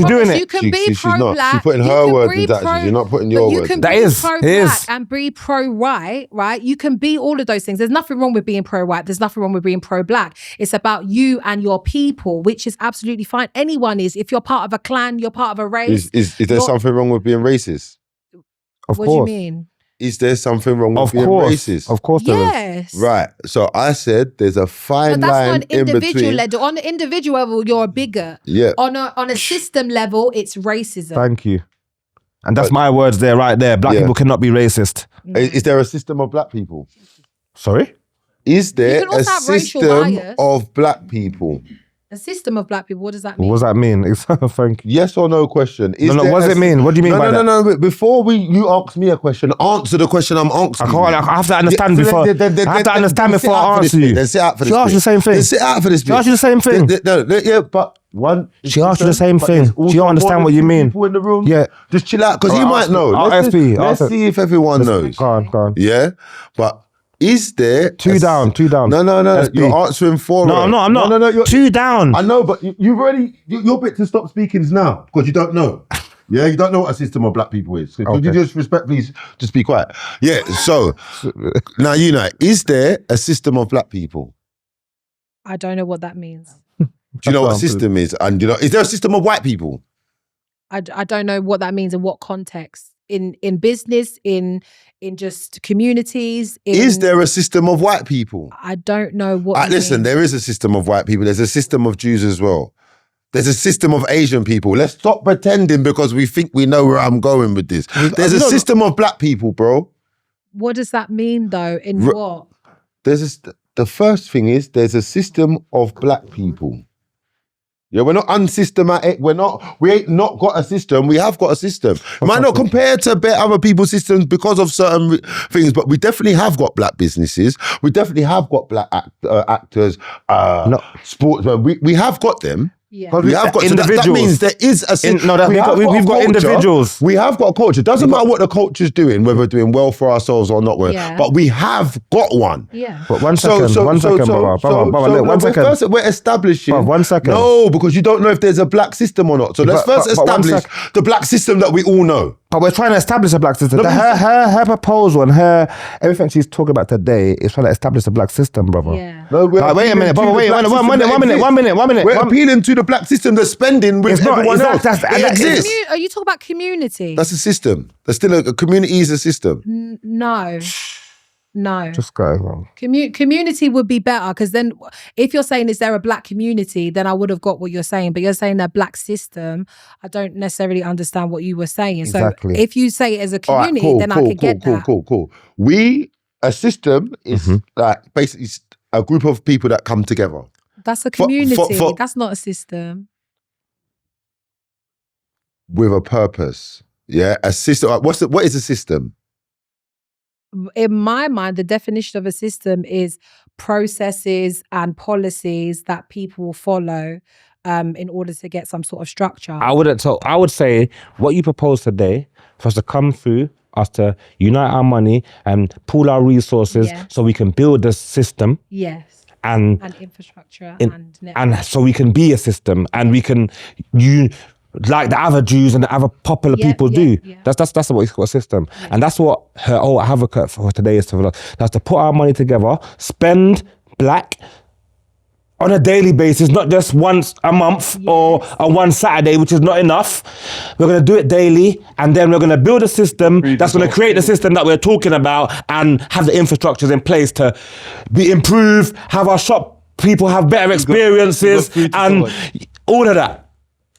doing it. You can be pro-black. She's putting her words into that. You're not putting your words. You can be pro-black and be pro-white, right? You can be all of those things. There's nothing wrong with being pro-white. There's nothing wrong with being pro-black. It's about you and your people, which is absolutely fine. Anyone is. If you're part of a clan, you're part of a race. Is there something wrong with being racist? Of course. What do you mean? is there something wrong with Of being course, racist? of course there is. Yes. Right. So I said there's a No, fine that's not line an in individual between. level. On the individual level, you're a bigot. Yeah. On a system level, it's racism. Thank you. And that's But- my words there, right there. Black Yeah. people cannot be racist. Is there a system of black people? Sorry? Is there can also a have racial system bias. of black people? A system of black people. What does that mean? What does that mean? Thank you. Yes or no question? Is No, there what does a it mean? What do you mean no, by no, that? No, no, before you ask me a question, answer the question I'm asking. I can't. I have to understand before. I have to understand before I answer you. Then sit out for this. She asked you the same thing. Then sit out for this. She asked you the same thing. Yeah, but one. She asked you the same but thing. there's Do you also understand more what than you two mean? People in the room. Yeah. Just chill out, because you might know. Let's see if everyone knows. Go on. Yeah, but. Is there two down? No. SP. You're answering for No, her. I'm not. No. You're, two down. I know, but you've already your bit to stop speaking is now because you don't know. Yeah, you don't know what a system of black people is. So could you just respectfully just be quiet? Yeah. So now you know. Is there a system of black people? I don't know what that means. Do you know what a system is? And is there a system of white people? I don't know what that means in what context. In business, in just communities. Is there a system of white people? I don't know what. Listen, there is a system of white people. There's a system of Jews as well. There's a system of Asian people. Let's stop pretending because we think we know where I'm going with this. There's a system of black people, bro. What does that mean though? In what? The first thing is there's a system of black people. Yeah, we're not unsystematic. We ain't not got a system. We have got a system. It might not compare to other people's systems because of certain things, but we definitely have got black businesses. We definitely have got black actors, sportsmen. We have got them. Yeah. We have got individuals. That means there is a system. We've got individuals. We have got a culture. Doesn't matter what the culture's doing, whether we're doing well for ourselves or not. Yeah. But we have got one. Yeah. But one second, brother. One second. First, we're establishing. Bruv, 1 second. No, because you don't know if there's a black system or not. So let's first establish the black system that we all know. But we're trying to establish a black system. Her proposal and everything she's talking about today is trying to establish a black system, brother. Yeah. No, wait a minute, brother. Wait, one minute. We're appealing to the black system that's spending with everyone else. It exists. Are you talking about community? That's a system. There's still a community is a system. No. Just go wrong. Community would be better because then if you're saying is there a black community, then I would have got what you're saying. But you're saying a black system, I don't necessarily understand what you were saying. Exactly. So if you say it as a community, then I could get that. Cool. A system is like basically a group of people that come together. That's a community. That's not a system. With a purpose. Yeah. A system. What is a system? In my mind, the definition of a system is processes and policies that people follow in order to get some sort of structure. I would say what you propose today for us to come through, us to unite our money and pool our resources so we can build this system. Yes. And infrastructure and network. And so we can be a system and we can like the other Jews and the other popular people do. Yeah. That's what it's called, a system. Yeah. And that's what her advocate for today is that's to put our money together, spend black on a daily basis, not just once a month or on one Saturday, which is not enough. We're going to do it daily, and then we're going to build a system that's going to create the system that we're talking about and have the infrastructures in place to be improved, have our shop people have better experiences and all of that.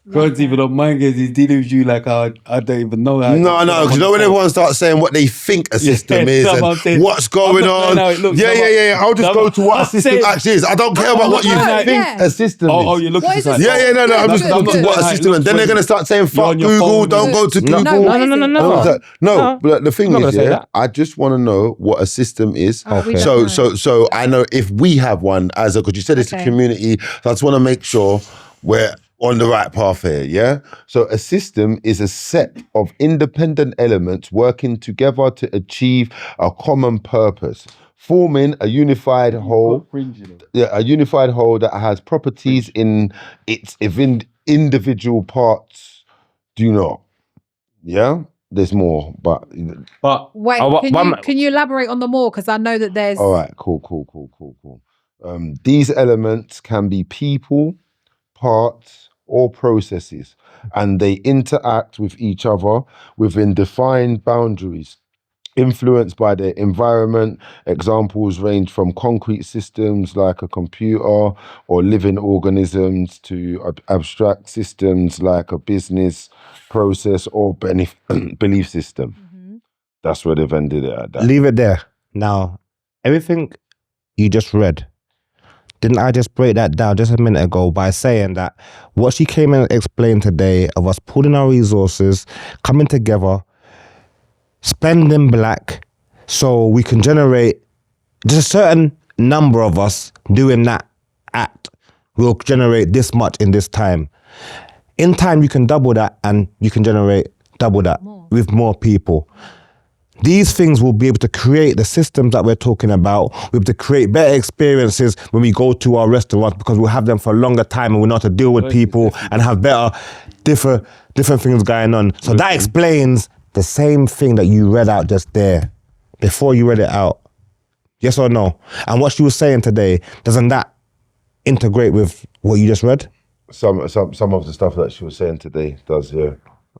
God's even on mind because he's dealing with you like I don't even know how. No, because you know when everyone starts saying what they think a system is and what's going on. Yeah. I'll just go to what a system actually is. I don't care about what you think a system is. Oh, you're looking for something. No. I'm just looking to what a system is. Then they're going to start saying, fuck Google, don't go to Google. No, but the thing is, I just want to know what a system is. So I know if we have one because you said it's a community, so I just want to make sure we're on the right path here, yeah? So a system is a set of independent elements working together to achieve a common purpose, forming a unified whole. A unified whole that has properties in its individual parts do not. Yeah? There's more, but wait, can you elaborate on the more? Because I know that there's. All right, cool. These elements can be people, parts, or processes, and they interact with each other within defined boundaries. influenced by their environment. Examples range from concrete systems like a computer or living organisms to abstract systems like a business process or belief system. That's where they've ended it at that. Leave it there. Now, everything you just read, didn't I just break that down just a minute ago by saying that what she came and explained today of us pooling our resources, coming together, spending black, so we can generate just a certain number of us doing that act will generate this much in this time. In time, you can double that and you can generate double that with more people. These things will be able to create the systems that we're talking about. We'll be able to create better experiences when we go to our restaurants because we'll have them for a longer time and we know how to deal with people and have better, different things going on. So that explains the same thing that you read out just there before you read it out. Yes or no? And what she was saying today, doesn't that integrate with what you just read? Some of the stuff that she was saying today does, yeah.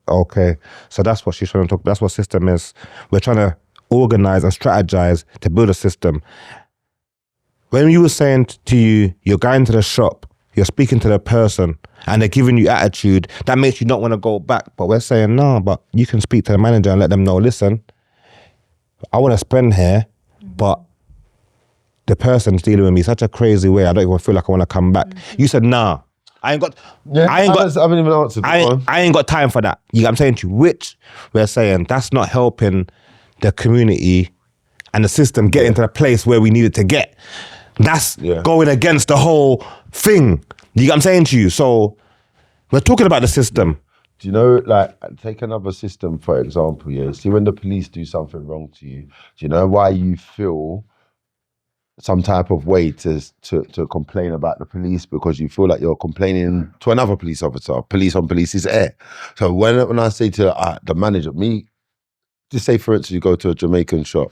Okay, so that's what she's trying to talk. That's what system is. We're trying to organize and strategize to build a system. When you were saying to you, you're going to the shop, you're speaking to the person, and they're giving you attitude, that makes you not want to go back. But we're saying, no, but you can speak to the manager and let them know, listen, I want to spend here, but the person's dealing with me such a crazy way, I don't even feel like I want to come back. You said, nah. I haven't even answered. I ain't got time for that. You know what I'm saying to you? Which we're saying that's not helping the community and the system get into the place where we need it to get. That's going against the whole thing. You know what I'm saying to you? So we're talking about the system. Do you know, like, take another system, for example, yeah? See, when the police do something wrong to you, do you know why you feel some type of way to complain about the police? Because you feel like you're complaining to another police officer. Police on police's air. So when I say to the manager, just say for instance you go to a Jamaican shop,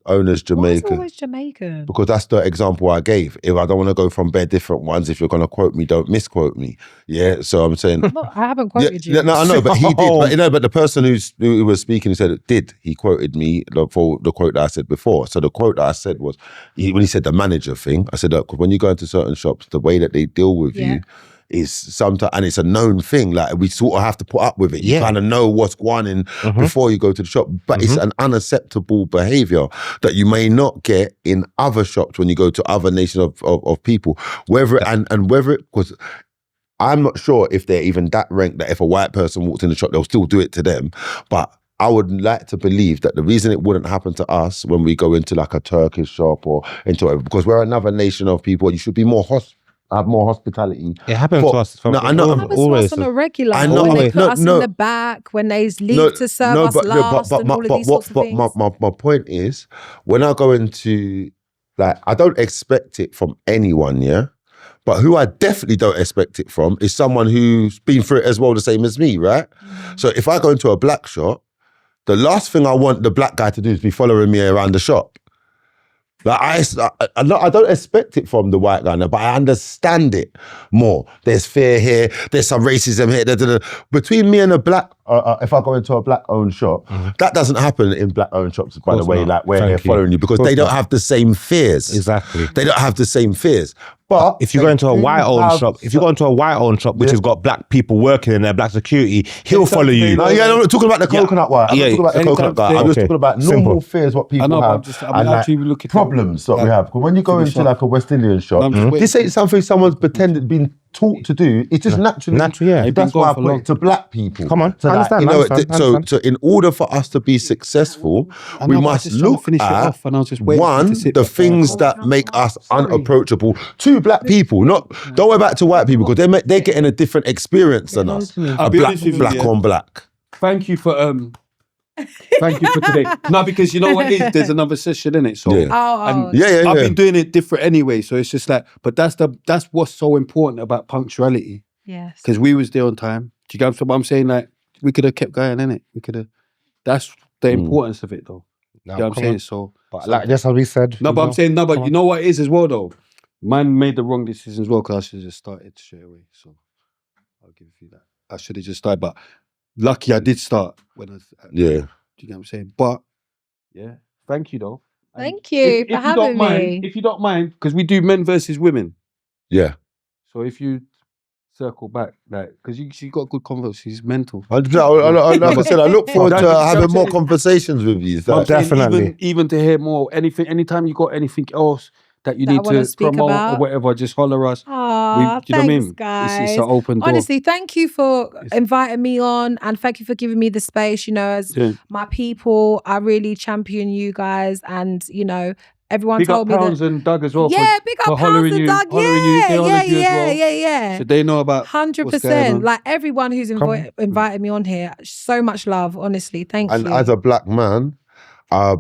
owner's Jamaican. Why is always Jamaican? Because that's the example I gave. If I don't want to go from bare different ones, if you're going to quote me, don't misquote me. Yeah, so I'm saying... No, I haven't quoted you. No, I know, but he did. But the person who was speaking, who said it did, he quoted me for the quote that I said before. So the quote that I said was, when he said the manager thing, I said, look, when you go into certain shops, the way that they deal with you is sometimes, and it's a known thing, like we sort of have to put up with it. You kind of know what's going on before you go to the shop, but it's an unacceptable behavior that you may not get in other shops when you go to other nations of people. Whether because I'm not sure if they're even that ranked that if a white person walks in the shop, they'll still do it to them. But I would like to believe that the reason it wouldn't happen to us when we go into like a Turkish shop or into because we're another nation of people, you should be have more hospitality. It happens to us. It happens to us on a regular. I know, when they put us in the back, when they leave to serve us last, and all of these sorts of things. My point is, when I go into, like, I don't expect it from anyone, yeah? But who I definitely don't expect it from is someone who's been through it as well, the same as me, right? So if I go into a black shop, the last thing I want the black guy to do is be following me around the shop. Like I don't expect it from the white guy, but I understand it more. There's fear here, there's some racism here. Between me and a black, if I go into a black-owned shop, that doesn't happen in black-owned shops, by the way, like where they're following you, because they don't have the same fears. Exactly. They don't have the same fears. But if you go into a white-owned shop, which has got black people working in there, black security, he'll follow you. No, I'm not talking about the coconut white. I'm not talking about the coconut guy. I'm just talking about normal fears, what people have, and like problems that we have. Because when you go into like a West Indian shop, this ain't something someone's been taught to do. It's just naturally. That's why I put it to black people. Come on, so understand. So in order for us to be successful, we must look at one, the things that make us unapproachable to black people. Don't worry about to white people, because they're getting a different experience than us. Black on black. Thank you for today. No, because you know what it is? There's another session in it. So I've been doing it different anyway. So it's just like, but that's what's so important about punctuality. Yes. Because we was there on time. Do you get what I'm saying? Like, we could have kept going, innit? We could have. That's the importance of it, though. You know what I'm saying? So, but like just as we said. No, but I'm saying but you know what it is as well, though. Man made the wrong decision as well, because I should have just started straight away. So I'll give you that. I should have just started, but lucky I did start when I was. Yeah. Do you get what I'm saying? But Yeah. Thank you though. And Thank you for if you don't having mind, me. if you don't mind, because we do men versus women. Yeah. So if you circle back, like, because she got good converse, she's mental. 100%. Like I said, I look forward to That's- having more that's- conversations with you. But I'm saying Definitely. even to hear more, anytime you got anything else that you That I need wanna to speak promote about. or whatever, just holler us. Aw, Do you know what I thanks, mean? guys. It's an open door. Honestly, thank you for inviting me on, and thank you for giving me the space. You know, as Yeah. my people, I really champion you guys, and you know, everyone Big up told me Pounds that. and Doug as well. Yeah, for, big for up hollering Pounds and you, Doug. hollering you. They hollered you as well. Yeah. So they know about 100%. on. Like everyone who's invited me on here, so much love. Honestly, thank And you. as a black man,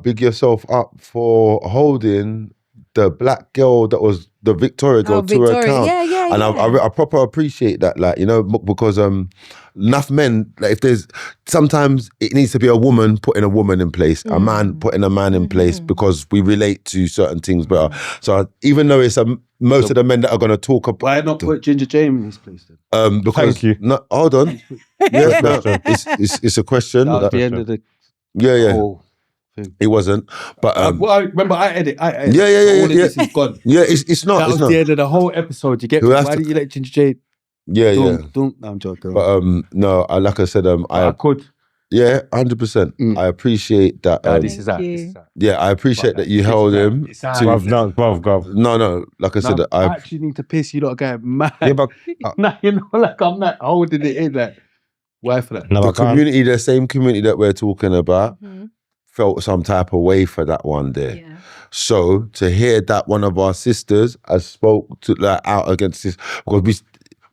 big yourself up for holding the black girl that was the Victoria girl to her Victoria. account. Yeah. And I proper appreciate that, like, you know, because enough men, like, if there's, sometimes it needs to be a woman putting a woman in place, a man putting a man in place, because we relate to certain things better. So even though it's most of the men that are going to talk about, Why not put Ginger James in his place then? because Thank you. no, hold on, yeah, no, it's a question. That was the end of the Yeah. whole thing. It wasn't, but Well, I remember I edit. yeah. All of this is gone. Yeah, it's not. That was the end of the whole episode. You get me? Why didn't you let Ginger Jade? Yeah. No, I'm joking. But no, like I said, I could. Yeah, 100%. I appreciate that. This is that. Yeah, I appreciate that you held him. No, like I said, I actually need to piss. You lot get mad. Yeah, but nah, you know, like I'm not holding it in. Like, why for that? the community, the same community that we're talking about, felt some type of way for that one day. Yeah. So to hear that one of our sisters has spoke to out against this, because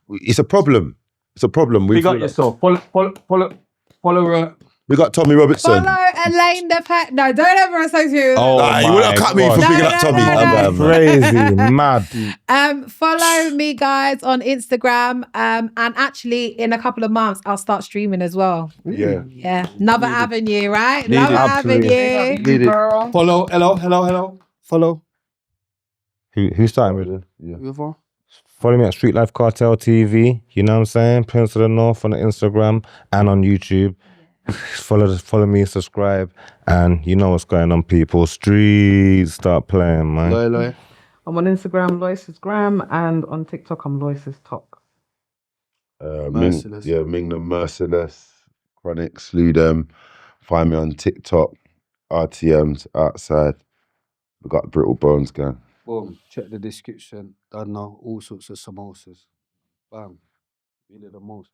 it's a problem. It's a problem. Big up yourself. Follow her. We got Tommy Robertson. Follow Elaine The Pain. No, don't ever associate with You would have cut me for picking up Tommy. Crazy, mad. Follow me, guys, on Instagram. And actually, in a couple of months, I'll start streaming as well. Yeah. Another avenue, right? Need Another it. avenue. Need it. Follow. Hello. Follow. Who's starting with it? Whoever. Follow me at Street Life Cartel TV. You know what I'm saying? Prince of the North on the Instagram and on YouTube. Follow me, subscribe, and you know what's going on, people. Streets, start playing, man. Loy. I'm on Instagram, Lois's Gram, and on TikTok, I'm Lois's Talk. Merciless. Ming the Merciless, Chronik, slew them. Find me on TikTok, RTM's outside. We got Brittle Bones gang. Boom. Check the description. Done now. All sorts of samosas. Bam. Really the most.